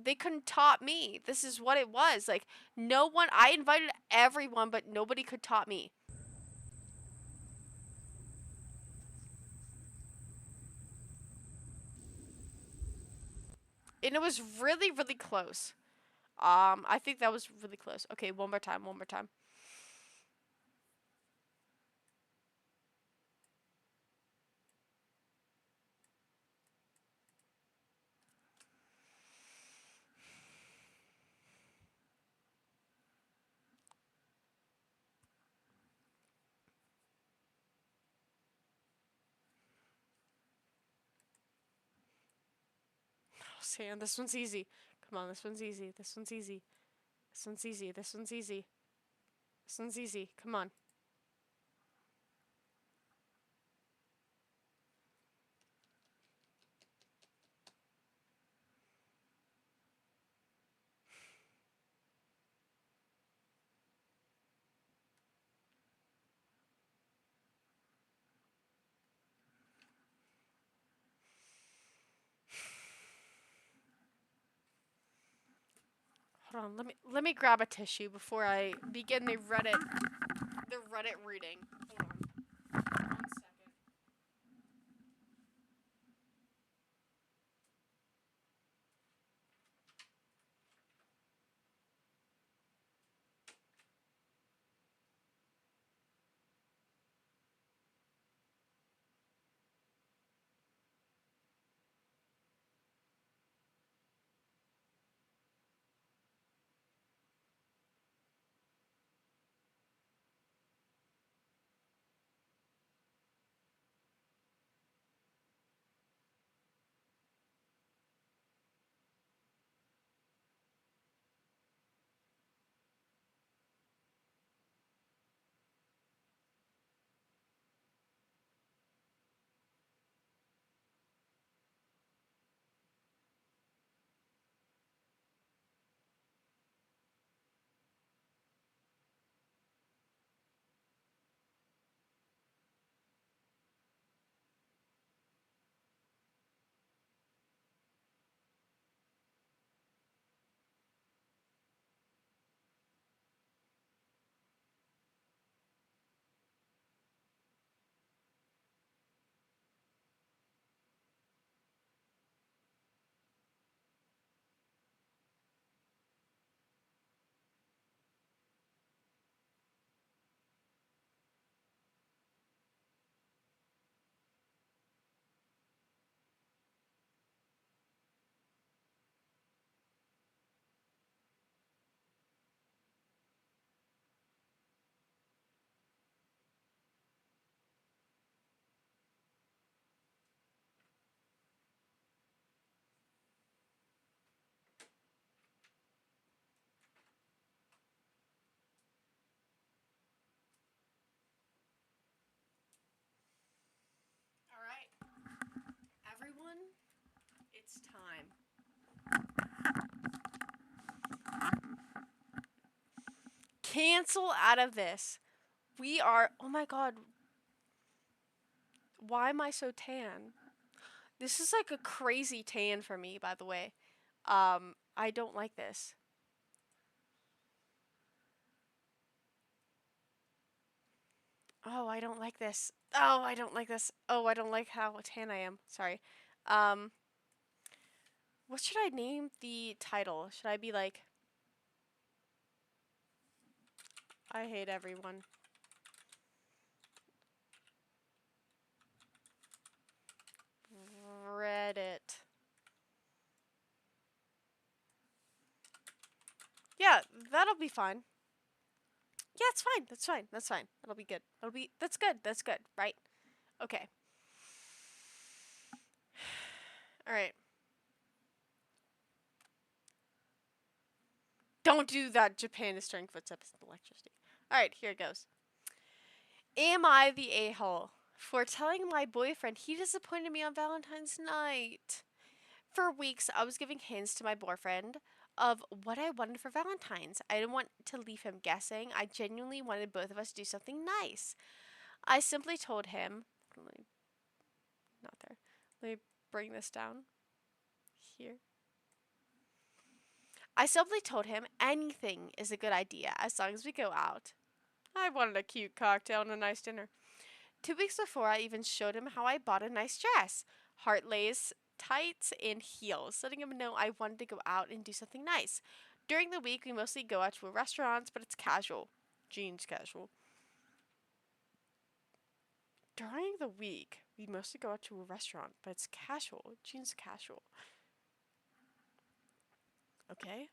S1: top me. This is what it was. Like no one I invited everyone but nobody could top me. And it was really, really close. I think that was really close. Okay, one more time, one more time. Oh, Sam, this one's easy. Come on, this one's easy. This one's easy. This one's easy. This one's easy. This one's easy. Come on. Hold on. Let me grab a tissue before I begin the Reddit reading. Hold on. 1 second. All right, everyone, it's time. Cancel out of this. We are. Oh my god. Why am I so tan? This is like a crazy tan for me, by the way. I don't like this. Oh, I don't like this. Oh, I don't like this. Oh, I don't like how tan I am. Sorry. Um, what should I name the title? Should I be like, I hate everyone? Reddit. Yeah, that'll be fine. Yeah, it's fine. That's fine. That's fine. That'll be good. That's good. That's good, right? Okay. All right. Don't do that. Japan is starting footsteps with electricity. Alright, here it goes. Am I the a-hole for telling my boyfriend he disappointed me on Valentine's night? For weeks, I was giving hints to my boyfriend of what I wanted for Valentine's. I didn't want to leave him guessing. I genuinely wanted both of us to do something nice. I simply told him, not there. Let me bring this down here. I simply told him anything is a good idea as long as we go out. I wanted a cute cocktail and a nice dinner. 2 weeks before, I even showed him how I bought a nice dress, heart lace, tights, and heels, letting him know I wanted to go out and do something nice. During the week, we mostly go out to restaurants, but it's casual. Jeans casual. During the week, we mostly go out to a restaurant, but it's casual. Jeans casual. Okay.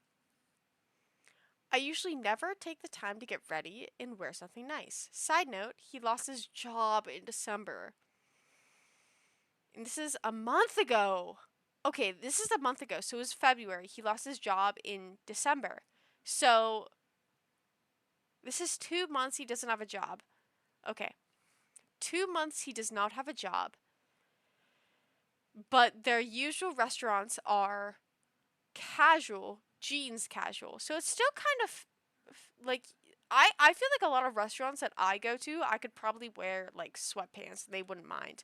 S1: I usually never take the time to get ready and wear something nice. Side note, he lost his job in December. And this is a month ago. Okay, this is a month ago, so it was February. He lost his job in December. So, this is 2 months he doesn't have a job. Okay. 2 months he does not have a job. But their usual restaurants are casual, jeans casual. So it's still kind of like I feel like a lot of restaurants that I go to, I could probably wear like sweatpants and they wouldn't mind.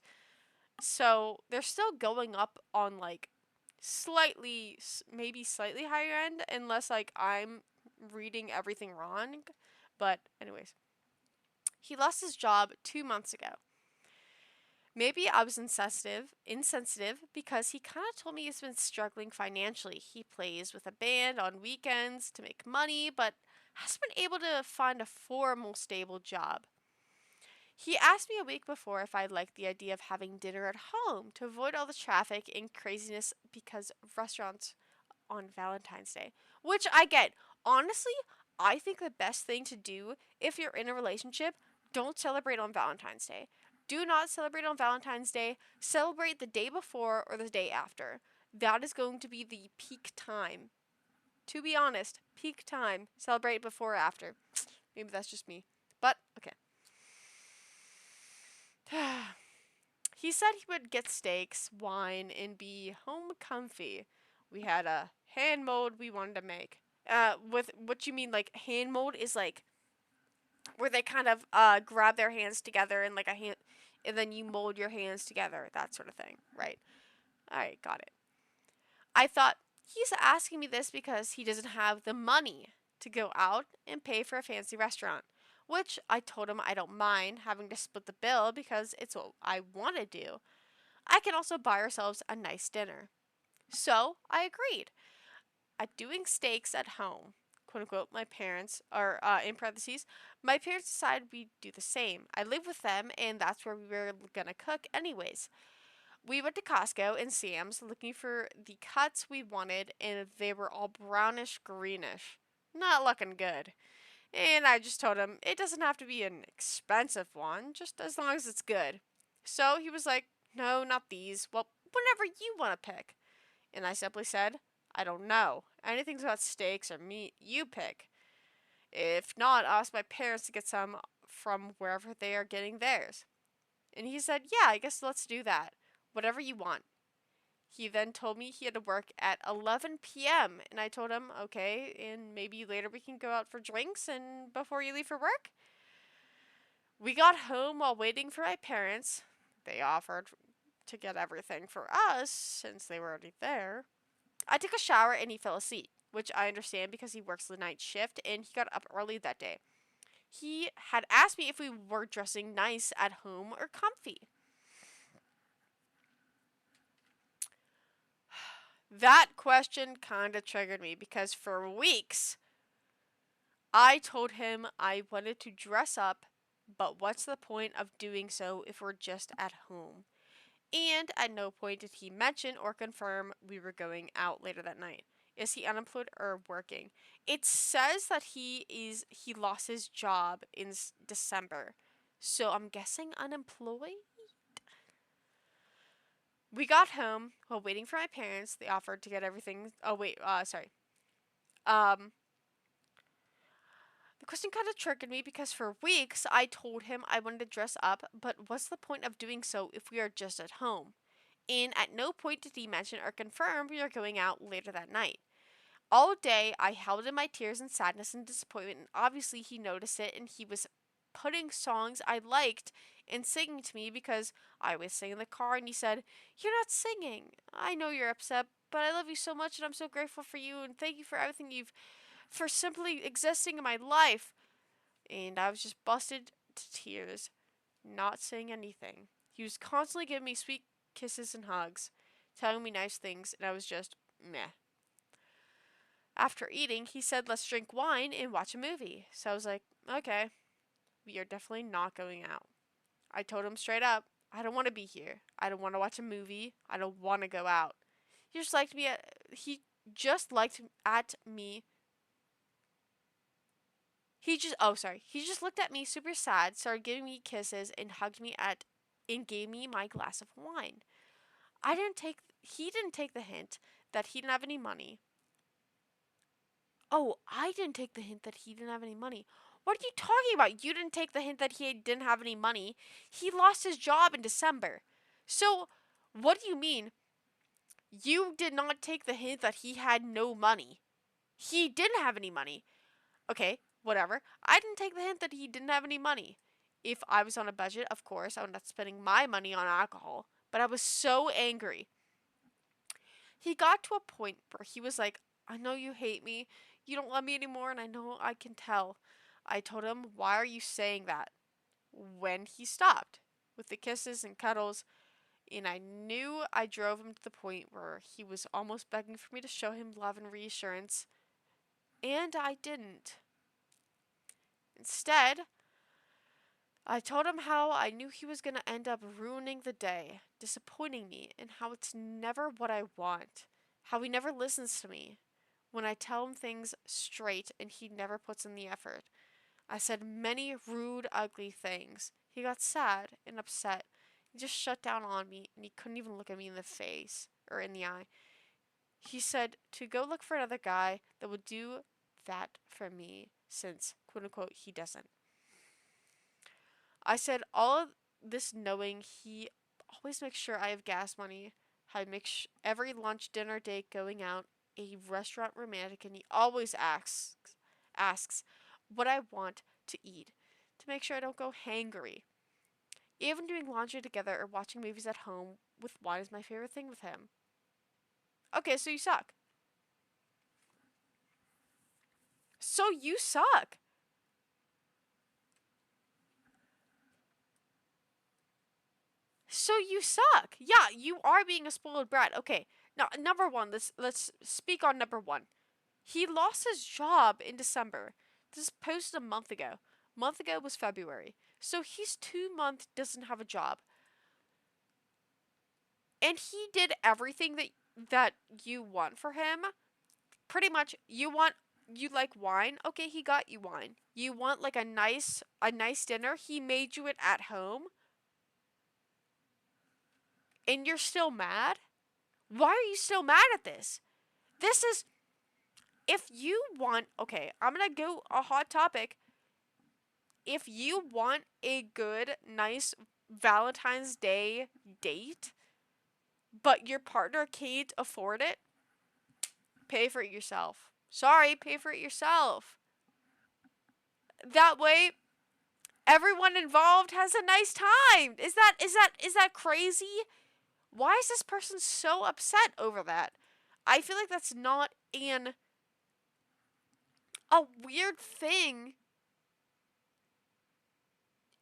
S1: So they're still going up on like slightly, maybe slightly higher end, unless like I'm reading everything wrong. But anyways, he lost his job 2 months ago. Maybe I was insensitive because he kind of told me he's been struggling financially. He plays with a band on weekends to make money, but hasn't been able to find a formal, stable job. He asked me a week before if I liked the idea of having dinner at home to avoid all the traffic and craziness because of restaurants on Valentine's Day, which I get. Honestly, I think the best thing to do if you're in a relationship, don't celebrate on Valentine's Day. Do not celebrate on Valentine's Day. Celebrate the day before or the day after. That is going to be the peak time. To be honest, peak time. Celebrate before or after. Maybe that's just me. But, okay. He said he would get steaks, wine, and be home comfy. We had a hand mold we wanted to make. With what you mean, like hand mold is like where they kind of grab their hands together and like a hand, and then you mold your hands together, that sort of thing, right? All right, got it. I thought he's asking me this because he doesn't have the money to go out and pay for a fancy restaurant, which I told him I don't mind having to split the bill because it's what I want to do. I can also buy ourselves a nice dinner. So I agreed at doing steaks at home. "Quote unquote," my parents, or in parentheses, my parents decided we'd do the same. I live with them, and that's where we were gonna cook anyways. We went to Costco and Sam's looking for the cuts we wanted, and they were all brownish greenish. Not looking good. And I just told him it doesn't have to be an expensive one, just as long as it's good. So he was like, "No, not these. Well, whatever you want to pick." And I simply said, "I don't know. Anything about steaks or meat, you pick. If not, I'll ask my parents to get some from wherever they are getting theirs." And he said, "Yeah, I guess let's do that. Whatever you want." He then told me he had to work at 11 p.m. And I told him, "Okay, and maybe later we can go out for drinks and before you leave for work." We got home while waiting for my parents. They offered to get everything for us since they were already there. I took a shower and he fell asleep, which I understand because he works the night shift and he got up early that day. He had asked me if we were dressing nice at home or comfy. That question kind of triggered me because for weeks I told him I wanted to dress up, but what's the point of doing so if we're just at home? And at no point did he mention or confirm we were going out later that night. Is he unemployed or working? It says that he lost his job in December. So I'm guessing unemployed? We got home while waiting for my parents. They offered to get everything. Oh wait, sorry. Kristen kind of triggered me because for weeks I told him I wanted to dress up, but what's the point of doing so if we are just at home? And at no point did he mention or confirm we are going out later that night. All day I held in my tears and sadness and disappointment, and obviously he noticed it and he was putting songs I liked and singing to me because I was singing in the car, and he said, "You're not singing. I know you're upset, but I love you so much and I'm so grateful for you and thank you for everything for simply existing in my life." And I was just busted to tears, not saying anything. He was constantly giving me sweet kisses and hugs, telling me nice things, and I was just meh. After eating, he said, "Let's drink wine and watch a movie." So I was like, "Okay, we are definitely not going out." I told him straight up, "I don't want to be here. I don't want to watch a movie. I don't want to go out." He just liked me. He just liked at me. He just looked at me super sad, started giving me kisses, and hugged me and gave me my glass of wine. He didn't take the hint that he didn't have any money. Oh, I didn't take the hint that he didn't have any money. What are you talking about? You didn't take the hint that he didn't have any money. He lost his job in December. So, what do you mean? You did not take the hint that he had no money. He didn't have any money. Okay, whatever. I didn't take the hint that he didn't have any money. If I was on a budget, of course, I would not spending my money on alcohol. But I was so angry. He got to a point where he was like, "I know you hate me. You don't love me anymore, and I know I can tell." I told him, "Why are you saying that?" When he stopped with the kisses and cuddles, and I knew I drove him to the point where he was almost begging for me to show him love and reassurance, and I didn't. Instead, I told him how I knew he was going to end up ruining the day, disappointing me, and how it's never what I want. How he never listens to me when I tell him things straight and he never puts in the effort. I said many rude, ugly things. He got sad and upset. He just shut down on me and he couldn't even look at me in the face or in the eye. He said to go look for another guy that would do that for me since, quote unquote, he doesn't. I said all of this knowing he always makes sure I have gas money, how he makes every lunch, dinner, date, going out, a restaurant romantic, and he always asks what I want to eat to make sure I don't go hangry. Even doing laundry together or watching movies at home with wine is my favorite thing with him. Okay, so you suck. So you suck. So you suck. Yeah, you are being a spoiled brat. Okay. Now, number one, let's speak on number one. He lost his job in December. This is posted a month ago. A month ago was February. So he's 2 months doesn't have a job. And he did everything that you want for him. Pretty much you like wine? Okay, he got you wine. You want like a nice dinner? He made you it at home. And you're still mad? Why are you still mad at this? This is if you want, okay, I'm going to go a hot topic. If you want a good, nice Valentine's Day date, but your partner can't afford it, pay for it yourself. Sorry, pay for it yourself. That way, everyone involved has a nice time. Is that crazy? Why is this person so upset over that? I feel like that's not a weird thing.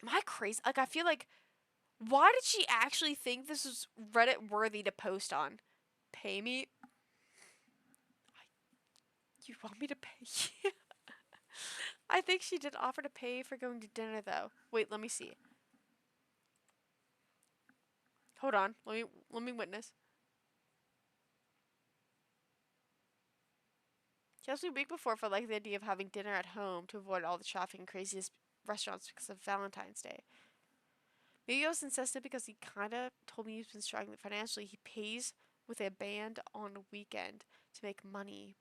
S1: Am I crazy? Like, I feel like, why did she actually think this was Reddit worthy to post on? Pay me? You want me to pay you? I think she did offer to pay for going to dinner, though. Wait, let me see. Hold on. Let me witness. She asked me a week before for like the idea of having dinner at home to avoid all the traffic and craziest restaurants because of Valentine's Day. Maybe I was insistent because he kind of told me he's been struggling financially. He pays with a band on a weekend to make money.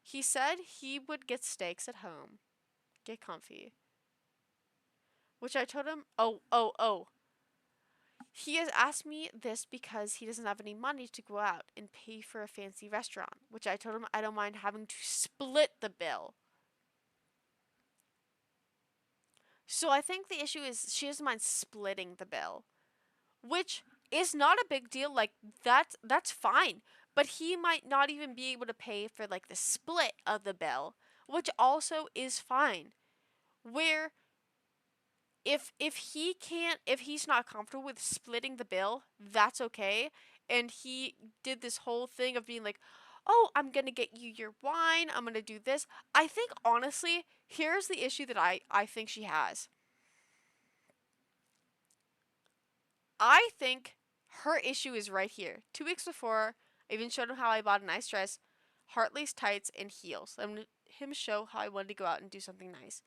S1: He said he would get steaks at home. Get comfy. Which I told him, oh. He has asked me this because he doesn't have any money to go out and pay for a fancy restaurant. Which I told him I don't mind having to split the bill. So I think the issue is she doesn't mind splitting the bill. Which is not a big deal. Like, that's fine. But he might not even be able to pay for, like, the split of the bill. Which also is fine. Where if he's not comfortable with splitting the bill, that's okay. And he did this whole thing of being like, oh, I'm gonna get you your wine, I'm gonna do this. I think honestly, here's the issue that I think she has. I think her issue is right here. 2 weeks before, I even showed him how I bought a nice dress, heart-lace tights, and heels. I'm gonna him show how I wanted to go out and do something nice.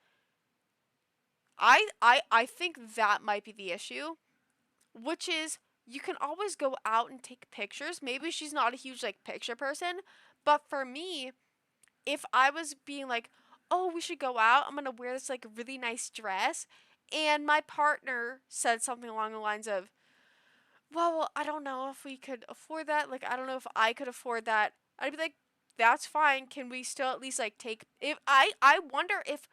S1: I think that might be the issue, which is you can always go out and take pictures. Maybe she's not a huge like picture person, but for me, if I was being like, "Oh, we should go out. I'm going to wear this like really nice dress." And my partner said something along the lines of, "Well, I don't know if we could afford that. Like I don't know if I could afford that." I'd be like, "That's fine. Can we still at least like take if I wonder if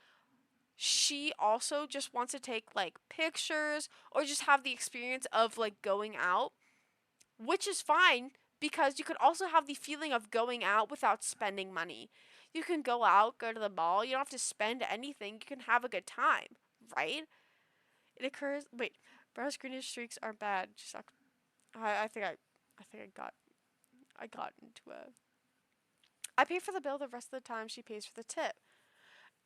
S1: she also just wants to take like pictures or just have the experience of like going out, which is fine because you could also have the feeling of going out without spending money. You can go out, go to the mall, you don't have to spend anything, you can have a good time, right? It occurs. Wait, brows greenish streaks aren't bad. Just I think I got into a. I pay for the bill the rest of the time. She pays for the tip.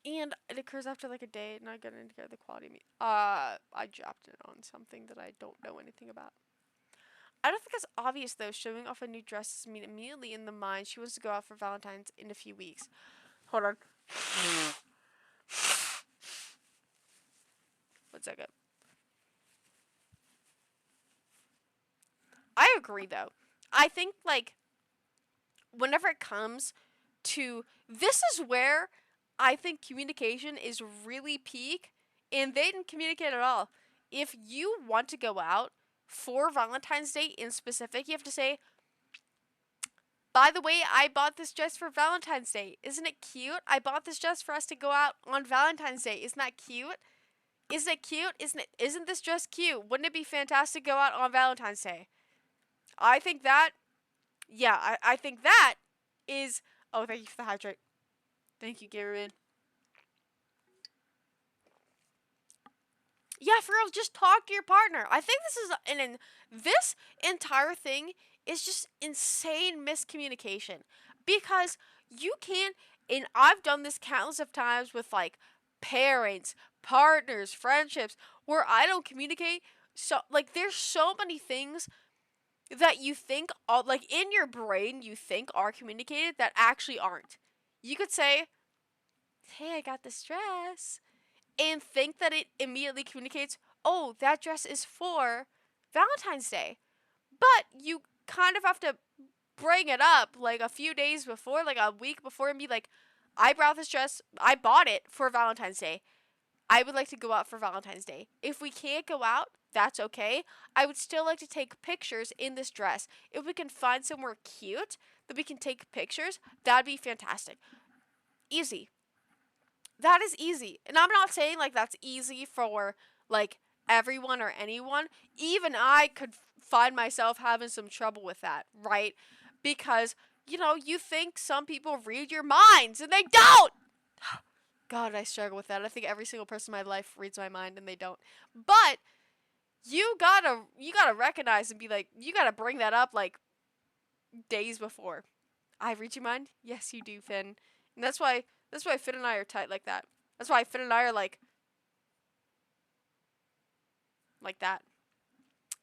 S1: And it occurs after like a day, and I get into the quality of me. I dropped it on something that I don't know anything about. I don't think it's obvious though. Showing off a new dress doesn't mean immediately in the mind she wants to go out for Valentine's in a few weeks. Hold on. 1 second. I agree though. I think like whenever it comes to this is where I think communication is really peak, and they didn't communicate at all. If you want to go out for Valentine's Day in specific, you have to say, by the way, I bought this dress for Valentine's Day. Isn't it cute? I bought this dress for us to go out on Valentine's Day. Isn't that cute? Isn't it cute? Isn't this dress cute? Wouldn't it be fantastic to go out on Valentine's Day? I think that, yeah, I think that is, oh, thank you for the hydrate. Thank you, Gabriel. Yeah, for real, just talk to your partner. I think this entire thing is just insane miscommunication because you can't. And I've done this countless of times with like parents, partners, friendships where I don't communicate. So like, there's so many things that you think like in your brain you think are communicated that actually aren't. You could say, "Hey, I got this dress." And think that it immediately communicates, oh, that dress is for Valentine's Day. But you kind of have to bring it up like a few days before, like a week before, and be like, I brought this dress, I bought it for Valentine's Day. I would like to go out for Valentine's Day. If we can't go out, that's okay. I would still like to take pictures in this dress. If we can find somewhere cute that we can take pictures, that'd be fantastic. Easy. That is easy. And I'm not saying like that's easy for like everyone or anyone. Even I could find myself having some trouble with that, right? Because, you think some people read your minds and they don't. God, I struggle with that. I think every single person in my life reads my mind and they don't. But you gotta recognize and be like, you gotta bring that up like days before. I read your mind? Yes, you do, Finn. And that's why Finn and I are tight like that. That's why Finn and I are like that.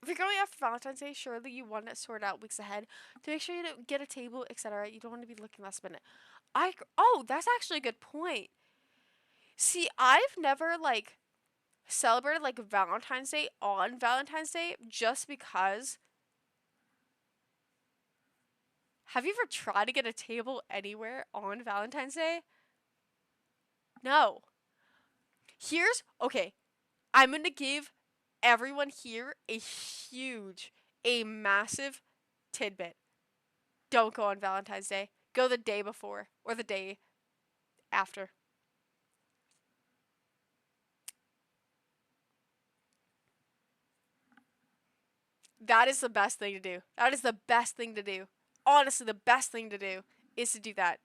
S1: If you're going out for Valentine's Day, surely you want it sorted out weeks ahead to make sure you don't get a table, etc. You don't want to be looking last minute. That's actually a good point. See, I've never like celebrated like Valentine's Day on Valentine's Day just because Have you ever tried to get a table anywhere on Valentine's Day? No. Okay, I'm gonna give everyone here a massive tidbit. Don't go on Valentine's Day. Go the day before or the day after. That is the best thing to do. That is the best thing to do. Honestly, the best thing to do is to do that.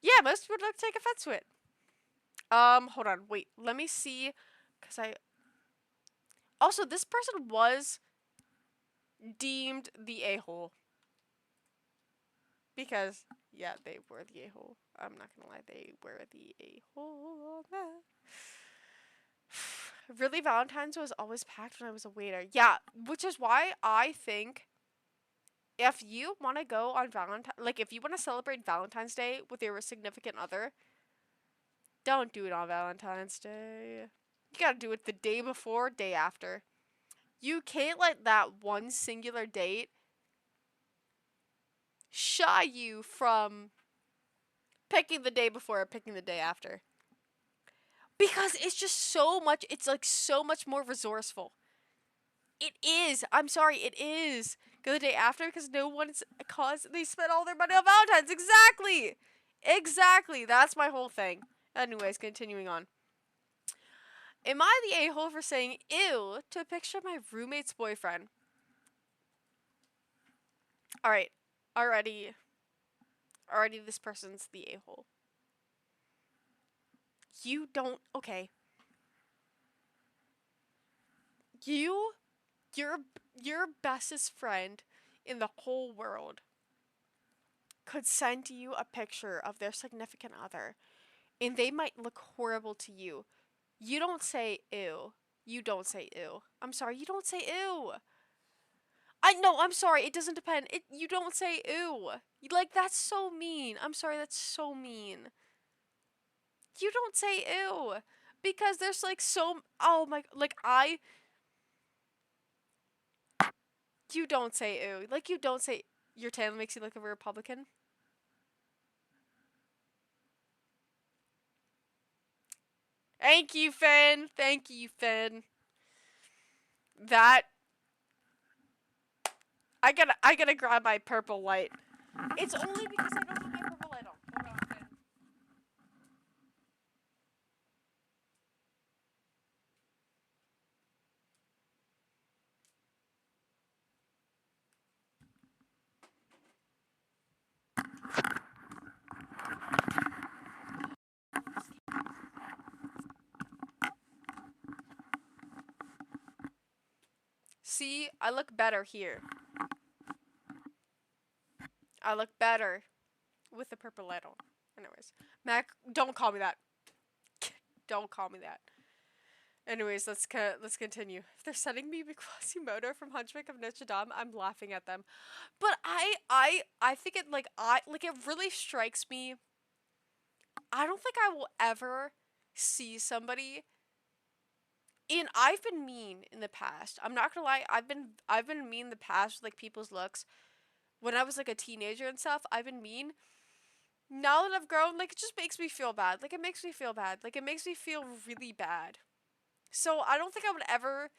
S1: Yeah, most people don't take offense to it. Hold on. Wait, let me see. Because I. Also, this person was deemed the a-hole. Because, yeah, they were the a-hole. I'm not gonna lie, they were the a-hole on that. Really, Valentine's was always packed when I was a waiter. Yeah, which is why I think if you want to go on if you want to celebrate Valentine's Day with your significant other, don't do it on Valentine's Day. You gotta do it the day before, day after. You can't let that one singular date shy you from picking the day before or picking the day after. Because it's just it's like so much more resourceful. It is. I'm sorry, it is. Go the day after because no one's they spent all their money on Valentine's. Exactly. Exactly. That's my whole thing. Anyways, continuing on. Am I the a-hole for saying ew to a picture of my roommate's boyfriend? Alright. Already this person's the a-hole. You don't. Okay. Your bestest friend in the whole world could send you a picture of their significant other and they might look horrible to you. You don't say ew. You don't say ew. I'm sorry, you don't say ew. I'm sorry, it doesn't depend. You don't say ew. Like, that's so mean. I'm sorry, that's so mean. You don't say ew. Because there's like oh my, you don't say ew. Like, you don't say your tan makes you look like a Republican. Thank you, Finn. Thank you, Finn. That I gotta grab my purple light. It's only because I don't have my purple light on. Hold on, Finn. See, I look better here. I look better with the purple light on. Anyways, Mac, don't call me that. Don't call me that. Anyways, let's continue. If they're sending me Quasimodo from Hunchback of Notre Dame, I'm laughing at them. But I think it it really strikes me. I don't think I will ever see somebody. And I've been mean in the past. I'm not gonna lie. I've been mean in the past with like people's looks. When I was like a teenager and stuff, I've been mean. Now that I've grown, like, it just makes me feel bad. Like, it makes me feel bad. Like, it makes me feel really bad. So I don't think I would ever,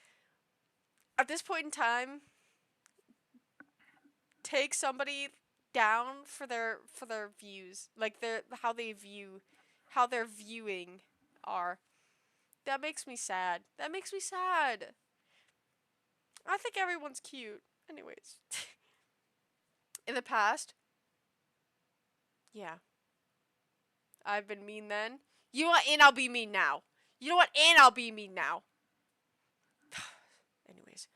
S1: at this point in time, take somebody down for their views, like how their viewing are. That makes me sad. That makes me sad. I think everyone's cute. Anyways. In the past, yeah. I've been mean then. You know what? And I'll be mean now. You know what? And I'll be mean now. Anyways.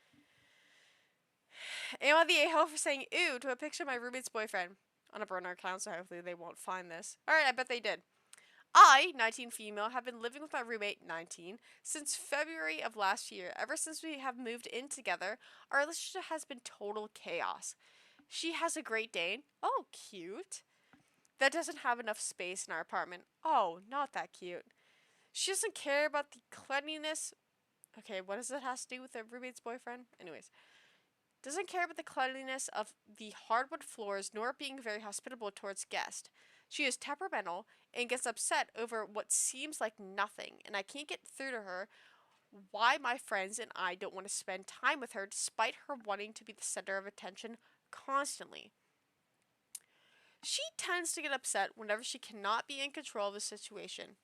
S1: Am I the a-hole for saying ew to a picture of my roommate's boyfriend? On a burner account, so hopefully they won't find this. Alright, I bet they did. I, 19 female, have been living with my roommate, 19, since February of last year. Ever since we have moved in together, our relationship has been total chaos. She has a Great Dane. Oh, cute. That doesn't have enough space in our apartment. Oh, not that cute. She doesn't care about the cleanliness. Okay, what does it have to do with a roommate's boyfriend? Anyways. Doesn't care about the cleanliness of the hardwood floors nor being very hospitable towards guests. She is temperamental and gets upset over what seems like nothing, and I can't get through to her why my friends and I don't want to spend time with her despite her wanting to be the center of attention constantly. She tends to get upset whenever she cannot be in control of the situation.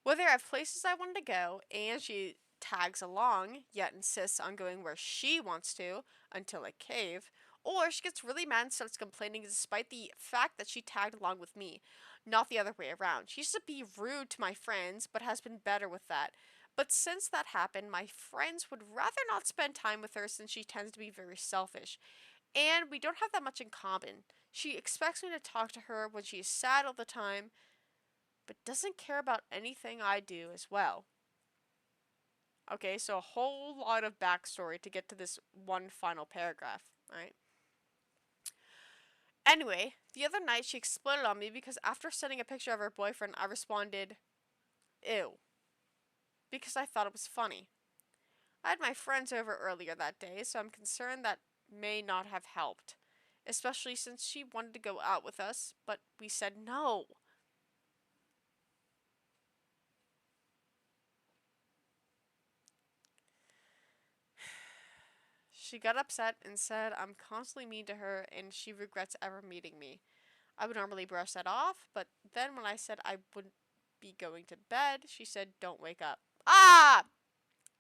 S1: Whether I have places I wanted to go and she tags along, yet insists on going where she wants to until I cave, or she gets really mad and starts complaining despite the fact that she tagged along with me, not the other way around. She used to be rude to my friends, but has been better with that. But since that happened, my friends would rather not spend time with her since she tends to be very selfish. And we don't have that much in common. She expects me to talk to her when she is sad all the time, but doesn't care about anything I do as well. Okay, so a whole lot of backstory to get to this one final paragraph, right? Anyway, the other night she exploded on me because after sending a picture of her boyfriend, I responded, ew, because I thought it was funny. I had my friends over earlier that day, so I'm concerned that may not have helped, especially since she wanted to go out with us, but we said no. She got upset and said I'm constantly mean to her and she regrets ever meeting me. I would normally brush that off, but then when I said I would be going to bed, she said, don't wake up. Ah!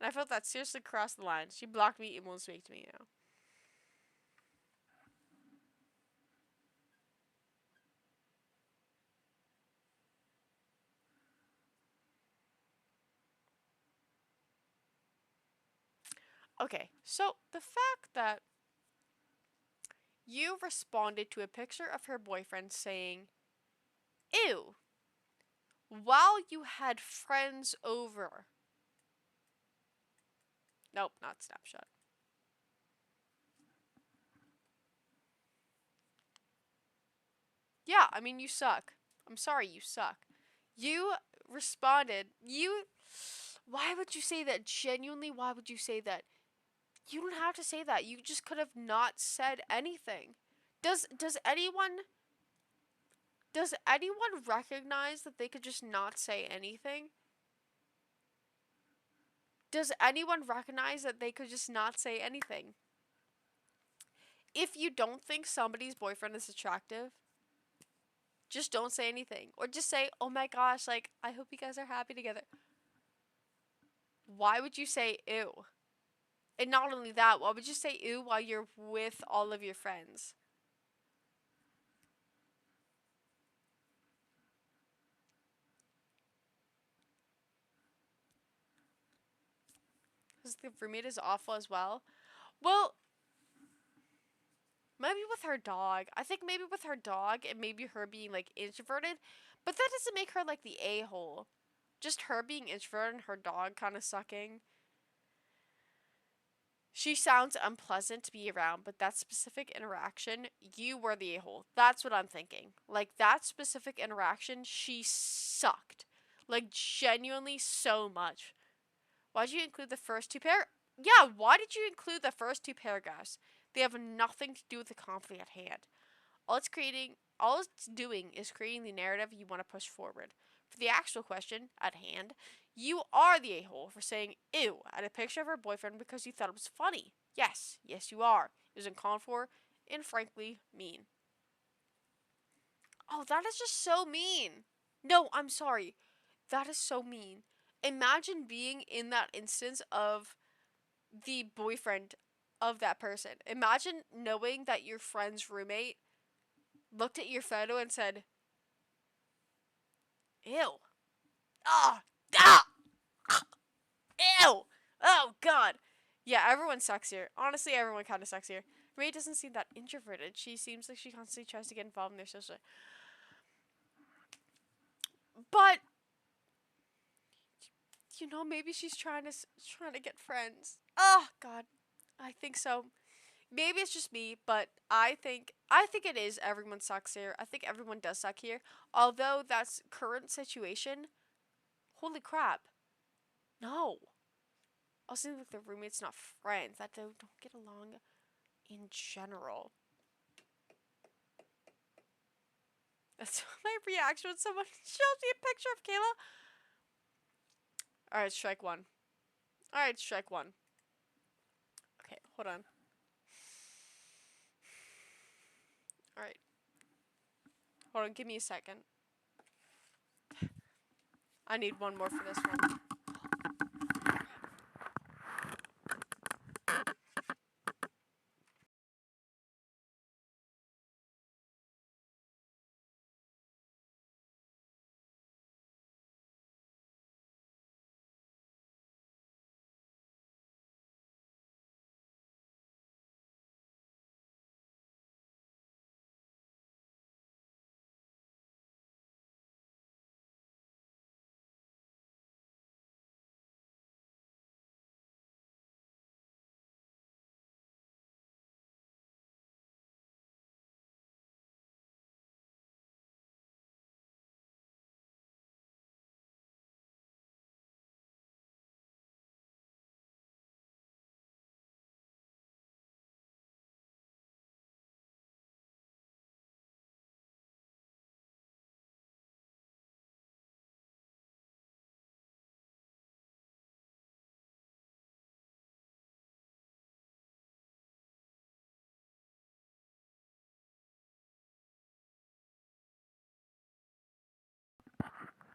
S1: And I felt that seriously crossed the line. She blocked me and won't speak to me now. Okay, so the fact that you responded to a picture of her boyfriend saying, ew, while you had friends over. Nope, not snapshot. Yeah, I mean, you suck. I'm sorry, you suck. You responded, why would you say that? Genuinely, why would you say that? You don't have to say that. You just could have not said anything. Does anyone recognize that they could just not say anything? Does anyone recognize that they could just not say anything? If you don't think somebody's boyfriend is attractive, just don't say anything. Or just say, oh my gosh, like, I hope you guys are happy together. Why would you say ew? And not only that, why would you say ew while you're with all of your friends? Because the roommate is awful as well. Well, maybe with her dog. I think maybe with her dog and maybe her being like introverted. But that doesn't make her like the a-hole. Just her being introverted and her dog kind of sucking. She sounds unpleasant to be around, but that specific interaction, you were the a-hole. That's what I'm thinking. Like, that specific interaction, she sucked. Like, genuinely so much. Why'd you include the first two Yeah, why did you include the first two paragraphs? They have nothing to do with the conflict at hand. All it's doing is creating the narrative you want to push forward. For the actual question at hand, you are the a-hole for saying ew at a picture of her boyfriend because you thought it was funny. Yes, you are. It was uncalled for and frankly mean. Oh, that is just so mean. No, I'm sorry. That is so mean. Imagine being in that instance of the boyfriend of that person. Imagine knowing that your friend's roommate looked at your photo and said, ew. Ah, ah, ew. Oh, God. Yeah, everyone sucks here. Honestly, everyone kind of sucks here. Ray doesn't seem that introverted. She seems like she constantly tries to get involved in their social. But, you know, maybe she's trying to get friends. Oh, God. I think so. Maybe it's just me, but I think it is everyone sucks here. I think everyone does suck here. Although that's current situation, holy crap. No. Also, like the roommates, not friends, that don't get along in general. That's my reaction when someone shows me a picture of Kayla. Alright, strike one. Alright, strike one. Okay, hold on. Alright. Hold on, give me a second. I need one more for this one.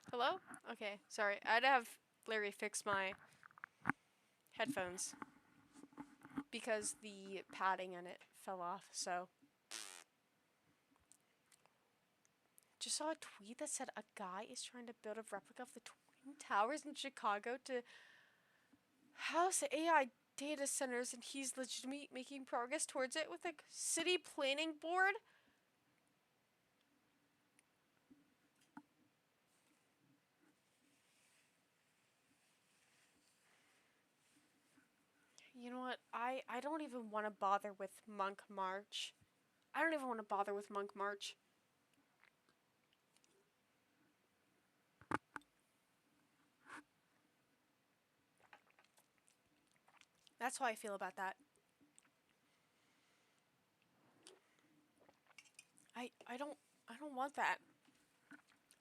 S1: Hello? Okay, sorry. I had to have Larry fix my headphones because the padding in it fell off, so. Just saw a tweet that said a guy is trying to build a replica of the Twin Towers in Chicago to house AI data centers, and he's legitimately making progress towards it with a city planning board. You know what? I don't even want to bother with Monk March. I don't even want to bother with Monk March. That's how I feel about that. I don't want that.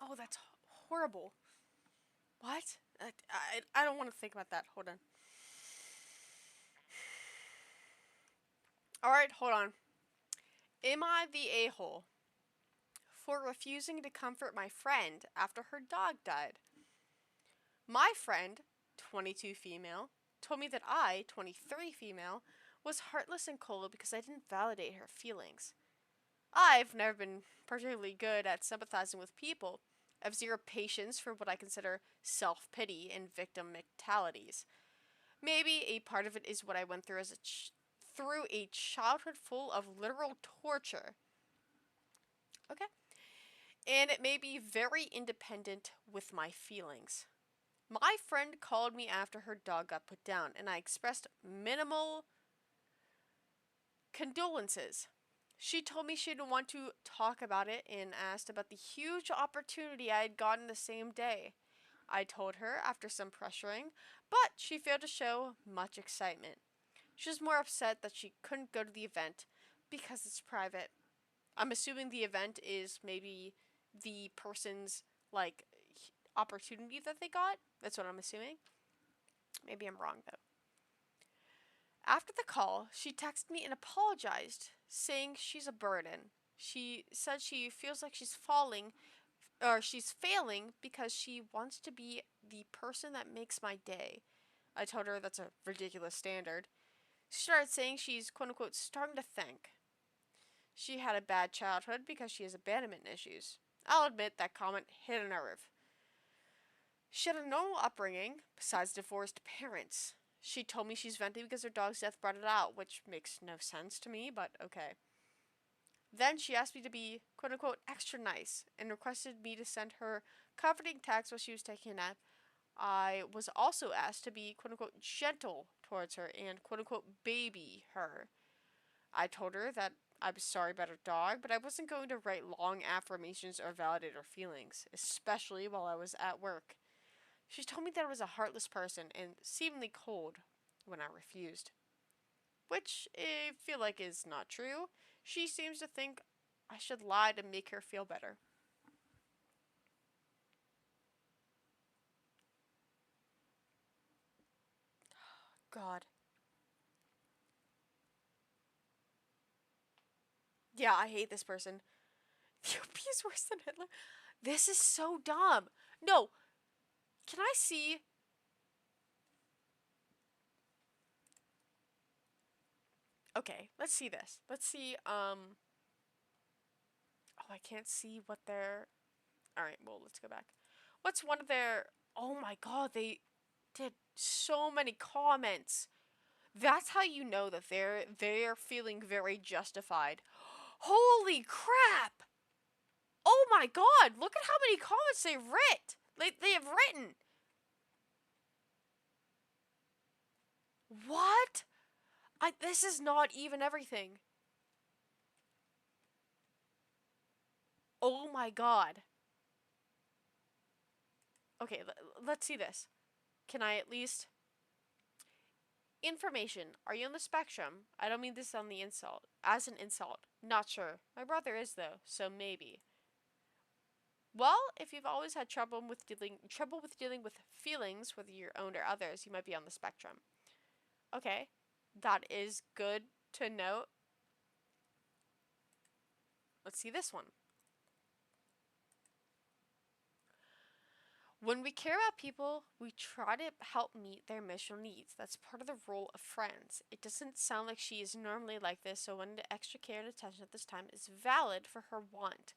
S1: Oh, that's horrible. What? I don't want to think about that. Hold on. All right, hold on. Am I the a-hole for refusing to comfort my friend after her dog died? My friend, 22 female, told me that I, 23 female, was heartless and cold because I didn't validate her feelings. I've never been particularly good at sympathizing with people. I have zero patience for what I consider self-pity and victim mentalities. Maybe a part of it is what I went through through a childhood full of literal torture. Okay. And it may be very independent with my feelings. My friend called me after her dog got put down, and I expressed minimal condolences. She told me she didn't want to talk about it and asked about the huge opportunity I had gotten the same day. I told her after some pressuring, but she failed to show much excitement. She was more upset that she couldn't go to the event because it's private. I'm assuming the event is maybe the person's like opportunity that they got. That's what I'm assuming. Maybe I'm wrong though. After the call, she texted me and apologized, saying she's a burden. She said she feels like she's failing because she wants to be the person that makes my day. I told her that's a ridiculous standard. She started saying she's quote unquote starting to think she had a bad childhood because she has abandonment issues. I'll admit that comment hit a nerve. She had a normal upbringing, besides divorced parents. She told me she's venting because her dog's death brought it out, which makes no sense to me, but okay. Then she asked me to be, quote unquote, extra nice and requested me to send her comforting texts while she was taking a nap. I was also asked to be, quote unquote, gentle towards her and, quote unquote, baby her. I told her that I was sorry about her dog, but I wasn't going to write long affirmations or validate her feelings, especially while I was at work. She told me that I was a heartless person and seemingly cold. when I refused. Which I feel like is not true. She seems to think I should lie to make her feel better. God. Yeah, I hate this person. The OP is worse than Hitler. This is so dumb. No. Can I see? Okay, let's see this. Let's see, oh, I can't see what their... Alright, well, let's go back. What's one of their... Oh my god, they did so many comments. That's how you know that they're feeling very justified. Holy crap! Oh my god, look at how many comments they have written. What? This is not even everything. Oh my god. Okay, let's see this. Can I at least... Information. Are you on the spectrum? I don't mean this on the insult. As an insult. Not sure. My brother is though, so maybe. Well, if you've always had trouble with dealing with feelings, whether your own or others, you might be on the spectrum. Okay. That is good to note. Let's see this one. When we care about people, we try to help meet their emotional needs. That's part of the role of friends. It doesn't sound like she is normally like this, so wanting the extra care and attention at this time is valid for her want.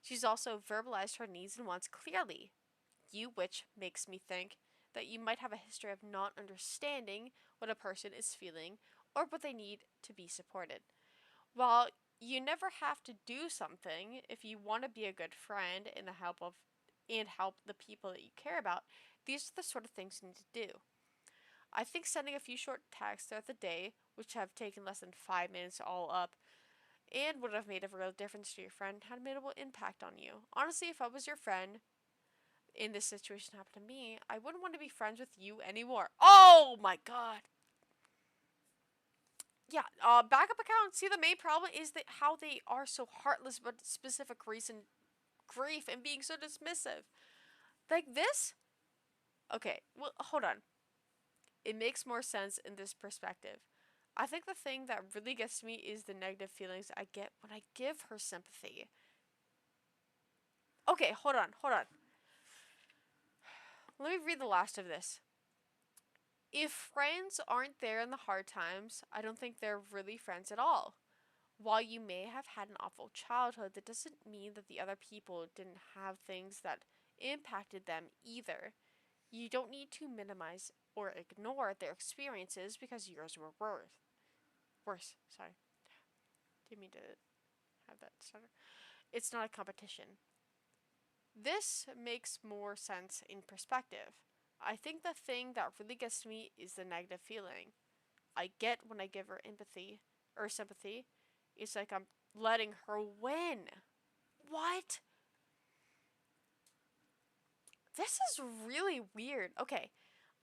S1: She's also verbalized her needs and wants clearly. Which makes me think that you might have a history of not understanding what a person is feeling or what they need to be supported. While you never have to do something, if you want to be a good friend and help the people that you care about, these are the sort of things you need to do. I think sending a few short texts throughout the day, which have taken less than 5 minutes all up, and would have made a real difference to your friend, had a minimal impact on you. Honestly, if I was your friend, in this situation happened to me, I wouldn't want to be friends with you anymore. Oh my god. Yeah, backup account. See, the main problem is that how they are so heartless about specific reason, grief, and being so dismissive. Like this? Okay, well, hold on. It makes more sense in this perspective. I think the thing that really gets to me is the negative feelings I get when I give her sympathy. Okay, hold on. Let me read the last of this. If friends aren't there in the hard times, I don't think they're really friends at all. While you may have had an awful childhood, that doesn't mean that the other people didn't have things that impacted them either. You don't need to minimize or ignore their experiences because yours were worse. Sorry. Didn't mean to have that stutter. It's not a competition. This makes more sense in perspective. I think the thing that really gets to me is the negative feeling I get when I give her empathy or sympathy. It's like I'm letting her win. What? This is really weird. Okay,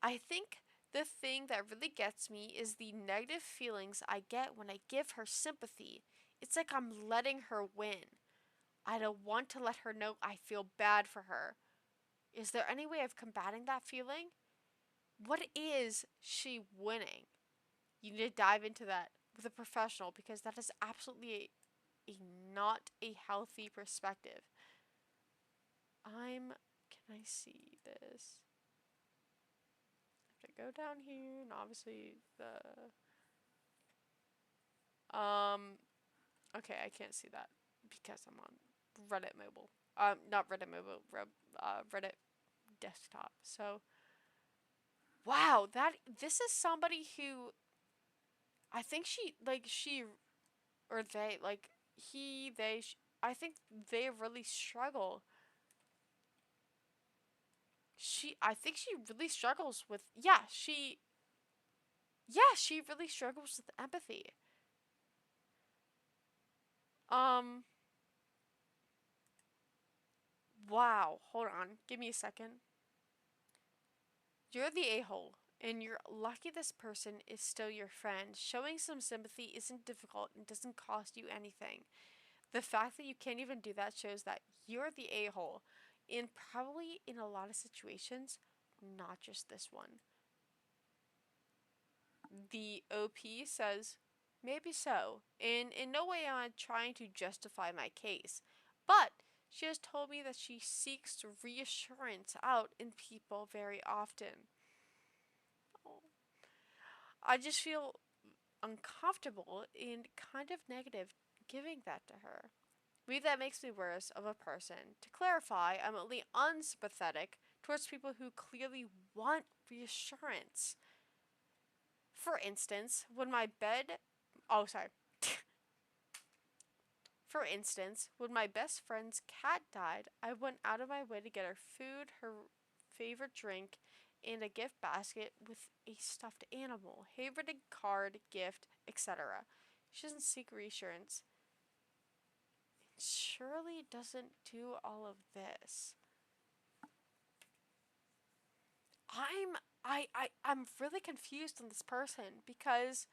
S1: I think the thing that really gets me is the negative feelings I get when I give her sympathy. It's like I'm letting her win. I don't want to let her know I feel bad for her. Is there any way of combating that feeling? What is she winning? You need to dive into that with a professional because that is absolutely not a healthy perspective. Can I see this? I have to go down here and obviously okay, I can't see that because I'm on Reddit mobile. Not Reddit mobile, Reddit desktop. So, wow, this is somebody who I think or they, like, I think they really struggle. I think she really struggles with, she really struggles with empathy. Wow, hold on, give me a second. You're the a-hole And you're lucky this person is still your friend. Showing some sympathy isn't difficult and doesn't cost you anything. The fact that you can't even do that shows that you're the a-hole. And probably in a lot of situations, not just this one. The OP says, maybe so. And in no way am I trying to justify my case. But she has told me that she seeks reassurance out in people very often. I just feel uncomfortable and kind of negative giving that to her. Maybe that makes me worse of a person. To clarify, I'm only unsympathetic towards people who clearly want reassurance. For instance, when my bed. Oh, sorry. For instance, when my best friend's cat died, I went out of my way to get her food, her favorite drink, and a gift basket with a stuffed animal, handwritten card, gift, etc. She doesn't seek reassurance. Surely doesn't do all of this. I'm really confused on this person because,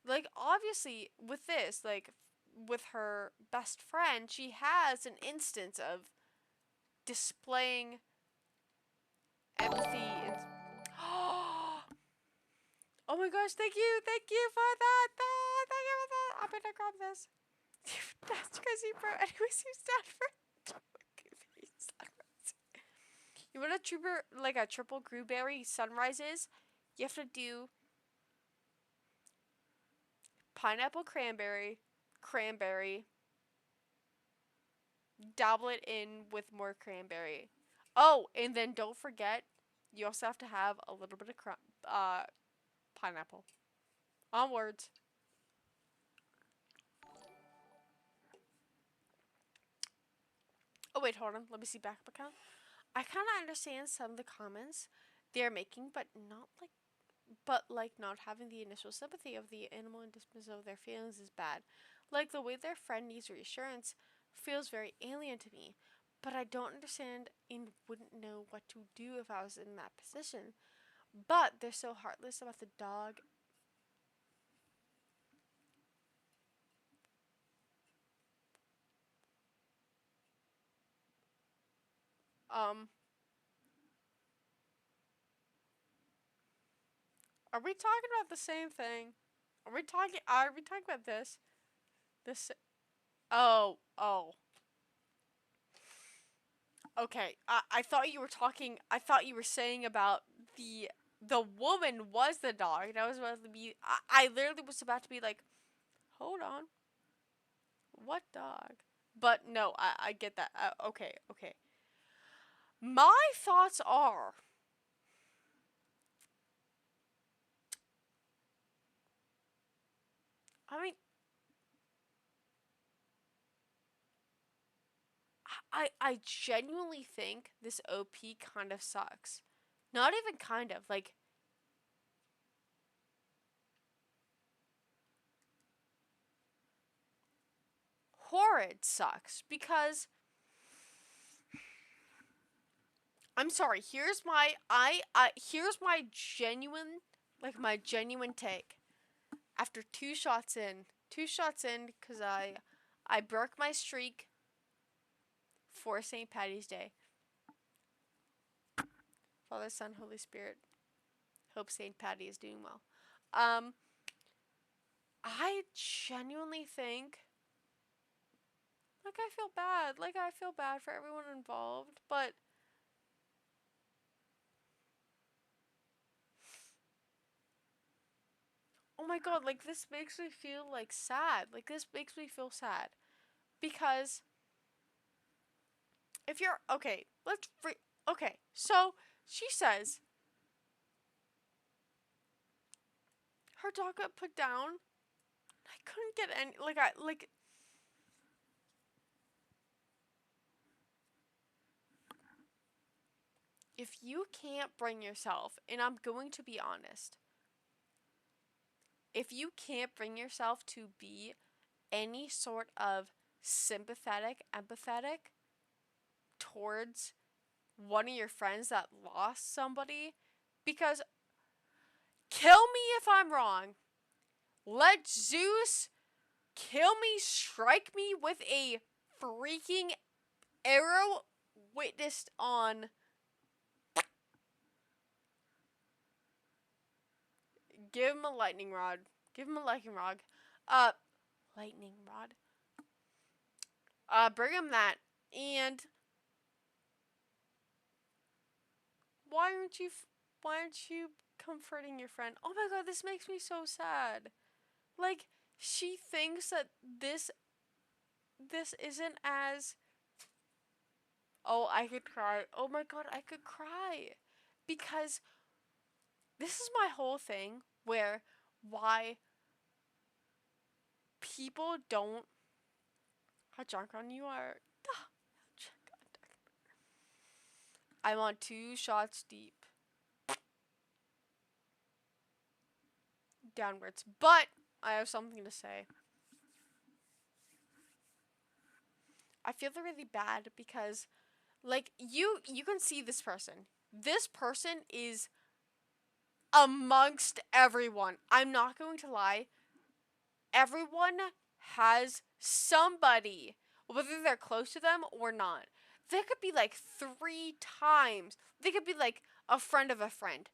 S1: like, obviously with this, like, with her best friend, she has an instance of displaying empathy and oh my gosh, thank you for that, thank you for that. I'm gonna grab this. That's crazy, bro. Anyways, you stand for you want a triple blueberry sunrises? You have to do pineapple cranberry, dabble it in with more cranberry. Oh, and then don't forget, you also have to have a little bit of pineapple. Onwards. Oh wait, hold on. Let me see backup account. I kind of understand some of the comments they're making, but not having the initial sympathy of the animal and dismissal of their feelings is bad. Like the way their friend needs reassurance feels very alien to me, but I don't understand and wouldn't know what to do if I was in that position. But they're so heartless about the dog. Um, are we talking about the same thing? Are we talking about this? This oh. Okay. I thought you were talking I thought you were saying about the woman was the dog. And I was about to be I literally was about to be like, "Hold on. What dog?" But no, I get that. Okay. My thoughts are I mean, I genuinely think this OP kind of sucks. Not even kind of, like horrid sucks because I'm sorry, here's my genuine take. After two shots in cuz I broke my streak for St. Patty's Day. Father, Son, Holy Spirit. Hope St. Patty is doing well. I genuinely think I feel bad. I feel bad for everyone involved, but oh my god, this makes me feel sad. This makes me feel sad because if you're okay, okay. So she says her dog got put down. I couldn't get any if you can't bring yourself, and I'm going to be honest, if you can't bring yourself to be any sort of sympathetic, empathetic towards one of your friends that lost somebody, Because kill me if I'm wrong. Let Zeus kill me, strike me with a freaking arrow witnessed on. Give him a lightning rod. Give him a lightning rod. Lightning rod. Bring him that. And why aren't you comforting your friend? Oh my god, this makes me so sad. Like, she thinks that this isn't as. Oh, I could cry. Oh my god, I could cry. Because this is my whole thing where why people don't. How drunk on you are. I'm on 2 shots deep. Downwards. But I have something to say. I feel really bad because, like, you can see this person. This person is amongst everyone. I'm not going to lie. Everyone has somebody, whether they're close to them or not. They could be like 3 times. They could be like a friend of a friend,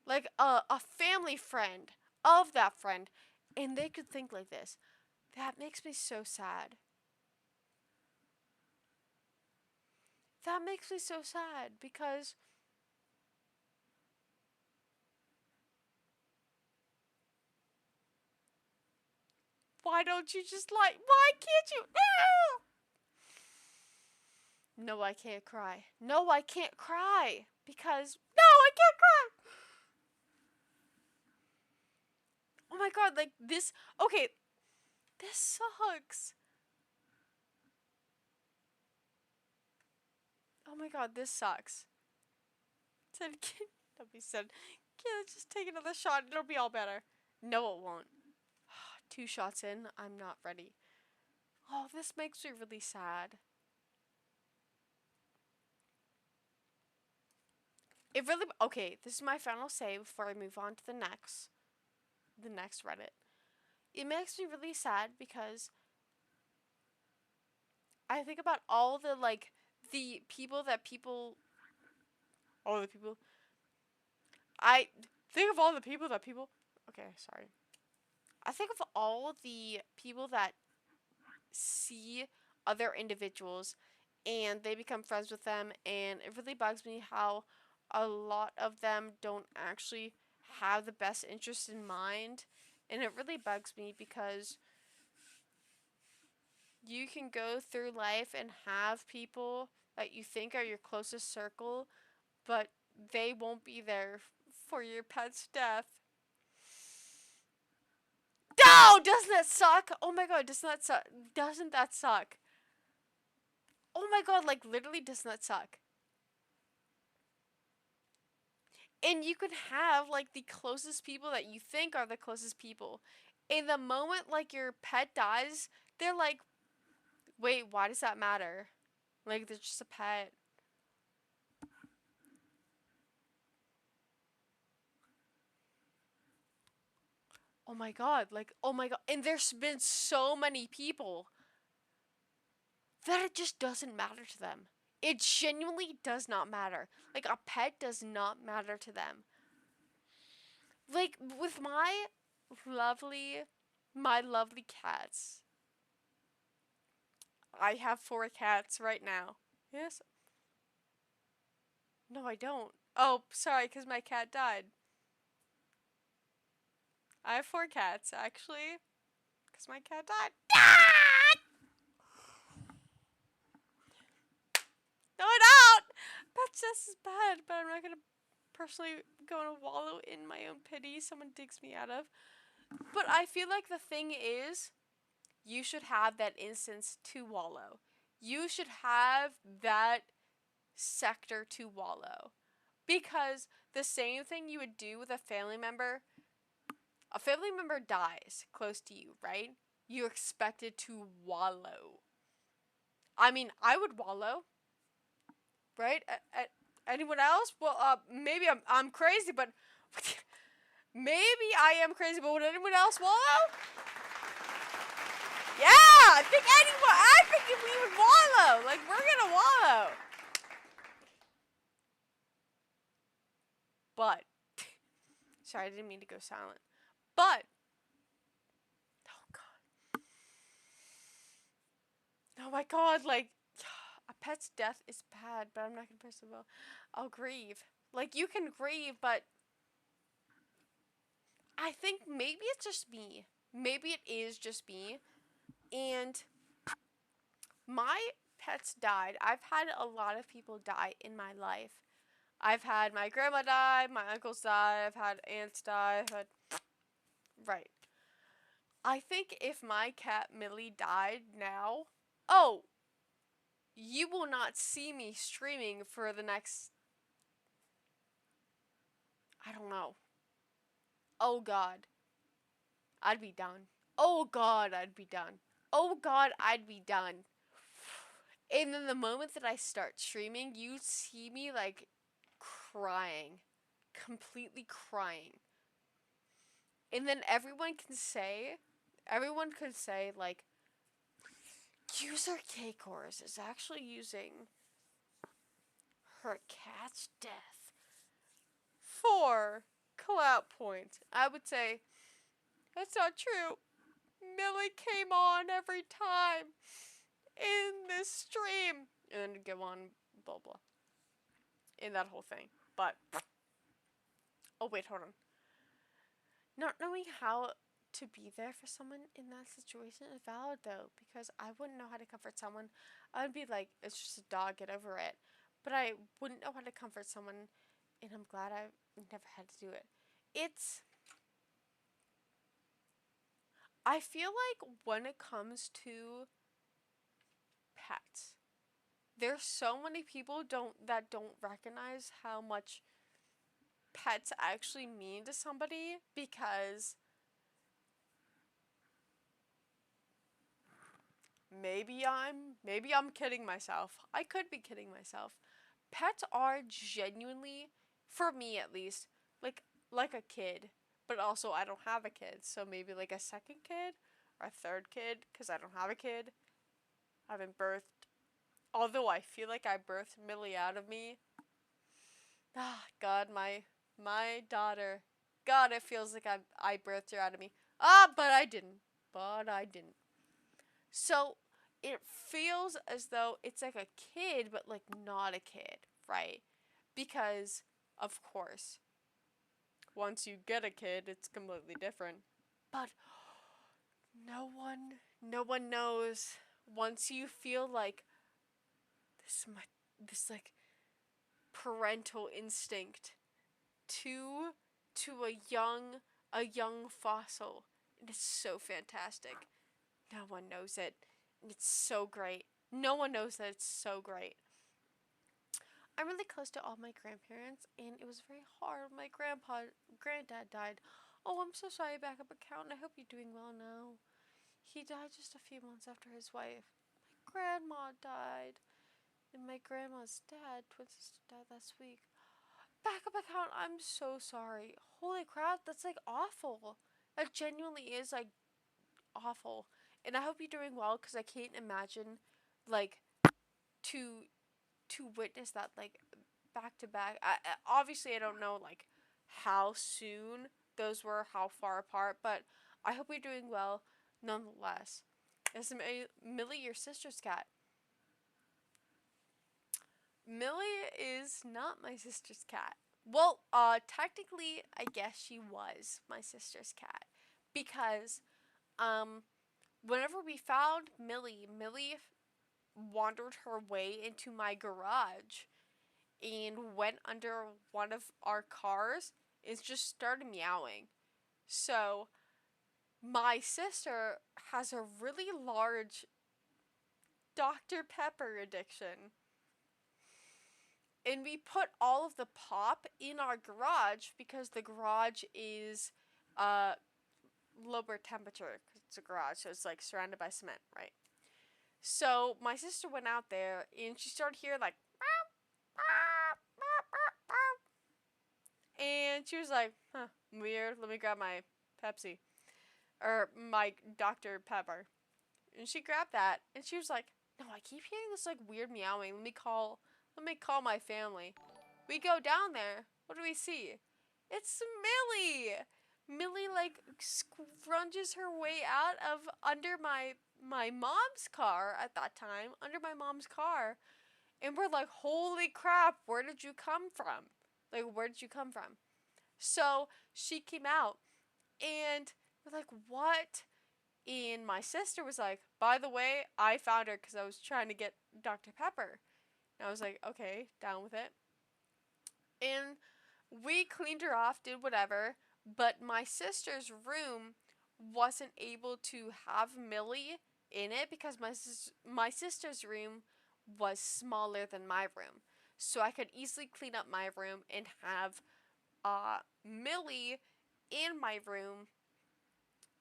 S1: like a family friend of that friend, and they could think like this. That makes me so sad. That makes me so sad because why don't you just like, why can't you? No, I can't cry. No, I can't cry because no, I can't cry. Oh my god, like this. Okay, this sucks. Oh my god, this sucks. Said, Nobody said, "Yeah, just take another shot. It'll be all better." No, it won't. 2 shots in, I'm not ready. Oh, this makes me really sad. It really. Okay, this is my final say before I move on to the next Reddit. It makes me really sad because I think about all the people. I think of all the people that people. Okay, sorry. I think of all the people that see other individuals and they become friends with them, and it really bugs me how a lot of them don't actually have the best interest in mind. And it really bugs me because you can go through life and have people that you think are your closest circle, but they won't be there for your pet's death. No! Doesn't that suck? Oh my god, doesn't that suck? Doesn't that suck? Oh my god, like literally doesn't that suck? And you can have like the closest people that you think are the closest people. In the moment like your pet dies, they're like, wait, why does that matter? Like they're just a pet. Oh my god, like, oh my god. And there's been so many people that it just doesn't matter to them. It genuinely does not matter. Like, a pet does not matter to them. Like, with my lovely cats. I have 4 cats right now. Yes? No, I don't. Oh, sorry, because my cat died. I have 4 cats, actually. Because my cat died. No, I don't! That's just as bad, but I'm not gonna personally go and wallow in my own pity someone digs me out of. But I feel like the thing is, you should have that instance to wallow. You should have that sector to wallow. Because the same thing you would do with a family member dies close to you, right? You're expected to wallow. I mean, I would wallow, right? Anyone else? Well, maybe I'm crazy, but maybe I am crazy, but would anyone else wallow? Yeah, I think we would wallow. Like, we're gonna wallow. But, sorry, I didn't mean to go silent. But, oh god. Oh my god, like, a pet's death is bad, but I'm not gonna press the bell. I'll grieve. Like, you can grieve, but I think maybe it's just me. Maybe it is just me. And my pets died. I've had a lot of people die in my life. I've had my grandma die, my uncles die, I've had aunts die, I've had... Right. I think if my cat Millie died now... Oh! You will not see me streaming for the next... I don't know. Oh god. I'd be done. Oh god, I'd be done. Oh god, I'd be done. And then the moment that I start streaming, you see me like crying. Completely crying. And then everyone could say like, user K-Course is actually using her cat's death for clout points. I would say, that's not true. Millie came on every time in this stream. And then go on, blah blah. In that whole thing. But, oh wait, hold on. Not knowing how to be there for someone in that situation is valid though, because I wouldn't know how to comfort someone. I would be like, it's just a dog, get over it. But I wouldn't know how to comfort someone, and I'm glad I never had to do it. I feel like when it comes to pets, there's so many people that don't recognize how much pets actually mean to somebody, because maybe I'm kidding myself. I could be kidding myself. Pets are genuinely, for me at least, like a kid. But also I don't have a kid, so maybe like a second kid or a third kid, because I don't have a kid. I haven't birthed. Although I feel like I birthed Millie out of me. Ah, God, my daughter. God, it feels like I birthed her out of me. But I didn't. So it feels as though it's like a kid, but like not a kid, right? Because, of course, once you get a kid, it's completely different. But no one knows. Once you feel like this like parental instinct to a young fossil, and it's so fantastic. No one knows it. It's so great. No one knows that it's so great. I'm really close to all my grandparents, and it was very hard. My granddad died. Oh, I'm so sorry, backup account. I hope you're doing well now. He died just a few months after his wife. My grandma died, and my grandma's dad, twin sister, died last week. Backup account, I'm so sorry. Holy crap, that's like awful. That genuinely is like awful. And I hope you're doing well, because I can't imagine like to witness that like back to back. Obviously I don't know like how soon those were, how far apart, but I hope you're doing well nonetheless. Is Millie your sister's cat? Millie is not my sister's cat. Well, technically I guess she was my sister's cat, because whenever we found Millie wandered her way into my garage and went under one of our cars and just started meowing. So, my sister has a really large Dr. Pepper addiction. And we put all of the pop in our garage because the garage is lower temperature, because it's a garage, so it's like surrounded by cement, right? So my sister went out there and she started hearing like And she was like, huh, weird. Let me grab my Pepsi. Or my Dr. Pepper. And she grabbed that. And she was like, no, I keep hearing this like weird meowing. Let me call my family. We go down there. What do we see? It's Millie. Millie like scrunches her way out of under my mom's car at that time. Under my mom's car. And we're like, holy crap, where did you come from? Like, where did you come from? So she came out and we're like, what? And my sister was like, by the way, I found her because I was trying to get Dr. Pepper. And I was like, okay, down with it. And we cleaned her off, did whatever. But my sister's room wasn't able to have Millie in it because my sister's room was smaller than my room. So I could easily clean up my room and have Millie in my room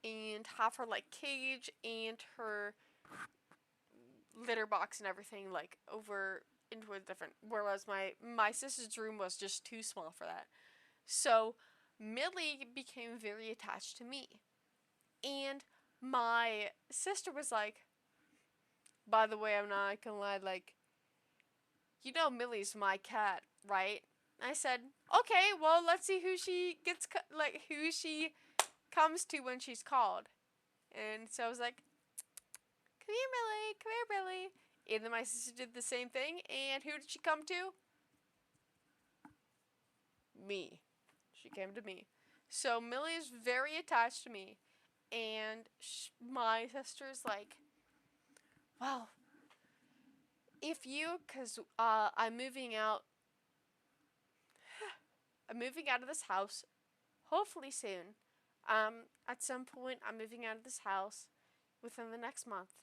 S1: and have her like cage and her litter box and everything like over into a different, whereas my sister's room was just too small for that. So Millie became very attached to me. And my sister was like, by the way, I'm not gonna lie, like, you know Millie's my cat, right? I said, okay, well, let's see who she who she comes to when she's called. And so I was like, come here, Millie, come here, Millie. And then my sister did the same thing, and who did she come to? Me. She came to me. So Millie is very attached to me. And my sister's like, well, if you, because I'm moving out of this house, hopefully soon. At some point, I'm moving out of this house within the next month.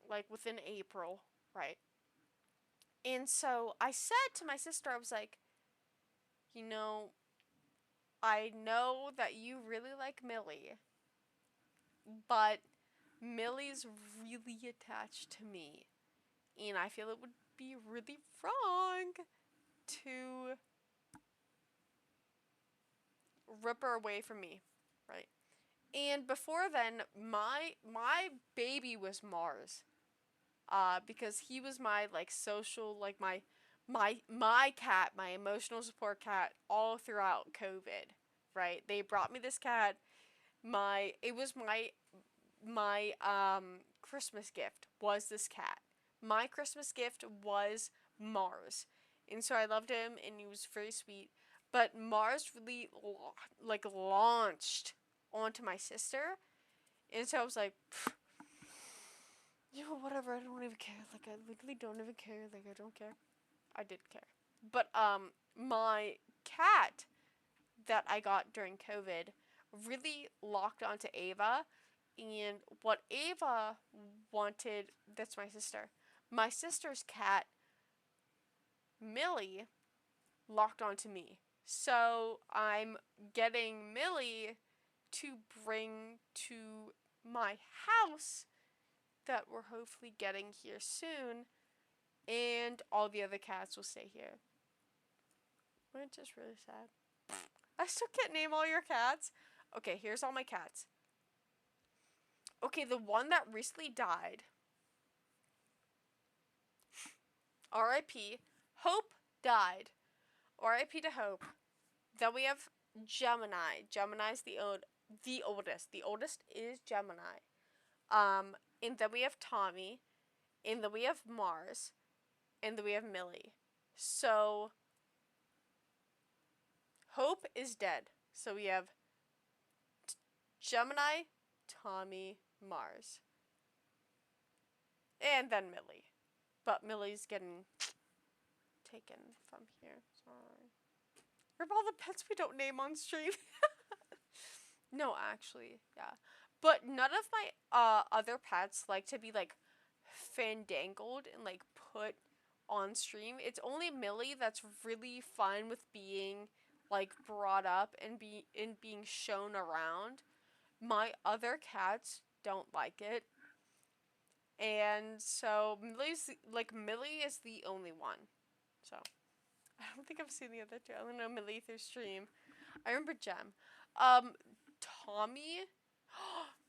S1: Like, within April, right? And so I said to my sister, I was like, you know, I know that you really like Millie, but Millie's really attached to me. And I feel it would be really wrong to rip her away from me, right? And before then, my baby was Mars, because he was my like social, like my cat, my emotional support cat all throughout COVID, right? They brought me this cat. It was my Christmas gift was this cat. My Christmas gift was Mars, and so I loved him, and he was very sweet. But Mars really launched onto my sister, and so I was like, you know, whatever. I don't even care. Like, I literally don't even care. Like, I don't care. I did care, but my cat that I got during COVID really locked onto Ava, and what Ava wanted. That's my sister. My sister's cat, Millie, locked onto me. So I'm getting Millie to bring to my house that we're hopefully getting here soon, and all the other cats will stay here. Which is really sad. I still can't name all your cats. Okay, here's all my cats. Okay, the one that recently died, R.I.P. Hope died. R.I.P. to Hope. Then we have Gemini. Gemini's the oldest. The oldest is Gemini. And then we have Tommy. And then we have Mars. And then we have Millie. So Hope is dead. So we have Gemini, Tommy, Mars. And then Millie. But Millie's getting taken from here. Sorry. Rip all the pets we don't name on stream. No, actually, yeah. But none of my other pets like to be like fandangled and like put on stream. It's only Millie that's really fine with being like brought up and being shown around. My other cats don't like it. And so Millie is the only one. So I don't think I've seen the other two. I don't know Millie through stream. I remember Jem. Tommy,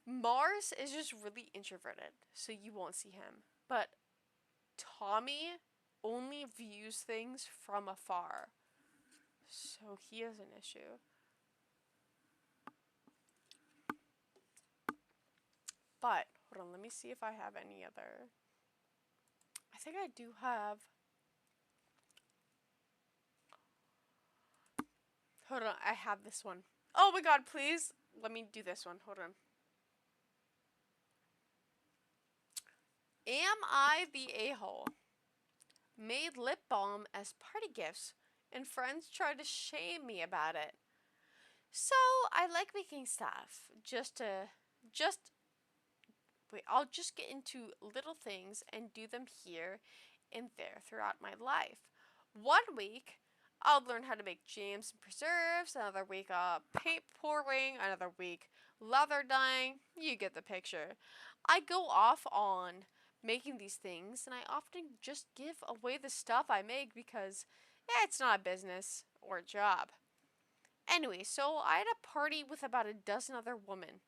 S1: Mars is just really introverted, so you won't see him. But Tommy only views things from afar, so he is an issue. But hold on, let me see if I have any other. I think I do have. Hold on, I have this one. Oh my god, please let me do this one. Hold on. Am I the a-hole? Made lip balm as party gifts, and friends tried to shame me about it. So I like making stuff. I'll just get into little things and do them here and there throughout my life. One week, I'll learn how to make jams and preserves. Another week, paint pouring. Another week, leather dyeing. You get the picture. I go off on making these things, and I often just give away the stuff I make because it's not a business or a job. Anyway, so I had a party with about a dozen other women.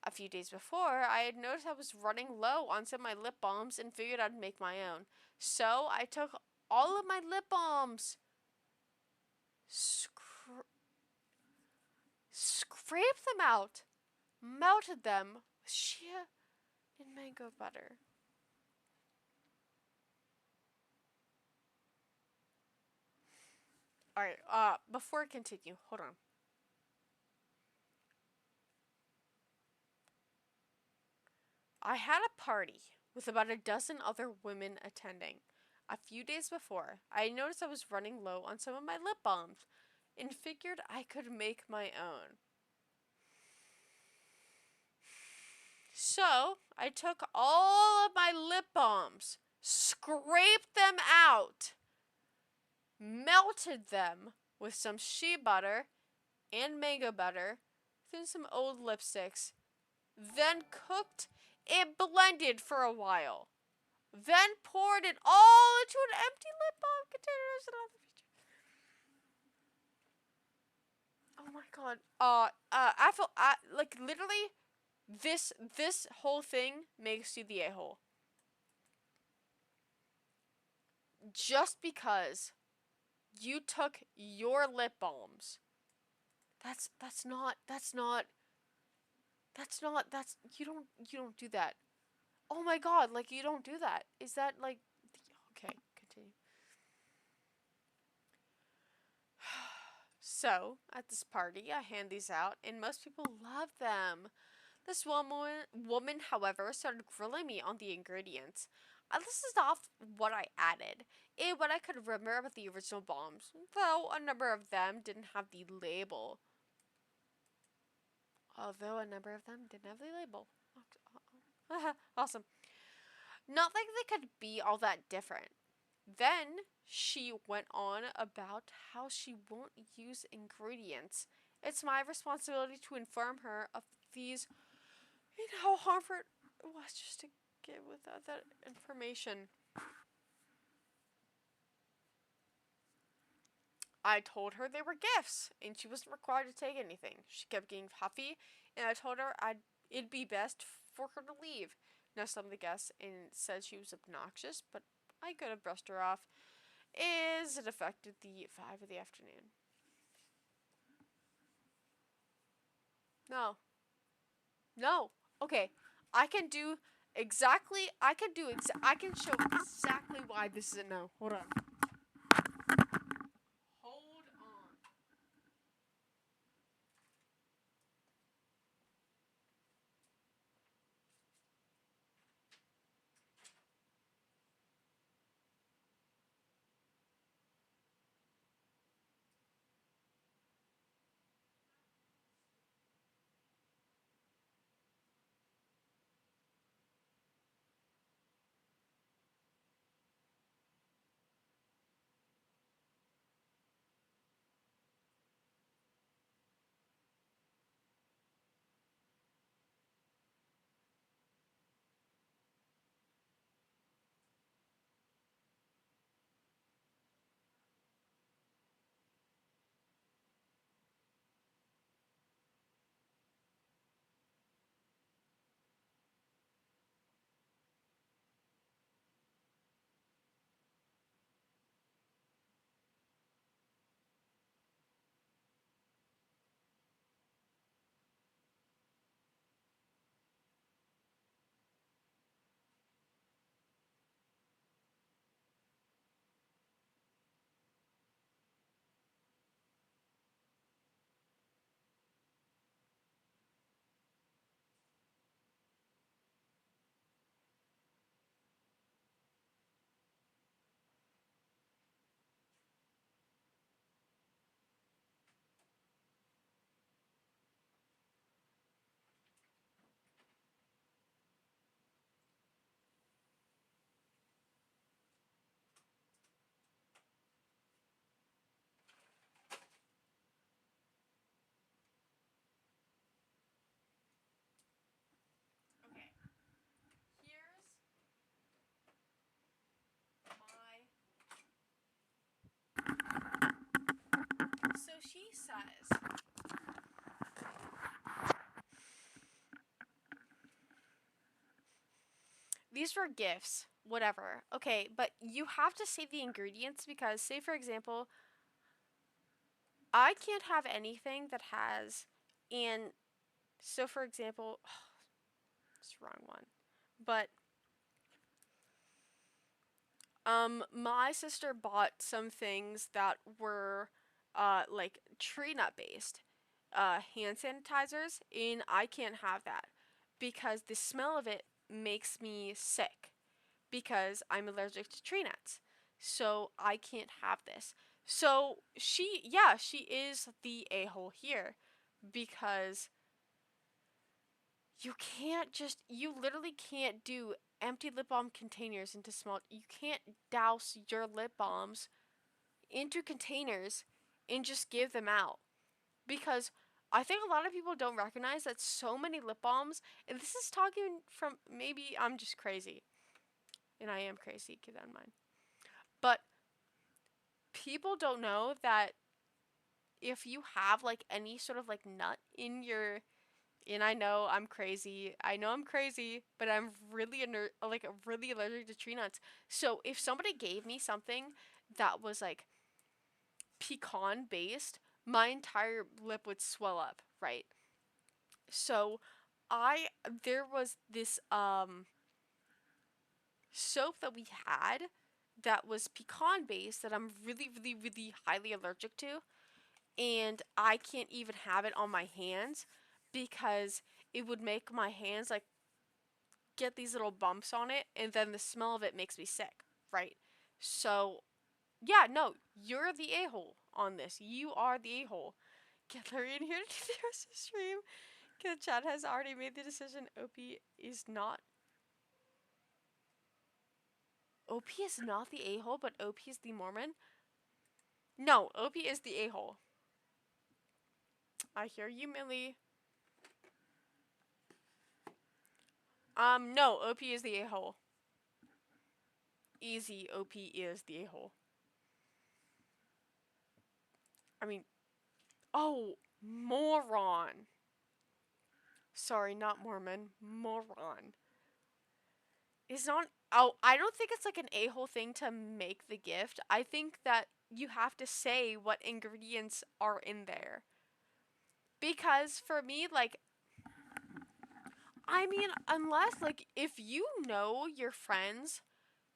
S1: A few days before, I had noticed I was running low on some of my lip balms and figured I'd make my own. So I took all of my lip balms, scraped them out, melted them with shea and mango butter. Alright, before I continue, hold on. I had a party with about a dozen other women attending. A few days before, I noticed I was running low on some of my lip balms and figured I could make my own. So, I took all of my lip balms, scraped them out, melted them with some shea butter and mango butter, then some old lipsticks, then cooked and blended for a while. Then poured it all into an empty lip balm container as another feature. Oh my god. I feel like literally this whole thing makes you the a-hole. Just because you took your lip balms. That's you don't do that. Oh my god, like you don't do that. Is that like okay, continue. So, at this party, I hand these out and most people love them. This woman, however, started grilling me on the ingredients. I listed off what I added and what I could remember about the original bombs, though a number of them didn't have the label. Awesome. Not like they could be all that different. Then she went on about how she won't use ingredients. It's my responsibility to inform her of these and how harmful it was just to get without that information. I told her they were gifts, and she wasn't required to take anything. She kept getting huffy, and I told her it'd be best for her to leave. Now some of the guests and said she was obnoxious, but I could have brushed her off, as it affected the 5 of the afternoon. No. Okay, I can show exactly why this is a no. Hold on. says, these were gifts, whatever. Okay, but you have to say the ingredients because, say for example, I can't have anything that has, and so for example, it's the wrong one, but my sister bought some things that were like tree nut based hand sanitizers, and I can't have that because the smell of it makes me sick because I'm allergic to tree nuts. So I can't have this. So she is the a-hole here because you literally can't do empty lip balm containers into small. You can't douse your lip balms into containers and just give them out because I think a lot of people don't recognize that so many lip balms, and this is talking from, maybe I'm just crazy, and I am crazy, keep that in mind. But people don't know that if you have like any sort of like nut in your, and I know I'm crazy. I know I'm crazy, but I'm really really allergic to tree nuts. So if somebody gave me something that was like pecan based, my entire lip would swell up, right? So I there was this soap that we had that was pecan based that I'm really highly allergic to, and I can't even have it on my hands because it would make my hands like get these little bumps on it, and then the smell of it makes me sick, right? So, yeah, no, you're the a-hole on this. You are the a-hole. Get Larry in here to do the rest of the stream. Because Chad has already made the decision. OP is not the a-hole, but OP is the Mormon. No, OP is the a-hole. I hear you, Millie. No, OP is the a-hole. Easy, OP is the a-hole. I mean, oh, moron. Sorry, not Mormon. Moron. It's not. Oh, I don't think it's like an a-hole thing to make the gift. I think that you have to say what ingredients are in there. Because for me, like, I mean, unless, like, if you know your friends,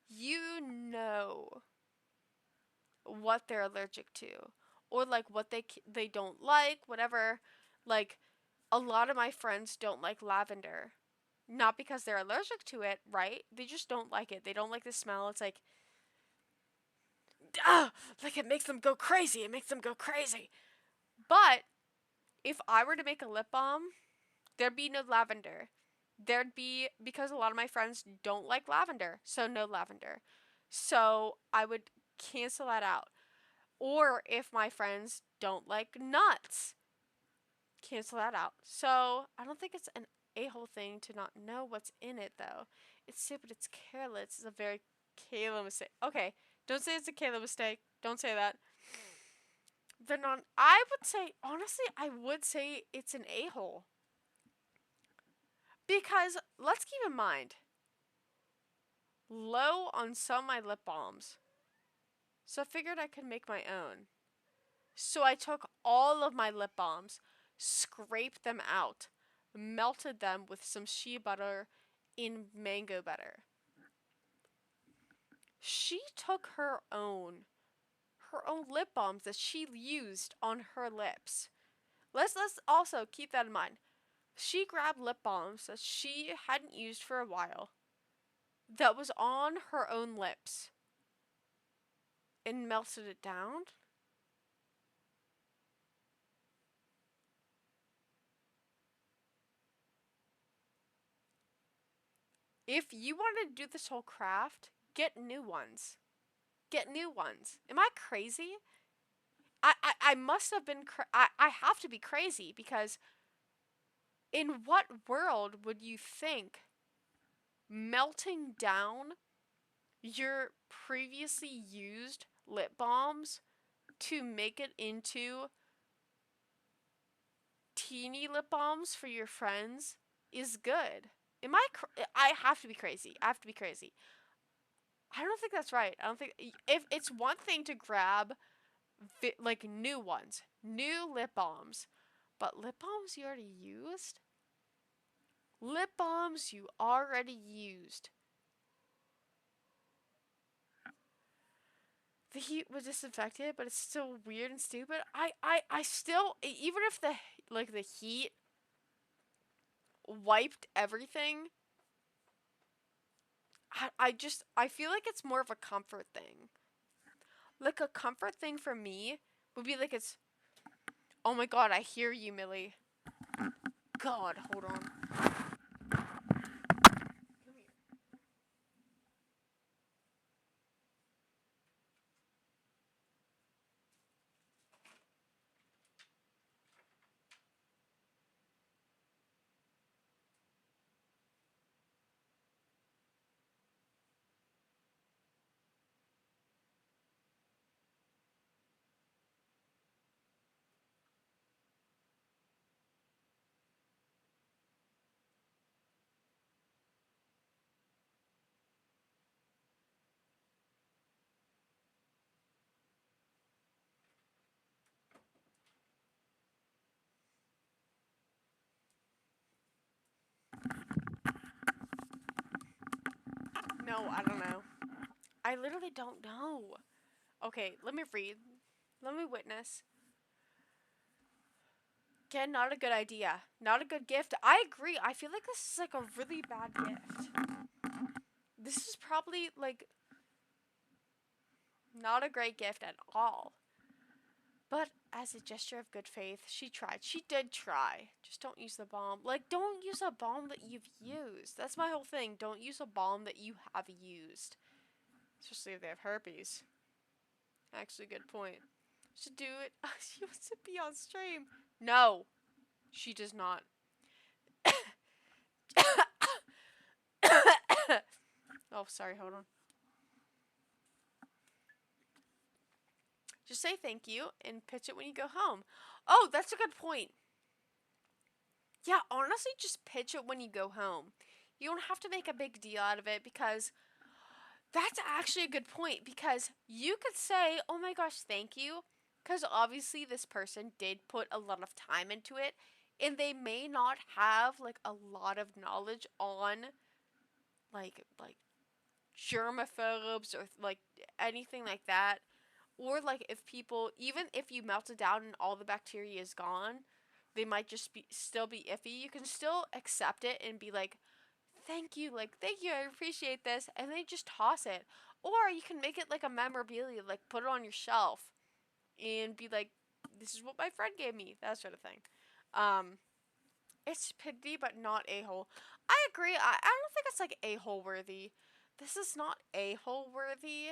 S1: you know what they're allergic to. Or, like, what they don't like, whatever. Like, a lot of my friends don't like lavender. Not because they're allergic to it, right? They just don't like it. They don't like the smell. It's like, like it makes them go crazy. It makes them go crazy. But if I were to make a lip balm, there'd be no lavender. There'd be, because a lot of my friends don't like lavender, so no lavender. So I would cancel that out. Or if my friends don't like nuts, cancel that out. So I don't think it's an a-hole thing to not know what's in it, though. It's stupid. It's careless. It's a very Kayla mistake. Okay, don't say it's a Kayla mistake. Don't say that. They're not. I would say, honestly, I would say it's an a-hole. Because let's keep in mind, low on some of my lip balms. So I figured I could make my own. So I took all of my lip balms, scraped them out, melted them with some shea butter in mango butter. She took her own lip balms that she used on her lips. Let's also keep that in mind. She grabbed lip balms that she hadn't used for a while that was on her own lips and melted it down. If you wanted to do this whole craft, get new ones. Get new ones. Am I crazy? I must have been. I have to be crazy because in what world would you think melting down your previously used lip balms to make it into teeny lip balms for your friends is good. I have to be crazy. I have to be crazy. I don't think that's right. I don't think if it's one thing to grab like new ones, new lip balms, but lip balms you already used? Lip balms you already used. The heat was disinfected, but it's still weird and stupid. I still, even if the heat wiped everything, I feel like it's more of a comfort thing. Like a comfort thing for me would be like it's, oh my god, I hear you, Millie. God, hold on. No, I don't know. I literally don't know. Okay, let me read. Let me witness. Again, not a good idea. Not a good gift. I agree. I feel like this is like a really bad gift. This is probably like not a great gift at all. But as a gesture of good faith, she tried. She did try. Just don't use the balm. Like, don't use a balm that you've used. That's my whole thing. Don't use a balm that you have used. Especially if they have herpes. Actually, good point. Should do it. She wants to be on stream. No, she does not. Oh, sorry, hold on. Just say thank you and pitch it when you go home. Oh, that's a good point. Yeah, honestly, just pitch it when you go home. You don't have to make a big deal out of it because that's actually a good point. Because you could say, oh my gosh, thank you. Because obviously, this person did put a lot of time into it. And they may not have like a lot of knowledge on like germaphobes or like anything like that. Or like if people, even if you melt it down and all the bacteria is gone, they might just be still be iffy. You can still accept it and be like, thank you, I appreciate this, and then just toss it. Or you can make it like a memorabilia, like put it on your shelf and be like, this is what my friend gave me, that sort of thing. It's pithy but not a-hole. I agree. I don't think it's like a-hole worthy. This is not a-hole worthy.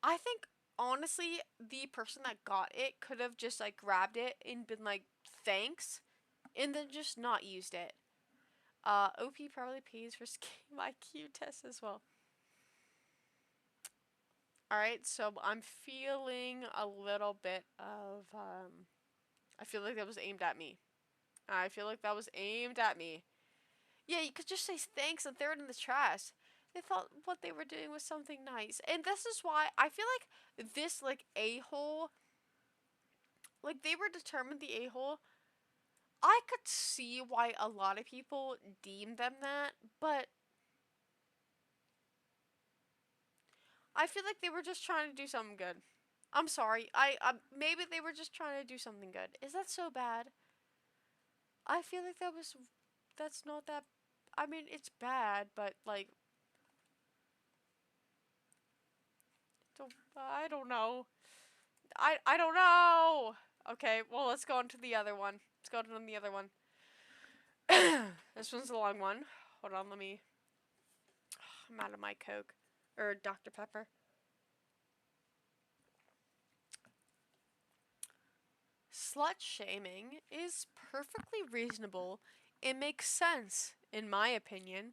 S1: I think honestly the person that got it could have just like grabbed it and been like thanks and then just not used it. OP probably pays for Game IQ tests as well. Alright, so I'm feeling a little bit of I feel like that was aimed at me. I feel like that was aimed at me. Yeah, you could just say thanks and throw it in the trash. They thought what they were doing was something nice. And this is why I feel like this like a-hole, like they were determined the a-hole. I could see why a lot of people deem them that, but I feel like they were just trying to do something good. I'm sorry. I maybe they were just trying to do something good. Is that so bad? I feel like that's not that. I mean, it's bad, but like I don't know. I don't know. Okay, well let's go on to the other one. Let's go on to the other one. This one's a long one. Hold on, let me. I'm out of my Coke or Dr. Pepper. Slut shaming is perfectly reasonable. It makes sense, in my opinion.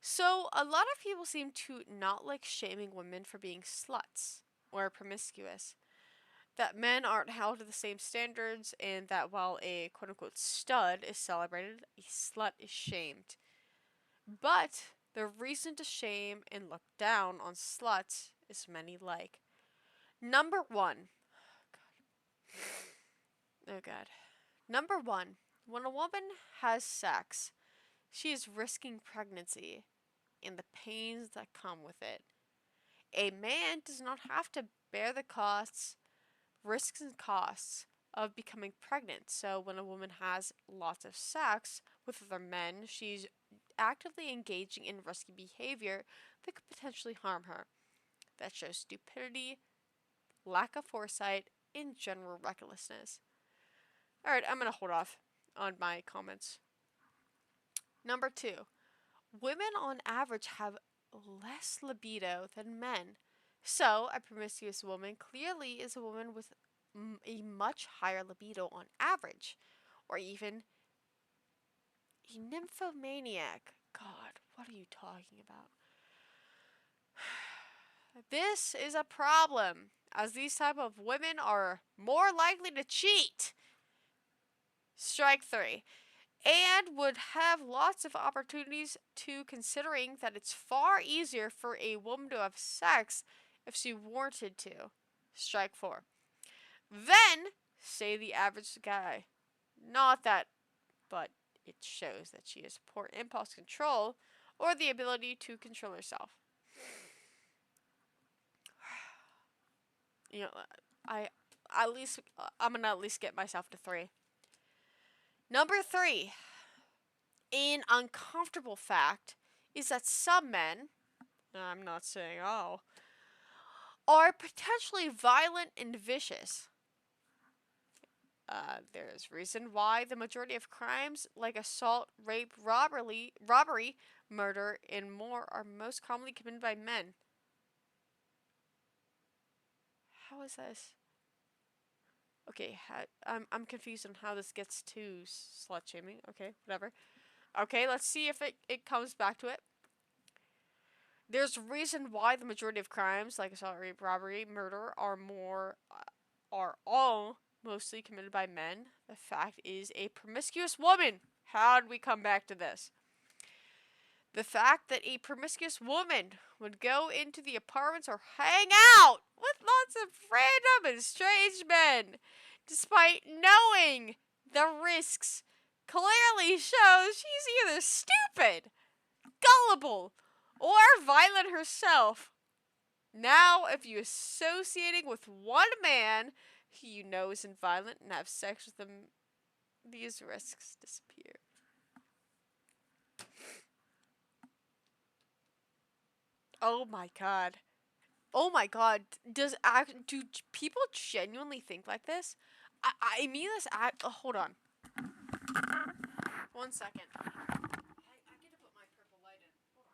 S1: So, a lot of people seem to not like shaming women for being sluts or promiscuous. that men aren't held to the same standards, and that while a quote unquote stud is celebrated, a slut is shamed. But the reason to shame and look down on sluts is many like. Number one. Oh god. Number one. When a woman has sex, she is risking pregnancy and the pains that come with it. A man does not have to bear the risks and costs of becoming pregnant. So when a woman has lots of sex with other men, she's actively engaging in risky behavior that could potentially harm her. That shows stupidity, lack of foresight, and general recklessness. Alright, I'm gonna hold off on my comments. Number two, women on average have less libido than men. So, a promiscuous woman clearly is a woman with a much higher libido on average, or even a nymphomaniac. God, what are you talking about? This is a problem, as these type of women are more likely to cheat. Strike three. And would have lots of opportunities to, considering that it's far easier for a woman to have sex if she wanted to. Strike four. Then, say the average guy. Not that, but it shows that she has poor impulse control or the ability to control herself. You know, I'm gonna at least get myself to three. Number three, an uncomfortable fact is that some men, I'm not saying all, are potentially violent and vicious. There's reason why the majority of crimes like assault, rape, robbery, murder, and more are most commonly committed by men. How is this? Okay, I'm confused on how this gets to slut shaming. Okay, whatever. Okay, let's see if it comes back to it. There's a reason why the majority of crimes like assault, rape, robbery, murder are all mostly committed by men. The fact is, a promiscuous woman. How did we come back to this? The fact that a promiscuous woman would go into the apartments or hang out with lots of random and strange men, despite knowing the risks, clearly shows she's either stupid, gullible, or violent herself. Now, if you associating with one man who you know isn't violent and have sex with them, these risks disappear. Oh my god. Oh my god. Do people genuinely think like this? I mean this. Hold on. 1 second. I get to put my purple light in. Hold on.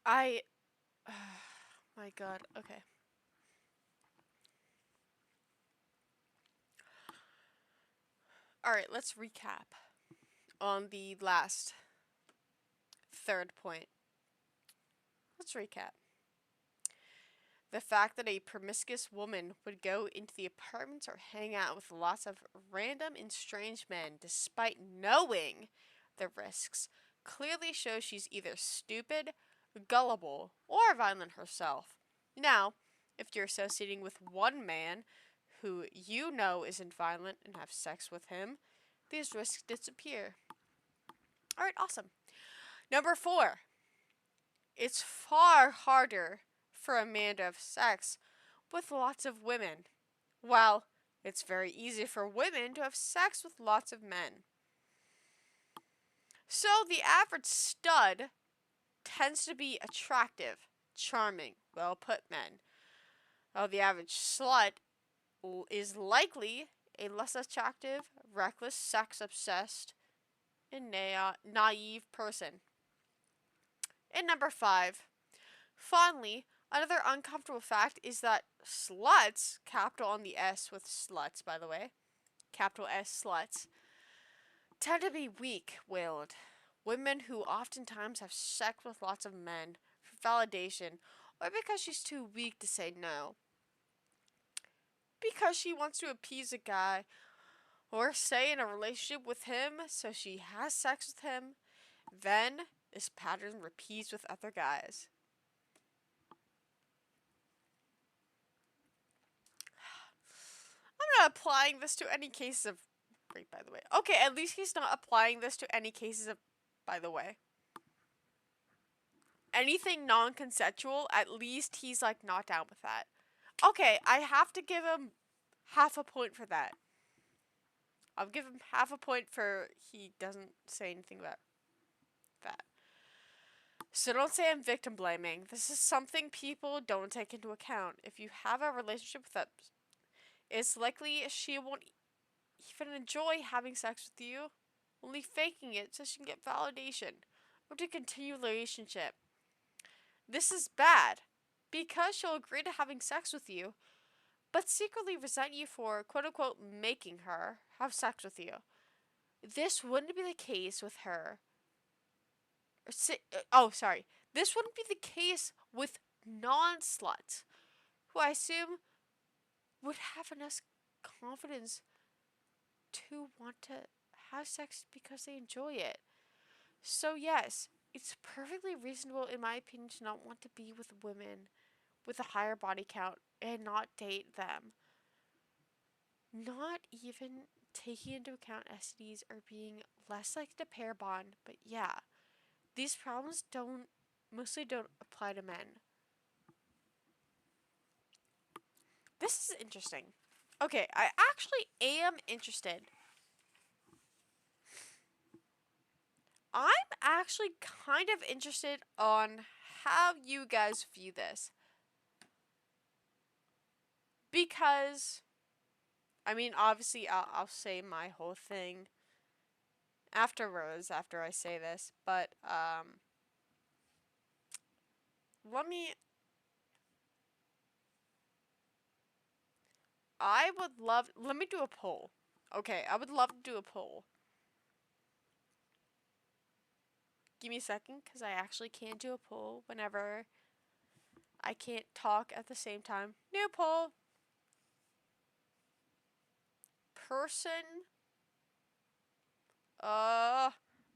S1: I. My god. Okay. Alright, let's recap on the last third point. Let's recap. The fact that a promiscuous woman would go into the apartments or hang out with lots of random and strange men despite knowing the risks clearly shows she's either stupid, gullible, or violent herself. Now, if you're associating with one man who you know isn't violent and have sex with him, these risks disappear. Alright, awesome. Number 4. It's far harder for a man to have sex with lots of women, while it's very easy for women to have sex with lots of men. So the average stud tends to be attractive, charming, well-put men, while the average slut is likely a less attractive, reckless, sex-obsessed, and naive person. And number 5, finally, another uncomfortable fact is that sluts, capital on the S with sluts, by the way, capital S sluts, tend to be weak-willed. Women who oftentimes have sex with lots of men for validation or because she's too weak to say no. Because she wants to appease a guy or stay in a relationship with him so she has sex with him, then this pattern repeats with other guys. I'm not applying this to any cases of rape, by the way. Okay, at least he's not applying this to any cases of, by the way. Anything non-consensual, at least he's like not down with that. Okay, I have to give him half a point for that. I'll give him half a point for he doesn't say anything about that. So don't say I'm victim blaming. This is something people don't take into account. If you have a relationship with them, it's likely she won't even enjoy having sex with you, only faking it so she can get validation or to continue the relationship. This is bad because she'll agree to having sex with you, but secretly resent you for quote-unquote making her have sex with you. This wouldn't be the case with her. This wouldn't be the case with non-sluts, who I assume would have enough confidence to want to have sex because they enjoy it. So yes, it's perfectly reasonable in my opinion to not want to be with women with a higher body count and not date them. Not even taking into account STDs or being less like the pair bond, but yeah, these problems mostly don't apply to men. This is interesting. Okay, I actually am interested. I'm actually kind of interested on how you guys view this. Because, I mean, obviously, I'll say my whole thing afterwards, after I say this, but, let me do a poll. Okay, I would love to do a poll. Give me a second, because I actually can't do a poll whenever I can't talk at the same time. New poll. Person.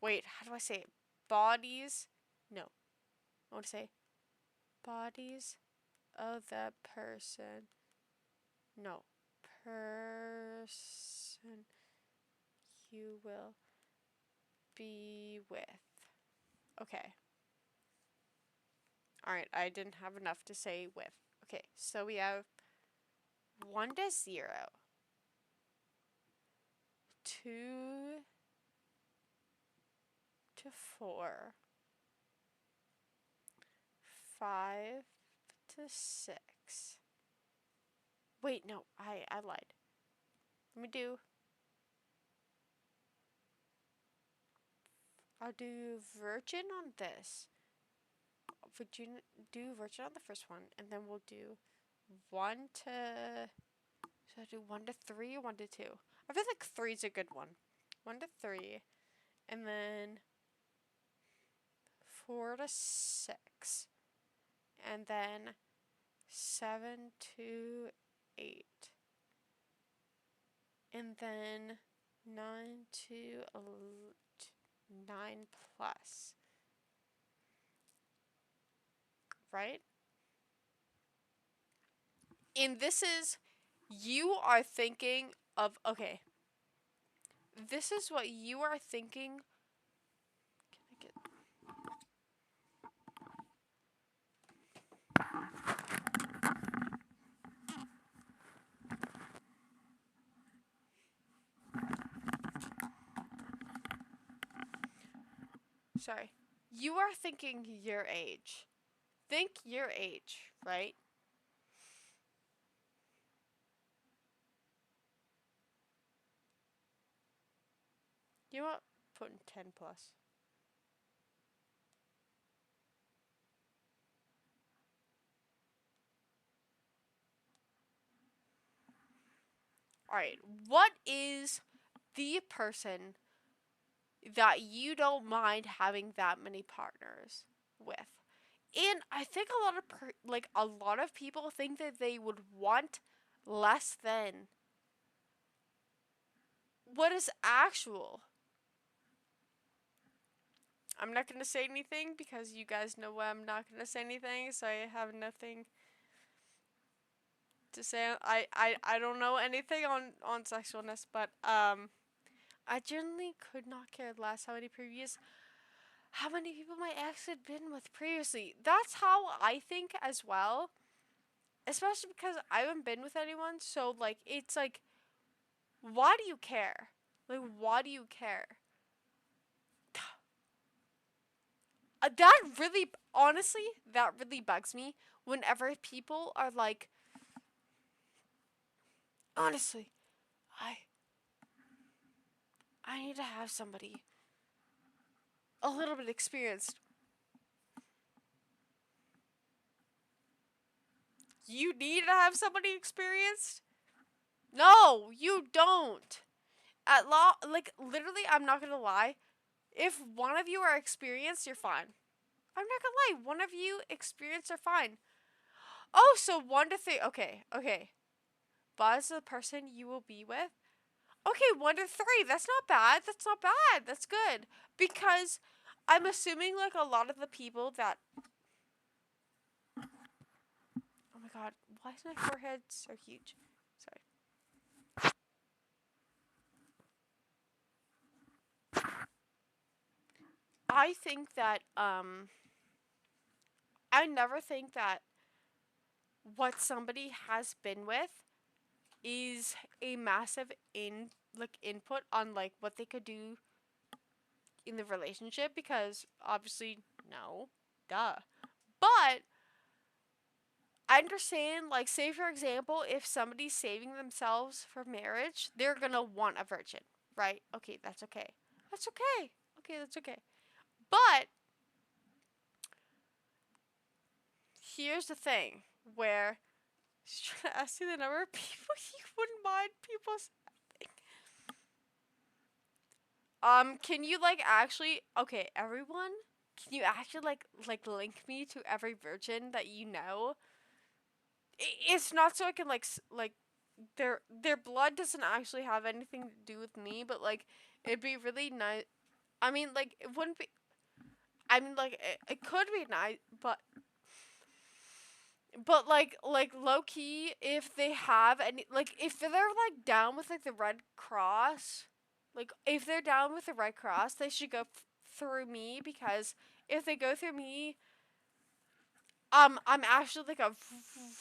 S1: Wait, how do I say it? Bodies. No. I want to say bodies of the person. No. Person you will be with. Okay. Alright, I didn't have enough to say with. Okay, so we have 1 to 0. 2 to 4. 5 to 6. Wait, no, I lied. I'll do virgin on this. Would you do virgin on the first one, and then we'll do 1 to... Should I do 1 to 3 or 1 to 2? I feel like 3 is a good one. 1 to 3, and then 4 to 6, and then 7 to 8. And then 9 to 9 plus. Right? And this is, you are thinking of, okay. This is what you are thinking. Can I get. Sorry. You are thinking your age. Think your age, right? You know what? Putting 10 plus. Alright, what is the person that you don't mind having that many partners with? And I think a lot of people think that they would want less than what is actual. I'm not going to say anything because you guys know why I'm not going to say anything, so I have nothing to say. I don't know anything on sexualness, but I generally could not care less how many people my ex had been with previously. That's how I think as well. Especially because I haven't been with anyone, so like it's like, why do you care? Like, why do you care? That really, honestly, that really bugs me whenever people are like, honestly, I I need to have somebody a little bit experienced. You need to have somebody experienced? No, you don't. At law, like literally, I'm not gonna lie. If one of you are experienced, you're fine. I'm not gonna lie. One of you experienced are fine. Oh, so 1 to 3. Okay, okay. Buzz, the person you will be with. Okay, 1 to 3. That's not bad. That's not bad. That's good. Because I'm assuming like a lot of the people that. Oh my god, why is my forehead so huge? Sorry. I think that I never think that what somebody has been with is a massive input on like what they could do in the relationship, because obviously no, duh. But I understand, like, say for example, if somebody's saving themselves for marriage, they're gonna want a virgin, right? Okay, that's okay. That's okay. Okay, that's okay. But here's the thing where she's trying to ask you the number of people you wouldn't mind people saving. Can you like actually, okay, everyone? Can you actually like link me to every virgin that you know? It's not so I can like their blood doesn't actually have anything to do with me, but like it'd be really nice. I mean, like it wouldn't be. I mean, like it could be nice, but like low key, if they have any, like if they're like down with like the Red Cross, like if they're down with the Red Cross, they should go through me, because if they go through me, I'm actually like a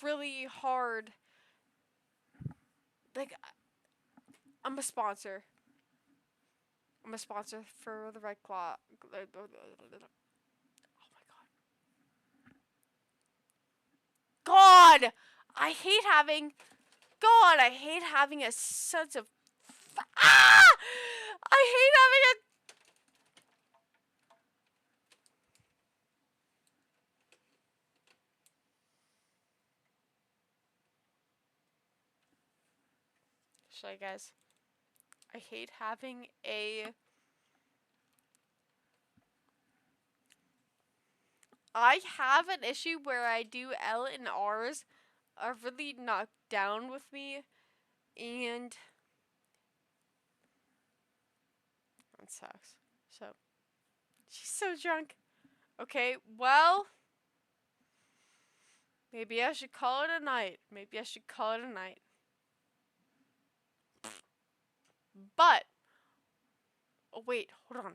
S1: really hard, like I'm a sponsor. I'm a sponsor for the Red Claw. Oh my god. God! I hate having. God, I hate having a sense of. Ah! I hate having a. Sorry, guys. I hate having a. I have an issue where I do L and R's are really knocked down with me, and that sucks. So, she's so drunk. Okay, well, maybe I should call it a night. Maybe I should call it a night. But, oh wait, hold on.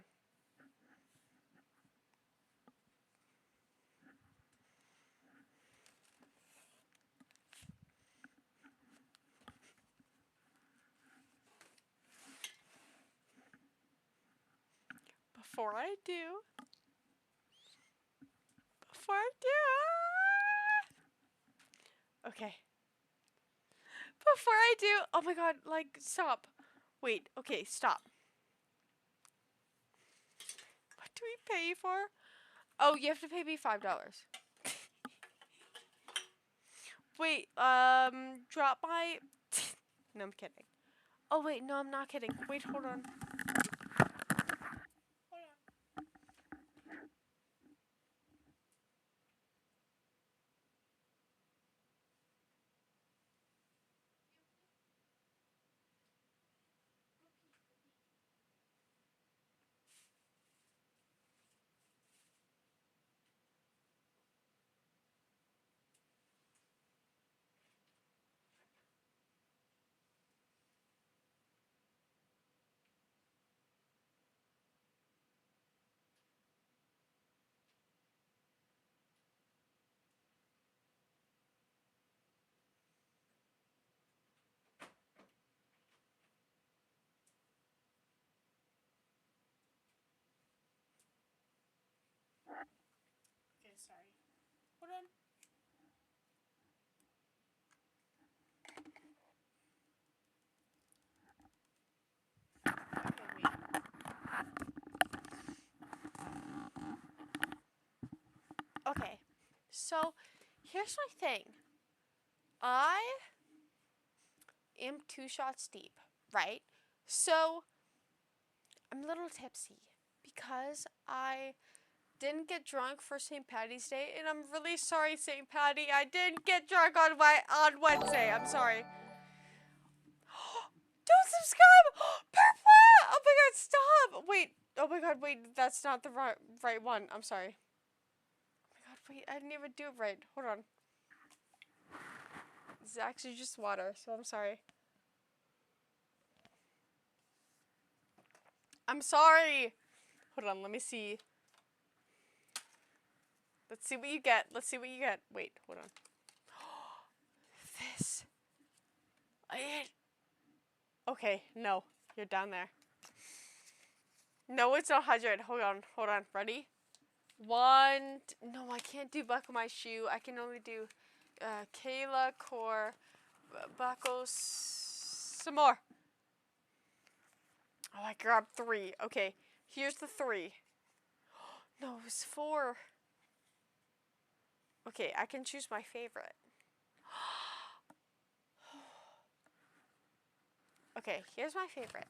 S1: Before I do, okay. Before I do, oh my god, like, stop. Wait, okay, stop. What do we pay you for? Oh, you have to pay me $5. Wait, drop my... No, I'm kidding. Oh, wait, no, I'm not kidding. Wait, hold on. Okay, sorry. Hold on. Okay, so here's my thing. I am 2 shots deep, right? So I'm a little tipsy because I didn't get drunk for St. Patty's Day, and I'm really sorry, St. Patty. I didn't get drunk on Wednesday. I'm sorry. Don't subscribe! Purple! Oh my god, stop! Wait. Oh my god, wait. That's not the right one. I'm sorry. Oh my god, wait. I didn't even do it right. Hold on. This is actually just water, so I'm sorry. I'm sorry! Hold on, let me see. Let's see what you get. Let's see what you get. Wait, hold on. This. Okay, no. You're down there. No, it's not hydrate. Hold on. Ready? One. No, I can't do buckle my shoe. I can only do Kayla, core, buckle, some more. Oh, I grabbed 3. Okay, here's the 3. No, it was 4. Okay, I can choose my favorite. Okay, here's my favorite.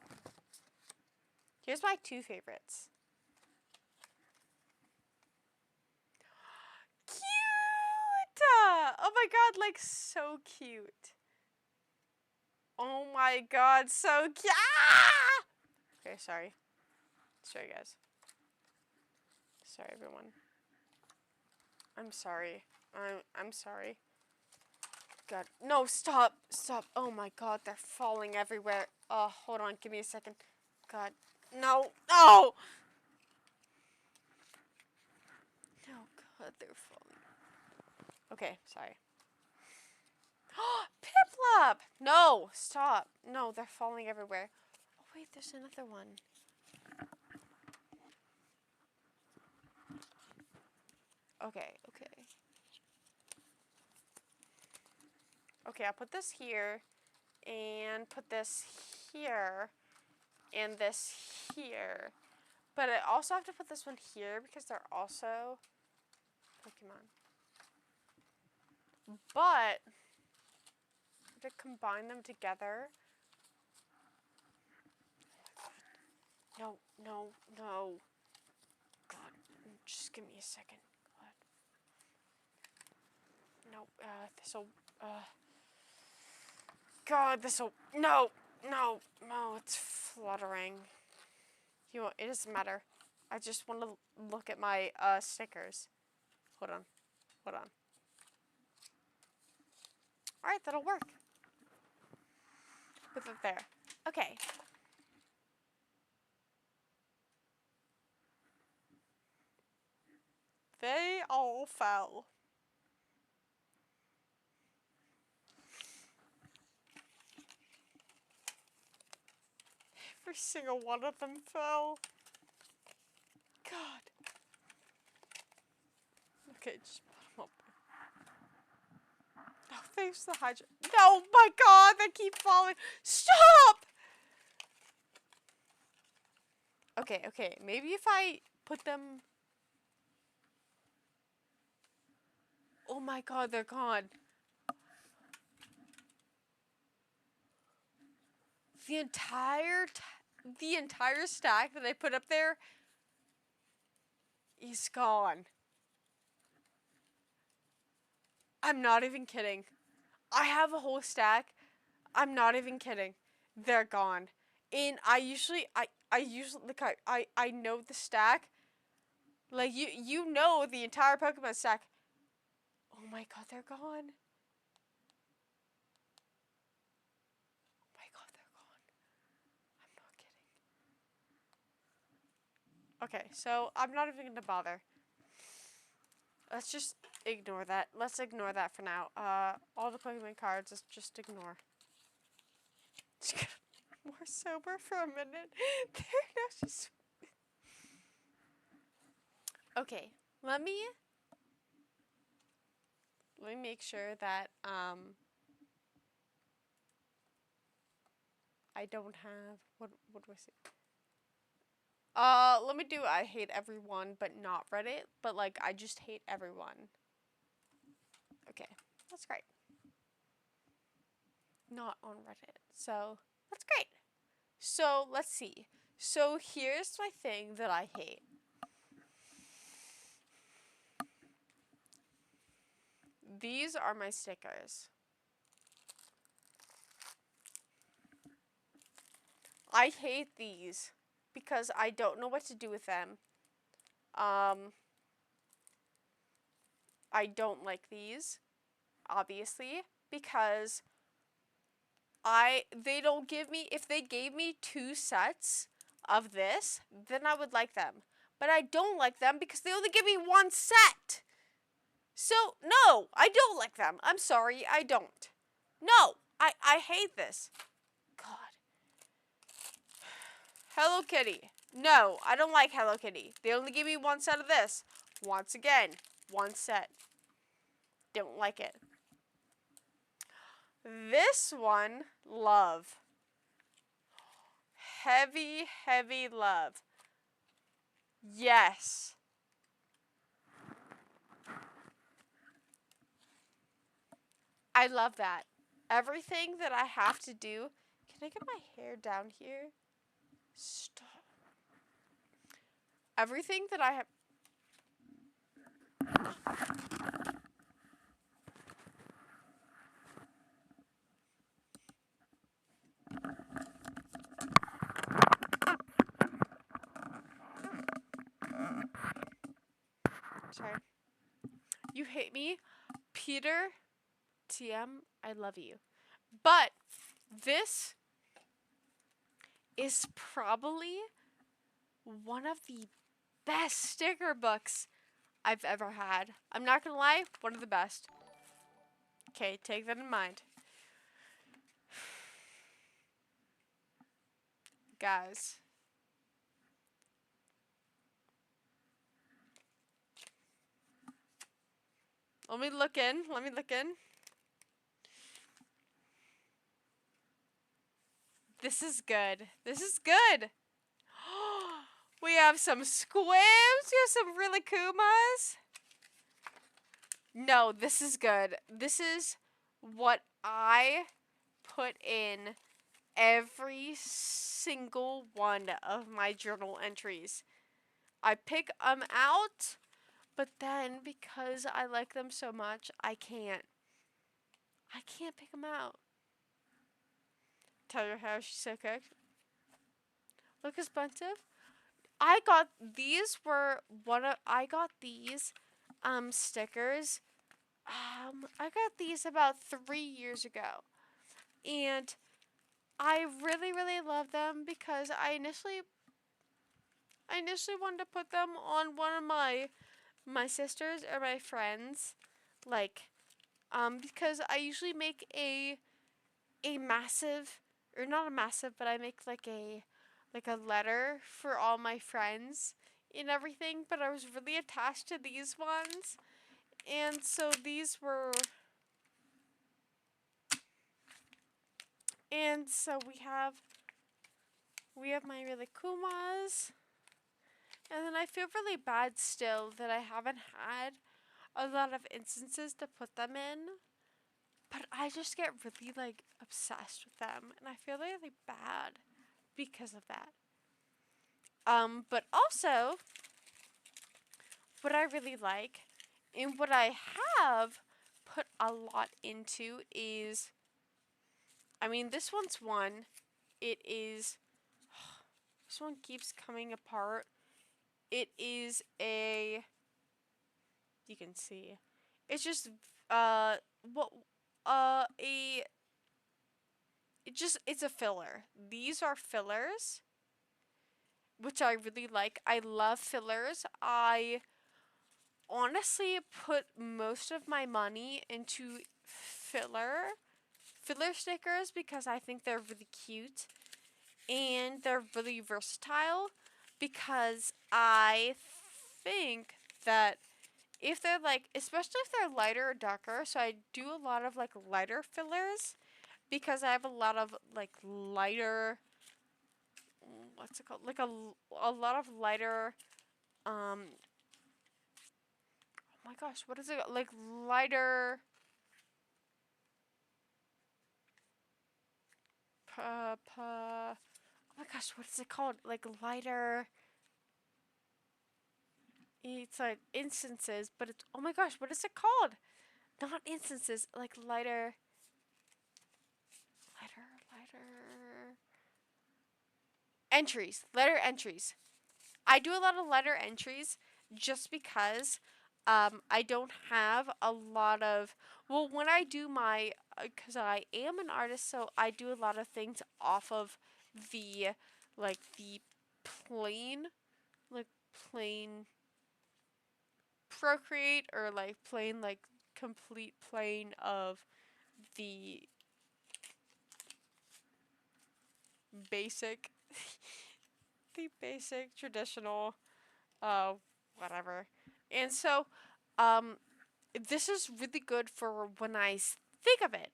S1: Here's my 2 favorites. Cute! Oh my god, like so cute. Oh my god, so cute! Ah! Okay, sorry. Sorry, guys. Sorry, everyone. I'm sorry. I'm sorry. God. No, stop. Stop. Oh my god, they're falling everywhere. Oh, hold on. Give me a second. God. No. No! No, god, they're falling. Okay, sorry. Piplup! No, stop. No, they're falling everywhere. Oh, wait, there's another one. Okay. Okay, I'll put this here, and put this here, and this here. But I also have to put this one here because they're also Pokemon. But to combine them together. No. God, just give me a second. God. No, this'll, God, this'll, no, no, no, it's fluttering. You know, it doesn't matter. I just want to look at my, stickers. Hold on. Hold on. Alright, that'll work. Put it there. Okay. They all fell. Every single one of them fell. God. Okay, just put them up. Oh, thanks to the hydra. No, my God, they keep falling. Stop! Okay, okay. Maybe if I put them... Oh my God, they're gone. The entire stack that I put up there is gone. I'm not even kidding. I have a whole stack. I'm not even kidding. They're gone. And I usually like I know the stack. Like you know the entire Pokemon stack. Oh my God, they're gone. Oh my God, they're gone. I'm not kidding. Okay, so I'm not even gonna bother. Let's just ignore that. Let's ignore that for now. All the Pokemon cards, let's just ignore. More sober for a minute. There, no, just. Okay, let me make sure that I don't have what do I say? Let me do I hate everyone, but not Reddit. But like I just hate everyone. Okay, that's great. Not on Reddit, so that's great. So let's see. So here's my thing that I hate. These are my stickers. I hate these because I don't know what to do with them. I don't like these, obviously, because they don't give me, if they gave me 2 sets of this, then I would like them. But I don't like them because they only give me 1 set. So, no, I don't like them. I'm sorry, I don't. No, I hate this. God. Hello Kitty. No, I don't like Hello Kitty. They only give me 1 set of this. Once again, 1 set. Don't like it. This one, love. Heavy, heavy love. Yes. I love that. Everything that I have to do. Can I get my hair down here? Stop. Everything that I have. Sorry. You hate me? Peter, TM, I love you. But this is probably one of the best sticker books I've ever had. I'm not gonna lie, one of the best. Okay, take that in mind. Guys. Let me look in. This is good. This is good. We have some squibs. We have some really Kumas. No, this is good. This is what I put in every single one of my journal entries. I pick them out But then, because I like them so much, I can't pick them out. Tell her how she's so cooked. Look expensive. I got these stickers. I got these about 3 years ago. And I really, really love them because I initially wanted to put them on one of my sisters or my friends, like, because I usually make a massive, or not a massive, but I make like a letter for all my friends and everything. But I was really attached to these ones, and so these were. And so we have my really Kumas. And then I feel really bad still that I haven't had a lot of instances to put them in. But I just get really like obsessed with them, and I feel really bad because of that. But also what I really like and what I have put a lot into is, I mean, this one's one. It is, this one keeps coming apart. It is you can see, it's just, what, it's a filler. These are fillers, which I really like. I love fillers. I honestly put most of my money into filler stickers because I think they're really cute and they're really versatile, because I think that if they're like, especially if they're lighter or darker, so I do a lot of like lighter fillers because I have a lot of like lighter, what's it called? Like a lot of lighter, oh my gosh, what is it? Like lighter, oh my gosh, what is it called? Like lighter, it's like instances, but it's, oh my gosh, what is it called? Not instances, like lighter, letter entries. I do a lot of letter entries just because I don't have a lot of, well, when I do my, because I am an artist, so I do a lot of things off of the, like, the plain, like, plain Procreate, or, like, plain, like, complete plane of the basic, the basic traditional, whatever. And so, um, this is really good for when I think of it,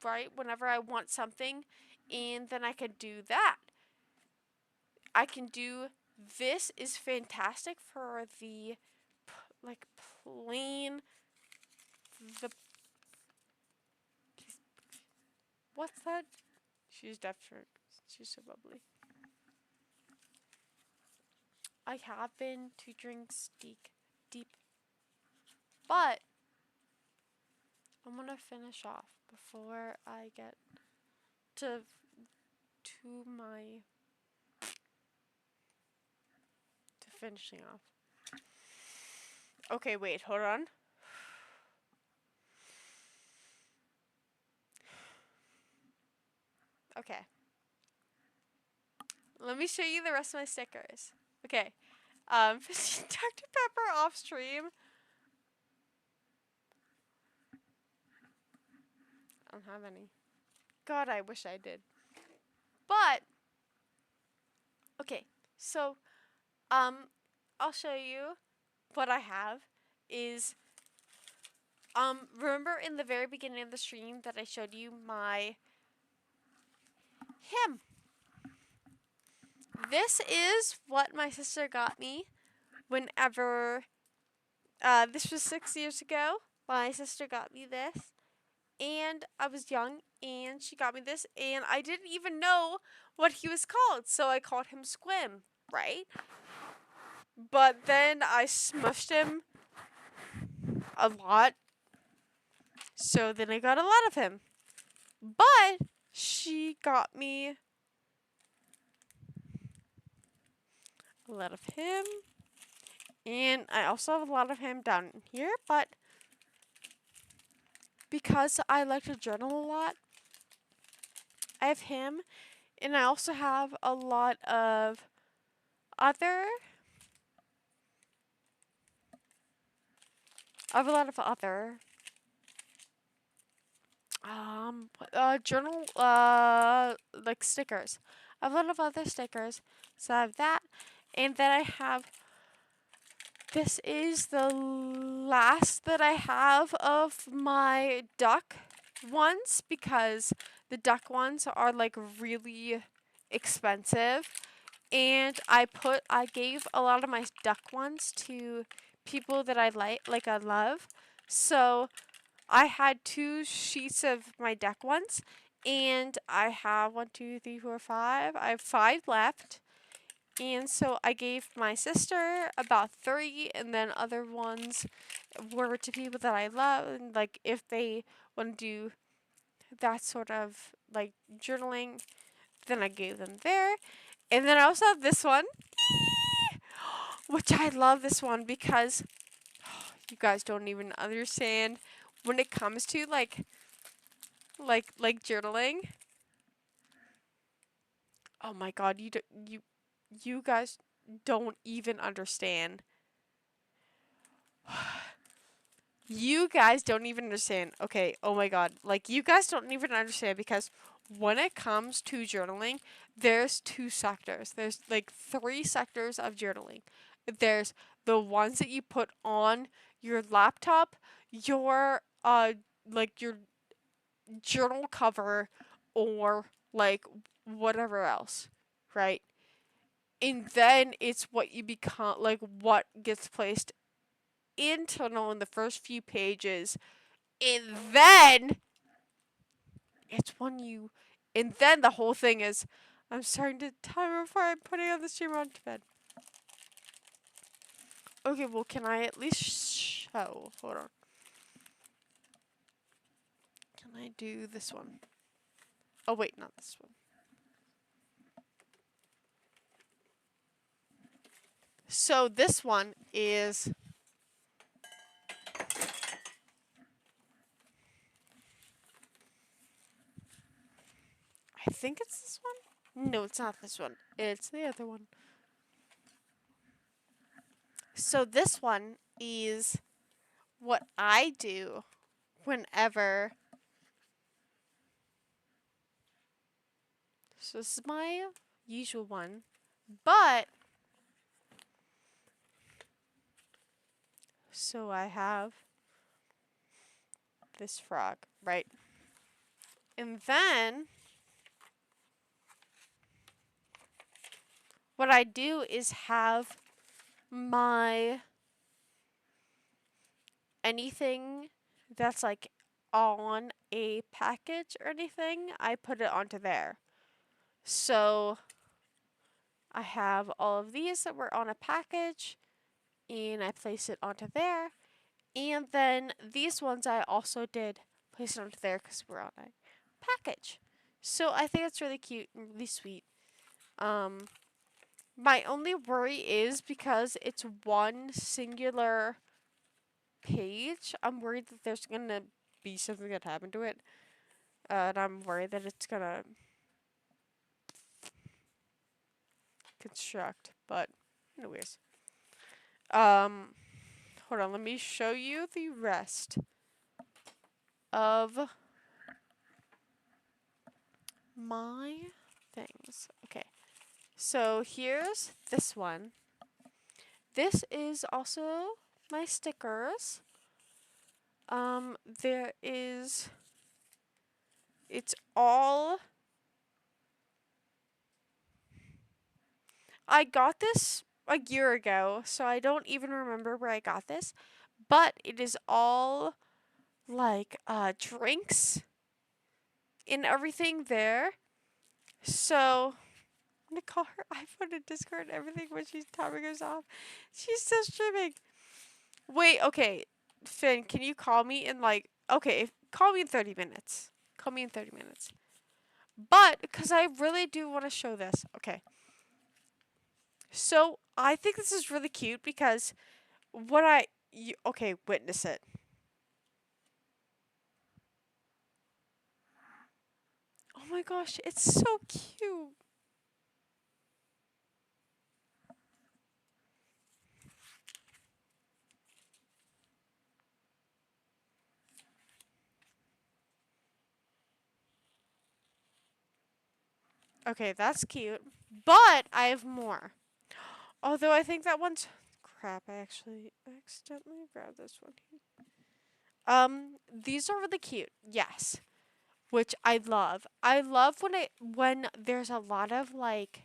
S1: right? Whenever I want something, and then I can do that. I can do, this is fantastic for the, like, plain, the, what's that? She's definitely, she's so bubbly. I have been to drink deep, but I'm gonna finish off before I get to my finishing off. Okay, wait, hold on. Okay. Let me show you the rest of my stickers. Okay. Dr. Pepper off stream. I don't have any. God, I wish I did. But, okay, so, I'll show you what I have is, remember in the very beginning of the stream that I showed you my him? This is what my sister got me whenever, this was 6 years ago. My sister got me this, and I was young, and she got me this, and I didn't even know what he was called, so I called him Squim, right? But then I smushed him a lot. So then I got a lot of him. But she got me a lot of him. And I also have a lot of him down here. But because I like to journal a lot, I have him. And I also have a lot of other. I have a lot of other journal like stickers. I have a lot of other stickers. So I have that. And then I have, this is the last that I have of my duck ones, because the duck ones are like really expensive. And I gave a lot of my duck ones to people that I like I love. So I had 2 sheets of my duck ones, and I have 1, 2, 3, 4, 5. I have 5 left. And so I gave my sister about 3, and then other ones were to people that I love, and like if they want to do that sort of like journaling, then I gave them there. And then I also have this one, which I love this one because you guys don't even understand when it comes to like journaling. Oh my god, you guys don't even understand. You guys don't even understand. Okay, oh my god. Like, you guys don't even understand, because when it comes to journaling, there's 2 sectors. There's like 3 sectors of journaling. There's the ones that you put on your laptop, your your journal cover, or like whatever else, right? And then it's what you become, like what gets placed internal in the first few pages, and then it's when you, and then the whole thing is, I'm starting to time before I'm putting on the streamer onto bed. Okay, well, can I at least show? Hold on. Can I do this one? Oh wait, not this one. So this one is, I think it's this one? No, it's not this one. It's the other one. So this one is what I do whenever. So this is my usual one. But, so I have this frog, right? And then what I do is have my anything that's like on a package or anything, I put it onto there. So I have all of these that were on a package, and I place it onto there. And then these ones I also did place it onto there because we're on a package. So I think it's really cute and really sweet. My only worry is because it's one singular page, I'm worried that there's gonna be something that happened to it. And I'm worried that it's gonna construct. But anyways. Hold on, let me show you the rest of my things. Okay. So here's this one. This is also my stickers. There is, it's all, I got this a year ago, so I don't even remember where I got this, but it is all like drinks and everything there. So I'm gonna call her iPhone and Discord and everything when she's timing us off. She's still streaming. Wait, okay. Finn, can you call me in like, okay, call me in 30 minutes. Call me in 30 minutes. But, because I really do want to show this. Okay. So, I think this is really cute because okay, witness it. Oh my gosh, it's so cute. Okay, that's cute. But I have more. Although I think that one's crap. I actually accidentally grabbed this one. These are really cute. Yes, which I love. I love when there's a lot of like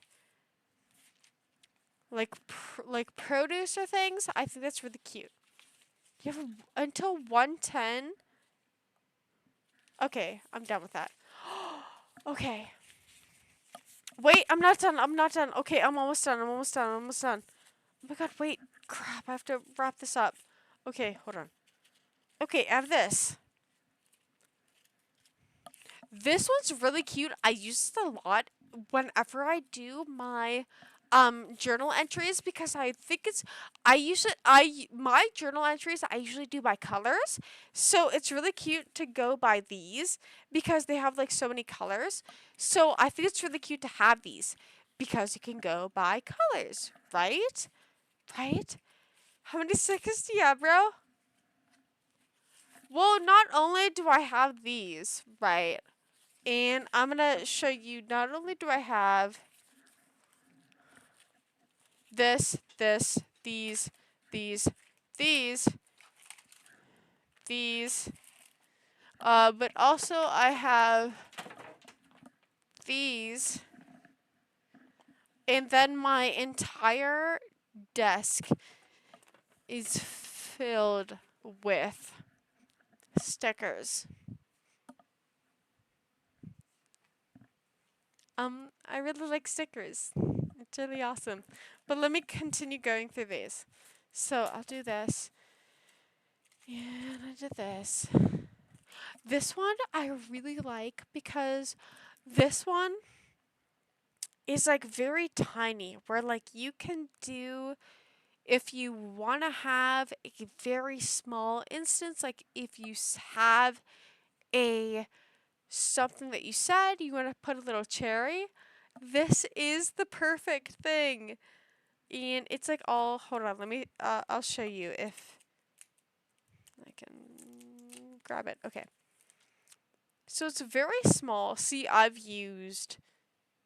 S1: produce or things. I think that's really cute. You have until 110. Okay, I'm done with that. Okay. Wait, I'm not done. I'm not done. Okay, I'm almost done. I'm almost done. I'm almost done. Oh my god, wait. Crap, I have to wrap this up. Okay, hold on. Okay, I have this. This one's really cute. I use it a lot whenever I do my journal entries because I think it's my journal entries I usually do by colors. So it's really cute to go by these because they have like so many colors. So I think it's really cute to have these because you can go by colors, right? Right? How many stickers do you have, bro? Well, not only do I have these, right? And I'm gonna show you, not only do I have this, these, these, these, these, but also I have these, and then my entire desk is filled with stickers. I really like stickers. It's really awesome. But let me continue going through these. So I'll do this. And I did this. This one I really like because this one is like very tiny, where like you can do, if you want to have a very small instance, like if you have a something that you said you want to put a little cherry, this is the perfect thing. And it's like all, hold on, let me I'll show you if I can grab it. Okay. So it's very small. See, I've used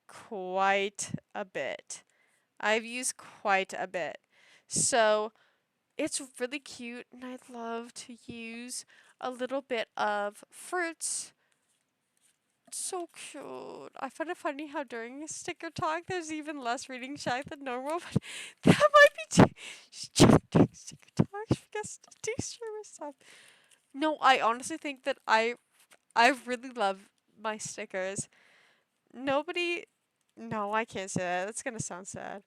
S1: quite a bit. I've used quite a bit. So it's really cute, and I love to use a little bit of fruits. It's so cute. I find it funny how during sticker talk there's even less reading shy than normal, but that might be during sticker talk because to do service stuff. No, I honestly think that I really love my stickers. Nobody, no, I can't say that. That's gonna sound sad.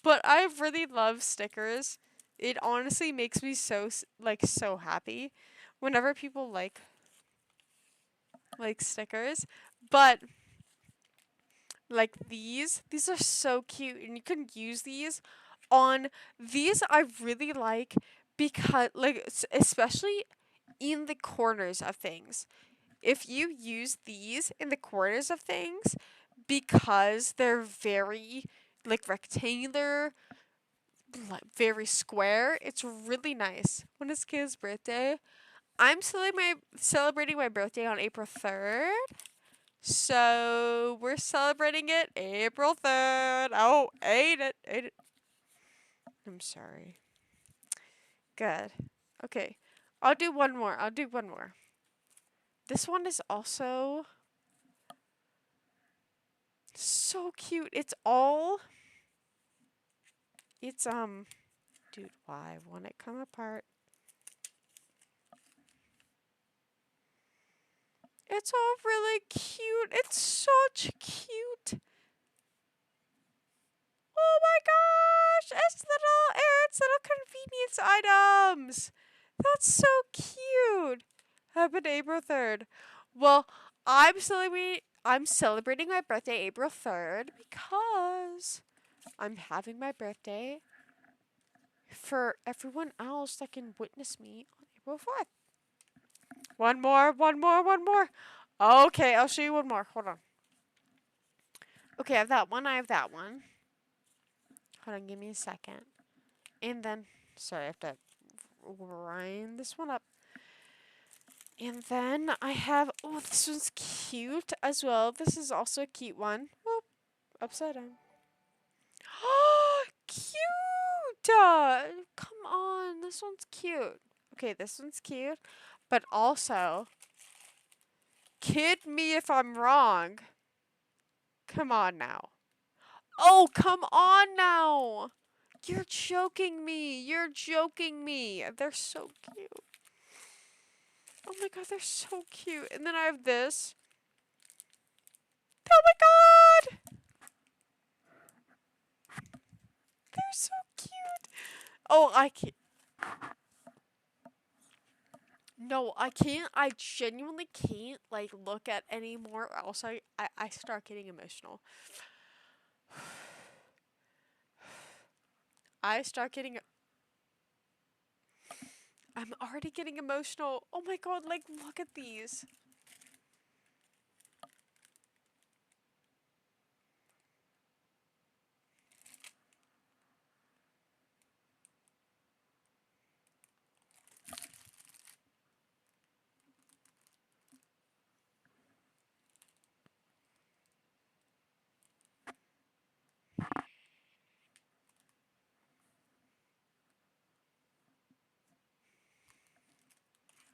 S1: But I really love stickers. It honestly makes me so happy whenever people like stickers. But like these are so cute, and you can use these on these. I really like because especially in the corners of things. If you use these in the corners of things, because they're very like rectangular, like very square, it's really nice. When is Kayla's birthday? I'm celebrating my birthday on April 3rd. So we're celebrating it April 3rd. Oh, ate it. Ate it. I'm sorry. Good. Okay. I'll do one more. I'll do one more. This one is also so cute. Dude, why won't it come apart? It's all really cute. It's such cute. Oh my gosh! It's little convenience items. That's so cute. Happened April 3rd. Well, I'm celebrating my birthday April 3rd because I'm having my birthday for everyone else that can witness me on April 4th. One more. Okay, I'll show you one more. Hold on. Okay, I have that one. Hold on, give me a second. And then, sorry, I have to grind this one up. And then I have, oh, this one's cute as well. This is also a cute one. Whoop, upside down. Oh, cute! Come on, this one's cute. Okay, this one's cute. But also, kid me if I'm wrong. Come on now. Oh, come on now! You're joking me. They're so cute. Oh my god, they're so cute. And then I have this. Oh my god! They're so cute. Oh, I can't. No, I can't. I genuinely can't, like, look at any more, or else I start getting emotional. I start getting. I'm already getting emotional. Oh my god, like, look at these.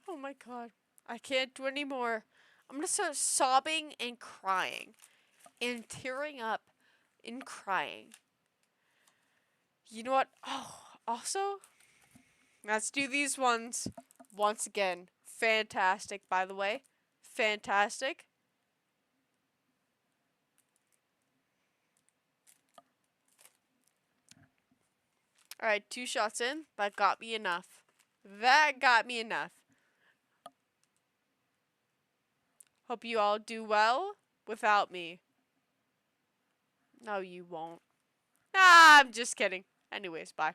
S1: Oh my god. I can't do any more. I'm gonna start sobbing and crying. And tearing up and crying. You know what? Oh, also, let's do these ones once again. Fantastic, by the way. Fantastic. Alright, 2 shots in. That got me enough. Hope you all do well without me. No, you won't. Nah, I'm just kidding. Anyways, bye.